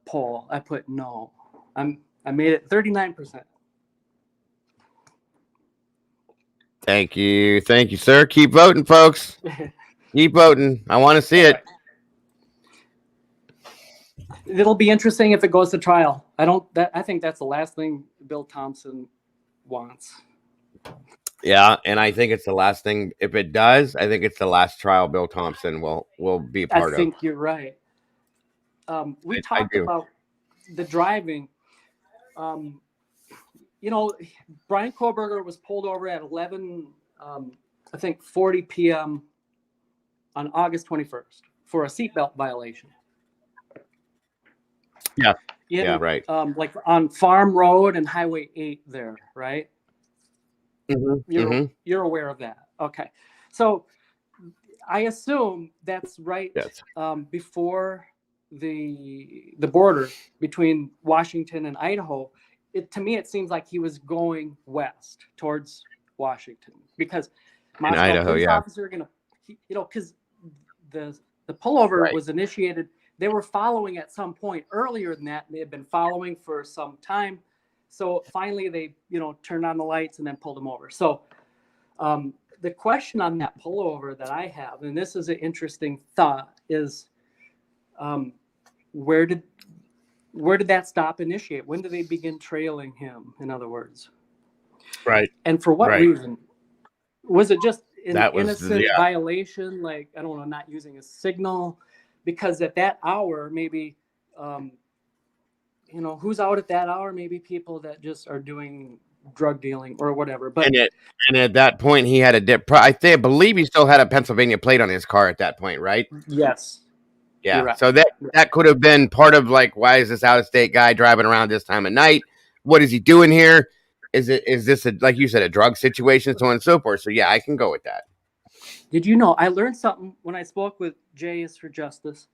S14: poll. I put no. I made it 39%.
S1: Thank you, sir. Keep voting, folks. Keep voting. I want to see it.
S14: It'll be interesting if it goes to trial. I think that's the last thing Bill Thompson wants.
S1: Yeah, and I think it's the last thing. If it does, I think it's the last trial Bill Thompson will be a part of.
S14: I think you're right. We talked about the driving. Bryan Kohberger was pulled over at 40 p.m. on August 21st for a seatbelt violation.
S1: Yeah.
S14: In,
S1: Yeah, right.
S14: Like on Farm Road and Highway 8 there, right?
S1: Mm-hmm.
S14: You're aware of that. Okay. So I assume that's right
S1: Yes.
S14: Before the border between Washington and Idaho. To me, it seems like he was going west towards Washington because Moscow
S1: Idaho,
S14: police
S1: yeah.
S14: officer are gonna, because the pullover
S1: Right.
S14: was initiated. They were following at some point earlier than that. And they had been following for some time. So finally, they turned on the lights and then pulled him over. So the question on that pullover that I have, and this is an interesting thought, is where did that stop initiate? When did they begin trailing him? In other words,
S1: Right.
S14: and for what
S1: Right.
S14: reason? Was it just an
S1: That was
S14: innocent
S1: yeah.
S14: violation, like I don't know, not using a signal? Because at that hour, maybe who's out at that hour? Maybe people that just are doing drug dealing or whatever. But
S1: and at that point, he had I believe he still had a Pennsylvania plate on his car at that point, right?
S14: yes,
S1: Yeah.
S14: right.
S1: So that could have been part of like, why is this out of state guy driving around this time of night? What is he doing here? Is this like you said, a drug situation, so on and so forth? So yeah, I can go with that.
S14: Did you know I learned something when I spoke with Jay is for Justice,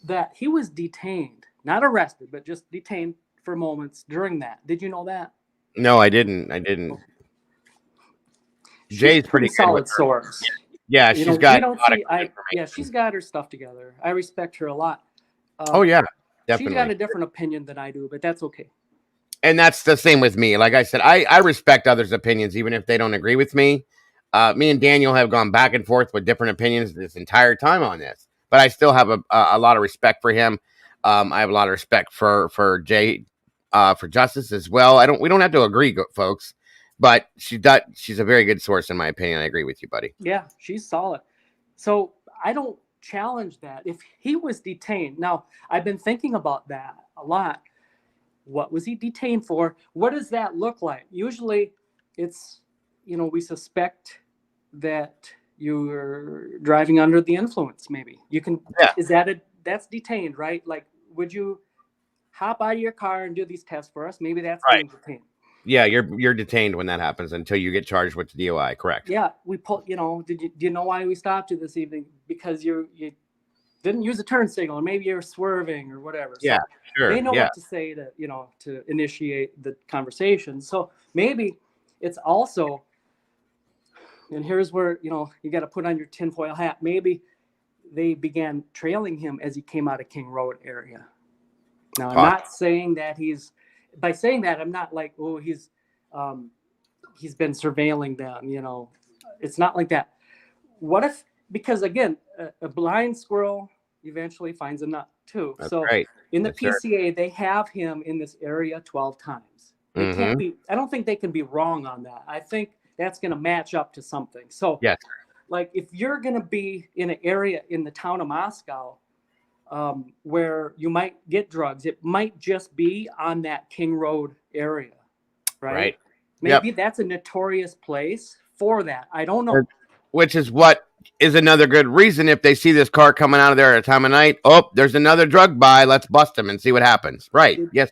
S14: that he was detained, not arrested, but just detained for moments during that. Did you know that?
S1: No, I didn't. Jay's pretty good
S14: solid
S1: with her.
S14: source.
S1: Yeah,
S14: You
S1: she's
S14: know,
S1: got
S14: we
S1: a
S14: don't
S1: lot of
S14: see.
S1: good
S14: Yeah,
S1: information.
S14: she's got her stuff together. I respect her a lot.
S1: Oh yeah,
S14: She's got
S1: definitely.
S14: a different opinion than I do, but that's okay.
S1: And that's the same with me. Like I said, I respect others' opinions, even if they don't agree with me. Me and Daniel have gone back and forth with different opinions this entire time on this, but I still have a lot of respect for him. I have a lot of respect for Jay, for Justice as well. We don't have to agree, folks, but she's a very good source in my opinion. I agree with you, buddy.
S14: Yeah, she's solid. So I don't challenge that. If he was detained, now I've been thinking about that a lot. What was he detained for? What does that look like? Usually it's, we suspect that you're driving under the influence. Maybe you can, that's detained, right? Like, would you hop out of your car and do these tests for us? Maybe that's being detained.
S1: Yeah, you're detained when that happens until you get charged with the DOI. Correct.
S14: Yeah, we pull. Do you know why we stopped you this evening? Because you didn't use a turn signal, or maybe you're swerving or whatever. So
S1: yeah, sure.
S14: They know what to say to initiate the conversation. So maybe it's also, and here's where you got to put on your tinfoil hat. Maybe they began trailing him as he came out of King Road area. Now I'm not saying that by saying that, I'm not like, oh, he's been surveilling them, it's not like that. What if, because again, a blind squirrel eventually finds a nut too.
S1: That's
S14: so
S1: right.
S14: in the
S1: That's
S14: PCA, right. They have him in this area 12 times. They can't be, I don't think they can be wrong on that. I think that's going to match up to something. So
S1: yes.
S14: Like if you're going to be in an area in the town of Moscow, where you might get drugs, it might just be on that King Road area, right? Maybe that's a notorious place for that. I don't know.
S1: Which is what is another good reason if they see this car coming out of there at a time of night. Oh, there's another drug buy. Let's bust him and see what happens. Right. Yes.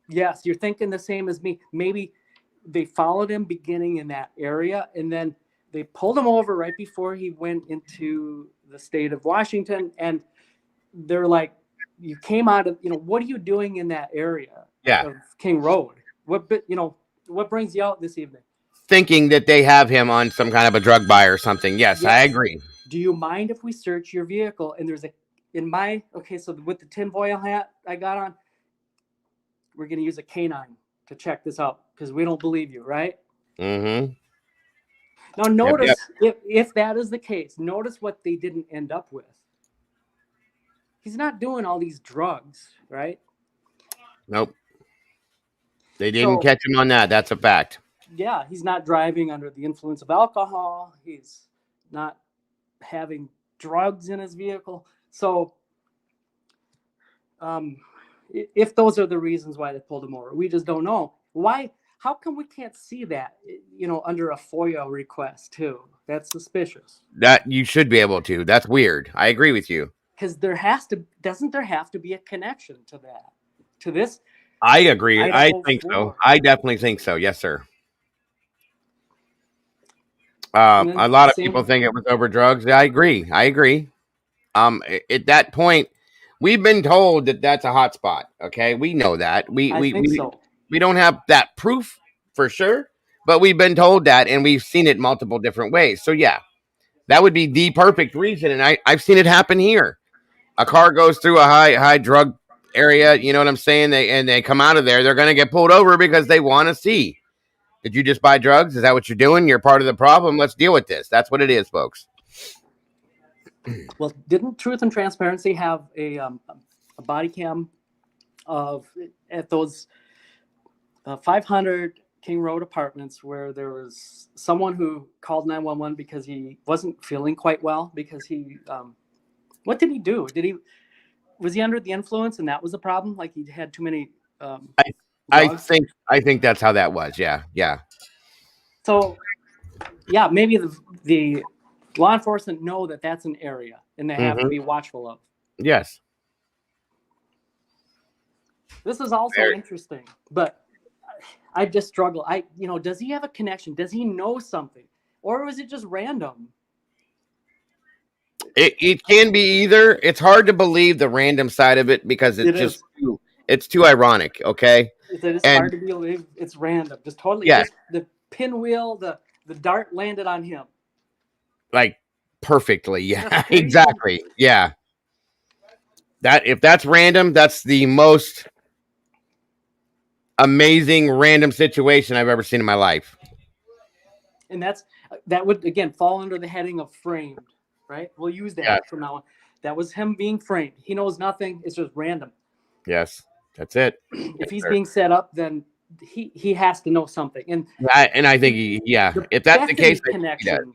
S14: Yes, you're thinking the same as me. Maybe they followed him beginning in that area, and then they pulled him over right before he went into the state of Washington, and they're like, you came out of, what are you doing in that area of King Road? What brings you out this evening?
S1: Thinking that they have him on some kind of a drug buy or something. Yes, I agree.
S14: Do you mind if we search your vehicle? And there's so with the tinfoil hat I got on, we're going to use a canine to check this out because we don't believe you, right?
S1: Mm-hmm.
S14: Now notice, if that is the case, notice what they didn't end up with. He's not doing all these drugs, right?
S1: Nope. They didn't catch him on that. That's a fact.
S14: Yeah, he's not driving under the influence of alcohol. He's not having drugs in his vehicle. So if those are the reasons why they pulled him over, we just don't know. Why? How come we can't see that, under a FOIA request too? That's suspicious.
S1: That you should be able to. That's weird. I agree with you.
S14: Because doesn't there have to be a connection to that, to this.
S1: I agree. I
S14: Idaho
S1: think so.
S14: 4.
S1: I definitely think so. Yes, sir.
S14: And then
S1: A lot of
S14: same
S1: people
S14: with-
S1: think it was over drugs. I agree. I agree. At that point, we've been told that that's a hot spot. Okay, we know that.
S14: I think so.
S1: We don't have that proof for sure, but we've been told that, and we've seen it multiple different ways. So yeah, that would be the perfect reason, and I've seen it happen here. A car goes through a high drug area. You know what I'm saying? They come out of there. They're going to get pulled over because they want to see. Did you just buy drugs? Is that what you're doing? You're part of the problem. Let's deal with this. That's what it is, folks.
S14: Well, didn't Truth and Transparency have a body cam of at those 500 King Road apartments where there was someone who called 911 because he wasn't feeling quite well because he what did he do? Was he under the influence and that was the problem? Like he had too many
S1: I think that's how that was. Yeah.
S14: So yeah, maybe the law enforcement know that that's an area and they have to be watchful of.
S1: Yes.
S14: This is also interesting, but I just struggle. Does he have a connection? Does he know something? Or was it just random?
S1: It can be either. It's hard to believe the random side of it because it's too ironic, okay?
S14: It's hard to believe it's random. Just totally just the pinwheel, the dart landed on him.
S1: Like perfectly. Yeah, exactly. Yeah. If that's random, that's the most amazing random situation I've ever seen in my life.
S14: And that would again fall under the heading of framed, right? We'll use that from now on. That was him being framed. He knows nothing. It's just random.
S1: Yes, that's it.
S14: If he's being set up, then he has to know something. And
S1: I think if that's the case,
S14: connection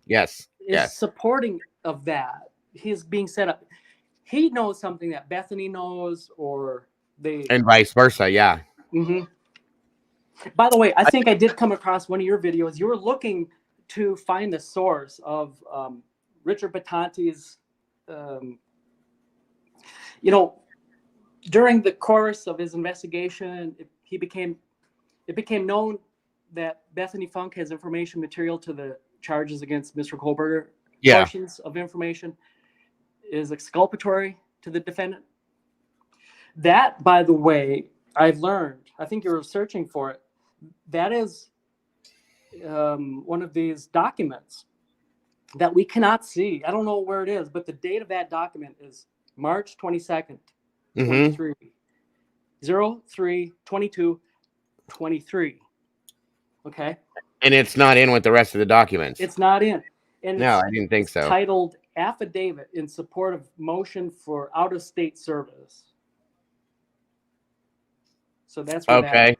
S1: is
S14: supporting of that. He's being set up. He knows something that Bethany knows, or
S1: and vice versa. Yeah.
S14: Mm-hmm. By the way, I think I did come across one of your videos. You were looking to find the source of Richard Batante's, during the course of his investigation, it became known that Bethany Funk has information material to the charges against Mr. Kohberger.
S1: Yeah.
S14: Portions of information is exculpatory to the defendant. That, by the way, I've learned, I think you were searching for it, that is one of these documents that we cannot see. I don't know where it is, but the date of that document is March 22nd, 23. 03/22/23. Okay?
S1: And it's not in with the rest of the documents.
S14: It's not in. And
S1: no, I didn't think so.
S14: Titled Affidavit in Support of Motion for Out-of-State Service. So that's where that is.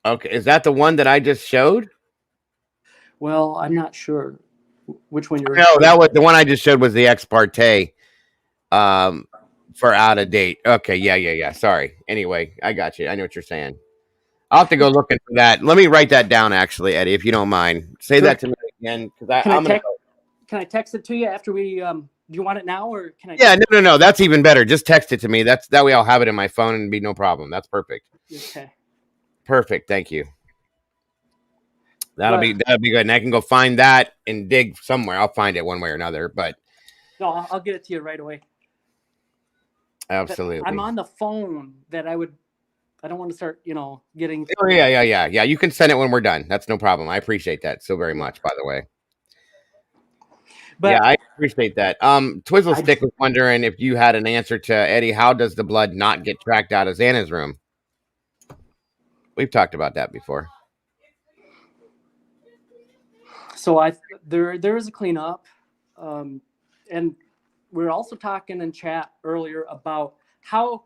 S1: Okay. Is that the one that I just showed?
S14: Well, I'm not sure which one you're.
S1: No, that was the one I just showed was the ex parte for out of date. Okay, yeah. Sorry. Anyway, I got you. I know what you're saying. I'll have to go looking for that. Let me write that down, actually, Eddie, if you don't mind. Say that to me again, because I'm gonna.
S14: Can I text it to you after we? Do you want it now, or can I?
S1: Yeah, no. That's even better. Just text it to me. That way I'll have it in my phone and be no problem. That's perfect.
S14: Okay.
S1: Perfect. Thank you. That'll be good. And I can go find that and dig somewhere. I'll find it one way or another. But
S14: no, I'll get it to you right away.
S1: Absolutely.
S14: But I'm on the phone. I don't want to start, getting.
S1: Oh, yeah. You can send it when we're done. That's no problem. I appreciate that so very much, by the way. But I appreciate that. Twizzle Stick was wondering if you had an answer to Eddie. How does the blood not get tracked out of Xana's room? We've talked about that before.
S14: So there is a cleanup, and we were also talking in chat earlier about how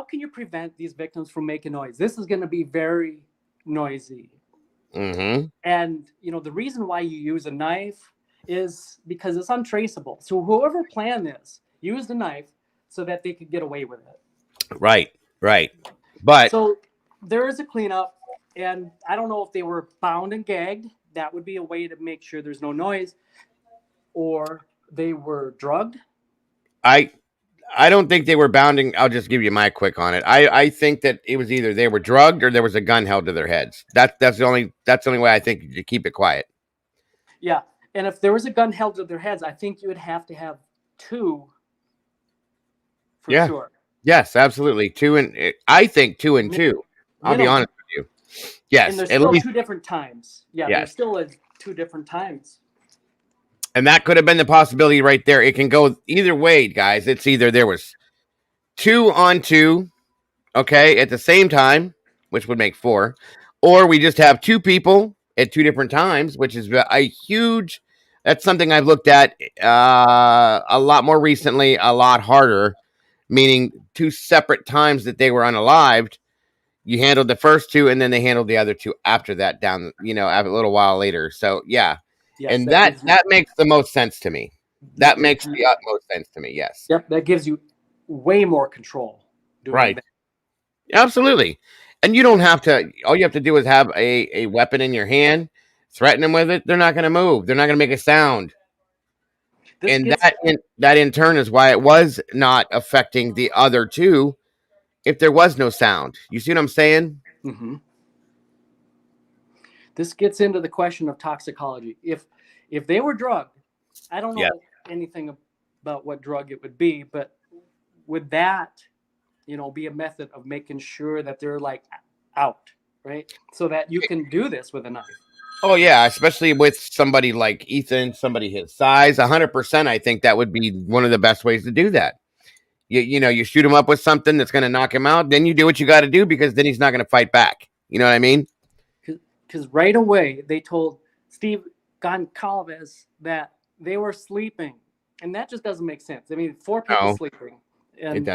S14: can you prevent these victims from making noise? This is going to be very noisy, and the reason why you use a knife is because it's untraceable. So whoever planned this used a knife so that they could get away with it.
S1: Right. But
S14: so there is a cleanup, and I don't know if they were bound and gagged. That would be a way to make sure there's no noise, or they were drugged.
S1: I I don't think they were bounding. I'll just give you my quick on it. I think that it was either they were drugged or there was a gun held to their heads. That's the only way I think to keep it quiet.
S14: Yeah, and if there was a gun held to their heads, I think you would have to have two for
S1: Yeah.
S14: sure.
S1: Yes, absolutely. I think 2 and 2. I'll be
S14: Minimum.
S1: honest with you. Yes,
S14: And there's
S1: at
S14: still
S1: least,
S14: 2 different times. Yeah,
S1: Yes.
S14: there's still 2 different times.
S1: and that could have been the possibility right there. It can go either way, guys. It's either there was 2 on 2, okay, at the same time, which would make 4, or we just have 2 people at 2 different times, which is a huge. That's something I've looked at a lot more recently, a lot harder, meaning 2 separate times that they were unalived. You handled the first 2, and then they handled the other 2 after that down, a little while later. So yeah,
S14: Yes,
S1: and
S14: that
S1: that makes the most sense to me. That makes the utmost sense to me. Yes.
S14: Yep, that gives you way more control. Doing
S1: Right.
S14: that.
S1: Absolutely. And you don't have to. All you have to do is have a weapon in your hand, threaten them with it. They're not going to move. They're not going to make a sound. That in turn is why it was not affecting the other 2. If there was no sound, you see what I'm saying?
S14: Mm-hmm. This gets into the question of toxicology. If they were drugged, I don't know anything about what drug it would be, but would that, be a method of making sure that they're like out, right? So that you can do this with a knife.
S1: Oh yeah, especially with somebody like Ethan, somebody his size, 100%. I think that would be one of the best ways to do that. You shoot him up with something that's going to knock him out. Then you do what you got to do because then he's not going to fight back. You know what I mean?
S14: Because right away they told Steve Goncalves that they were sleeping, and that just doesn't make sense. I mean, 4 people sleeping, and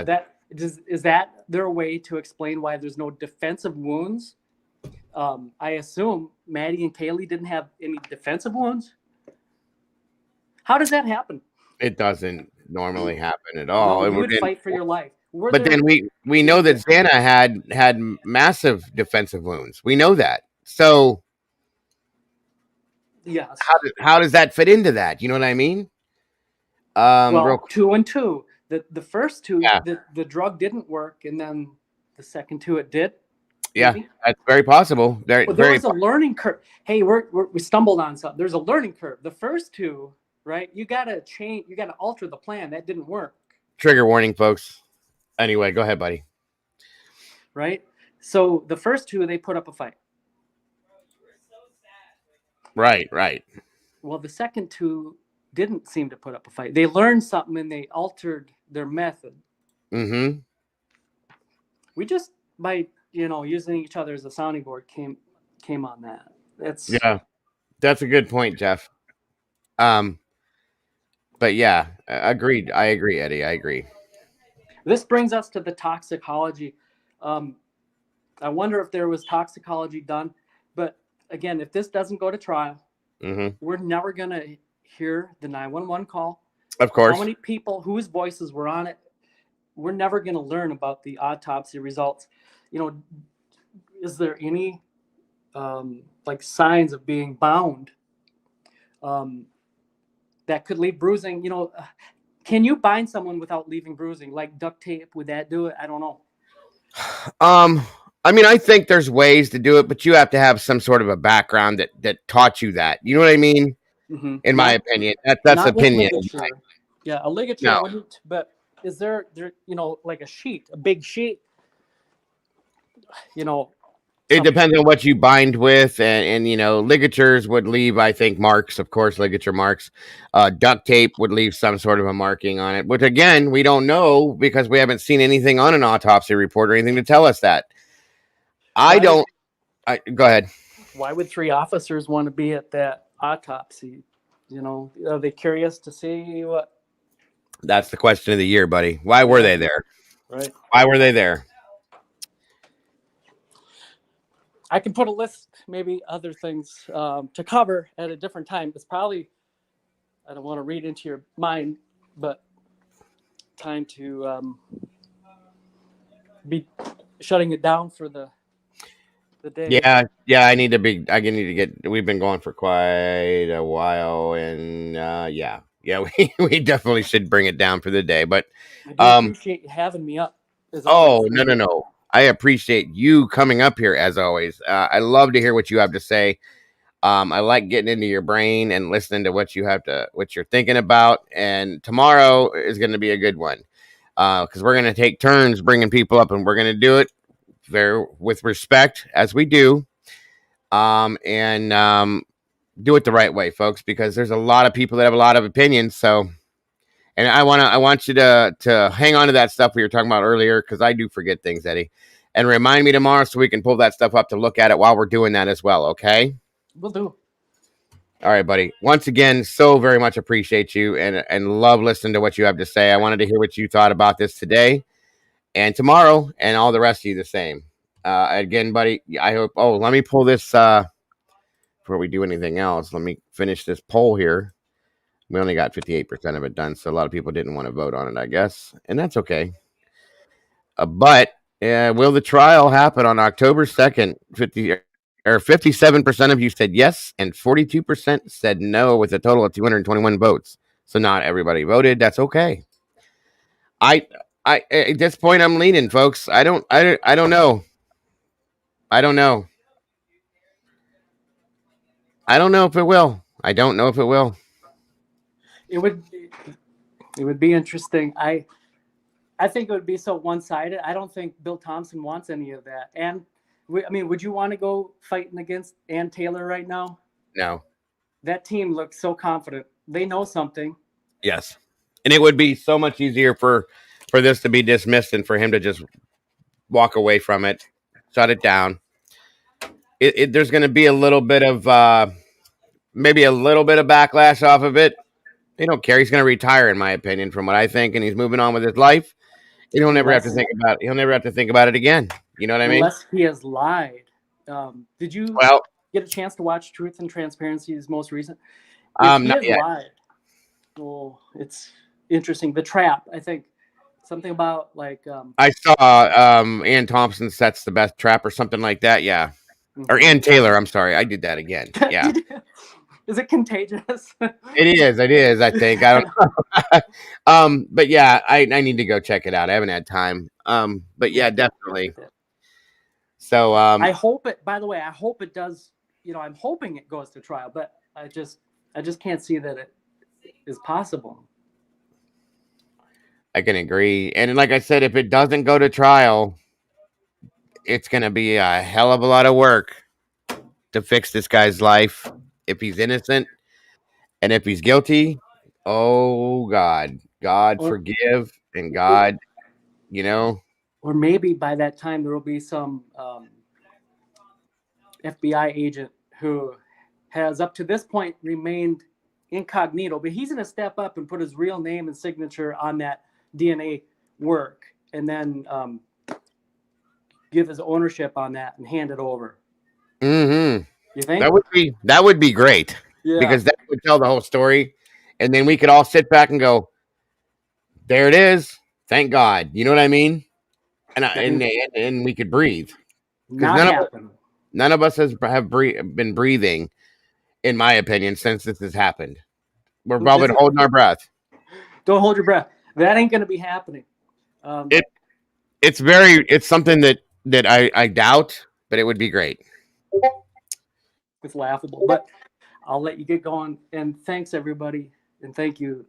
S14: is that their way to explain why there's no defensive wounds? I assume Maddie and Kaylee didn't have any defensive wounds. How does that happen?
S1: It doesn't normally happen at all.
S14: No, you would fight for your life.
S1: But then we know that Xana had massive defensive wounds. We know that. So
S14: yes,
S1: how does that fit into that? You know what I mean?
S14: Well, 2 and 2. The first 2, the drug didn't work, and then the second 2 it did.
S1: Yeah,
S14: maybe?
S1: That's very possible.
S14: There was a learning curve. Hey, we stumbled on something. There's a learning curve. The first 2, right? You gotta change. You gotta alter the plan. That didn't work.
S1: Trigger warning, folks. Anyway, go ahead, buddy.
S14: Right. So the first 2, they put up a fight.
S1: Right.
S14: Well, the second 2 didn't seem to put up a fight. They learned something and they altered their method.
S1: Mm-hmm.
S14: We just by using each other as a sounding board came on that.
S1: That's a good point, Jeff. But yeah, agreed. I agree, Eddie. I agree.
S14: This brings us to the toxicology. I wonder if there was toxicology done, but again, if this doesn't go to trial, we're never gonna hear the 911 call.
S1: Of course.
S14: How many people whose voices were on it? We're never gonna learn about the autopsy results. Is there any like signs of being bound that could leave bruising? Can you bind someone without leaving bruising, like duct tape? Would that do it? I don't know.
S1: I mean, I think there's ways to do it, but you have to have some sort of a background that taught you that. You know what I mean?
S14: Mm-hmm.
S1: In my opinion, that's opinion.
S14: Yeah, a ligature wouldn't. But is there like a sheet, a big sheet?
S1: It depends on what you bind with, and ligatures would leave, I think, marks. Of course, ligature marks. Duct tape would leave some sort of a marking on it, which again we don't know because we haven't seen anything on an autopsy report or anything to tell us that. Go ahead.
S14: Why would 3 officers want to be at that autopsy? Are they curious to see what?
S1: That's the question of the year, buddy. Why were they there?
S14: Right.
S1: Why were they there?
S14: I can put a list, maybe other things to cover at a different time. It's probably, I don't want to read into your mind, but time to be shutting it down for the day.
S1: I need to get. We've been going for quite a while, and Yeah, we definitely should bring it down for the day. But
S14: I do appreciate you having me up. As always.
S1: no. I appreciate you coming up here as always. I love to hear what you have to say. I like getting into your brain and listening to what you're thinking about. And tomorrow is going to be a good one because we're going to take turns bringing people up, and we're going to do it with respect as we do, and do it the right way, folks. Because there's a lot of people that have a lot of opinions. So, and I want you to hang on to that stuff we were talking about earlier, because I do forget things, Eddie, and remind me tomorrow so we can pull that stuff up to look at it while we're doing that as well. Okay.
S14: Will do.
S1: All right, buddy. Once again, so very much appreciate you and love listening to what you have to say. I wanted to hear what you thought about this today and tomorrow, and all the rest of you the same. Again, buddy, I hope. Oh, let me pull this before we do anything else. Let me finish this poll here. We only got 58% of it done, so a lot of people didn't want to vote on it, I guess, and that's okay. But will the trial happen on October 2nd? 57% of you said yes, and 42% said no, with a total of 221 votes. So not everybody voted. That's okay. I at this point I'm leaning, folks. I don't know. I don't know if it will. I don't know if it will.
S14: It would be interesting. I think it would be so one-sided. I don't think Bill Thompson wants any of that. And would you want to go fighting against Ann Taylor right now?
S1: No.
S14: That team looks so confident. They know something.
S1: Yes. And it would be so much easier for this to be dismissed and for him to just walk away from it, shut it down. There's going to be a little bit of maybe a little bit of backlash off of it. They don't care. He's going to retire, in my opinion, from what I think, and he's moving on with his life. He'll never have to think about it. He'll never have to think about it again. You know what I mean?
S14: Unless he has lied. Did you get a chance to watch Truth and Transparency's most recent? If he
S1: not
S14: has
S1: yet.
S14: lied, well, it's interesting. The Trap, I think. Something about like
S1: I saw Ann Thompson sets the best trap or something like that. Yeah. Or Ann Taylor. I'm sorry. I did that again. Yeah.
S14: Is it contagious?
S1: It is, I think. I don't know. But yeah, I need to go check it out. I haven't had time. But yeah, definitely. So
S14: I hope it, by the way, I hope it does, I'm hoping it goes to trial, but I just can't see that it is possible.
S1: I can agree. And like I said, if it doesn't go to trial, it's going to be a hell of a lot of work to fix this guy's life. If he's innocent and if he's guilty, oh God forgive, and God,
S14: Or maybe by that time there will be some FBI agent who has up to this point remained incognito, but he's going to step up and put his real name and signature on that DNA work, and then give his ownership on that and hand it over.
S1: Mm-hmm.
S14: You think
S1: that would be great? Yeah. Because that would tell the whole story, and then we could all sit back and go, "There it is. Thank God." You know what I mean? And we could breathe. None of us have been breathing, in my opinion, since this has happened. We're probably holding our breath.
S14: Don't hold your breath. That ain't going to be happening.
S1: It's something that I doubt, but it would be great.
S14: It's laughable, but I'll let you get going. And thanks, everybody. And thank you.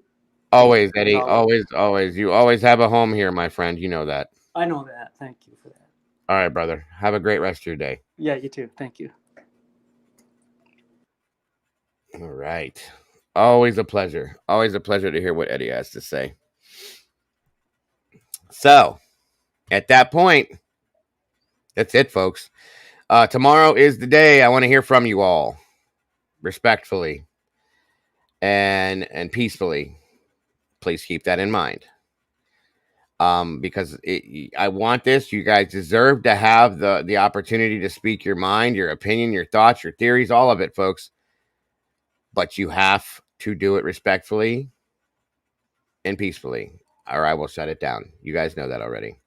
S1: Always, Eddie. Always. You always have a home here, my friend. You know that.
S14: I know that. Thank you for that.
S1: All right, brother. Have a great rest of your day.
S14: Yeah, you too. Thank you.
S1: All right. Always a pleasure. Always a pleasure to hear what Eddie has to say. So, at that point, that's it, folks. Tomorrow is the day. I want to hear from you all, respectfully and peacefully. Please keep that in mind. Because I want this. You guys deserve to have the opportunity to speak your mind, your opinion, your thoughts, your theories, all of it, folks. But you have to do it respectfully and peacefully, or I will shut it down. You guys know that already.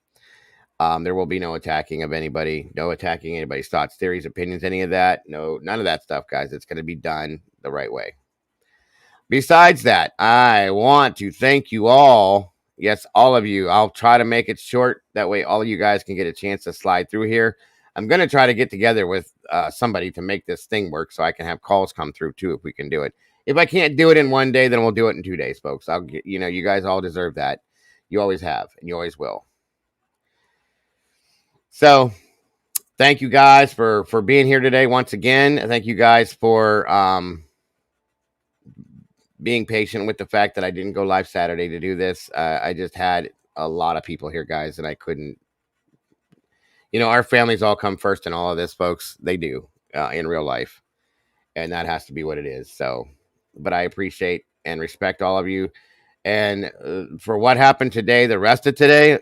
S1: There will be no attacking of anybody, no attacking anybody's thoughts, theories, opinions, any of that. No, none of that stuff, guys. It's going to be done the right way. besides that, I want to thank you all. Yes, all of you. I'll try to make it short. That way all of you guys can get a chance to slide through here. I'm going to try to get together with somebody to make this thing work so I can have calls come through too if we can do it. If I can't do it in 1 day, then we'll do it in 2 days, folks. I'll get, you guys all deserve that. You always have, and you always will. So thank you guys for being here today once again. Thank you guys for being patient with the fact that I didn't go live Saturday to do this. I just had a lot of people here, guys, and I couldn't. Our families all come first in all of this, folks. They do in real life, and that has to be what it is. So, but I appreciate and respect all of you. And for what happened today, the rest of today,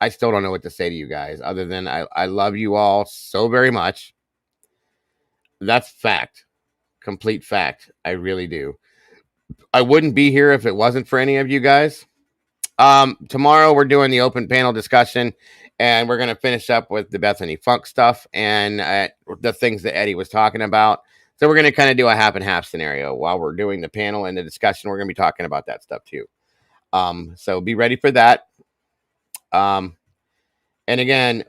S1: I still don't know what to say to you guys other than I love you all so very much. That's fact. Complete fact. I really do. I wouldn't be here if it wasn't for any of you guys. Tomorrow we're doing the open panel discussion, and we're going to finish up with the Bethany Funk stuff and the things that Eddie was talking about. So we're going to kind of do a half and half scenario while we're doing the panel and the discussion. We're going to be talking about that stuff too. So be ready for that. And again,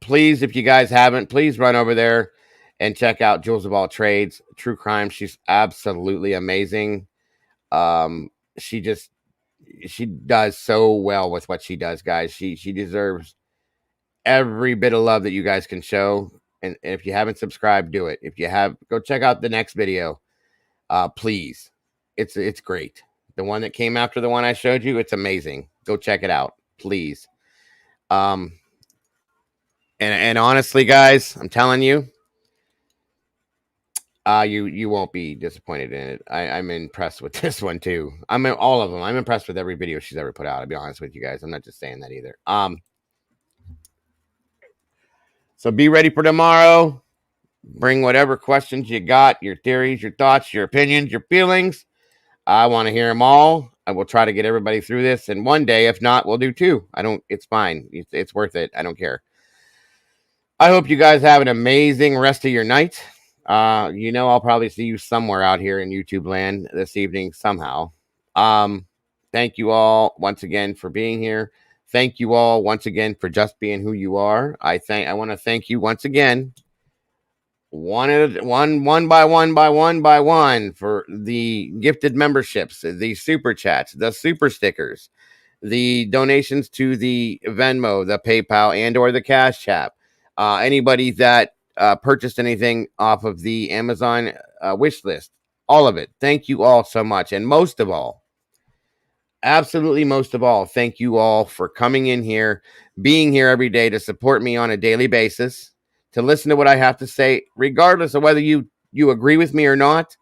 S1: please, if you guys haven't, please run over there and check out Jules of All Trades, True Crime. She's absolutely amazing. She does so well with what she does, guys. She deserves every bit of love that you guys can show. And if you haven't subscribed, do it. If you have, go check out the next video. Please. It's great. The one that came after the one I showed you, it's amazing. Go check it out, please. And honestly, guys, I'm telling you, you won't be disappointed in it. I'm impressed with this one too. I'm in all of them. I'm impressed with every video she's ever put out. I'll be honest with you guys. I'm not just saying that either. So be ready for tomorrow. Bring whatever questions you got, your theories, your thoughts, your opinions, your feelings. I want to hear them all. I will try to get everybody through this. And one day, if not, we'll do 2. It's fine. It's worth it. I don't care. I hope you guys have an amazing rest of your night. I'll probably see you somewhere out here in YouTube land this evening somehow. Thank you all once again for being here. Thank you all once again for just being who you are. I want to thank you once again, one by one for the gifted memberships, the super chats, the super stickers, the donations to the Venmo, the PayPal, and or the Cash App. Anybody that purchased anything off of the Amazon wish list, all of it. Thank you all so much. And most of all, absolutely most of all, thank you all for coming in here, being here every day to support me on a daily basis, to listen to what I have to say, regardless of whether you agree with me or not,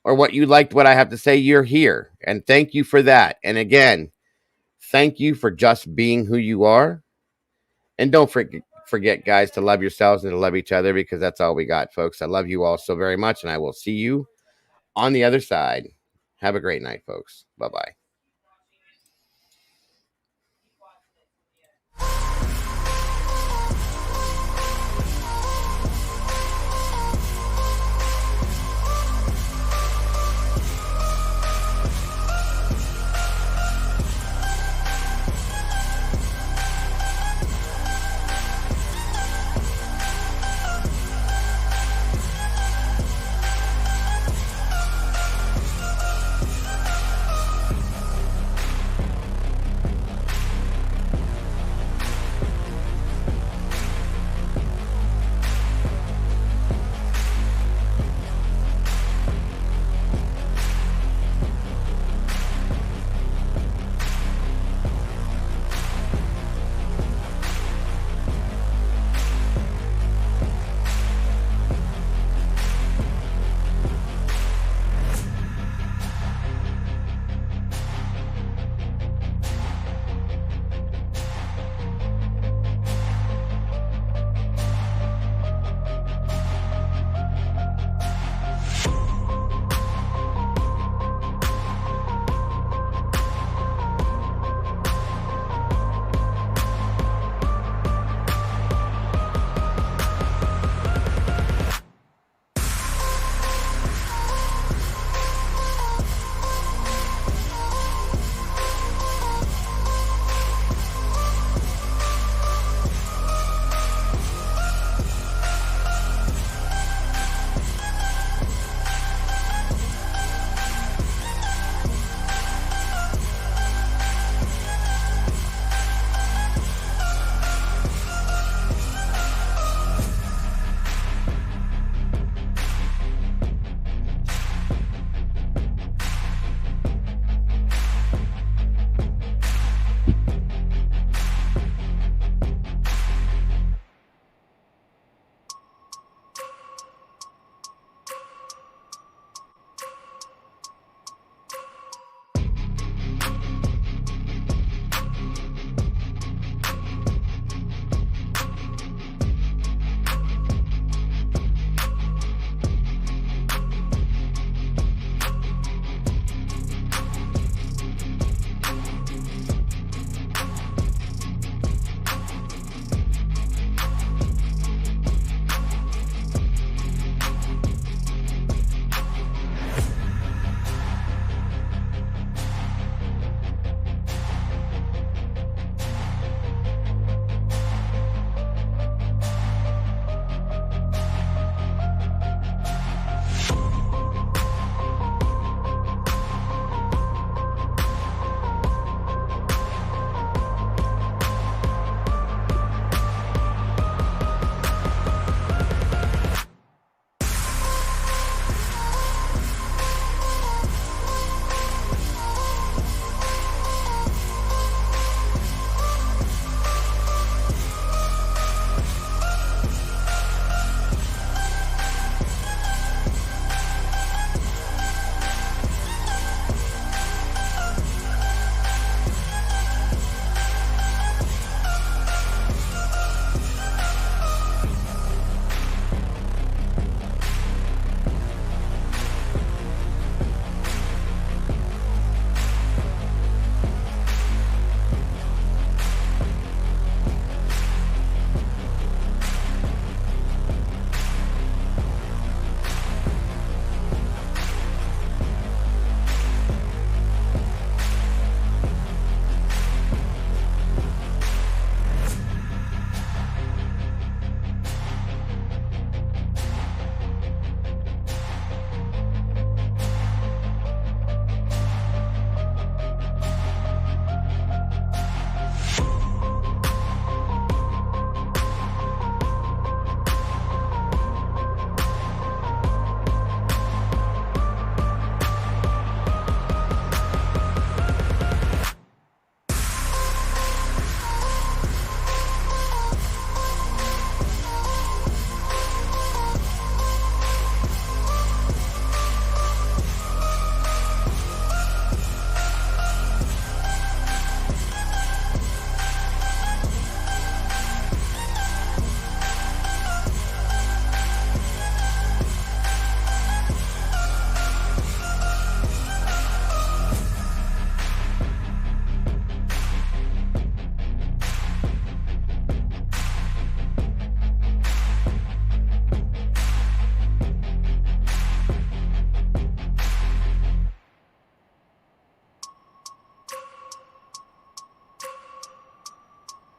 S1: or what you liked what I have to say. You're here. And thank you for that. And again, thank you for just being who you are. And don't forget, guys, to love yourselves and to love each other, because that's all we got, folks. I love you all so very much, and I will see you on the other side. Have a great night, folks. Bye-bye.